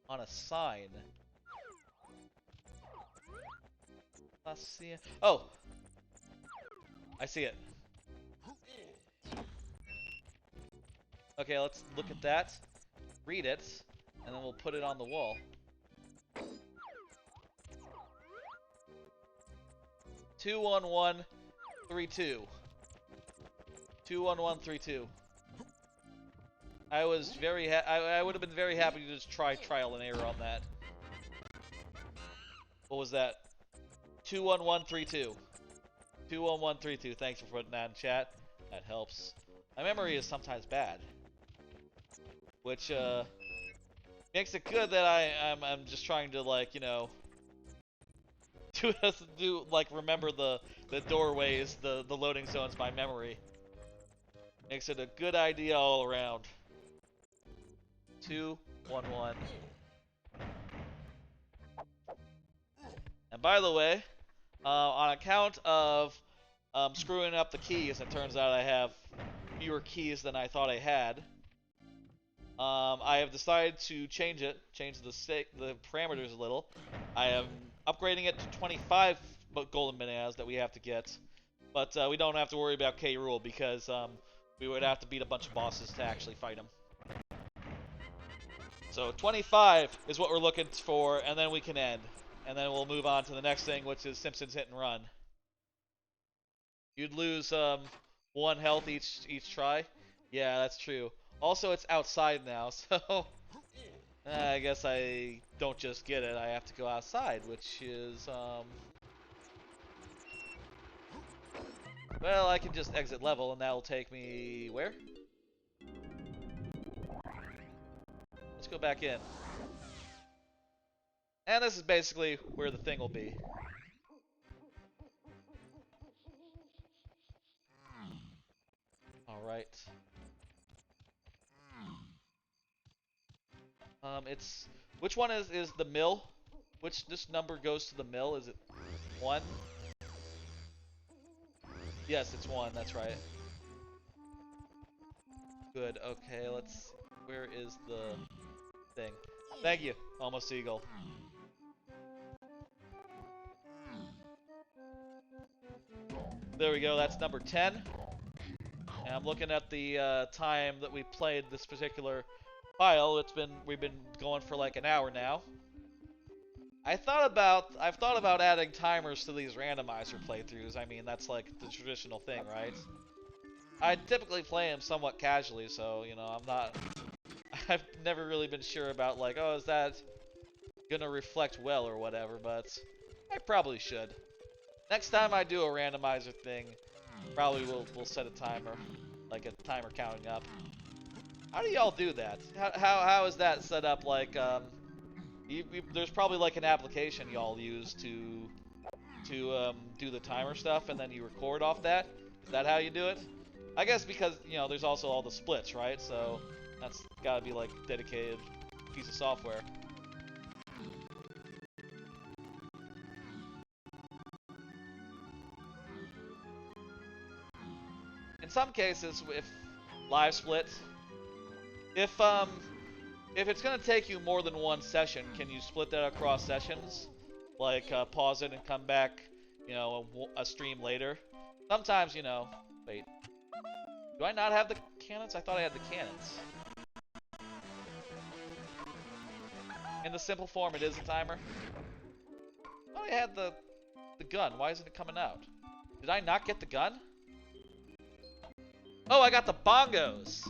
On a sign. I see it. Oh! I see it. Okay, let's look at that, read it, and then we'll put it on the wall. 21132. 21132. I was very I would have been very happy to just try trial and error on that. What was that? 21132. 21132. Thanks for putting that in chat. That helps. My memory is sometimes bad, which makes it good that I'm just trying to, like, you know, like remember the doorways, the loading zones by memory. Makes it a good idea all around. 211. And by the way, on account of screwing up the keys, it turns out I have fewer keys than I thought I had. I have decided to change the parameters a little. I am upgrading it to 25 golden bananas that we have to get, but we don't have to worry about K. Rool because we would have to beat a bunch of bosses to actually fight him. So 25 is what we're looking for, and then we can end. And then we'll move on to the next thing, which is Simpsons Hit and Run. You'd lose 1 health each try. Yeah, that's true. Also, it's outside now, so I guess I don't just get it. I have to go outside, which is well, I can just exit level, and that'll take me where? Let's go back in. And this is basically where the thing will be. Alright. It's... Which one is the mill? This number goes to the mill? Is it 1? Yes, it's 1, that's right. Good, okay, let's... Where is the thing? Thank you, Almost Eagle. There we go, that's number 10. And I'm looking at the time that we played this particular file. We've been going for like an hour now. I've thought about adding timers to these randomizer playthroughs. I mean, that's like the traditional thing, right? I typically play them somewhat casually, so, you know, I've never really been sure about, like, oh, is that gonna reflect well or whatever, but I probably should. Next time I do a randomizer thing, probably we'll set a timer, like a timer counting up. How do y'all do that? How is that set up? Like, there's probably like an application y'all use to do the timer stuff, and then you record off that. Is that how you do it? I guess because, you know, there's also all the splits, right? So that's gotta be like a dedicated piece of software. In some cases, if live split, if it's gonna take you more than one session, can you split that across sessions? Like pause it and come back, you know, a stream later. Sometimes, you know, wait. Do I not have the cannons? I thought I had the cannons. In the simple form, it is a timer. Oh, I had the gun. Why isn't it coming out? Did I not get the gun? Oh, I got the bongos.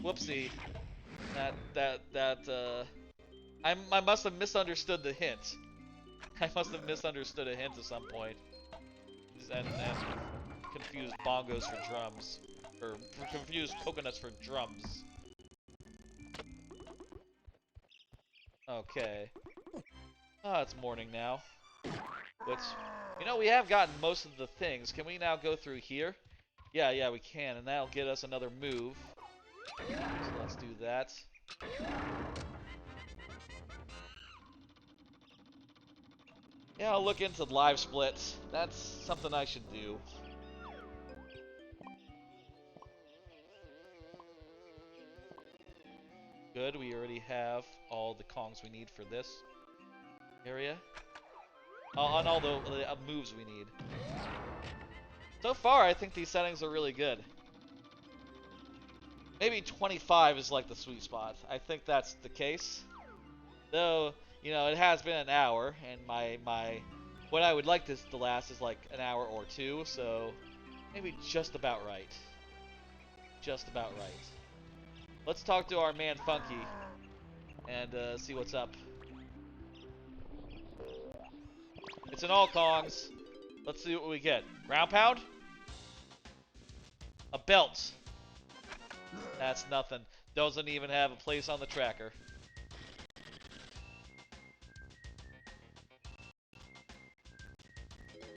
Whoopsie. I must have misunderstood the hint. I must have misunderstood a hint at some point. And confused bongos for drums. Or confused coconuts for drums. Okay. Oh, it's morning now. Which, you know, we have gotten most of the things. Can we now go through here? Yeah, we can. And that'll get us another move. So let's do that. Yeah, I'll look into live splits. That's something I should do. Good, we already have all the Kongs we need for this area. On all the moves we need. So far, I think these settings are really good. Maybe 25 is like the sweet spot. I think that's the case. Though, you know, it has been an hour, and what I would like this to last is like an hour or two, so maybe just about right. Just about right. Let's talk to our man Funky and see what's up. It's an all Kongs. Let's see what we get. Ground pound? A belt. That's nothing. Doesn't even have a place on the tracker.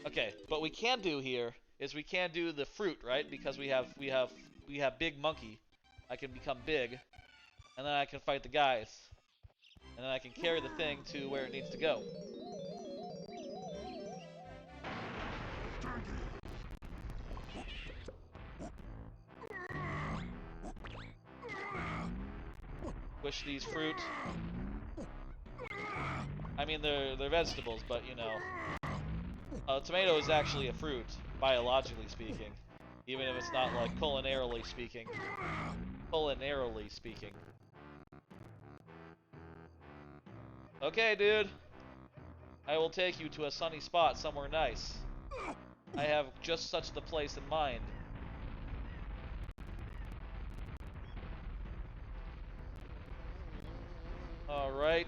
Okay, what we can do here is we can do the fruit, right? Because we have big monkey. I can become big, and then I can fight the guys, and then I can carry the thing to where it needs to go. Wish these fruit. I mean, they're vegetables, but you know, tomato is actually a fruit, biologically speaking, even if it's not like culinarily speaking. Culinarily speaking. Okay, dude. I will take you to a sunny spot somewhere nice. I have just such the place in mind. Alright.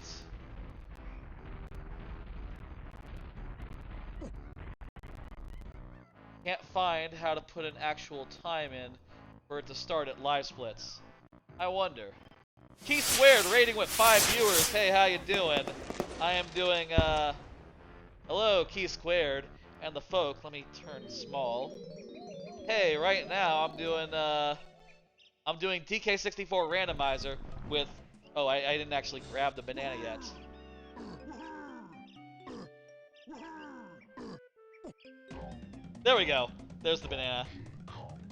Can't find how to put an actual time in for it to start at live splits. I wonder. Key Squared rating with 5 viewers. Hey, how you doing? I am doing, hello, Key Squared. And the folk, let me turn small. Hey, right now I'm doing DK64 Randomizer with... Oh, I didn't actually grab the banana yet. There we go. There's the banana.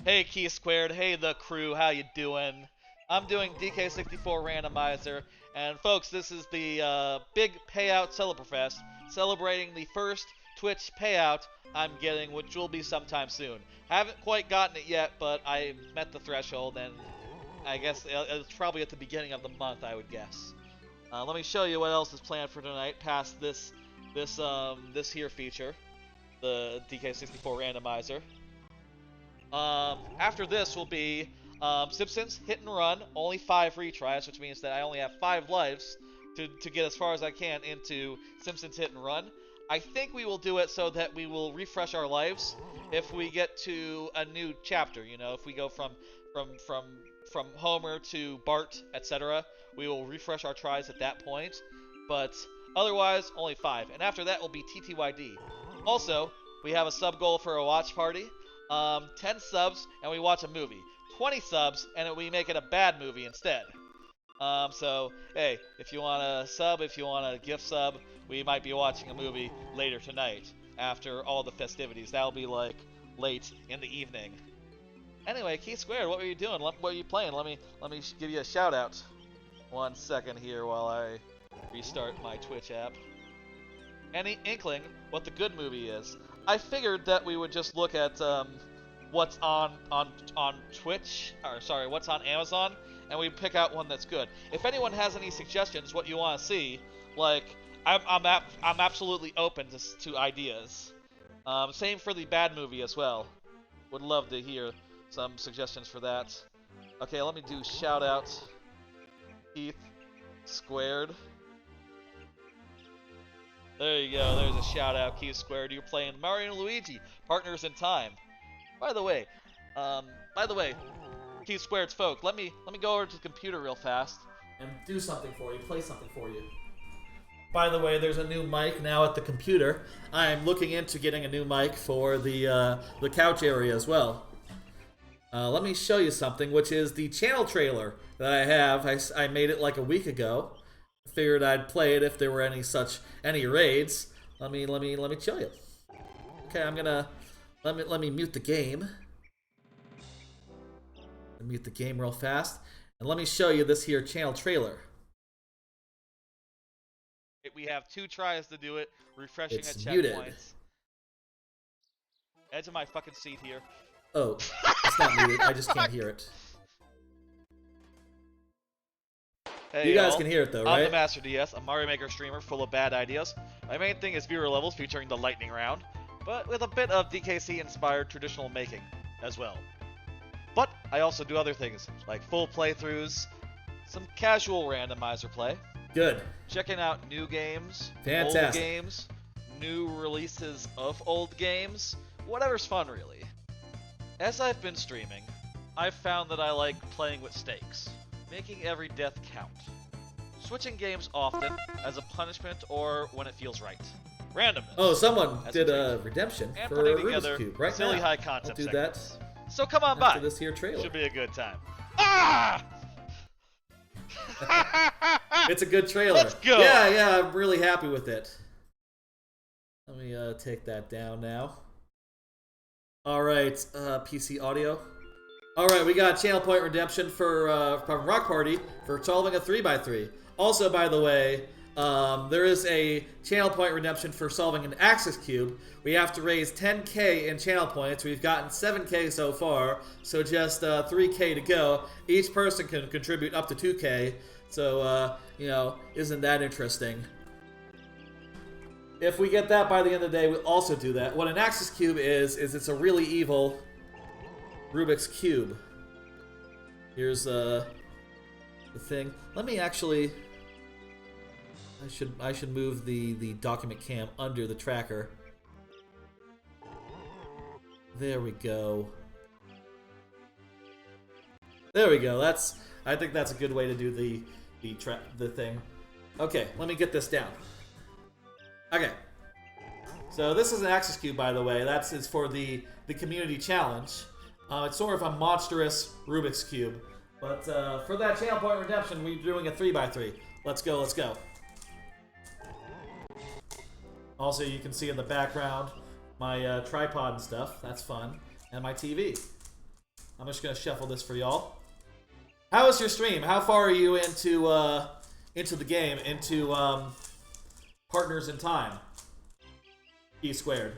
Hey, Key Squared. Hey, the crew. How you doing? I'm doing DK64 Randomizer. And folks, this is the big Payout Celebrafest, celebrating the first Twitch payout I'm getting, which will be sometime soon. Haven't quite gotten it yet, but I met the threshold, and I guess it's probably at the beginning of the month, I would guess. Let me show you what else is planned for tonight, past this here feature, the DK64 Randomizer. After this will be Simpsons Hit and Run, only 5 retries, which means that I only have 5 lives to get as far as I can into Simpsons Hit and Run. I think we will do it so that we will refresh our lives if we get to a new chapter. You know, if we go from Homer to Bart, etc., we will refresh our tries at that point. But otherwise, only 5. And after that will be TTYD. Also, we have a sub goal for a watch party. 10 subs and we watch a movie. 20 subs and we make it a bad movie instead. So, hey, if you want a sub, if you want a gift sub, we might be watching a movie later tonight after all the festivities. That'll be like late in the evening. Anyway, Key Squared, what were you doing? What are you playing? Let me give you a shout out. 1 second here while I restart my Twitch app. Any inkling what the good movie is? I figured that we would just look at what's on Twitch, or sorry, what's on Amazon, and we pick out one that's good. If anyone has any suggestions, what you want to see, like I'm absolutely open to ideas. Same for the bad movie as well. Would love to hear some suggestions for that. Okay, let me do shout out Keith Squared. There you go, there's a shout out Keith Squared. You're playing Mario and Luigi, Partners in Time. By the way, Keith Squared's folk, let me go over to the computer real fast. And do something for you, play something for you. By the way, there's a new mic now at the computer. I'm looking into getting a new mic for the couch area as well. Let me show you something, which is the channel trailer that I have. I made it like a week ago. Figured I'd play it if there were any raids. Let me show you. Okay, I'm gonna let me mute the game. Mute the game real fast, and let me show you this here channel trailer. We have 2 tries to do it. Refreshing It's at muted. checkpoints. Edge of my fucking seat here. Oh, it's not muted. I just can't hear it. Hey, You guys y'all. can hear it though, I'm right? the Master DS, a Mario Maker streamer full of bad ideas. My main thing is viewer levels featuring the lightning round, but with a bit of DKC-inspired traditional making as well. But I also do other things, like full playthroughs, some casual randomizer play, Good. checking out new games, old Fantastic. games, new releases of old games, whatever's fun really. As I've been streaming, I've found that I like playing with stakes, making every death count, switching games often as a punishment or when it feels right. Randomness. Oh, someone As did a a redemption and for putting Rubik's together Cube right silly now. high concept I'll do that segments. So come on by. after this here trailer. Should be a good time. Ah! It's a good trailer. Let's go. Yeah, I'm really happy with it. Let me take that down now. All right, PC audio. All right, we got channel point redemption for from Rock Party for solving a 3x3. Also, by the way, there is a channel point redemption for solving an axis cube. We have to raise 10k in channel points. We've gotten 7k so far, so just 3k to go. Each person can contribute up to 2k. So, you know, isn't that interesting? If we get that by the end of the day, we'll also do that. What an axis cube is it's a really evil Rubik's Cube. Here's the thing. Let me actually... I should move the document cam under the tracker. There we go. There we go. I think that's a good way to do the thing. Okay, let me get this down. Okay. So this is an axis cube, by the way. It's for the community challenge. It's sort of a monstrous Rubik's Cube. But for that channel point redemption, we're doing a 3x3. Let's go, let's go. Also, you can see in the background my tripod and stuff. That's fun. And my TV. I'm just going to shuffle this for y'all. How was your stream? How far are you into the game? Into Partners in Time? E squared.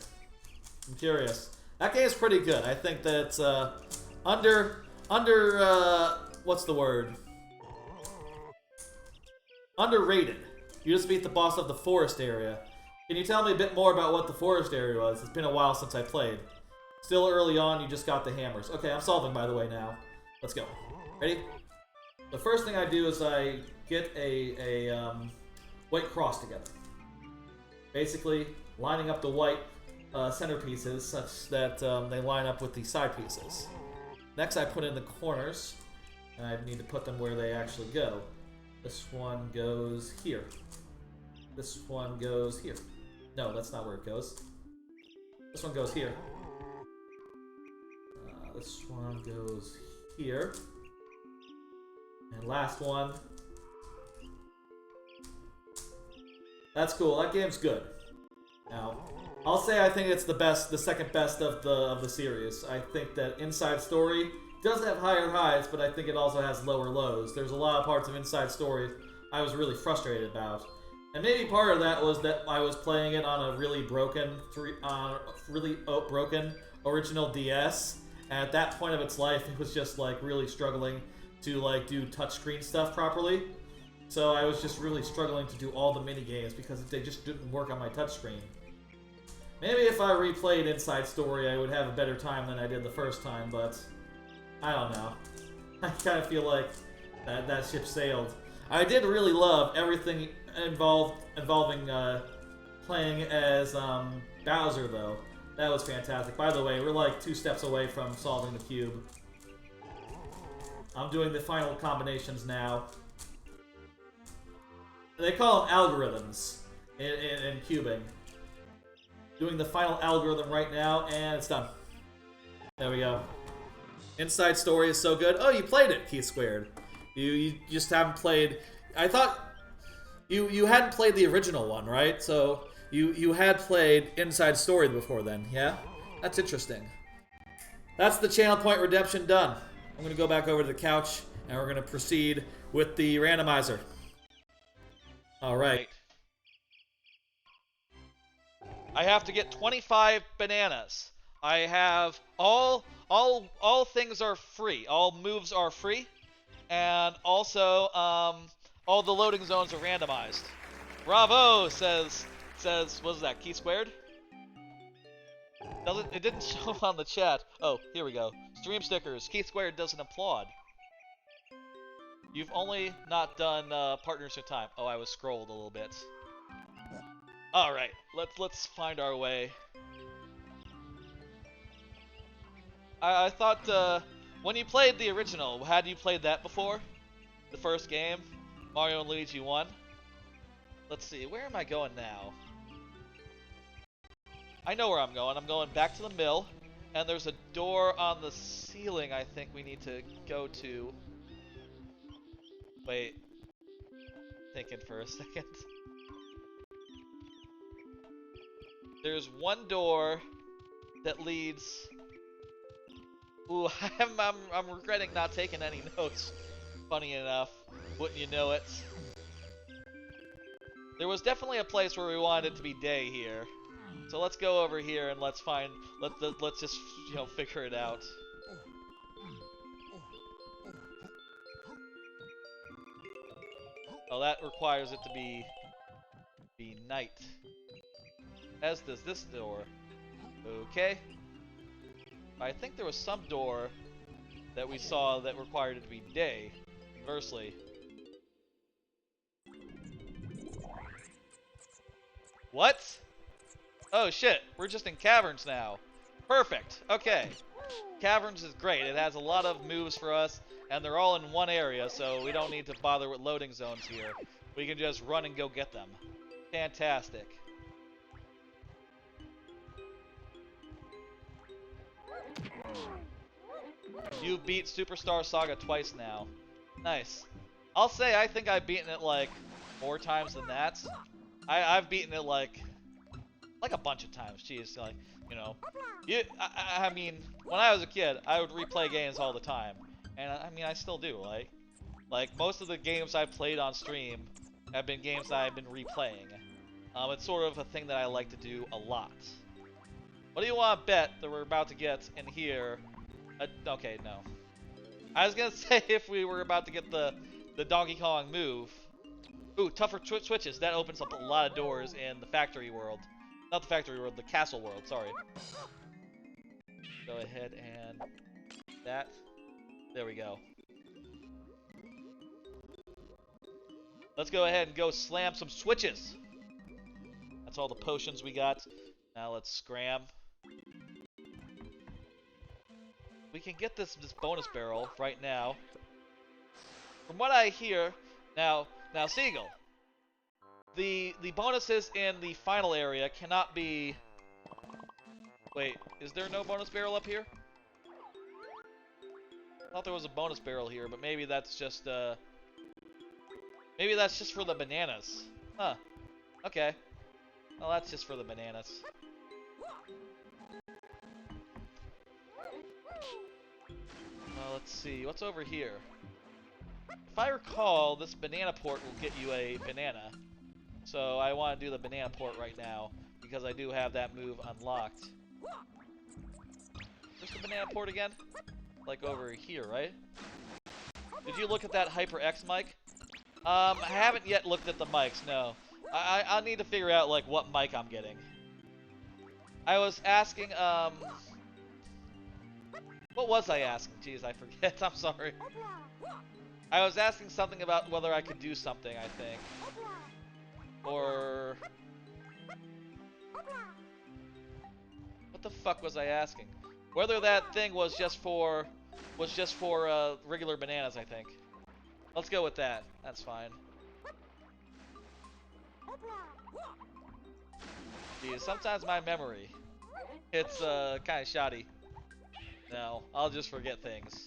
I'm curious. That game's pretty good. I think that it's under what's the word? Underrated. You just beat the boss of the forest area. Can you tell me a bit more about what the forest area was? It's been a while since I played. Still early on, you just got the hammers. Okay, I'm solving, by the way, now. Let's go. Ready? The first thing I do is I get a white cross together. Basically, lining up the white centerpieces such that they line up with the side pieces. Next, I put in the corners, and I need to put them where they actually go. This one goes here. This one goes here. No, that's not where it goes. This one goes here. This one goes here. And last one. That's cool. That game's good. Now, I'll say I think it's the second best of the series. I think that Inside Story does have higher highs, but I think it also has lower lows. There's a lot of parts of Inside Story I was really frustrated about. And maybe part of that was that I was playing it on a really broken, broken original DS. And at that point of its life, it was just like really struggling to like do touchscreen stuff properly. So I was just really struggling to do all the mini games because they just didn't work on my touchscreen. Maybe if I replayed Inside Story, I would have a better time than I did the first time, but I don't know. I kind of feel like that ship sailed. I did really love everything involving playing as Bowser, though. That was fantastic. By the way, we're like 2 steps away from solving the cube. I'm doing the final combinations now. They call them algorithms in cubing. Doing the final algorithm right now, and it's done. There we go. Inside Story is so good. Oh, you played it, Keith Squared. You just haven't played... I thought you hadn't played the original one, right? So you had played Inside Story before then, yeah? That's interesting. That's the Channel Point Redemption done. I'm going to go back over to the couch, and we're going to proceed with the randomizer. All right. I have to get 25 bananas. I have all things are free. All moves are free, and also all the loading zones are randomized. Bravo, says what is that? Key squared? It didn't show on the chat. Oh, here we go. Stream stickers. Key squared doesn't applaud. You've only not done partners in time. Oh, I was scrolled a little bit. All right, let's find our way. I thought when you played the original, had you played that before? The first game, Mario and Luigi 1. Let's see, where am I going now? I know where I'm going. I'm going back to the mill, and there's a door on the ceiling I think we need to go to. Wait, thinking for a second. There's one door that leads... Ooh, I'm regretting not taking any notes. Funny enough, wouldn't you know it? There was definitely a place where we wanted it to be day here. So let's go over here and let's just, you know, figure it out. Oh, that requires it to be night. As does this door. Okay. I think there was some door that we saw that required it to be day. Conversely. What? Oh shit, we're just in caverns now. Perfect. Okay. Caverns is great. It has a lot of moves for us, and they're all in one area, so we don't need to bother with loading zones here. We can just run and go get them. Fantastic. You beat Superstar Saga twice now. Nice. I'll say I think I've beaten it like 4 times than that. I've beaten it like a bunch of times. Jeez, like, you know. I mean, when I was a kid, I would replay games all the time. And I mean, I still do. Like most of the games I've played on stream have been games that I've been replaying. It's sort of a thing that I like to do a lot. What do you want to bet that we're about to get in here? Okay, no. I was gonna say if we were about to get the Donkey Kong move. Ooh, tougher switches. That opens up a lot of doors in the factory world. Not the factory world, the castle world, sorry. Go ahead and... that. There we go. Let's go ahead and go slam some switches. That's all the potions we got. Now let's scram. We can get this bonus barrel right now. From what I hear, now Seagull, the bonuses in the final area cannot be... Wait, is there no bonus barrel up here? I thought there was a bonus barrel here, but maybe that's just for the bananas. Huh. Okay. Well, that's just for the bananas. Let's see, what's over here? If I recall, this banana port will get you a banana. So I want to do the banana port right now because I do have that move unlocked. Where's the banana port again? Like over here, right? Did you look at that HyperX mic? I haven't yet looked at the mics, no. I need to figure out, like, what mic I'm getting. I was asking, what was I asking? Jeez, I forget. I'm sorry. I was asking something about whether I could do something, I think. Or... what the fuck was I asking? Whether that thing was just for regular bananas, I think. Let's go with that. That's fine. Dude, sometimes my memory, it's kind of shoddy. No, I'll just forget things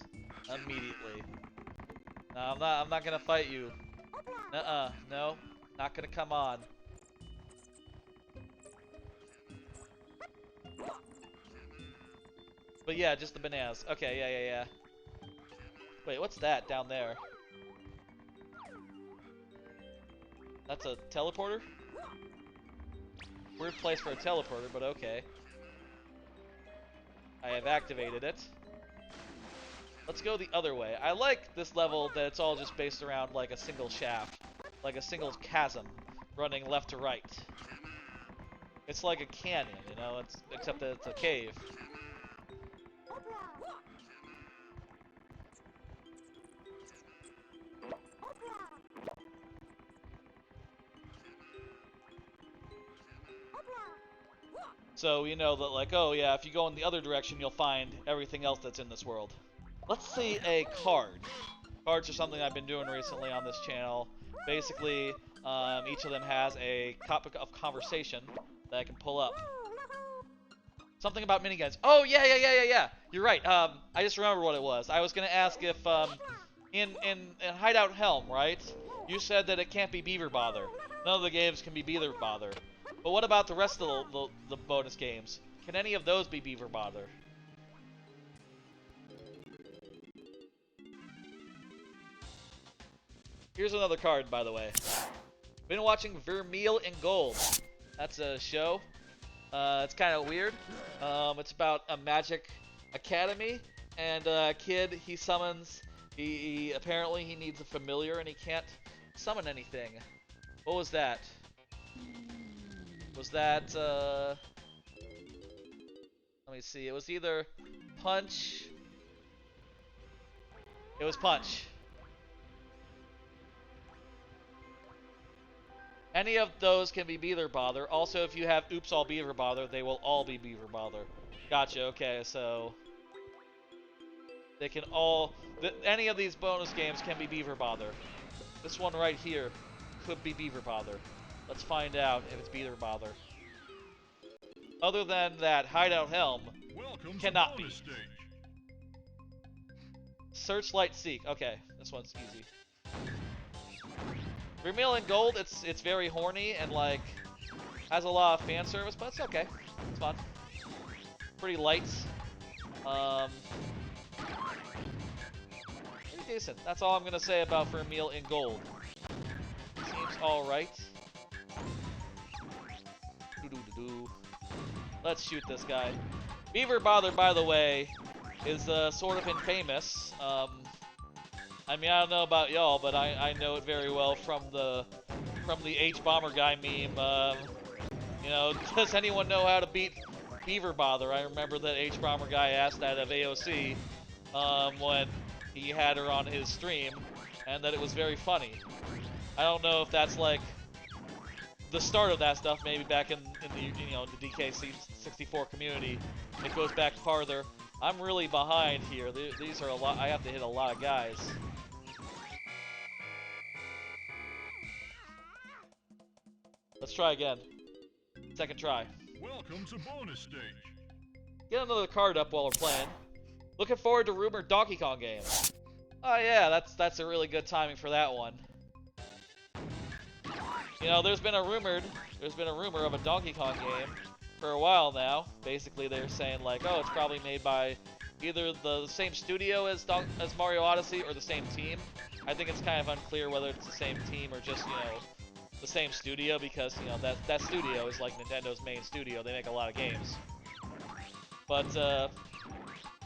immediately. No, I'm not gonna fight you. No, not gonna come on. But yeah, just the bananas. Okay, yeah. Wait, what's that down there? That's a teleporter? Weird place for a teleporter, but okay. I have activated it. Let's go the other way. I like this level that it's all just based around like a single shaft. Like a single chasm running left to right. It's like a canyon, you know, except that it's a cave. So you know that, like, oh yeah, if you go in the other direction, you'll find everything else that's in this world. Let's see a card. Cards are something I've been doing recently on this channel. Basically, each of them has a topic of conversation that I can pull up. Something about miniguns. Oh, yeah. You're right. I just remembered what it was. I was going to ask if, in Hideout Helm, right? You said that it can't be Beaver Bother. None of the games can be Beaver Bother. But what about the rest of the bonus games? Can any of those be Beaver Bother? Here's another card, by the way. Been watching Vermeil in Gold. That's a show. It's kind of weird. It's about a magic academy, and a kid he summons. Apparently he needs a familiar, and he can't summon anything. What was that? Was that, let me see, it was either Punch... It was Punch. Any of those can be Beaver Bother. Also, if you have Oops All Beaver Bother, they will all be Beaver Bother. Gotcha, okay, so... They can all... any of these bonus games can be Beaver Bother. This one right here could be Beaver Bother. Let's find out if it's Beaver Bother. Other than that, Hideout Helm cannot be. Searchlight Seek. Okay, this one's easy. Vermeil in Gold, it's very horny and like has a lot of fan service, but it's okay. It's fun. Pretty light. Pretty decent. That's all I'm gonna say about Vermeil in Gold. Seems alright. Let's shoot this guy. Beaver Bother, by the way, is sort of infamous. I mean, I don't know about y'all, but I know it very well from the H-Bomber guy meme. You know, does anyone know how to beat Beaver Bother? I remember that H-Bomber guy asked that of AOC when he had her on his stream, and that it was very funny. I don't know if that's like the start of that stuff, maybe back in the, you know, the DK64 community. It goes back farther. I'm really behind here. These are a lot. I have to hit a lot of guys. Let's try again. Second try. Welcome to bonus stage. Get another card up while we're playing. Looking forward to rumored Donkey Kong game. Oh yeah, that's a really good timing for that one. You know, there's been a rumor of a Donkey Kong game for a while now. Basically, they're saying like, oh, it's probably made by either the same studio as Mario Odyssey or the same team. I think it's kind of unclear whether it's the same team or just, you know, the same studio because, you know, that studio is like Nintendo's main studio. They make a lot of games. But,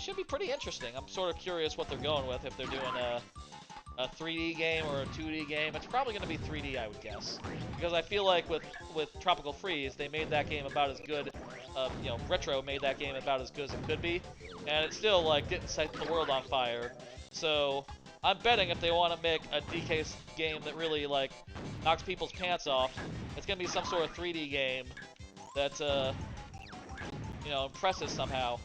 should be pretty interesting. I'm sort of curious what they're going with, if they're doing a 3D game or a 2D game. It's probably going to be 3D, I would guess. Because I feel like with Tropical Freeze, they made that game about as good, you know, Retro made that game about as good as it could be. And it still, like, didn't set the world on fire. So, I'm betting if they want to make a DK game that really, like, knocks people's pants off, it's going to be some sort of 3D game that, you know, impresses somehow.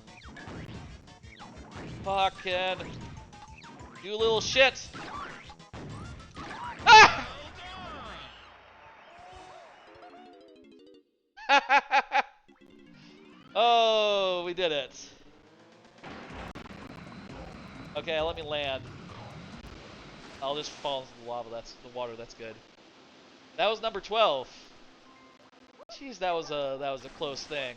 Fucking... You little shit! Ah! Oh, we did it. Okay, let me land. I'll just fall into the lava. That's the water. That's good. That was number 12. Jeez, that was a close thing.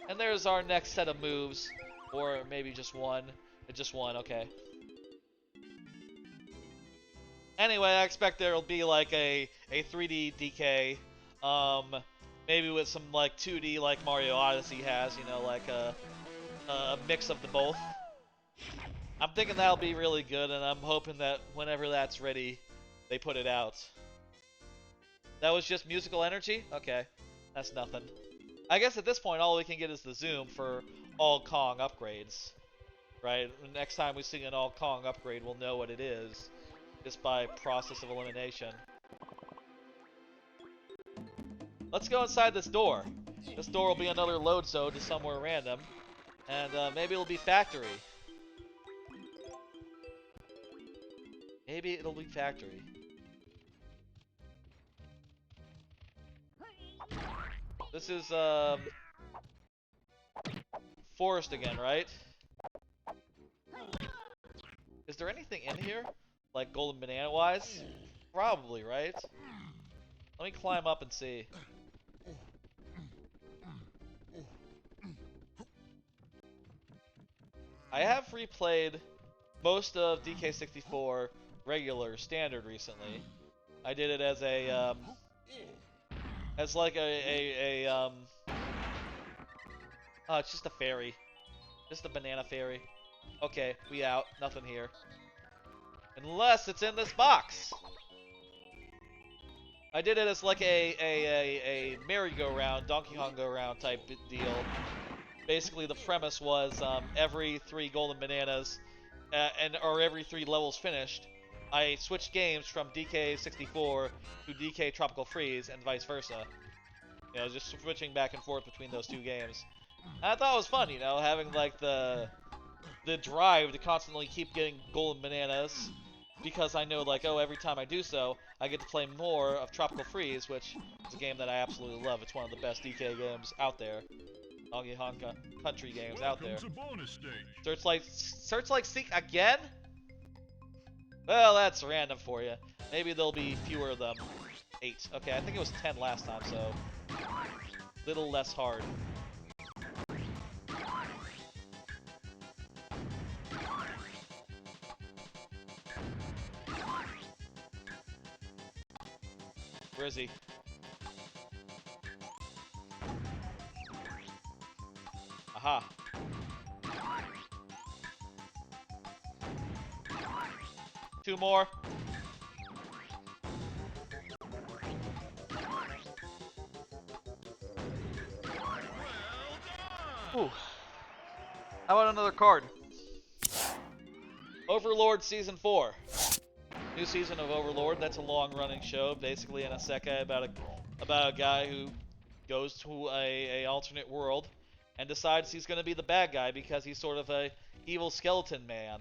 And there's our next set of moves, or maybe just one. Just one. Okay. Anyway, I expect there'll be like a 3D DK, maybe with some like 2D like Mario Odyssey has, you know, like a mix of the both. I'm thinking that'll be really good, and I'm hoping that whenever that's ready, they put it out. That was just musical energy? Okay, that's nothing. I guess at this point, all we can get is the zoom for all Kong upgrades, right? Next time we see an all Kong upgrade, we'll know what it is. Just by process of elimination. Let's go inside this door. This door will be another load zone to somewhere random. And maybe it'll be factory. Maybe it'll be factory. This is forest again, right? Is there anything in here? Like golden banana wise? Probably, right? Let me climb up and see. I have replayed most of DK64 regular standard recently. I did it as a it's just a fairy. Just a banana fairy. Okay, we out. Nothing here. Unless it's in this box. I did it as like a merry-go-round, Donkey Kong go-round type deal. Basically, the premise was every 3 golden bananas, or every 3 levels finished, I switched games from DK64 to DK Tropical Freeze and vice versa. You know, just switching back and forth between those 2 games. And I thought it was fun, you know, having like the drive to constantly keep getting golden bananas, because I know, like, oh, every time I do so, I get to play more of Tropical Freeze, which is a game that I absolutely love. It's one of the best DK games out there. Donkey Kong Country games out there. Searchlight Seek again? Well, that's random for you. Maybe there'll be fewer of them. 8. Okay, I think it was 10 last time, so... little less hard. Where is he? Aha. Two more. Whew. How about another card? Overlord Season 4. New season of Overlord. That's a long-running show, basically an isekai about a guy who goes to a alternate world and decides he's going to be the bad guy because he's sort of a evil skeleton man.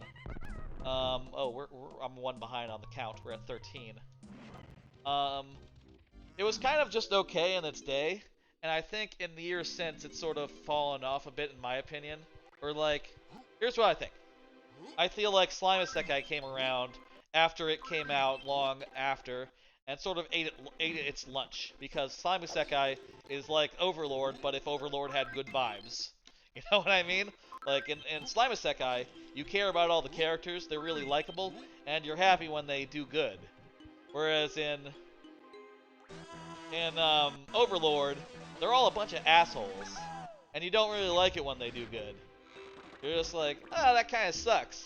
Oh, I'm 1 behind on the count. We're at 13. It was kind of just okay in its day, and I think in the years since it's sort of fallen off a bit, in my opinion. Or like, here's what I think. I feel like Slime Isekai came around after it came out, long after, and sort of ate its lunch, because Slime Isekai is like Overlord, but if Overlord had good vibes. You know what I mean? Like, in Slime Isekai, you care about all the characters, they're really likable, and you're happy when they do good. Whereas in in Overlord, they're all a bunch of assholes, and you don't really like it when they do good. You're just like, oh, that kind of sucks.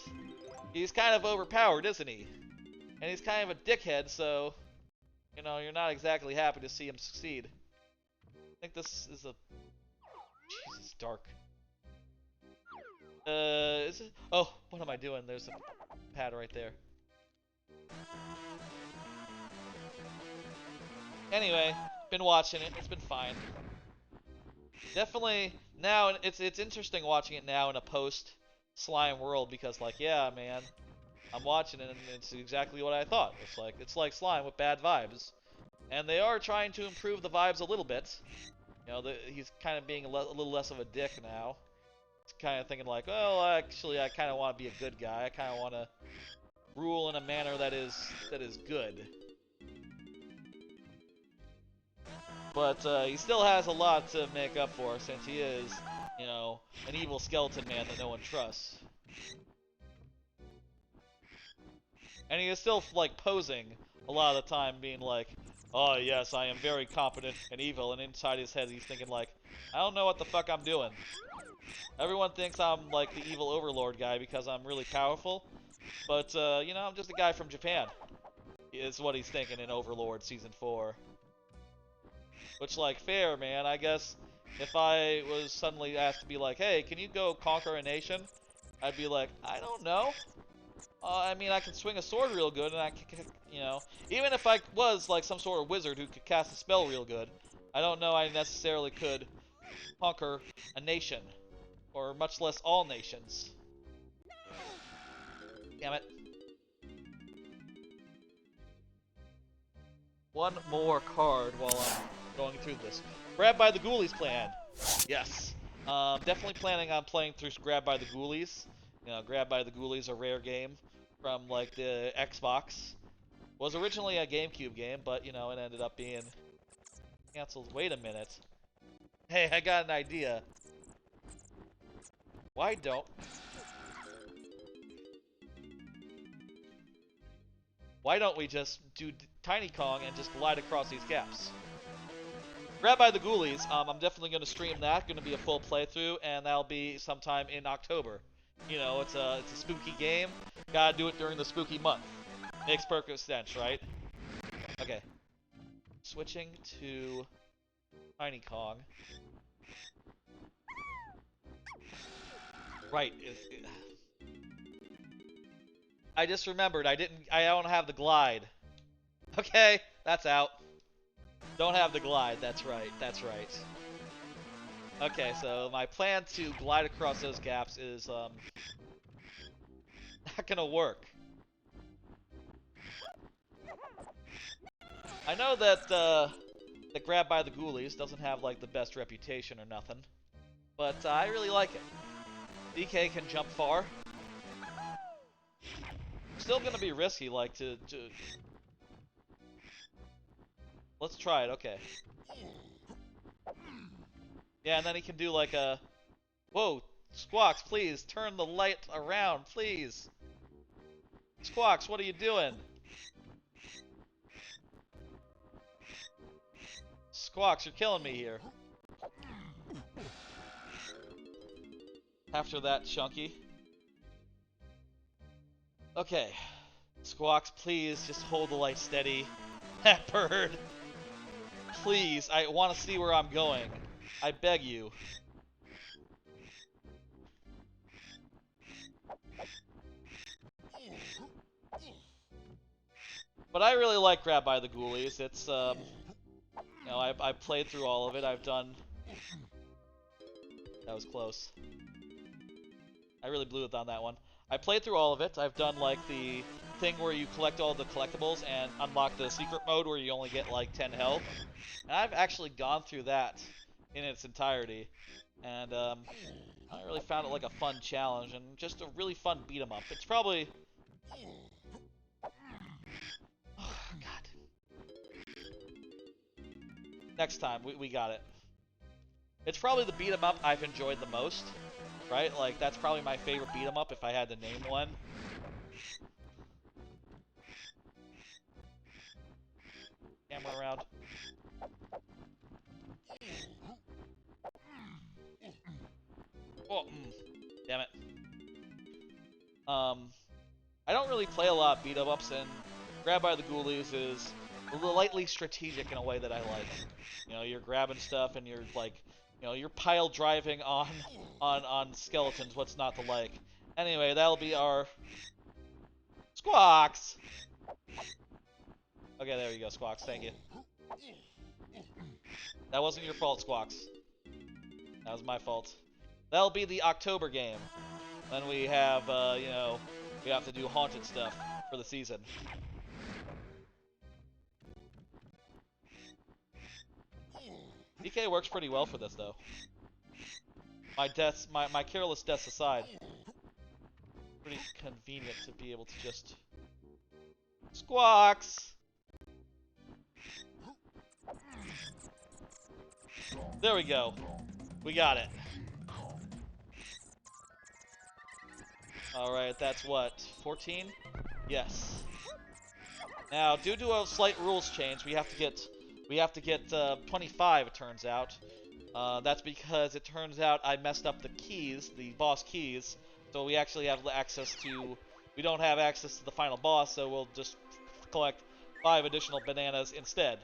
He's kind of overpowered, isn't he? And he's kind of a dickhead, so, you know, you're not exactly happy to see him succeed. I think this is a... Jesus, dark. Is it... Oh, what am I doing? There's a pad right there. Anyway, been watching it. It's been fine. Definitely now it's interesting watching it now in a post slime world because like yeah man, I'm watching it and it's exactly what I thought. It's like slime with bad vibes, and they are trying to improve the vibes a little bit. You know, he's kind of being a little less of a dick now. He's kind of thinking like, well, actually I kind of want to be a good guy. I kind of want to rule in a manner that is good. But he still has a lot to make up for since he is, you know, an evil skeleton man that no one trusts. And he is still, like, posing a lot of the time being like, oh yes, I am very competent and evil, and inside his head he's thinking like, I don't know what the fuck I'm doing. Everyone thinks I'm, like, the evil overlord guy because I'm really powerful, but, you know, I'm just a guy from Japan, is what he's thinking in Overlord Season 4. Which, like, fair, man. I guess if I was suddenly asked to be like, hey, can you go conquer a nation? I'd be like, I don't know. I mean, I can swing a sword real good, and I can, you know, even if I was, like, some sort of wizard who could cast a spell real good, I don't know I necessarily could conquer a nation, or much less all nations. Damn it. One more card while I'm going through this. Grab by the Ghoulies plan. Yes. Definitely planning on playing through Grab by the Ghoulies. You know, Grab by the Ghoulies, a rare game from, like, the Xbox. Was originally a GameCube game, but, you know, it ended up being canceled. Wait a minute. Hey, I got an idea. Why don't we just do Tiny Kong and just glide across these gaps? Grab by the Ghoulies, I'm definitely going to stream that. Going to be a full playthrough, and that'll be sometime in October. You know, it's a spooky game. Gotta do it during the spooky month. Makes perfect sense, right? Okay. Switching to Tiny Kong. Right. I just remembered I don't have the glide. Okay, that's out. Don't have the glide, that's right. Okay, so my plan to glide across those gaps is not gonna work. I know that the Grab by the Ghoulies doesn't have like the best reputation or nothing, but I really like it. DK can jump far. Still gonna be risky, like to... Let's try it, okay. Yeah, and then he can do like a... Whoa, Squawks, please, turn the light around, please. Squawks, what are you doing? Squawks, you're killing me here. After that, Chunky. Okay. Squawks, please, just hold the light steady. That bird. Please, I want to see where I'm going. I beg you. But I really like Grab by the Ghoulies. It's, you know, I've played through all of it. I've done... That was close. I really blew it on that one. I played through all of it. I've done, like, the thing where you collect all the collectibles and unlock the secret mode where you only get, like, 10 health. And I've actually gone through that in its entirety. And, I really found it like a fun challenge and just a really fun beat-em-up. It's probably... Oh, God. Next time, we got it. It's probably the beat-em-up I've enjoyed the most. Right? Like, that's probably my favorite beat-em-up if I had to name one. Camera around. Oh, damn it. I don't really play a lot of beat-em-ups, and Grab by the Ghoulies is lightly strategic in a way that I like. You know, you're grabbing stuff and you're like, you know, you're pile driving on skeletons. What's not to like? Anyway, that'll be our Squawks. Okay, there you go, Squawks. Thank you. That wasn't your fault, Squawks. That was my fault. That'll be the October game. Then we have, you know, we have to do haunted stuff for the season. DK works pretty well for this, though. My careless deaths aside, pretty convenient to be able to just Squawks. There we go. We got it. Alright, that's what, 14? Yes. Now, due to a slight rules change, we have to get 25, it turns out. That's because it turns out I messed up the keys, the boss keys, so we actually have access to, we don't have access to the final boss, so we'll just collect 5 additional bananas instead.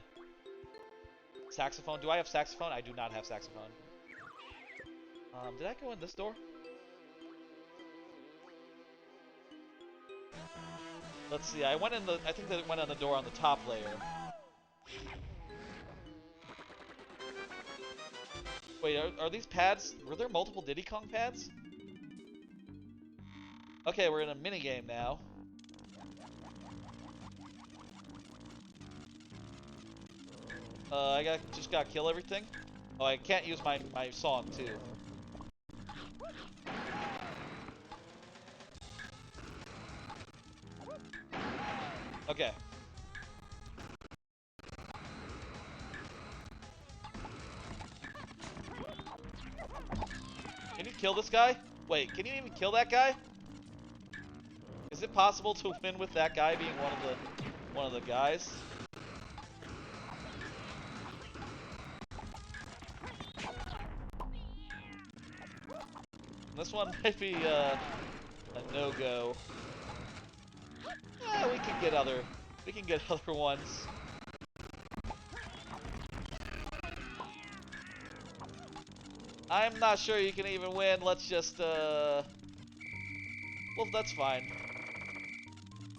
Saxophone? Do I have saxophone? I do not have saxophone. Did I go in this door? Let's see, I think that it went on the door on the top layer. Wait, are these pads, were there multiple Diddy Kong pads? Okay, we're in a minigame now. Just gotta kill everything. Oh, I can't use my song too. Okay. Can you kill this guy? Wait, can you even kill that guy? Is it possible to win with that guy being one of the guys? This one might be a no-go. We can get other ones. I'm not sure you can even win. Let's just well, that's fine.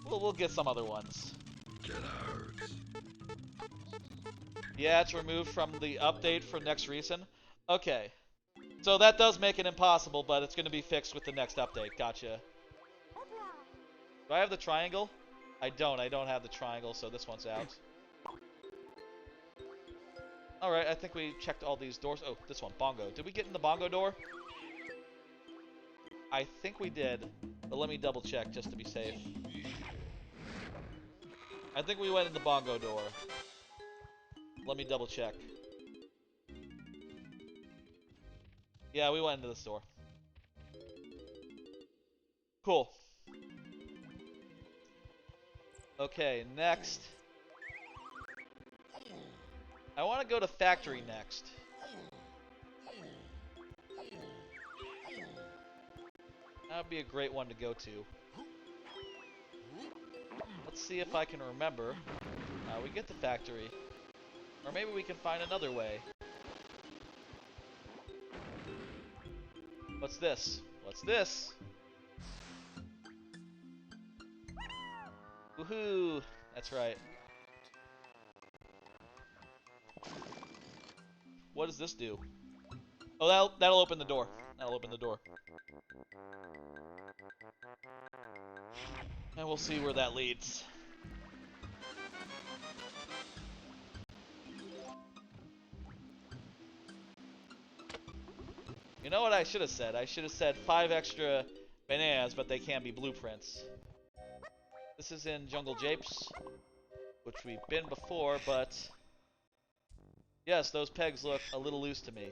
We'll get some other ones. Yeah, it's removed from the update for next reason. Okay. So that does make it impossible, but it's going to be fixed with the next update. Gotcha. Do I have the triangle? I don't have the triangle, so this one's out. Alright, I think we checked all these doors. Oh, this one, bongo. Did we get in the bongo door? I think we did, but let me double check just to be safe. I think we went in the bongo door. Let me double check. Yeah, we went into this door. Cool. Okay, next. I want to go to factory next. That would be a great one to go to. Let's see if I can remember. We get the factory. Or maybe we can find another way. What's this? What's this? Woohoo! That's right. What does this do? Oh, that'll open the door. That'll open the door. And we'll see where that leads. You know what I should have said? I should have said 5 extra bananas, but they can be blueprints. This is in Jungle Japes, which we've been before, but yes, those pegs look a little loose to me.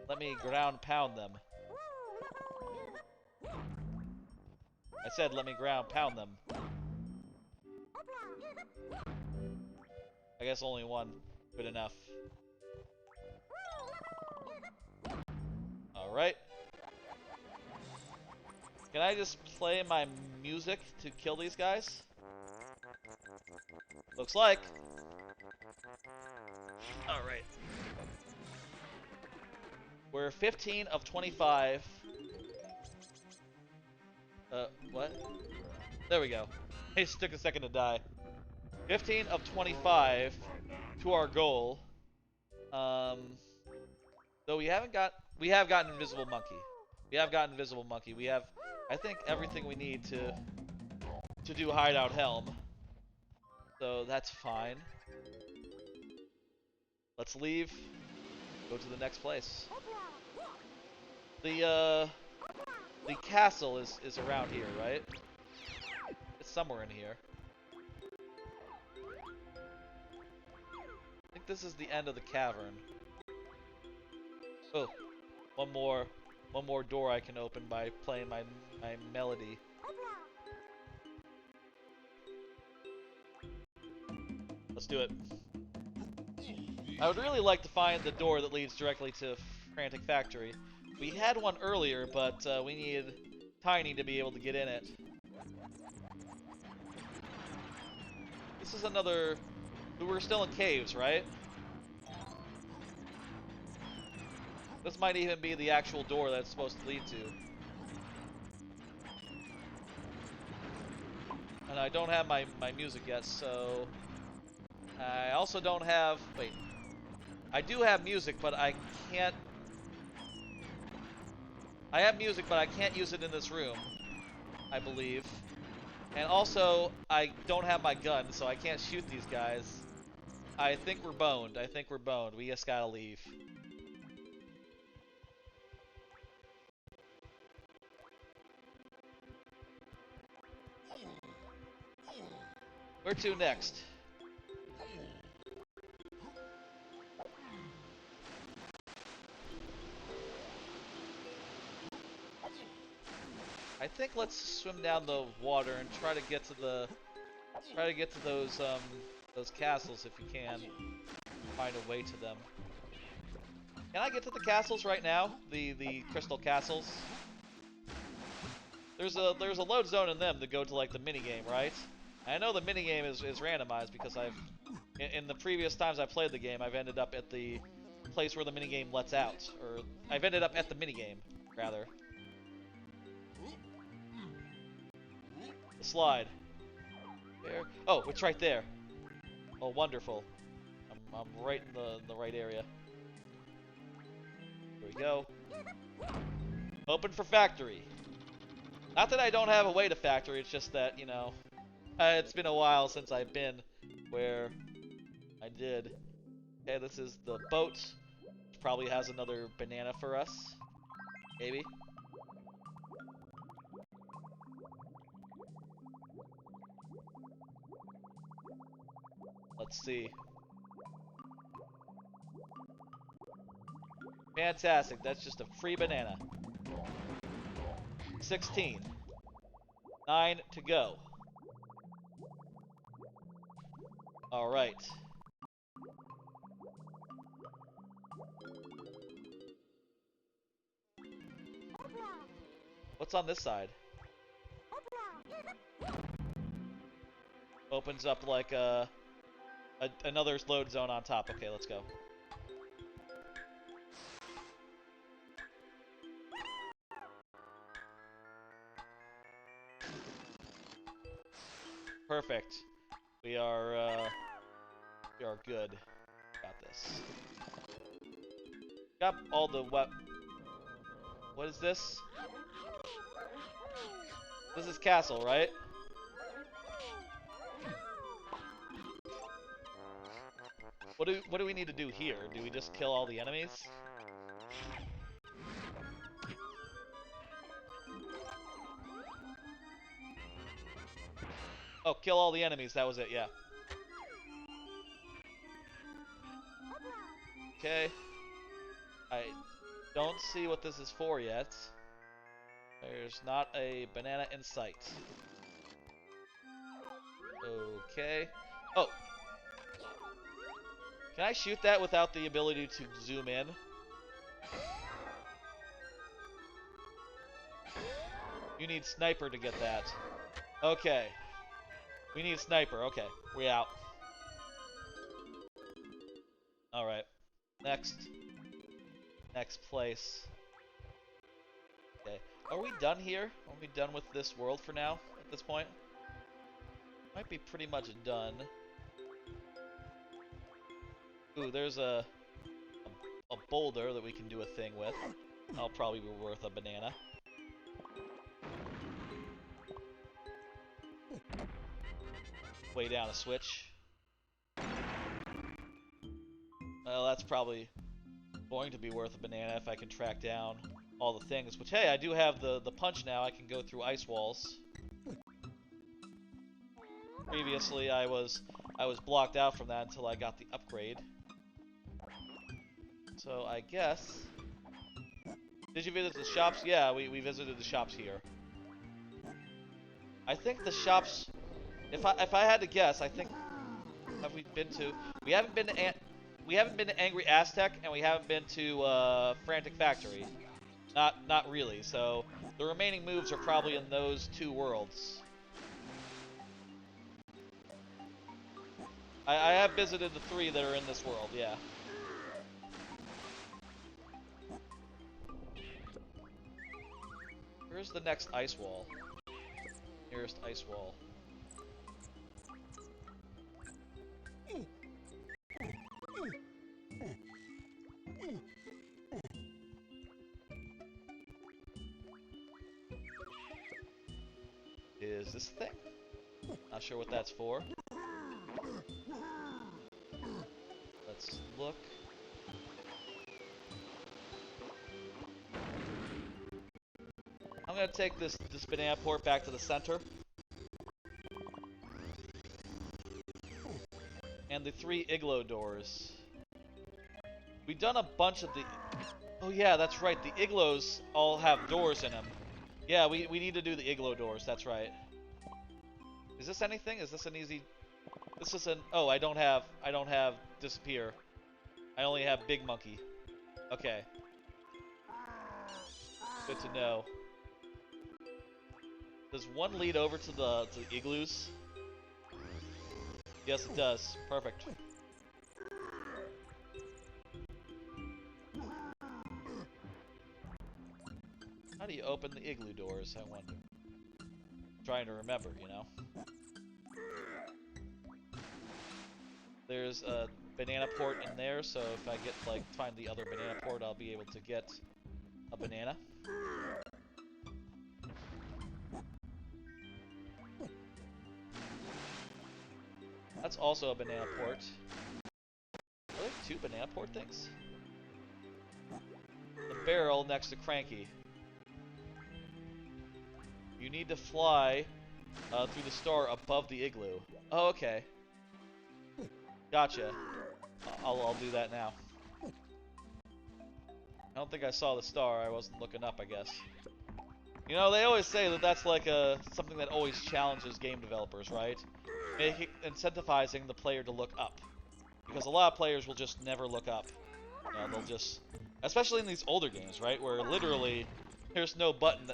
Let me ground pound them. I said let me ground pound them. I guess only one, good enough. Alright. Can I just play my music to kill these guys? Looks like. Alright. We're 15 of 25. What? There we go. It just took a second to die. 15 of 25 to our goal. Though we have gotten Invisible Monkey. We have gotten Invisible Monkey. We have, I think, everything we need to do Hideout Helm. So that's fine. Let's leave. Go to the next place. The castle is around here, right? It's somewhere in here. I think this is the end of the cavern. Oh, one more door I can open by playing my melody. Let's do it. I would really like to find the door that leads directly to Frantic Factory. We had one earlier, but we needed Tiny to be able to get in it. This is another... We're still in caves, right? This might even be the actual door that it's supposed to lead to. And I don't have my music yet, so... I also don't have... Wait. I do have music, but I can't... I have music, but I can't use it in this room, I believe. And also, I don't have my gun, so I can't shoot these guys. I think we're boned. I think we're boned. We just gotta leave. Where to next? I think let's swim down the water and try to get to those castles if you can. Find a way to them. Can I get to the castles right now? The crystal castles? There's a load zone in them to go to like the minigame, right? I know the minigame is randomized because in the previous times I played the game, I've ended up at the place where the minigame lets out. Or, I've ended up at the minigame, rather. The slide. There. Oh, it's right there. Oh, wonderful. I'm right in the right area. Here we go. Open for factory. Not that I don't have a way to factory, it's just that, you know, it's been a while since I've been where I did. Okay, this is the boat. Which probably has another banana for us. Maybe. Let's see. Fantastic, that's just a free banana. 16. 9 to go. Alright. What's on this side? Opens up like another load zone on top. Okay, let's go. Perfect. We are good. Got this. Got all the What is this? This is castle, right? What do we need to do here? Do we just kill all the enemies? Oh, kill all the enemies, that was it, yeah. Okay. I don't see what this is for yet. There's not a banana in sight. Okay. Oh! Can I shoot that without the ability to zoom in? You need sniper to get that. Okay. We need sniper. Okay, we out. Alright. Next place. Okay. Are we done here? Are we done with this world for now, at this point? Might be pretty much done. Ooh, there's a boulder that we can do a thing with. That'll probably be worth a banana. Way down a switch. Well, that's probably going to be worth a banana if I can track down all the things. Which, hey, I do have the punch now. I can go through ice walls. Previously, I was blocked out from that until I got the upgrade. So I guess. Did you visit the shops? Yeah, we visited the shops here. I think the shops. If I had to guess, I think have we been to? We haven't been to Angry Aztec, and we haven't been to Frantic Factory. Not really. So the remaining moves are probably in those two worlds. I have visited the 3 that are in this world. Yeah. Where's the next ice wall? Nearest ice wall. Is this thing? Not sure what that's for. Let's look. I'm gonna take this banana port back to the center. And the 3 igloo doors. We've done a bunch of the... Oh yeah, that's right. The igloos all have doors in them. Yeah, we need to do the igloo doors. That's right. Is this anything? Is this an easy... This is an... Oh, I don't have disappear. I only have big monkey. Okay. Good to know. Does one lead over to the igloos? Yes, it does. Perfect. How do you open the igloo doors, I wonder? I'm trying to remember, you know? There's a banana port in there, so if I get, like, find the other banana port, I'll be able to get a banana. That's also a banana port. Are there 2 banana port things? The barrel next to Cranky. You need to fly through the star above the igloo. Oh, okay. Gotcha. I'll do that now. I don't think I saw the star. I wasn't looking up, I guess. You know, they always say that that's like something that always challenges game developers, right? Incentivizing the player to look up. Because a lot of players will just never look up. You know, they'll just... Especially in these older games, right? Where literally there's no button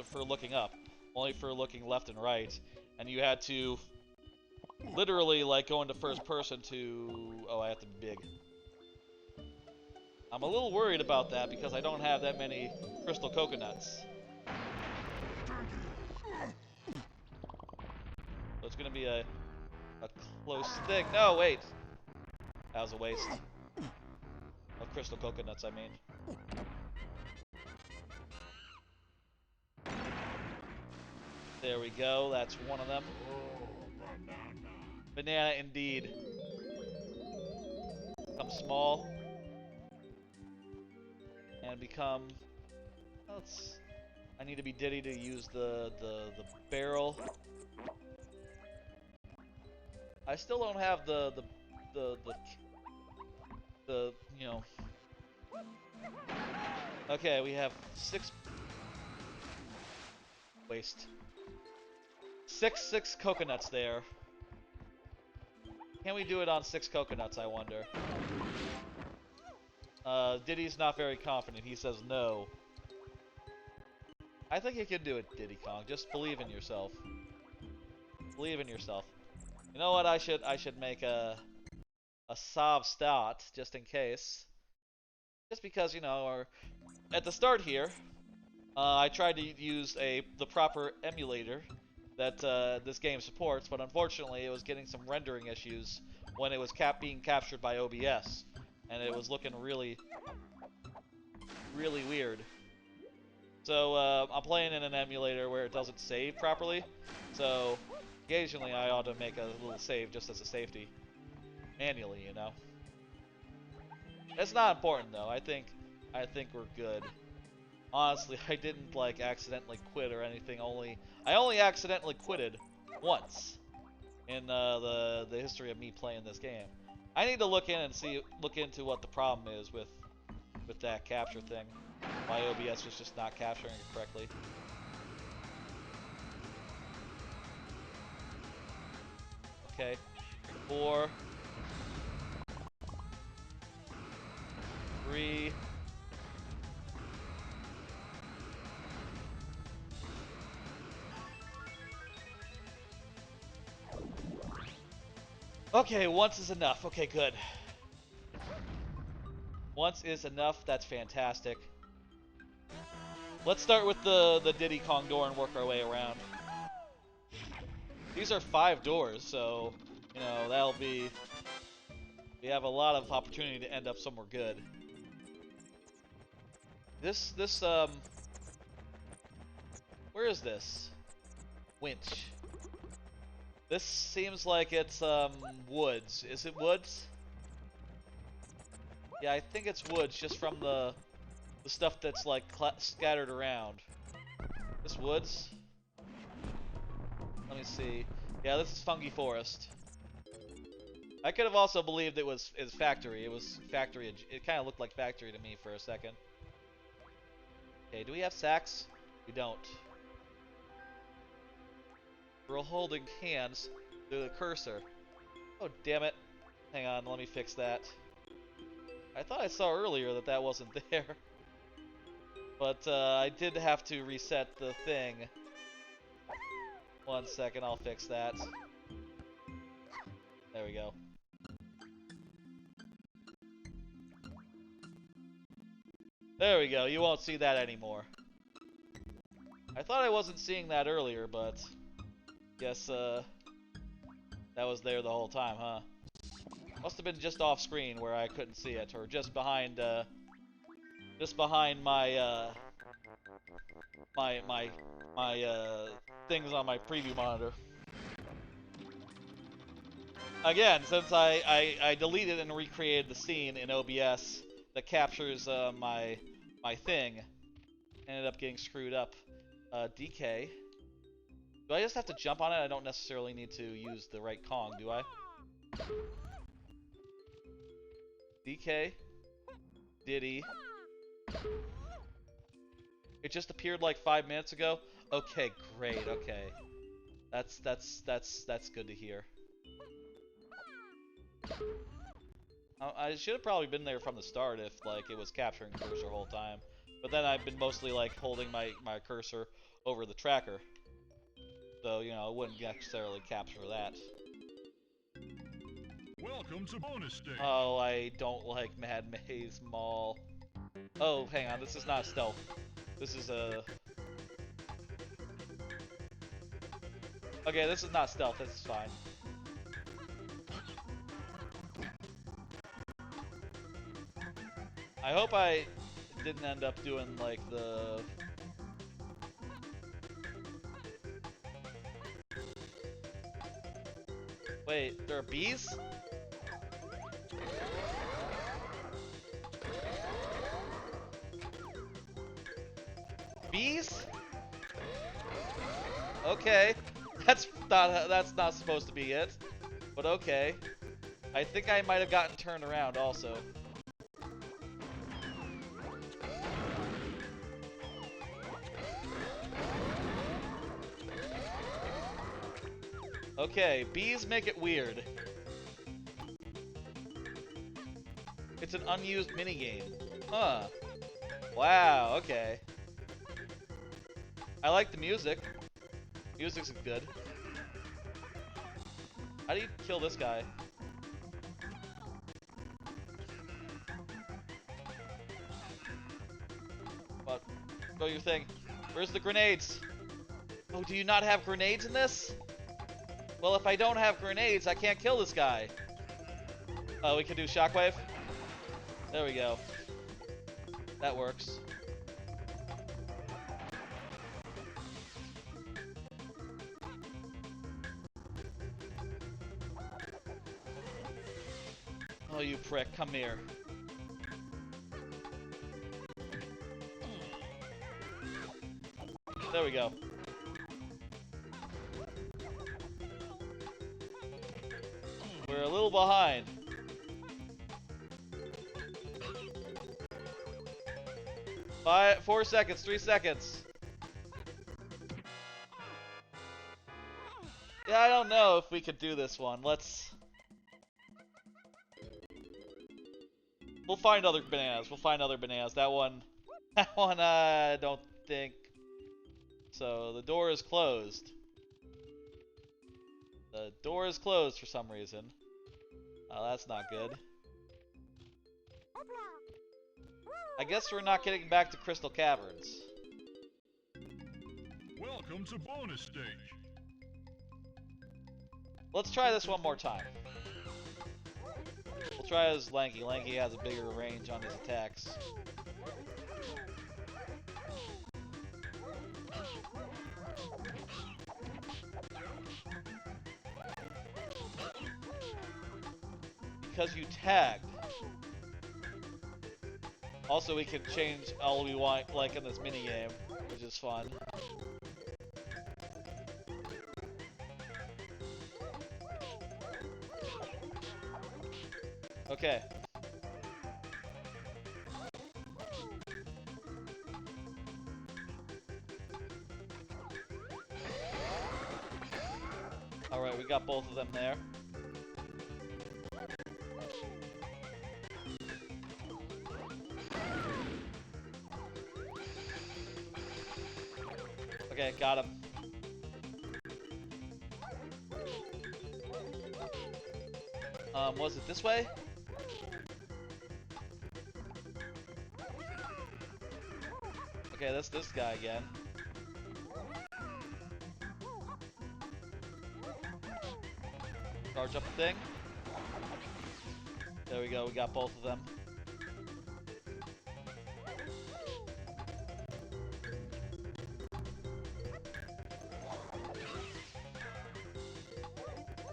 for looking up. Only for looking left and right. And you had to literally, like, go into first person to... Oh, I have to be big. I'm a little worried about that because I don't have that many crystal coconuts. So it's gonna be a close thing. No, wait. That was a waste. Of crystal coconuts, I mean. There we go. That's one of them. Banana, indeed. Become small. And become... Let's... I need to be Diddy to use the barrel. I still don't have the you know. Okay, we have 6 waste. 6 coconuts there. Can we do it on 6 coconuts, I wonder? Diddy's not very confident. He says no. I think you can do it, Diddy Kong. Just believe in yourself. Believe in yourself. You know what? I should make a sob start just in case. Just because, you know, or at the start here, I tried to use the proper emulator that this game supports, but unfortunately it was getting some rendering issues when it was being captured by OBS, and it was looking really, really weird. So I'm playing in an emulator where it doesn't save properly, so occasionally I ought to make a little save just as a safety, manually, you know. It's not important though. I think we're good. Honestly, I didn't like accidentally quit or anything. I only accidentally quitted once in the history of me playing this game. I need to look into what the problem is with that capture thing. My OBS was just not capturing it correctly. Okay, 4, 3. Okay, once is enough. Okay, good. Once is enough. That's fantastic. Let's start with the Diddy Kong door and work our way around. These are 5 doors, so you know we have a lot of opportunity to end up somewhere good. This where is this? Winch. This seems like it's woods. Is it woods? Yeah, I think it's woods just from the stuff that's like scattered around. This woods? Let me see. Yeah, this is fungi forest. I could have also believed it was factory. It was factory. It kind of looked like factory to me for a second. Okay, do we have sacks? We don't. We're holding hands through the cursor. Oh, damn it. Hang on, let me fix that. I thought I saw earlier that wasn't there. But I did have to reset the thing. 1 second, I'll fix that. There we go. There we go, you won't see that anymore. I thought I wasn't seeing that earlier, but guess that was there the whole time, huh? Must have been just off screen where I couldn't see it, or just behind my things on my preview monitor. Again, since I deleted and recreated the scene in OBS that captures my thing, ended up getting screwed up. DK. Do I just have to jump on it? I don't necessarily need to use the right Kong, do I? DK. Diddy. It just appeared like 5 minutes ago? Okay, great, okay. That's good to hear. I should have probably been there from the start if like it was capturing cursor the whole time. But then I've been mostly like holding my cursor over the tracker. So, you know, it wouldn't necessarily capture that. Welcome to bonus stage. Oh, I don't like Mad Maze Mall. Oh, hang on, this is not stealth. This is a... Okay, this is not stealth, this is fine. I hope I didn't end up doing, like, the... Wait, there are bees? Bees? Okay. That's not supposed to be it. But okay. I think I might have gotten turned around also. Okay, bees make it weird. It's an unused minigame. Huh. Wow, okay. I like the music. Music's good. How do you kill this guy? What? Go your thing. Where's the grenades? Oh, do you not have grenades in this? Well, if I don't have grenades, I can't kill this guy. Oh, we can do shockwave? There we go. That works. Oh, you prick. Come here. There we go. We're a little behind. Five, 4 seconds, 3 seconds. Yeah, I don't know if we could do this one. We'll find other bananas. We'll find other bananas. That one, I don't think. So the door is closed. The door is closed for some reason. Oh, that's not good. I guess we're not getting back to Crystal Caverns. Welcome to bonus stage. Let's try this one more time. We'll try as Lanky. Lanky has a bigger range on his attacks. Because you tagged. Also, we can change all we want, like in this minigame, which is fun. Okay. Alright, we got both of them there. Okay, got him. Was it this way? Okay, that's this guy again. Charge up the thing. There we go, we got both of them.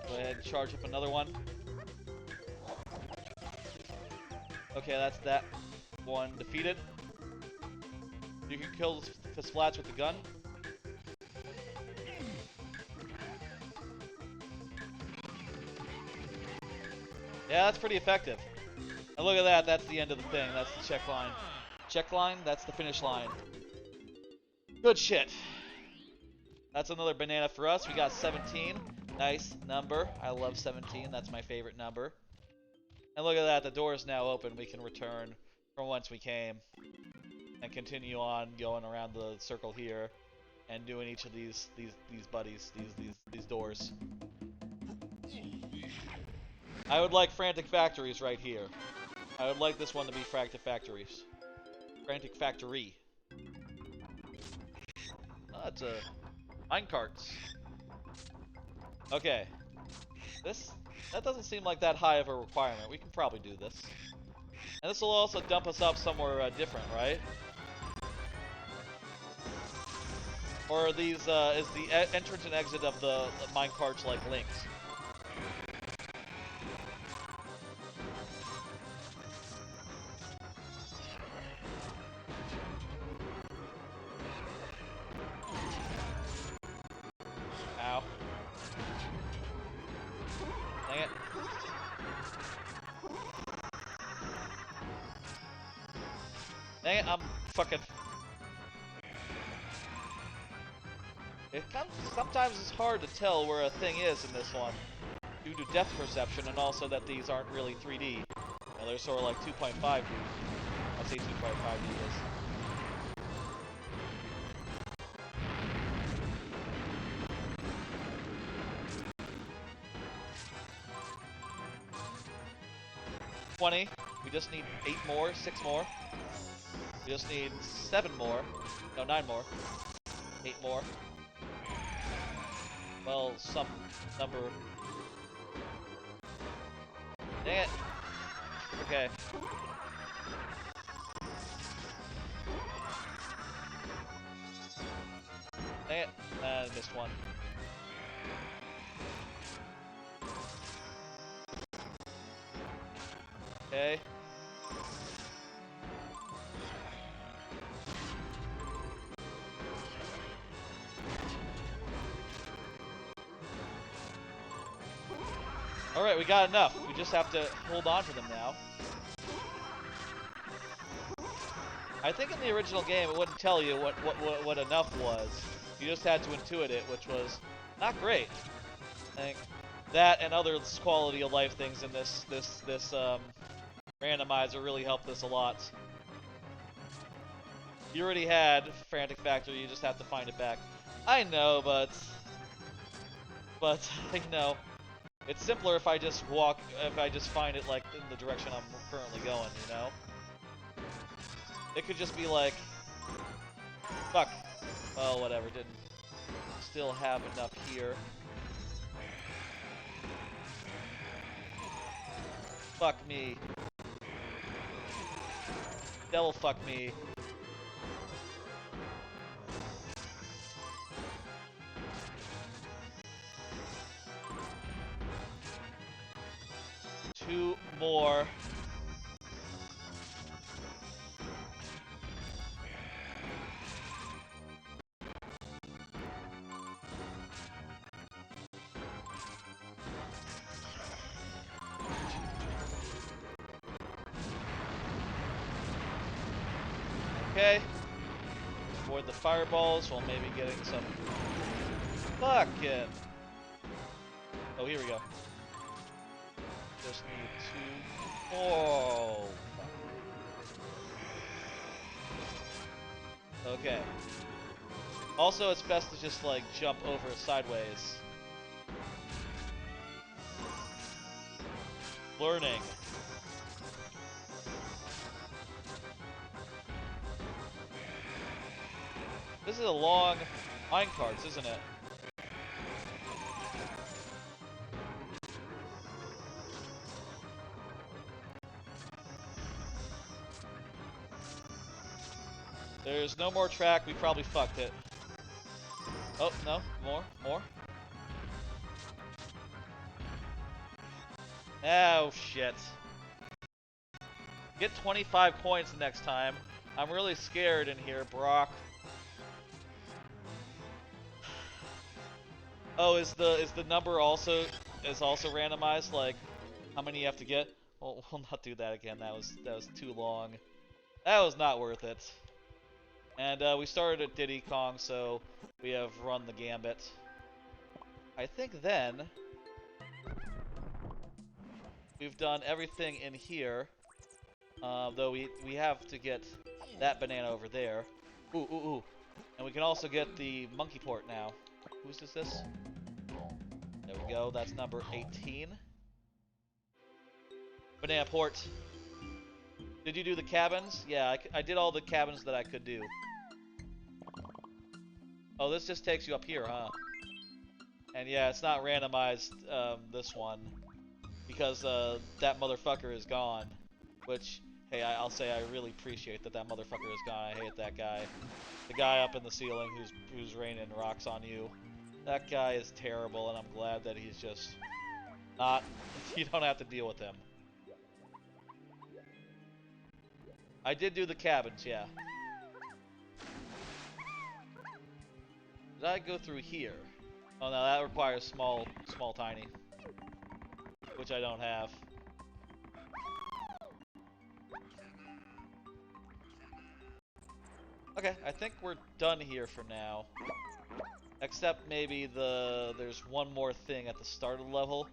Go ahead and charge up another one. Okay, that's that one defeated. You can kill the splats with the gun. Yeah, that's pretty effective. And look at that, that's the end of the thing. That's the check line. Check line, that's the finish line. Good shit. That's another banana for us. We got 17. Nice number. I love 17. That's my favorite number. And look at that, the door is now open. We can return from whence we came. And continue on going around the circle here and doing each of these buddies, these doors. I would like Frantic Factories right here. I would like this one to be Frantic Factories. Frantic Factory. Oh, it's a minecarts. Okay. That doesn't seem like that high of a requirement. We can probably do this. And this will also dump us up somewhere different, right? Or are these, is the entrance and exit of the minecarts like links? Ow. Dang it. Dang it, I'm fucking... Sometimes it's hard to tell where a thing is in this one, due to depth perception, and also that these aren't really 3D. You know, they're sort of like 2.5D. I say 2.5D is. 20. We just need 8 more, 6 more. We just need 7 more. No, 9 more. 8 more. Well, some number. Dang it. Okay. Dang it. I missed one. Okay. Alright, we got enough. We just have to hold on to them now. I think in the original game it wouldn't tell you what enough was. You just had to intuit it, which was not great. I think that and other quality of life things in this randomizer really helped this a lot. You already had Frantic Factory, you just have to find it back. I know, but you know, it's simpler if I just find it like in the direction I'm currently going, you know? It could just be like, fuck. Well, whatever, didn't still have enough here. Fuck me. Devil fuck me. Two more. Okay. Avoid the fireballs while maybe getting some fucking. Oh, here we go. Just need 2. Oh. Okay. Also, it's best to just like jump over sideways. Learning. This is a long minecarts, isn't it? There's no more track, we probably fucked it. Oh, no, more. Oh, shit. Get 25 points the next time. I'm really scared in here, Brock. Oh, is the number also randomized? Like, how many you have to get? Well, we'll not do that again. That was too long. That was not worth it. And we started at Diddy Kong, so we have run the gambit. I think then we've done everything in here. Though we have to get that banana over there. Ooh. And we can also get the monkey port now. Whose is this? There we go. That's number 18. Banana port. Did you do the cabins? Yeah, I did all the cabins that I could do. Oh, this just takes you up here, huh? And yeah, it's not randomized, this one. Because, that motherfucker is gone. Which, hey, I'll say I really appreciate that motherfucker is gone. I hate that guy. The guy up in the ceiling who's raining rocks on you. That guy is terrible, and I'm glad that he's just not... You don't have to deal with him. I did do the cabins, yeah. Did I go through here? Oh no, that requires small tiny. Which I don't have. Okay, I think we're done here for now. Except maybe there's one more thing at the start of the level,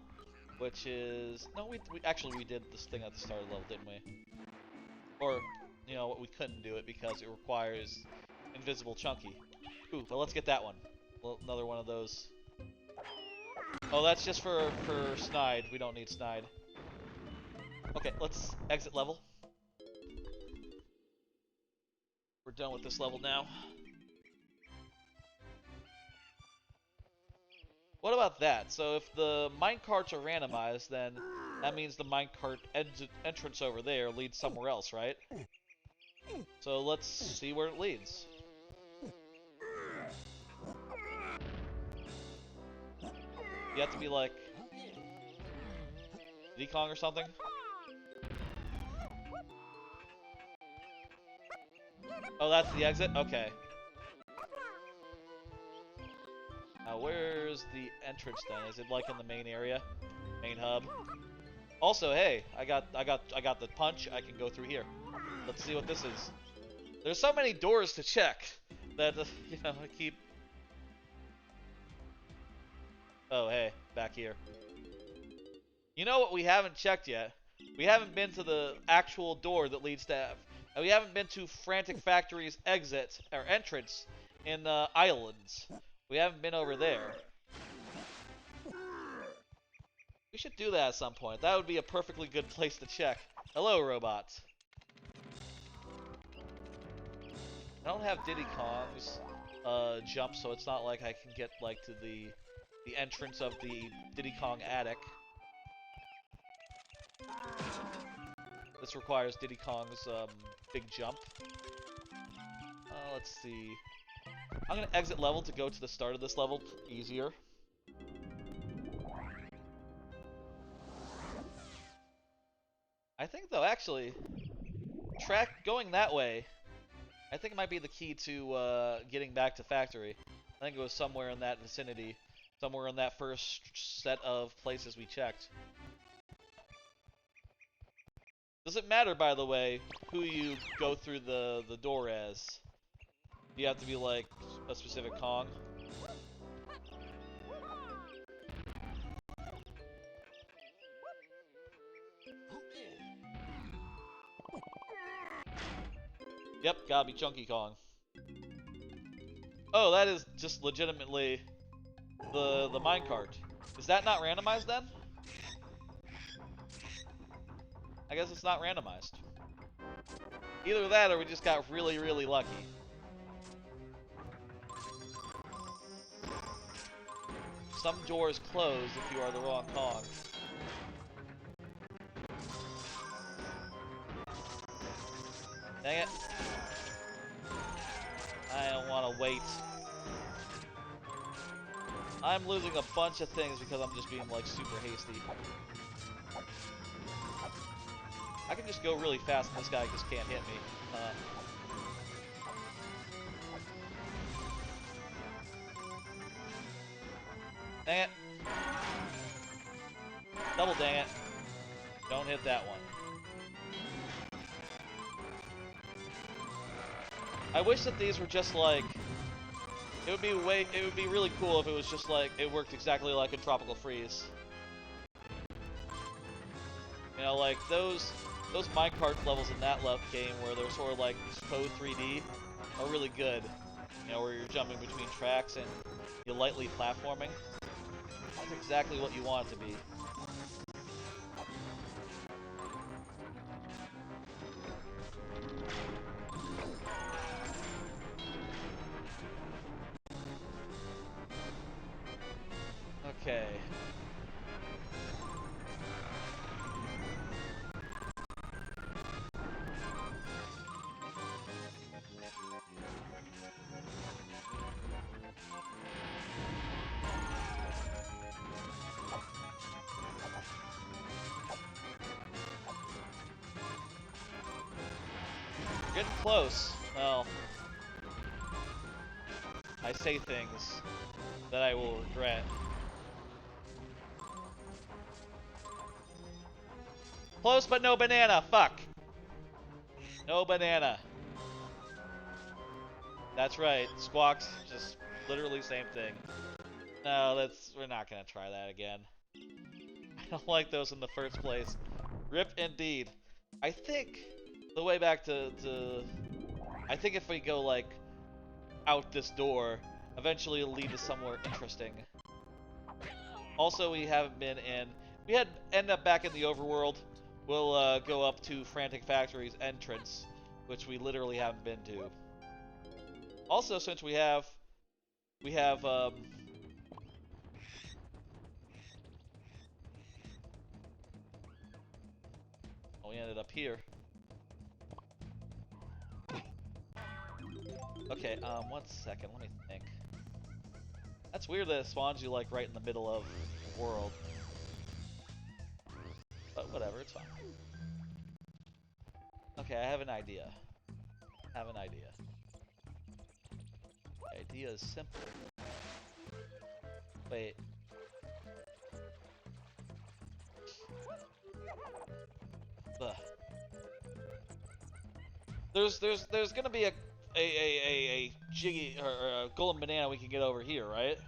which is... No, we actually did this thing at the start of the level, didn't we? Or, you know, we couldn't do it because it requires invisible chunky. Ooh, but let's get that one. Well, another one of those. Oh, that's just for Snide. We don't need Snide. Okay, let's exit level. We're done with this level now. What about that? So if the minecarts are randomized, then that means the minecart entrance over there leads somewhere else, right? So let's see where it leads. You have to be like Diddy Kong or something? Oh, that's the exit? Okay. Now, where's the entrance then? Is it like in the main area? Main hub? Also, hey, I got the punch. I can go through here. Let's see what this is. There's so many doors to check that, you know, I keep... Oh, hey, back here. You know what we haven't checked yet? We haven't been to the actual door that leads to F. And we haven't been to Frantic Factory's exit, or entrance, in Islands. We haven't been over there. We should do that at some point. That would be a perfectly good place to check. Hello, robots. I don't have Diddy Kong's jump, so it's not like I can get like to the entrance of the Diddy Kong attic. This requires Diddy Kong's big jump. Let's see. I'm gonna exit level to go to the start of this level easier. I think though, actually, going that way, I think it might be the key to getting back to factory. I think it was somewhere in that vicinity, somewhere in that first set of places we checked. Does it matter, by the way, who you go through the door as? Do you have to be like a specific Kong? Yep, gotta be Chunky Kong. Oh, that is just legitimately the minecart. Is that not randomized then? I guess it's not randomized. Either that or we just got really, really lucky. Some doors close if you are the wrong Kong. Dang it. I don't want to wait. I'm losing a bunch of things because I'm just being like super hasty. I can just go really fast and this guy just can't hit me. Dang it. Double dang it. Don't hit that one. I wish that these were just like... It would be really cool if it was just like, it worked exactly like in Tropical Freeze. You know, like those minecart levels in that game where they're sort of like faux 3D are really good. You know, where you're jumping between tracks and you're lightly platforming. That's exactly what you want it to be. Okay. Getting close. Well, I say things that I will regret. Close, but no banana. Fuck. No banana. That's right. Squawks, just literally same thing. No, we're not gonna try that again. I don't like those in the first place. Rip indeed. I think the way back to I think if we go like out this door, eventually it'll lead to somewhere interesting. Also, we haven't been in. We had end up back in the overworld. we'll go up to Frantic Factory's entrance, which we literally haven't been to. Also, since we have oh, we ended up here. Okay, 1 second, let me think. That's weird that it spawns you like right in the middle of the world. But whatever, it's fine. Okay, I have an idea. The idea is simple. Wait. Ugh. There's gonna be a jiggy or a golden banana we can get over here, right?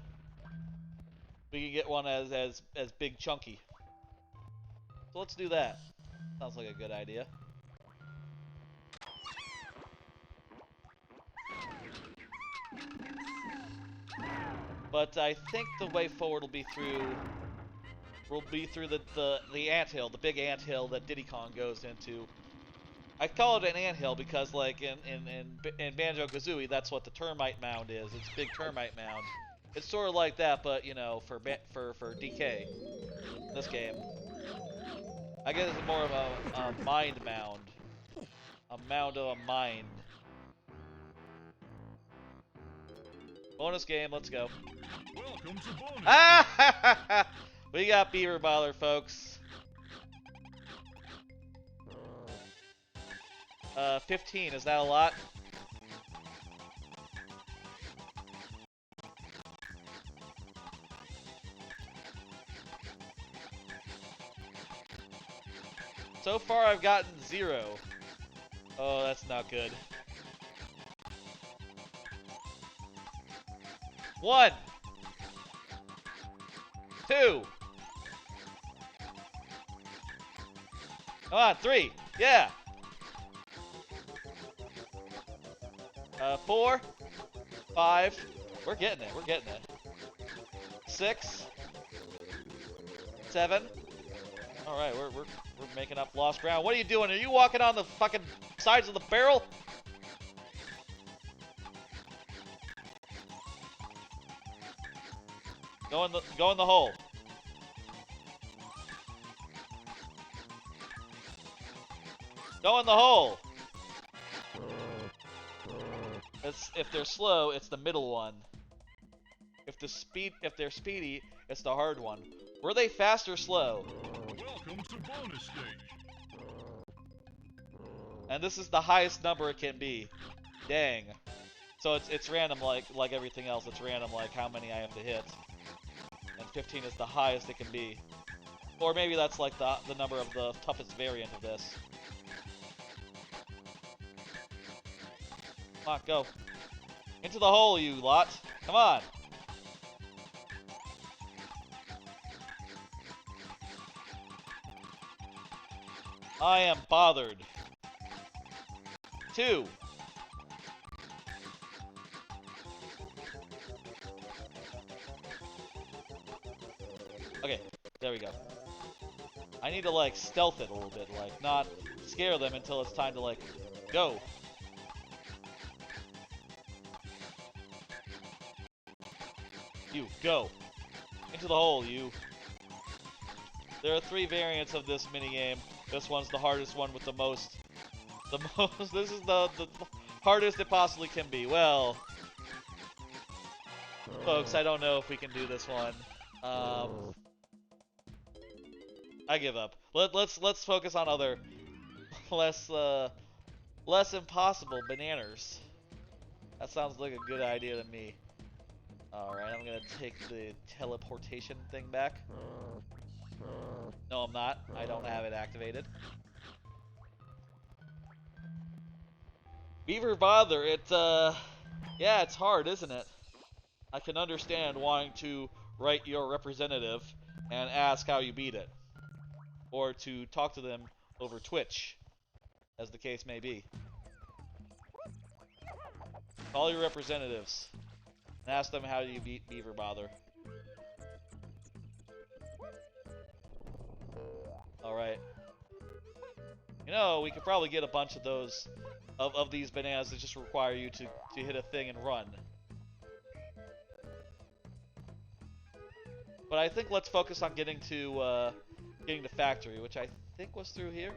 We can get one as big chunky. So let's do that. Sounds like a good idea. But I think the way forward will be through the anthill, the big anthill that Diddy Kong goes into. I call it an anthill because, like, in Banjo-Kazooie, that's what the termite mound is. It's a big termite mound. It's sort of like that, but, you know, for DK, this game. I guess it's more of a mind mound. A mound of a mind. Bonus game, let's go. Welcome to bonus. Ah! We got Beaver Bother, folks. 15, is that a lot? So far I've gotten 0. Oh, that's not good. 1, 2. Come on, 3. Yeah. 4, 5. We're getting it. 6, 7. All right, we're making up lost ground. What are you doing? Are you walking on the fucking sides of the barrel? Go in the hole. Go in the hole. If they're slow, it's the middle one. If they're speedy, it's the hard one. Were they fast or slow? Welcome to bonus stage. And this is the highest number it can be. Dang. So it's random like everything else. It's random like how many I have to hit. And 15 is the highest it can be. Or maybe that's like the number of the toughest variant of this. Come on, go. Into the hole, you lot. Come on. I am bothered. 2. Okay, there we go. I need to like stealth it a little bit, like not scare them until it's time to like go. You, go. Into the hole, you. There are 3 variants of this minigame. This one's the hardest one with the most. This is the hardest it possibly can be. Well, folks, I don't know if we can do this one. I give up. Let's focus on other less impossible bananas. That sounds like a good idea to me. Alright, I'm gonna take the teleportation thing back. No, I'm not. I don't have it activated. Beaver Bother, yeah, it's hard, isn't it? I can understand wanting to write your representative and ask how you beat it. Or to talk to them over Twitch, as the case may be. Call your representatives and ask them how you beat Beaver Bother. Alright. You know, we could probably get a bunch of those, of these bananas that just require you to hit a thing and run. But I think let's focus on getting to factory, which I think was through here.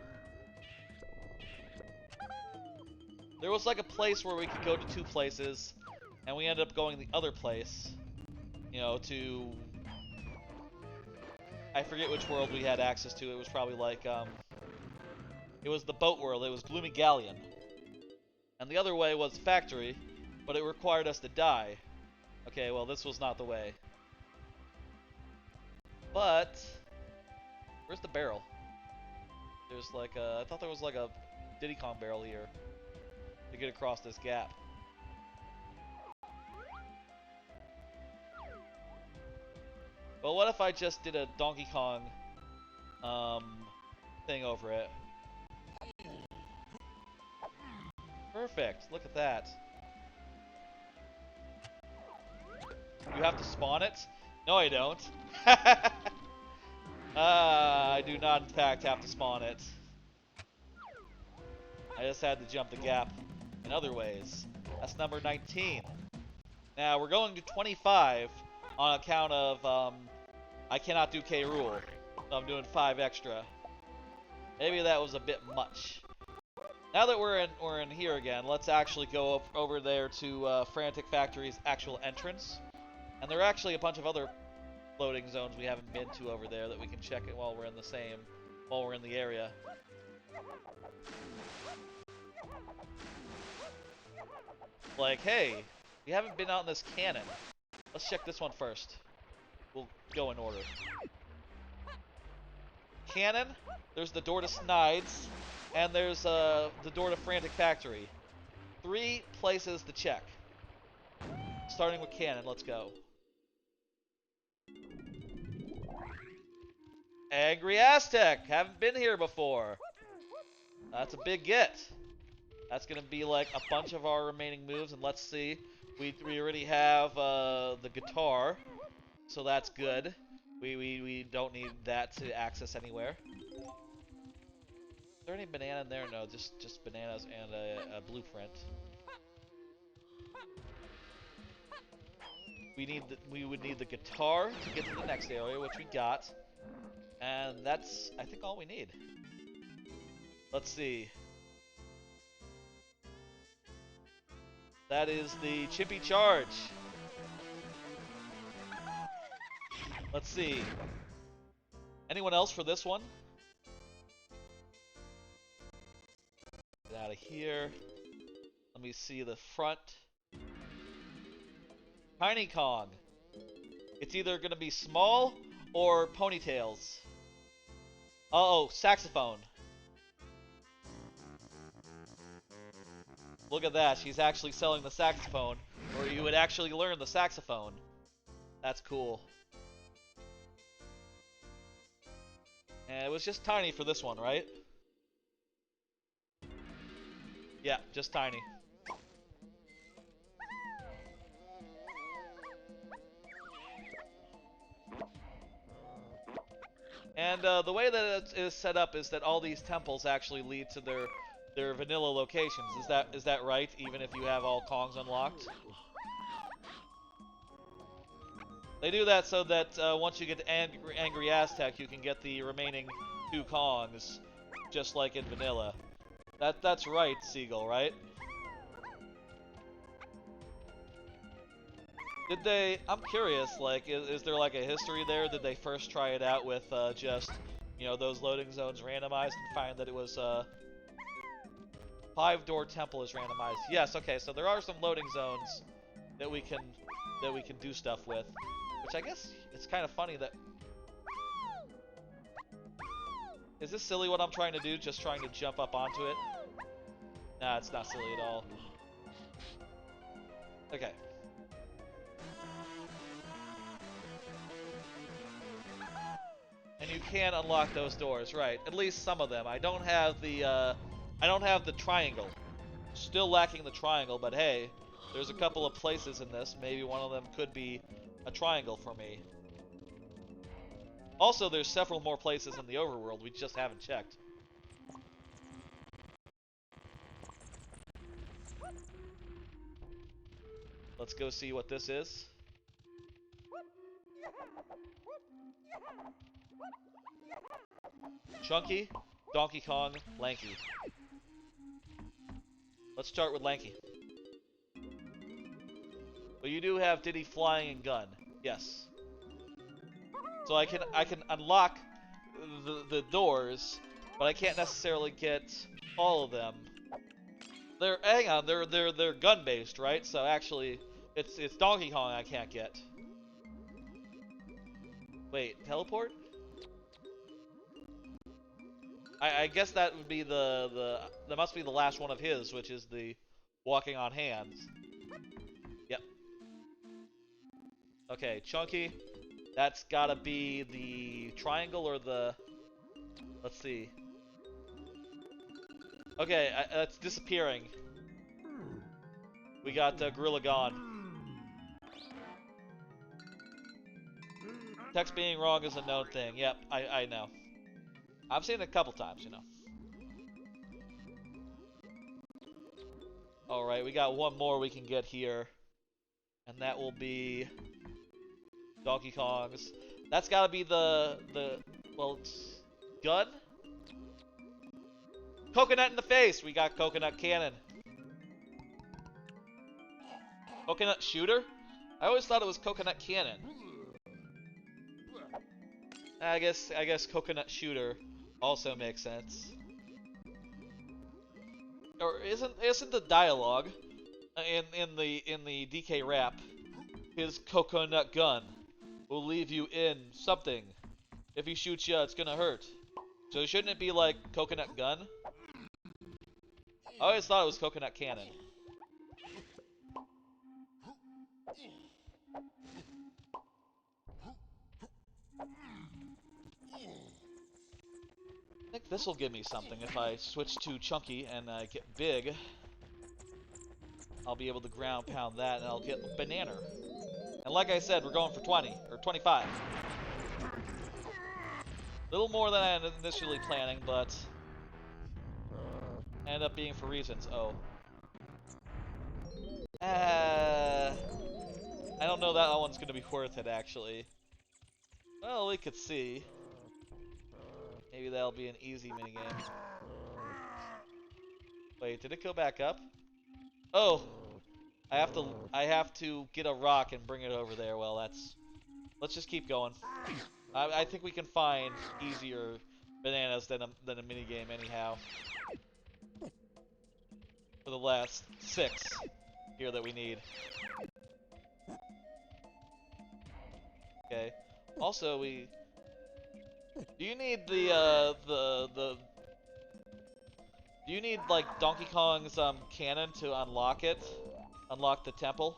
There was like a place where we could go to two places, and we ended up going the other place. You know, to... I forget which world we had access to. It was probably like, it was the boat world. It was Gloomy Galleon. And the other way was factory, but it required us to die. Okay, well, this was not the way. But... where's the barrel? There's like a... I thought there was like a Diddy Kong barrel here to get across this gap. Well, what if I just did a Donkey Kong thing over it? Perfect. Look at that. You have to spawn it? No, I don't. I do not, in fact, have to spawn it. I just had to jump the gap in other ways. That's number 19. Now, we're going to 25 on account of, I cannot do K rule. So I'm doing 5 extra. Maybe that was a bit much. Now that we're in here again, let's actually go over there to Frantic Factory's actual entrance. And there are actually a bunch of other loading zones we haven't been to over there that we can check it while we're in the area. Like, hey, we haven't been out in this cannon. Let's check this one first. We'll go in order. Cannon, there's the door to Snides, and there's the door to Frantic Factory. 3 places to check. Starting with Cannon, let's go. Angry Aztec, haven't been here before. That's a big get. That's gonna be like a bunch of our remaining moves, and let's see. We already have the guitar, so that's good. We don't need that to access anywhere. Is there any banana in there? No, just bananas and a blueprint. We would need the guitar to get to the next area, which we got. And that's, I think, all we need. Let's see. That is the Chippy Charge. Let's see. Anyone else for this one? Get out of here. Let me see the front. Tiny Kong. It's either going to be small or ponytails. Uh-oh, saxophone. Look at that, she's actually selling the saxophone, or you would actually learn the saxophone. That's cool. And it was just tiny for this one, right? Yeah, just tiny. And the way that it is set up is that all these temples actually lead to their vanilla locations. Is that right? Even if you have all Kongs unlocked? They do that so that once you get to Angry Aztec, you can get the remaining 2 Kongs, just like in vanilla. That's right, Seagull, right? Did they... I'm curious, like, is there like a history there? Did they first try it out with just, you know, those loading zones randomized and find that it was, 5-door temple is randomized? Yes, okay, so there are some loading zones that we can do stuff with. Which I guess it's kind of funny that... Is this silly what I'm trying to do? Just trying to jump up onto it? Nah, it's not silly at all. Okay. And you can unlock those doors, right? At least some of them. I don't have the triangle. Still lacking the triangle, but hey, there's a couple of places in this. Maybe one of them could be a triangle for me. Also, there's several more places in the overworld we just haven't checked. Let's go see what this is. Chunky, Donkey Kong, Lanky. Let's start with Lanky. But you do have Diddy flying and gun. Yes. So I can unlock the doors, but I can't necessarily get all of them. Hang on, they're gun based, right? So actually it's Donkey Kong I can't get. Wait, teleport? I guess that would be that must be the last one of his, which is the walking on hands. Yep. Okay, Chunky. That's gotta be the triangle or the... Let's see. Okay, it's disappearing. We got Gorilla gone. Text being wrong is a known thing. Yep, I know. I've seen it a couple times, you know. Alright, we got one more we can get here. And that will be... Donkey Kong's. That's gotta be the well, it's gun? Coconut in the face! We got Coconut Cannon. Coconut Shooter? I always thought it was Coconut Cannon. I guess Coconut Shooter also makes sense. Or isn't the dialogue in the DK rap, his coconut gun will leave you in something. If he shoots you, it's gonna hurt. So shouldn't it be like coconut gun? I always thought it was Coconut Cannon. I think this will give me something. If I switch to Chunky and get big, I'll be able to ground pound that and I'll get Banana. And like I said, we're going for 20, or 25. A little more than I was initially planning, but ended up being for reasons. Oh. I don't know that one's going to be worth it, actually. Well, we could see. Maybe that'll be an easy minigame. Wait, did it go back up? Oh! I have to get a rock and bring it over there. Well, let's just keep going. I think we can find easier bananas than a minigame anyhow. For the last 6 here that we need. Okay. Also, do you need do you need like Donkey Kong's cannon to unlock it? Unlock the temple?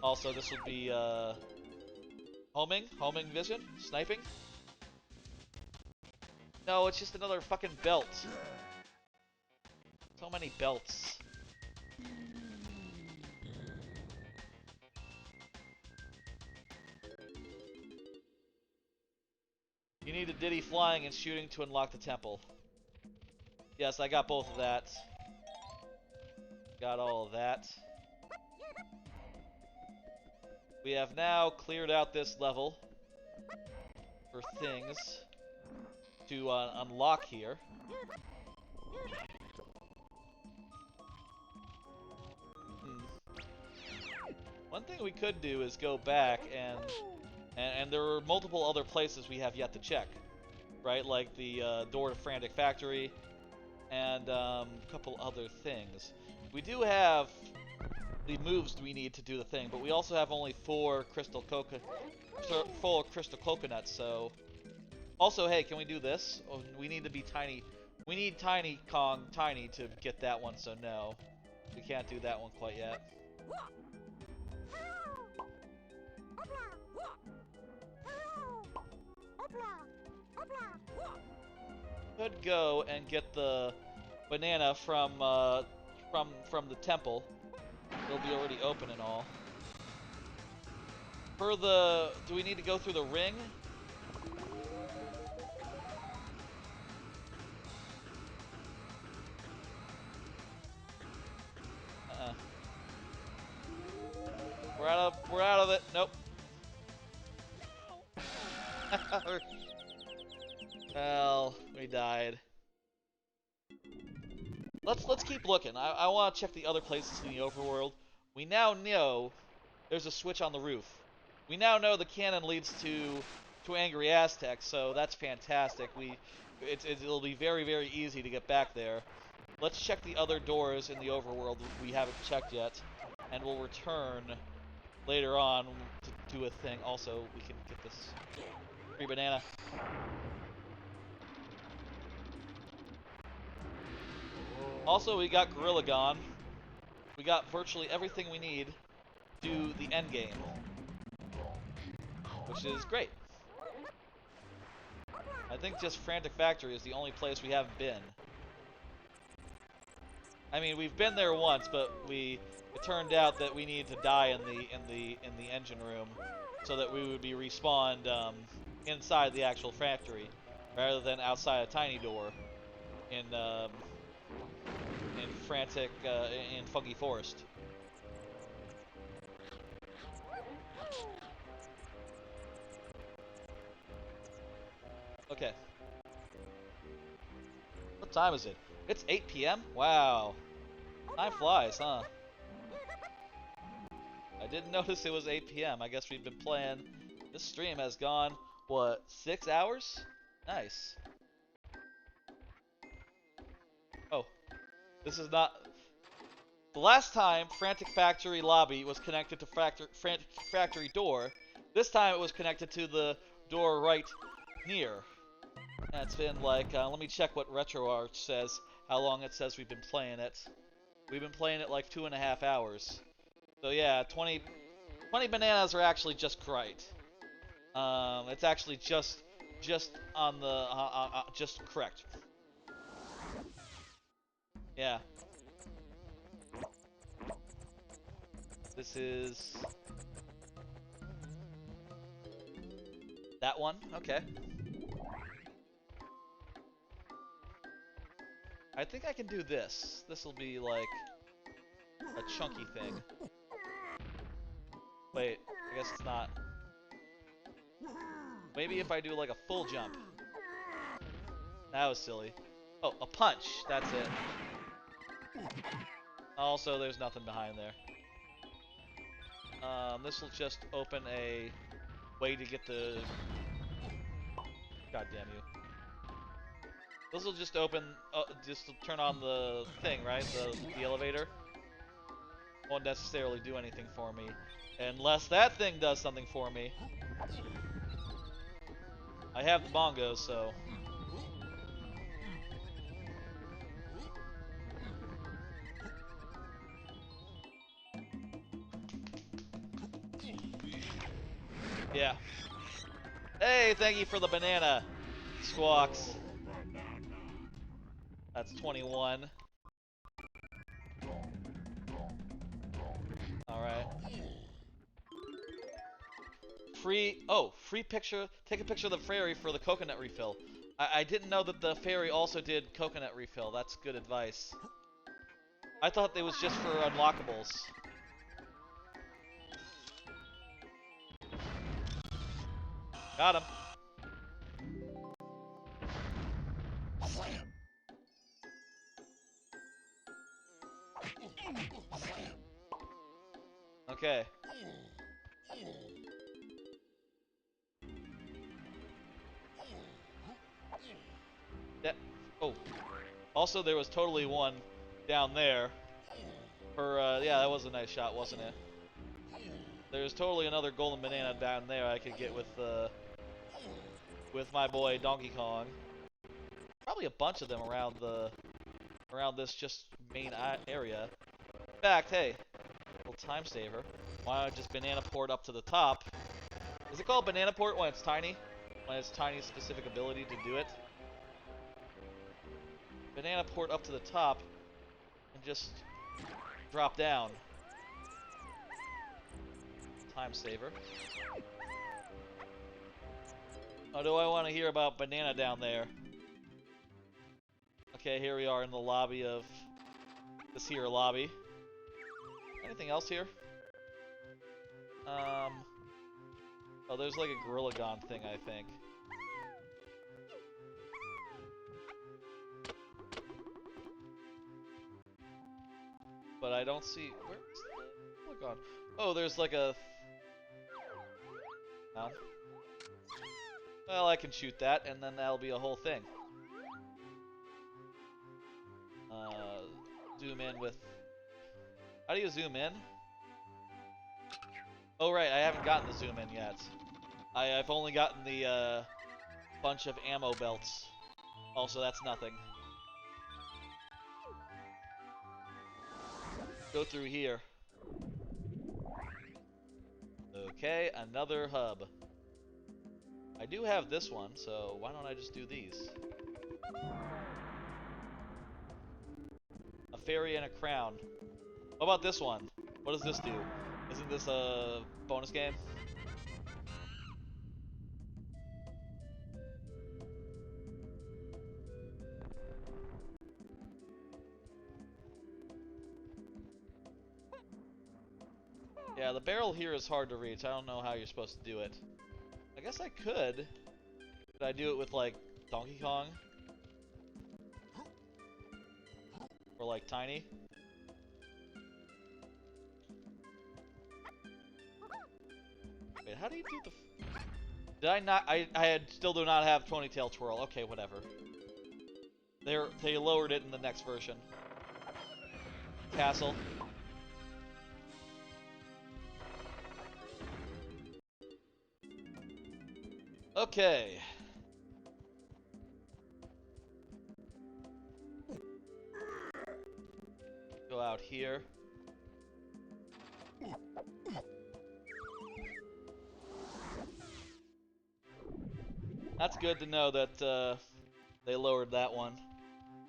Also, this would be homing vision? Sniping? No, it's just another fucking belt. So many belts. You need a Diddy flying and shooting to unlock the temple. Yes, I got both of that. Got all of that. We have now cleared out this level for things to unlock here. One thing we could do is go back and there are multiple other places we have yet to check, right? Like the door to Frantic Factory and a couple other things. We do have the moves we need to do the thing, but we also have only 4 crystal coconuts, so... Also, hey, can we do this? Oh, we need to be tiny. We need Tiny Kong Tiny to get that one, so no. We can't do that one quite yet. Could go and get the banana from the temple. It'll be already open and all. Do we need to go through the ring? Well, we died. Let's keep looking. I want to check the other places in the overworld. We now know there's a switch on the roof. We now know the cannon leads to Angry Aztec, so that's fantastic. It'll be very, very easy to get back there. Let's check the other doors in the overworld we haven't checked yet, and we'll return later on to do a thing. Also, we can get this free banana. Also, we got Gorilla Gone. We got virtually everything we need to the end game, which is great. I think just Frantic Factory is the only place we haven't been. I mean, we've been there once, but it turned out that we needed to die in the engine room so that we would be respawned inside the actual factory rather than outside a tiny door in Frantic in Funky Forest. Okay. What time is it? It's 8 p.m.? Wow. Time flies, huh? I didn't notice it was 8 p.m. I guess we've been playing. This stream has gone, what, 6 hours? Nice. Oh. This is not... The last time Frantic Factory lobby was connected to Frantic Factory door, this time it was connected to the door right near. And it's been like, let me check what RetroArch says, how long it says we've been playing it. We've been playing it like 2.5 hours. So yeah, 20 bananas are actually just right. It's actually just on the, just correct. Yeah. This is... that one? Okay. I think I can do this. This will be like a chunky thing. Wait, I guess it's not. Maybe if I do like a full jump. That was silly. Oh, a punch. That's it. Also, there's nothing behind there. This will just open a way to get the... God damn you. This will just open, just to turn on the thing, right? The elevator. Won't necessarily do anything for me. Unless that thing does something for me. I have the bongos, so... Yeah. Hey, thank you for the banana, Squawks. That's 21. Alright. Free picture, take a picture of the ferry for the coconut refill. I didn't know that the ferry also did coconut refill. That's good advice. I thought it was just for unlockables. Got him. Okay. Yeah. Oh. Also, there was totally one down there. Yeah, that was a nice shot, wasn't it? There's totally another golden banana down there I could get with my boy Donkey Kong. Probably a bunch of them around this just main area. In fact, hey, little time saver. Why not just banana port up to the top? Is it called banana port when it's tiny? When it's tiny specific ability to do it? Banana port up to the top and just drop down. Time saver. Oh, do I want to hear about banana down there? Okay, here we are in the lobby of this here lobby. Anything else here? Oh, Oh, there's like a Gorilla Gon thing, I think. But I don't see... Where's the Gorilla Gon? Oh, there's like a... Huh? Well, I can shoot that, and then that'll be a whole thing. Zoom in with... How do you zoom in? Oh, right, I haven't gotten the zoom in yet. I've only gotten the, bunch of ammo belts. Also, that's nothing. Go through here. Okay, another hub. I do have this one, so why don't I just do these? A fairy and a crown. What about this one? What does this do? Isn't this a bonus game? Yeah, the barrel here is hard to reach. I don't know how you're supposed to do it. I guess I could. Could I do it with, like, Donkey Kong? Or, like, Tiny? Wait, how do you do the... Did I not... I still do not have Ponytail Twirl. Okay, whatever. They lowered it in the next version. Castle. Okay. Go out here. That's good to know that they lowered that one.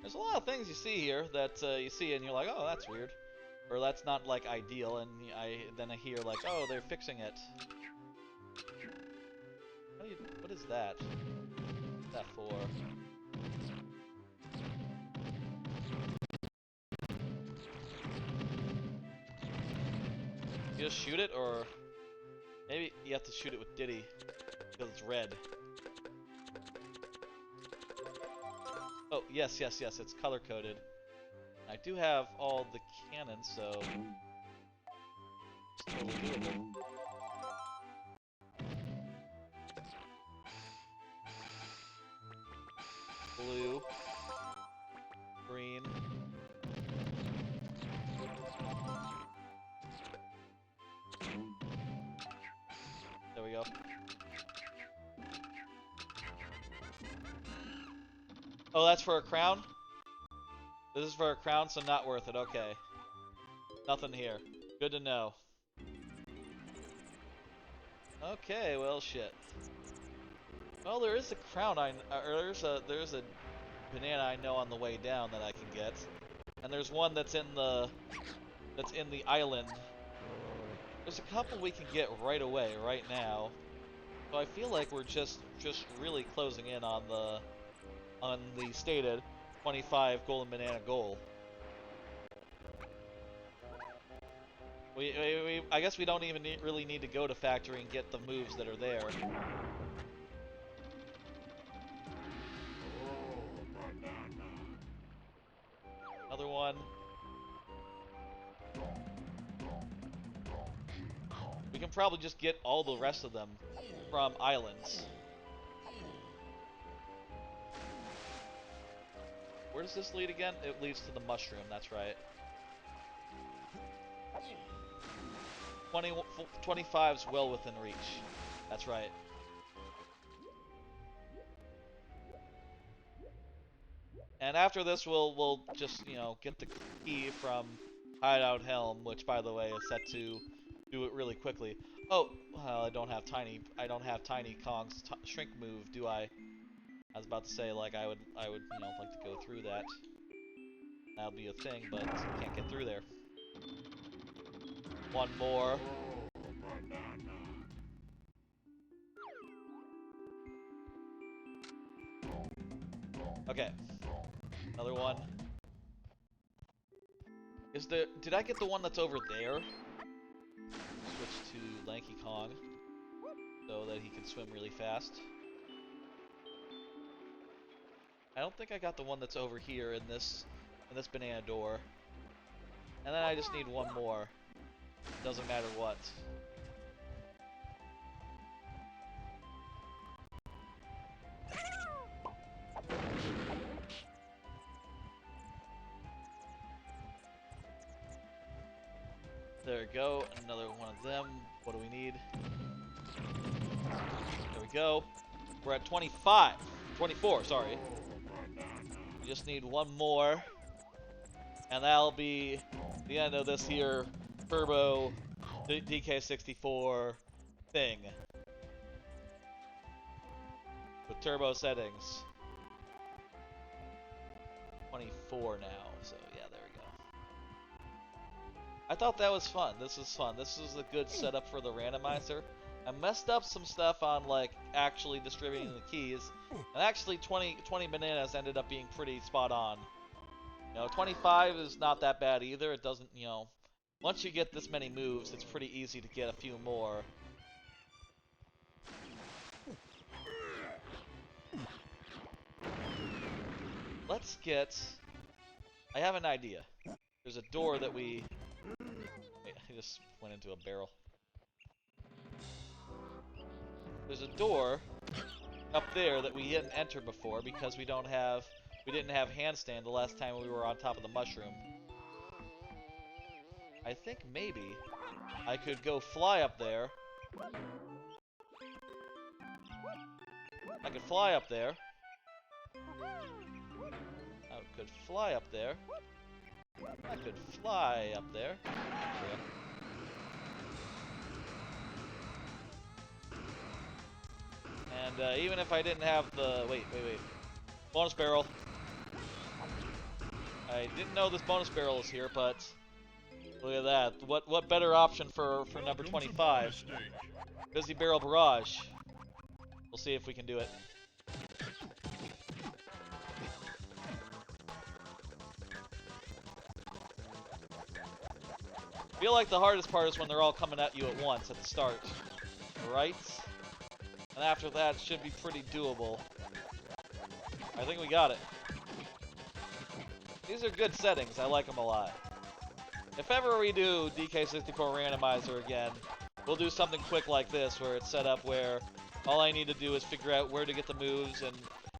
There's a lot of things you see here that you see and you're like, oh, that's weird. Or that's not, like, ideal, and then I hear, like, oh, they're fixing it. What is that? What's that for? You just shoot it, or maybe you have to shoot it with Diddy because it's red. Oh, yes, yes, yes, it's color-coded. I do have all the cannons, so it's totally doable. Blue. Green. There we go. Oh, that's for a crown? This is for a crown, so not worth it. Okay. Nothing here. Good to know. Okay, well, shit. Well, there is a crown or there's a banana I know on the way down that I can get. And there's one that's in the island. There's a couple we can get right away, right now. So I feel like we're just really closing in on the stated 25 golden banana goal. I guess we don't even really need to go to factory and get the moves that are there. Another one. We can probably just get all the rest of them from islands. Where does this lead again? It leads to the mushroom, that's right. 25's well within reach. That's right. And after this, we'll just, you know, get the key from Hideout Helm, which, by the way, is set to do it really quickly. Oh, well, I don't have Tiny Kong's shrink move, do I? I was about to say, like, I would, you know, like to go through that. That'll be a thing, but can't get through there. One more. Okay. Another one. Did I get the one that's over there? Switch to Lanky Kong. so that he can swim really fast. I don't think I got the one that's over here in this banana door. And then I just need one more. Doesn't matter what. There we go, another one of them. What do we need? There we go. We're at 24, sorry. We just need one more. And that'll be the end of this here Turbo DK64 thing. With turbo settings. 24 now, so yeah, there we go. I thought that was fun. This is fun. This is a good setup for the randomizer. I messed up some stuff on like actually distributing the keys, and actually 20 bananas ended up being pretty spot on. You know, 25 is not that bad either. It doesn't, you know, once you get this many moves, it's pretty easy to get a few more. Let's get... I have an idea. There's a door that we... Wait, I just went into a barrel. There's a door up there that we didn't enter before because we didn't have handstand the last time we were on top of the mushroom. I think maybe I could go fly up there. I could fly up there. I could fly up there. I could fly up there. Yeah. And even if I didn't have the... Wait. Bonus barrel. I didn't know this bonus barrel is here, but... Look at that. What better option for number 25? Busy Barrel Barrage. We'll see if we can do it. I feel like the hardest part is when they're all coming at you at once at the start. Right? And after that, it should be pretty doable. I think we got it. These are good settings. I like them a lot. If ever we do DK64 Randomizer again, we'll do something quick like this, where it's set up where all I need to do is figure out where to get the moves, and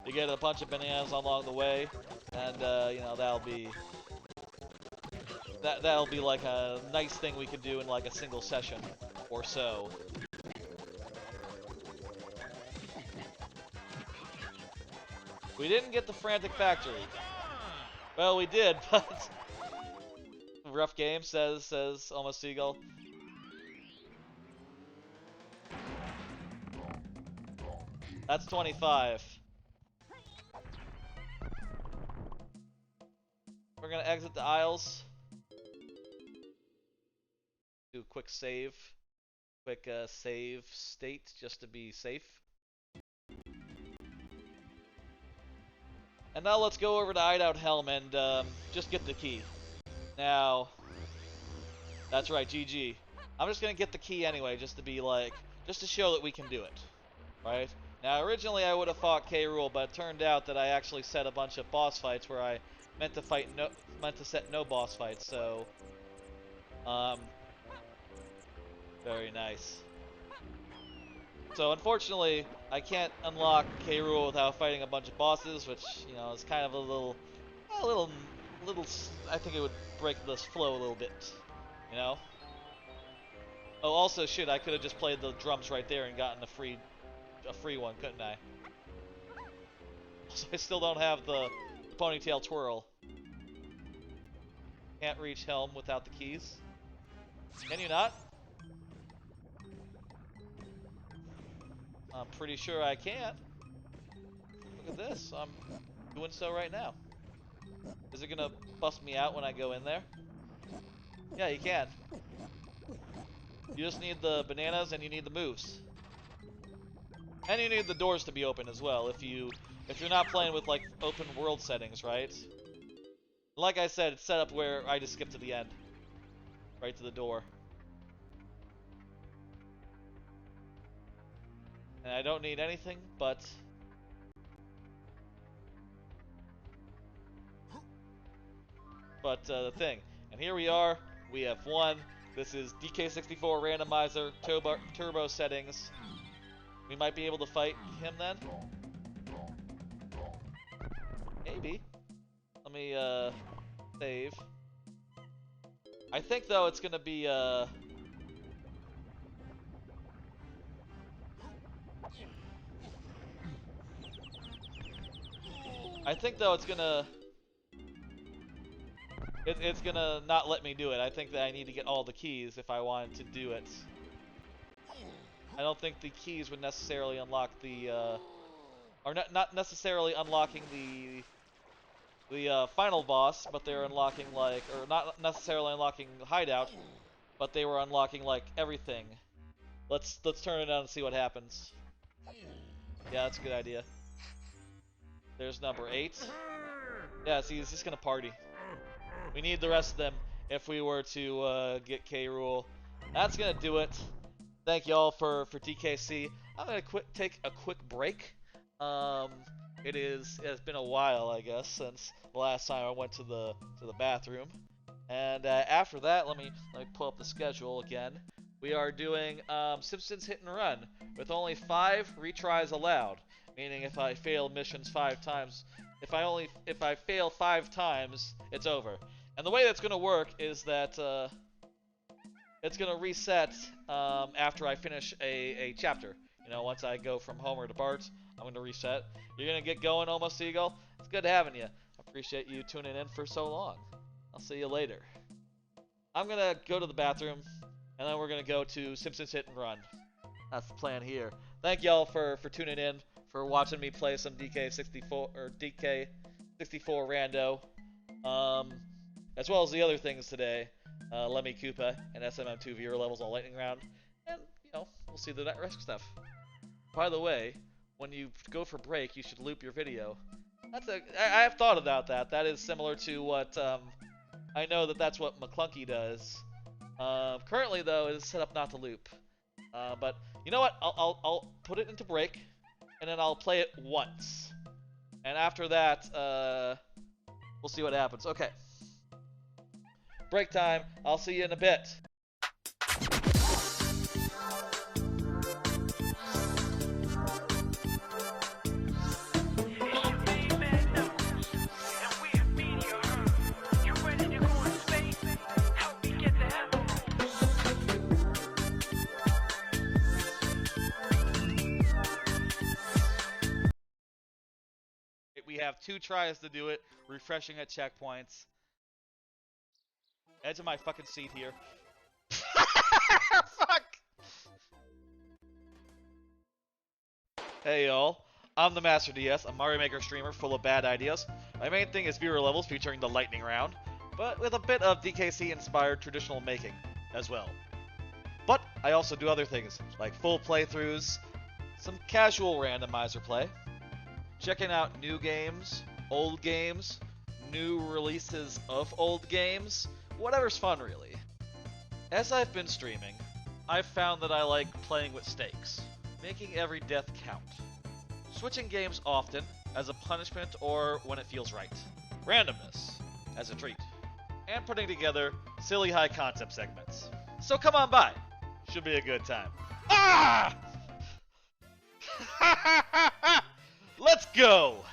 you get a bunch of bananas along the way, and you know, that'll be like a nice thing we could do in like a single session or so. We didn't get the Frantic Factory. Well, we did, but rough game, says Almost Seagull. That's 25. We're gonna exit the aisles. Do a quick save. Quick save state, just to be safe. And now let's go over to Hideout Helm and just get the key. Now, that's right, GG. I'm just gonna get the key anyway, just to be like, just to show that we can do it, right? Now, originally I would have fought K-Rool, but it turned out that I actually set a bunch of boss fights where I meant to set no boss fights. So, very nice. So unfortunately, I can't unlock K-Rool without fighting a bunch of bosses, which, you know, is kind of a little, I think it would break this flow a little bit, you know? Oh, also, shit, I could have just played the drums right there and gotten a free one, couldn't I? Also, I still don't have the ponytail twirl. Can't reach Helm without the keys. Can you not? I'm pretty sure I can. Look at this. I'm doing so right now. Is it gonna bust me out when I go in there? Yeah, you can. You just need the bananas and you need the moves. And you need the doors to be open as well if you're not playing with like open world settings, right? Like I said, it's set up where I just skip to the end. Right to the door. And I don't need anything but... the thing. And here we are. We have won. This is DK64 Randomizer Turbo Settings. We might be able to fight him then. Maybe. Let me save. I think though it's gonna be I think though it's gonna it's gonna not let me do it. I think that I need to get all the keys if I wanted to do it. I don't think the keys would necessarily unlock the or not necessarily unlocking the final boss, but they're unlocking like, or not necessarily unlocking the hideout, but they were unlocking like everything. Let's turn it on and see what happens. Yeah, that's a good idea. There's number 8. Yeah, see, he's just gonna party. We need the rest of them if we were to get K. Rool. That's gonna do it. Thank y'all for TKC. I'm gonna take a quick break. It's been a while, I guess, since the last time I went to the bathroom. And after that, let me pull up the schedule again. We are doing Simpsons Hit and Run with only 5 retries allowed. Meaning, if I fail missions 5 times, if I fail 5 times, it's over. And the way that's gonna work is that it's gonna reset after I finish a chapter. You know, once I go from Homer to Bart, I'm gonna reset. You're gonna get going, Almost Eagle. It's good having you. I appreciate you tuning in for so long. I'll see you later. I'm gonna go to the bathroom, and then we're gonna go to Simpsons Hit and Run. That's the plan here. Thank y'all for tuning in, for watching me play some DK64 or DK64 Rando, as well as the other things today. Lemmy, Koopa, and SMM2 viewer levels all lightning round, and you know, we'll see the rest stuff. By the way, when you go for break, you should loop your video. I have thought about that. That is similar to what I know that's what McClunky does. Currently though, it is set up not to loop. But you know what? I'll put it into break, and then I'll play it once, and after that, we'll see what happens. Okay. Break time. I'll see you in a bit. We have 2 tries to do it, refreshing at checkpoints. Edge of my fucking seat here. Fuck! Hey y'all, I'm the Master DS, a Mario Maker streamer full of bad ideas. My main thing is viewer levels featuring the lightning round, but with a bit of DKC inspired traditional making as well. But I also do other things, like full playthroughs, some casual randomizer play, checking out new games, old games, new releases of old games, whatever's fun really. As I've been streaming, I've found that I like playing with stakes, making every death count, switching games often as a punishment or when it feels right, randomness as a treat, and putting together silly high concept segments. So come on by, should be a good time. Ah! Let's go!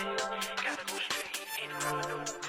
Gotta go straight, ain't a Rando.